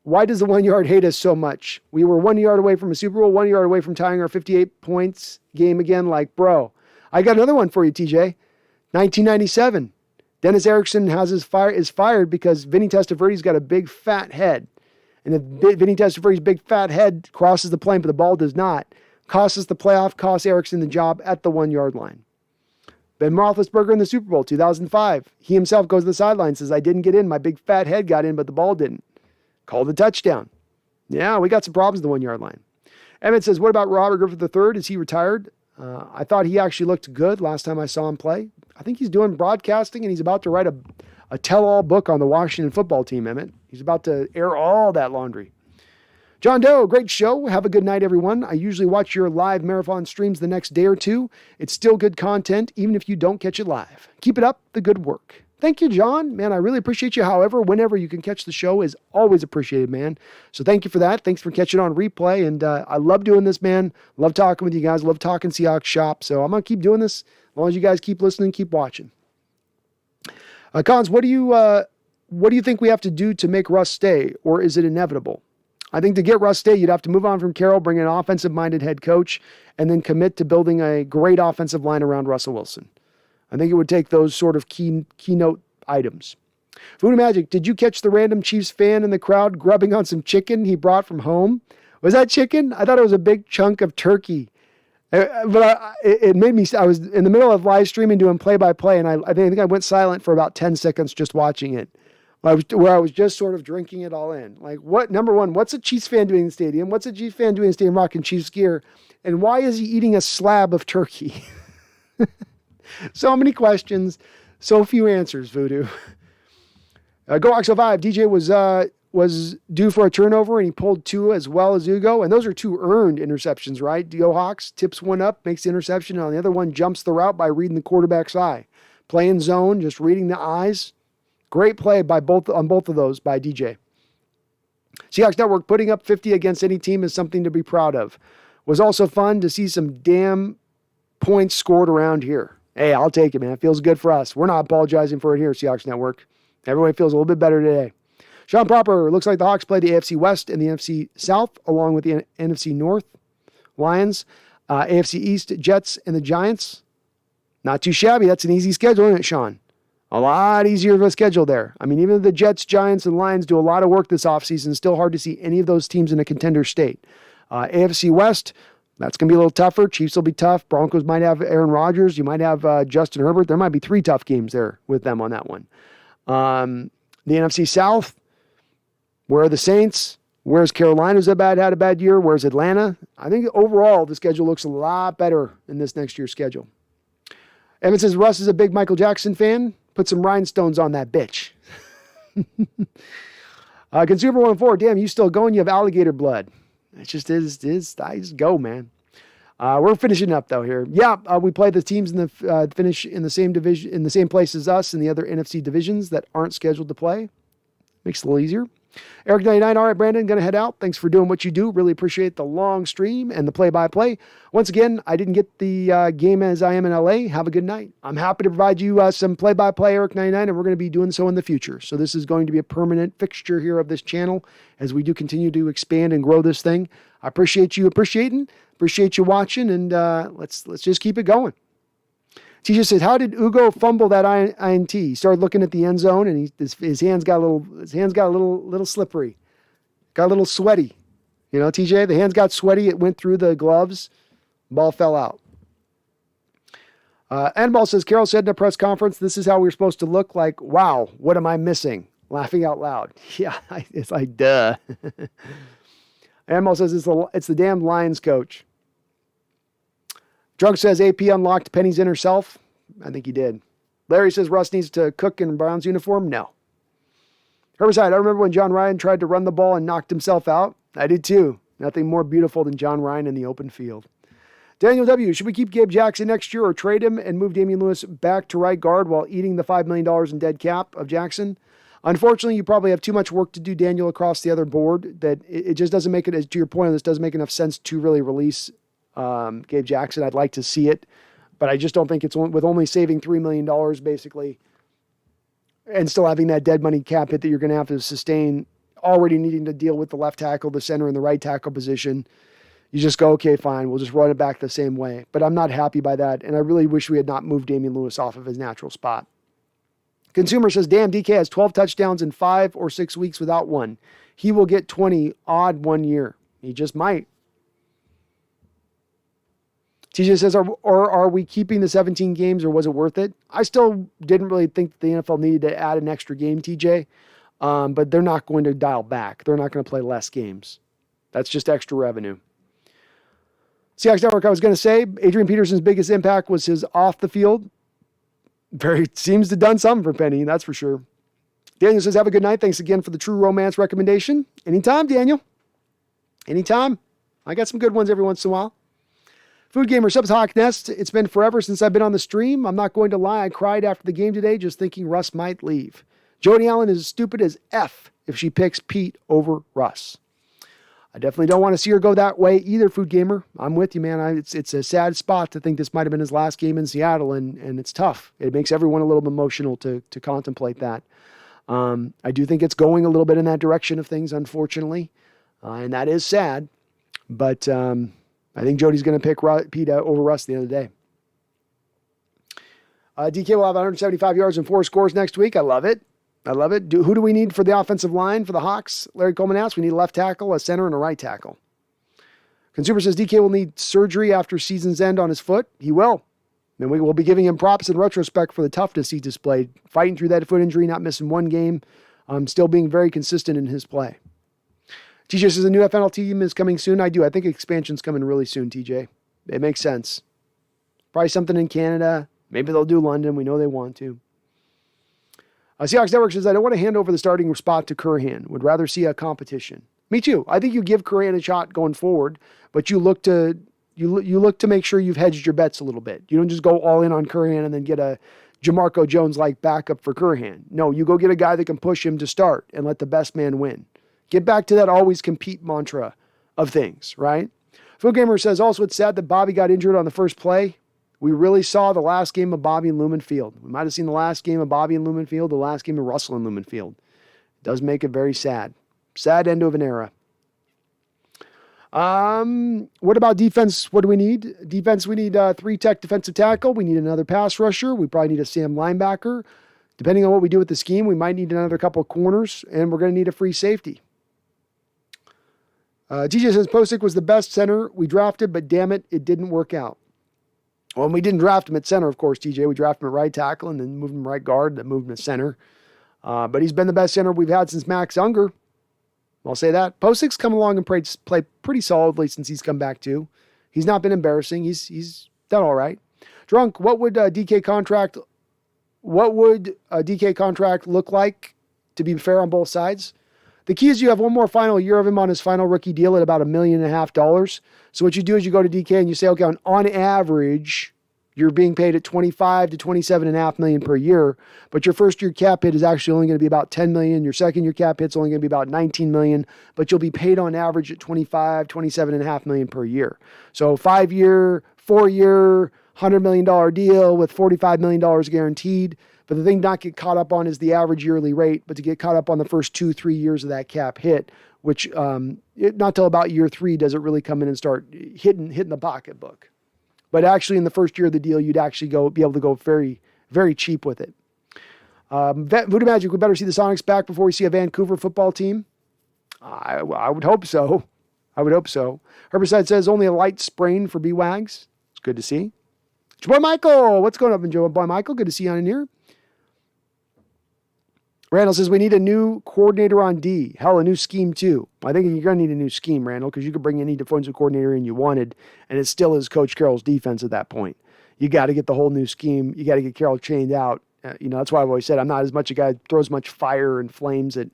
us so much? We were 1 yard away from a Super Bowl, 1 yard away from tying our 58 points game again. Like, bro, I got another one for you, TJ. 1997. Dennis Erickson is fired because Vinny Testaverde's got a big fat head. And if Vinny Testaverde's big fat head crosses the plane, but the ball does not, costs us the playoff, costs Erickson the job at the 1 yard line. Ben Roethlisberger in the Super Bowl, 2005. He himself goes to the sideline, says, I didn't get in. My big fat head got in, but the ball didn't. Called the touchdown. Yeah, we got some problems at the 1 yard line. Emmett says, what about Robert Griffith III? Is he retired? I thought he actually looked good last time I saw him play. I think he's doing broadcasting, and he's about to write a tell-all book on the Washington football team, Emmett. He's about to air all that laundry. John Doe, great show. Have a good night, everyone. I usually watch your live marathon streams the next day or two. It's still good content, even if you don't catch it live. Keep it up, the good work. Thank you, John. Man, I really appreciate you. However, whenever you can catch the show is always appreciated, man. So thank you for that. Thanks for catching on replay. And I love doing this, man. Love talking with you guys. Love talking Seahawks shop. So I'm going to keep doing this as long as you guys keep listening, keep watching. Collins, what do you think we have to do to make Russ stay, or is it inevitable? I think to get Russ stay, you'd have to move on from Carroll, bring in an offensive-minded head coach, and then commit to building a great offensive line around Russell Wilson. I think it would take those sort of keynote items. Voodoo Magic, did you catch the random Chiefs fan in the crowd grubbing on some chicken he brought from home? Was that chicken? I thought it was a big chunk of turkey. But it made me, I was in the middle of live streaming doing play-by-play, and I think I went silent for about 10 seconds just watching it. Where I was just sort of drinking it all in. Like, number one, what's a Chiefs fan doing in the stadium? What's a Chiefs fan doing in the stadium rocking Chiefs gear? And why is he eating a slab of turkey? So many questions, so few answers, Voodoo. Go Oxo 5. DJ was due for a turnover, and he pulled 2 as well as Ugo. And those are 2 earned interceptions, right? Go Hawks tips one up, makes the interception. And on the other one, jumps the route by reading the quarterback's eye. Playing zone, just reading the eyes. Great play on both of those by DJ. Seahawks Network putting up 50 against any team is something to be proud of. Was also fun to see some damn points scored around here. Hey, I'll take it, man. It feels good for us. We're not apologizing for it here, Seahawks Network. Everybody feels a little bit better today. Sean Proper, looks like the Hawks played the AFC West and the NFC South, along with the NFC North. Lions, AFC East, Jets, and the Giants. Not too shabby. That's an easy schedule, isn't it, Sean? A lot easier of a schedule there. I mean, even the Jets, Giants, and Lions do a lot of work this offseason. Still hard to see any of those teams in a contender state. AFC West, that's going to be a little tougher. Chiefs will be tough. Broncos might have Aaron Rodgers. You might have Justin Herbert. There might be 3 tough games there with them on that one. The NFC South, where are the Saints? Where's Carolina had a bad year? Where's Atlanta? I think overall the schedule looks a lot better in this next year's schedule. Evan says Russ is a big Michael Jackson fan. Put some rhinestones on that bitch. Consumer 104, damn, you still going? You have alligator blood. It just is. I just go, man. We're finishing up though here. Yeah, we play the teams in the finish in the same division, in the same place as us in the other NFC divisions that aren't scheduled to play. Makes it a little easier. Eric99, all right, Brandon, going to head out. Thanks for doing what you do. Really appreciate the long stream and the play-by-play. Once again, I didn't get the game as I am in LA. Have a good night. I'm happy to provide you some play-by-play, Eric99, and we're going to be doing so in the future. So this is going to be a permanent fixture here of this channel as we do continue to expand and grow this thing. I appreciate you appreciate you watching, and let's just keep it going. TJ says, how did Ugo fumble that INT? He started looking at the end zone, and his hands got a little slippery, got a little sweaty. You know, TJ, the hands got sweaty. It went through the gloves. Ball fell out. Annabelle says, Carol said in a press conference, this is how we're supposed to look. Like, wow, what am I missing? Laughing out loud. Yeah, it's like, duh. Annabelle says, it's the damn Lions coach. Drunk says AP unlocked Penny's inner self. I think he did. Larry says Russ needs to cook in Brown's uniform. No. Herbicide, I remember when John Ryan tried to run the ball and knocked himself out. I did too. Nothing more beautiful than John Ryan in the open field. Daniel W., should we keep Gabe Jackson next year or trade him and move Damian Lewis back to right guard while eating the $5 million in dead cap of Jackson? Unfortunately, you probably have too much work to do, Daniel, across the other board that it just doesn't make it, to your point, this doesn't make enough sense to really release Gabe Jackson. I'd like to see it, but I just don't think it's with only saving $3 million basically and still having that dead money cap hit that you're going to have to sustain, already needing to deal with the left tackle, the center, and the right tackle position. You just go, okay, fine, we'll just run it back the same way. But I'm not happy by that, and I really wish we had not moved Damian Lewis off of his natural spot. Consumer says, damn, DK has 12 touchdowns in 5 or 6 weeks without one. He will get 20 odd 1 year. He just might. TJ says, are we keeping the 17 games or was it worth it? I still didn't really think that the NFL needed to add an extra game, TJ, but they're not going to dial back. They're not going to play less games. That's just extra revenue. Seahawks Network, I was going to say, Adrian Peterson's biggest impact was his off the field. Seems to have done something for Penny, that's for sure. Daniel says, have a good night. Thanks again for the True Romance recommendation. Anytime, Daniel. Anytime. I got some good ones every once in a while. Food Gamer subs Hawk Nest. It's been forever since I've been on the stream. I'm not going to lie. I cried after the game today just thinking Russ might leave. Jody Allen is as stupid as F if she picks Pete over Russ. I definitely don't want to see her go that way either, Food Gamer. I'm with you, man. It's a sad spot to think this might have been his last game in Seattle, and it's tough. It makes everyone a little bit emotional to contemplate that. I do think it's going a little bit in that direction of things, unfortunately, and that is sad. But I think Jody's going to pick Pete over Russ the other day. DK will have 175 yards and 4 scores next week. I love it. Who do we need for the offensive line for the Hawks? Larry Coleman asks. We need a left tackle, a center, and a right tackle. Consumer says DK will need surgery after season's end on his foot. He will. And we will be giving him props in retrospect for the toughness he displayed, fighting through that foot injury, not missing one game, still being very consistent in his play. TJ says a new FNL team is coming soon. I do. I think expansion's coming really soon, TJ. It makes sense. Probably something in Canada. Maybe they'll do London. We know they want to. Seahawks Network says, I don't want to hand over the starting spot to Curhan. Would rather see a competition. Me too. I think you give Curhan a shot going forward, but you look to make sure you've hedged your bets a little bit. You don't just go all in on Curhan and then get a Jamarco Jones-like backup for Curhan. No, you go get a guy that can push him to start and let the best man win. Get back to that always compete mantra of things, right? Phil Gamer says, also it's sad that Bobby got injured on the first play. We really saw the last game of Bobby and Lumen Field. We might have seen the last game of Bobby and Lumen Field, the last game of Russell and Lumen Field. It does make it very sad. Sad end of an era. What about defense? What do we need? Defense, we need 3-tech defensive tackle. We need another pass rusher. We probably need a Sam linebacker. Depending on what we do with the scheme, we might need another couple of corners, and we're going to need a free safety. TJ says Posick was the best center we drafted, but damn it, it didn't work out. Well, we didn't draft him at center, of course, TJ. We drafted him at right tackle and then moved him right guard, then moved him to center. But he's been the best center we've had since Max Unger. I'll say that. Posick's come along and played pretty solidly since he's come back too. He's not been embarrassing. He's done all right. Drunk, what would a DK contract look like to be fair on both sides? The key is you have one more final year of him on his final rookie deal at about $1.5 million. So what you do is you go to DK and you say, okay, on average, you're being paid at $25 to $27.5 million per year, but your first year cap hit is actually only going to be about $10 million. Your second year cap hit's only going to be about $19 million, but you'll be paid on average at $27.5 million per year. So 5-year, 4-year, $100 million deal with $45 million guaranteed. But the thing not get caught up on is the average yearly rate, but to get caught up on the first 2-3 years of that cap hit, which not till about year 3 does it really come in and start hitting the pocketbook. But actually, in the first year of the deal, you'd actually be able to go very, very cheap with it. Voodoo Magic, we better see the Sonics back before we see a Vancouver football team. I would hope so. Herbicide says only a light sprain for B-Wags. It's good to see. Joe Boy Michael, what's going on, Joe Boy Michael? Good to see you on in here. Randall says we need a new coordinator on D. Hell, a new scheme too. I think you're going to need a new scheme, Randall, because you could bring any defensive coordinator in you wanted, and it still is Coach Carroll's defense at that point. You got to get the whole new scheme. You got to get Carroll chained out. That's why I've always said I'm not as much a guy that throws much fire and flames at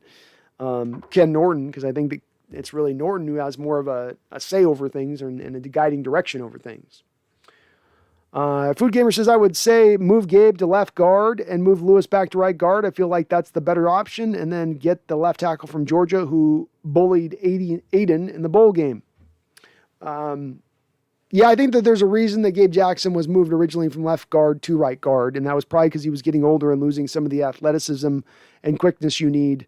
Ken Norton, because I think that it's really Norton who has more of a say over things and a guiding direction over things. Food Gamer says, I would say move Gabe to left guard and move Lewis back to right guard. I feel like that's the better option. And then get the left tackle from Georgia who bullied Aiden in the bowl game. Yeah, I think that there's a reason that Gabe Jackson was moved originally from left guard to right guard. And that was probably because he was getting older and losing some of the athleticism and quickness you need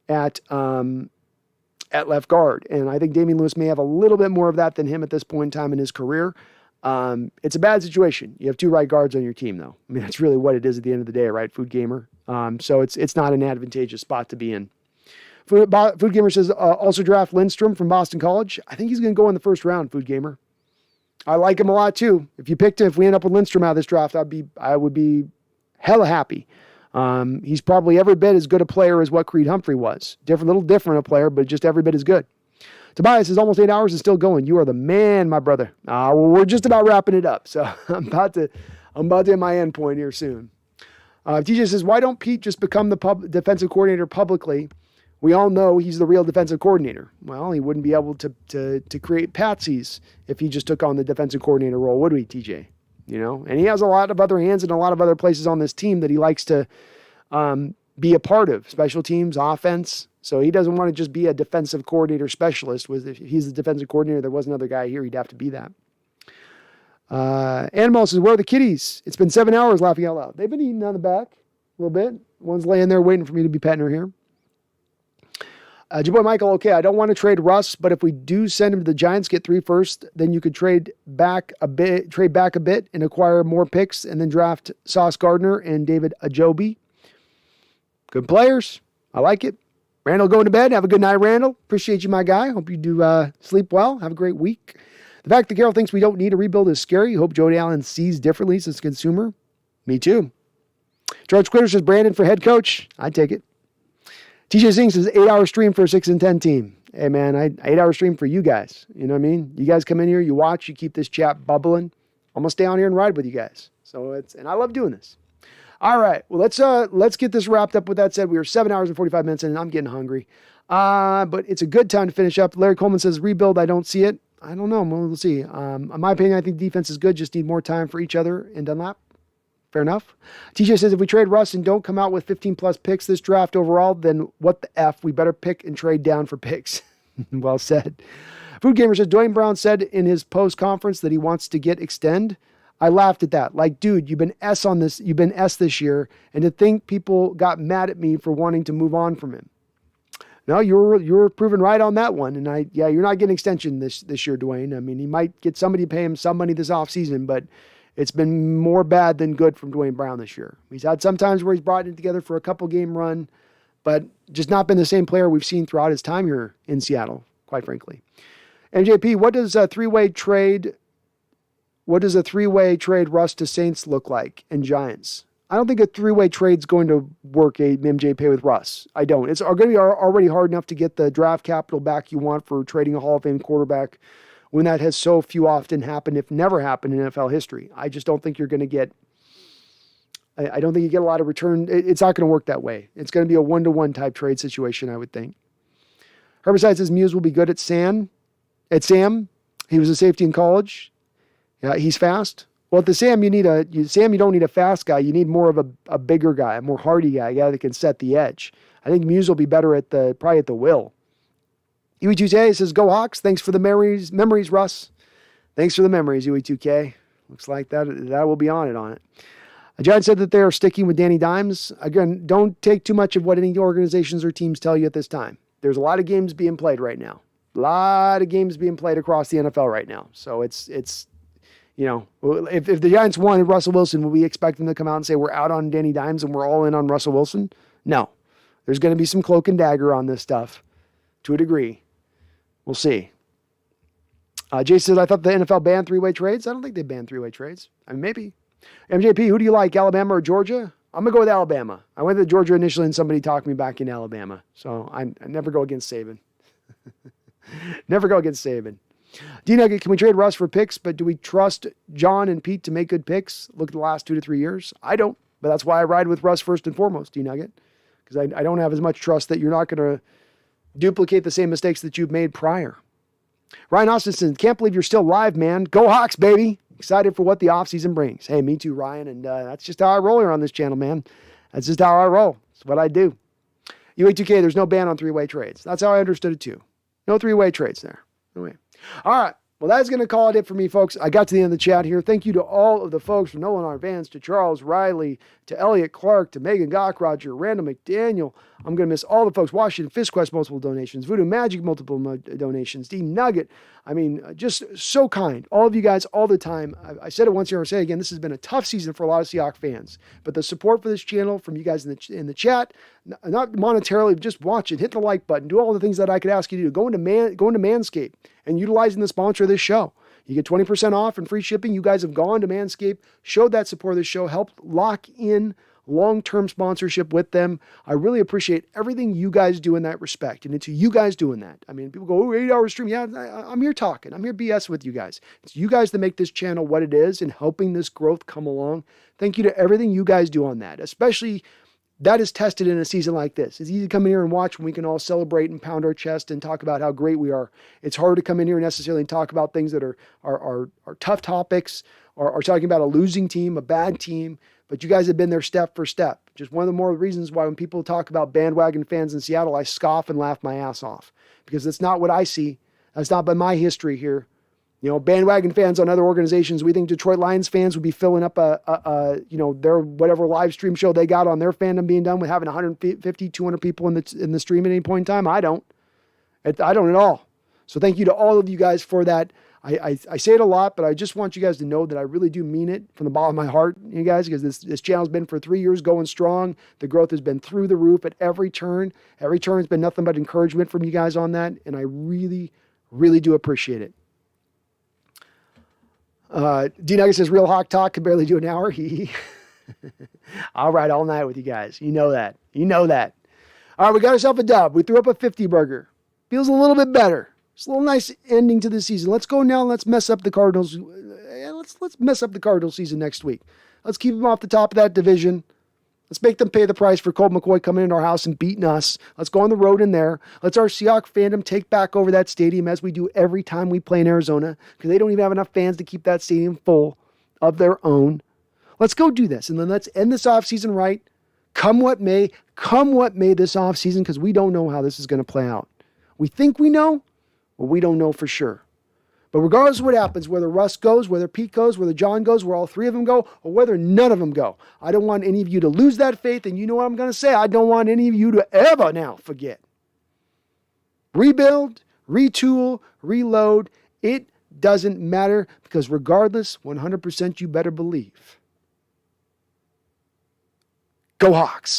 at left guard. And I think Damian Lewis may have a little bit more of that than him at this point in time in his career. It's a bad situation. You have 2 right guards on your team, though. I mean, that's really what it is at the end of the day, right, Food Gamer? So it's not an advantageous spot to be in. Food Gamer says, also draft Lindstrom from Boston College. I think he's going to go in the first round, Food Gamer. I like him a lot, too. If you picked him, if we end up with Lindstrom out of this draft, I would be hella happy. He's probably every bit as good a player as what Creed Humphrey was. Little different a player, but just every bit as good. Tobias is almost 8 hours and still going. You are the man, my brother. We're just about wrapping it up, so I'm about to hit my end point here soon. TJ says, why don't Pete just become the defensive coordinator publicly? We all know he's the real defensive coordinator. Well, he wouldn't be able to create patsies if he just took on the defensive coordinator role, would we, TJ? And he has a lot of other hands in a lot of other places on this team that he likes to be a part of. Special teams, offense. So he doesn't want to just be a defensive coordinator specialist. If he's the defensive coordinator, there was another guy here, he'd have to be that. Animal says, where are the kitties? It's been 7 hours laughing out loud. They've been eating on the back a little bit. One's laying there waiting for me to be petting her here. Jaboy Michael, okay, I don't want to trade Russ, but if we do send him to the Giants, get 3 first, then you could trade back a bit and acquire more picks and then draft Sauce Gardner and David Ajobi. Good players. I like it. Randall, going to bed. Have a good night, Randall. Appreciate you, my guy. Hope you do sleep well. Have a great week. The fact that Carroll thinks we don't need a rebuild is scary. Hope Jody Allen sees differently as a consumer. Me too. George Quitter says, Brandon for head coach. I'd take it. TJ Singh says, 8-hour stream for a 6-10 team. Hey, man, 8-hour stream for you guys. You know what I mean? You guys come in here, you watch, you keep this chat bubbling. I'm going to stay on here and ride with you guys. And I love doing this. All right. Well, let's get this wrapped up. With that said, we are 7 hours and 45 minutes in, and I'm getting hungry. But it's a good time to finish up. Larry Coleman says, rebuild, I don't see it. I don't know. We'll see. In my opinion, I think defense is good. Just need more time for each other in Dunlap. Fair enough. TJ says, if we trade Russ and don't come out with 15-plus picks this draft overall, then what the F? We better pick and trade down for picks. Well said. Food Gamer says, Dwayne Brown said in his post-conference that he wants to get extend. I laughed at that. Like, dude, you've been S on this. You've been S this year. And to think people got mad at me for wanting to move on from him. No, you were proven right on that one. And you're not getting extension this year, Dwayne. I mean, he might get somebody to pay him some money this offseason, but it's been more bad than good from Dwayne Brown this year. He's had some times where he's brought it together for a couple game run, but just not been the same player we've seen throughout his time here in Seattle, quite frankly. MJP, what does a three-way trade Russ to Saints look like and Giants? I don't think a three-way trade's going to work, MJP, with Russ. I don't. It's going to be already hard enough to get the draft capital back you want for trading a Hall of Fame quarterback when that has so few often happened, if never happened in NFL history. I just don't think you're going to get, I don't think you get a lot of return. It's not going to work that way. It's going to be a one-to-one type trade situation, I would think. Herbicide says Muse will be good at Sam. Sam, he was a safety in college. Yeah, he's fast. Well, at the Sam, you don't need a fast guy. You need more of a bigger guy, a more hardy guy, a guy that can set the edge. I think Muse will be better probably at the will. UE2K says, go Hawks. Thanks for the memories, Russ. Thanks for the memories, UE2K. Looks like that will be on it. John said that they're sticking with Danny Dimes. Again, don't take too much of what any organizations or teams tell you at this time. There's a lot of games being played right now. A lot of games being played across the NFL right now. So it's if the Giants wanted Russell Wilson, would we expect them to come out and say we're out on Danny Dimes and we're all in on Russell Wilson? No. There's going to be some cloak and dagger on this stuff to a degree. We'll see. Jason said, I thought the NFL banned three-way trades. I don't think they banned three-way trades. I mean, maybe. MJP, who do you like, Alabama or Georgia? I'm going to go with Alabama. I went to Georgia initially and somebody talked me back in Alabama. So I never go against Saban. Never go against Saban. D-Nugget, can we trade Russ for picks, but do we trust John and Pete to make good picks? Look at the last 2 to 3 years. I don't, but that's why I ride with Russ first and foremost, D-Nugget, because I don't have as much trust that you're not going to duplicate the same mistakes that you've made prior. Ryan Austinson, can't believe you're still live, man. Go Hawks, baby. Excited for what the offseason brings. Hey, me too, Ryan, and that's just how I roll here on this channel, man. That's just how I roll. It's what I do. UA2K, there's no ban on three-way trades. That's how I understood it too. No three-way trades there. No way. All right. Well, that's going to call it for me, folks. I got to the end of the chat here. Thank you to all of the folks from Nolan R. Vance, to Charles Riley, to Elliot Clark, to Megan Gockroger, Randall McDaniel. I'm going to miss all the folks. Washington Fistquest, multiple donations. Voodoo Magic, multiple donations. D Nugget. I mean, just so kind. All of you guys all the time. I said it once here, I'll say it again. This has been a tough season for a lot of Seahawks fans. But the support for this channel from you guys in the chat, not monetarily, just watch it, hit the like button, do all the things that I could ask you to do. Go into Manscaped and utilizing the sponsor of this show. You get 20% off and free shipping. You guys have gone to Manscaped, showed that support of this show, helped lock in long-term sponsorship with them. I really appreciate everything you guys do in that respect. And it's you guys doing that. I mean, people go, 8-hour stream. Yeah, I'm here talking. I'm here BS with you guys. It's you guys that make this channel what it is and helping this growth come along. Thank you to everything you guys do on that, especially that is tested in a season like this. It's easy to come in here and watch when we can all celebrate and pound our chest and talk about how great we are. It's hard to come in here necessarily and talk about things that are tough topics or talking about a losing team, a bad team. But you guys have been there step for step. Just one of the more reasons why when people talk about bandwagon fans in Seattle, I scoff and laugh my ass off. Because that's not what I see. That's not been my history here. You know, bandwagon fans on other organizations, we think Detroit Lions fans would be filling up their whatever live stream show they got on their fandom being done with having 150, 200 people in the stream at any point in time. I don't at all. So thank you to all of you guys for that. I say it a lot, but I just want you guys to know that I really do mean it from the bottom of my heart, you guys, because this channel's been for 3 years going strong. The growth has been through the roof at every turn. Every turn has been nothing but encouragement from you guys on that, and I really, really do appreciate it. D-Nugget says, real Hawk talk can barely do an hour. I'll ride all night with you guys. You know that. All right, we got ourselves a dub. We threw up a 50 burger. Feels a little bit better. It's a little nice ending to the season. Let's go now and let's mess up the Cardinals. Let's mess up the Cardinals season next week. Let's keep them off the top of that division. Let's make them pay the price for Colt McCoy coming into our house and beating us. Let's go on the road in there. Let's our Seahawks fandom take back over that stadium as we do every time we play in Arizona, because they don't even have enough fans to keep that stadium full of their own. Let's go do this, and then let's end this offseason right. Come what may this offseason, because we don't know how this is going to play out. We think we know, but we don't know for sure. But regardless of what happens, whether Russ goes, whether Pete goes, whether John goes, where all three of them go, or whether none of them go, I don't want any of you to lose that faith. And you know what I'm going to say? I don't want any of you to ever now forget. Rebuild, retool, reload. It doesn't matter, because regardless, 100% you better believe. Go Hawks.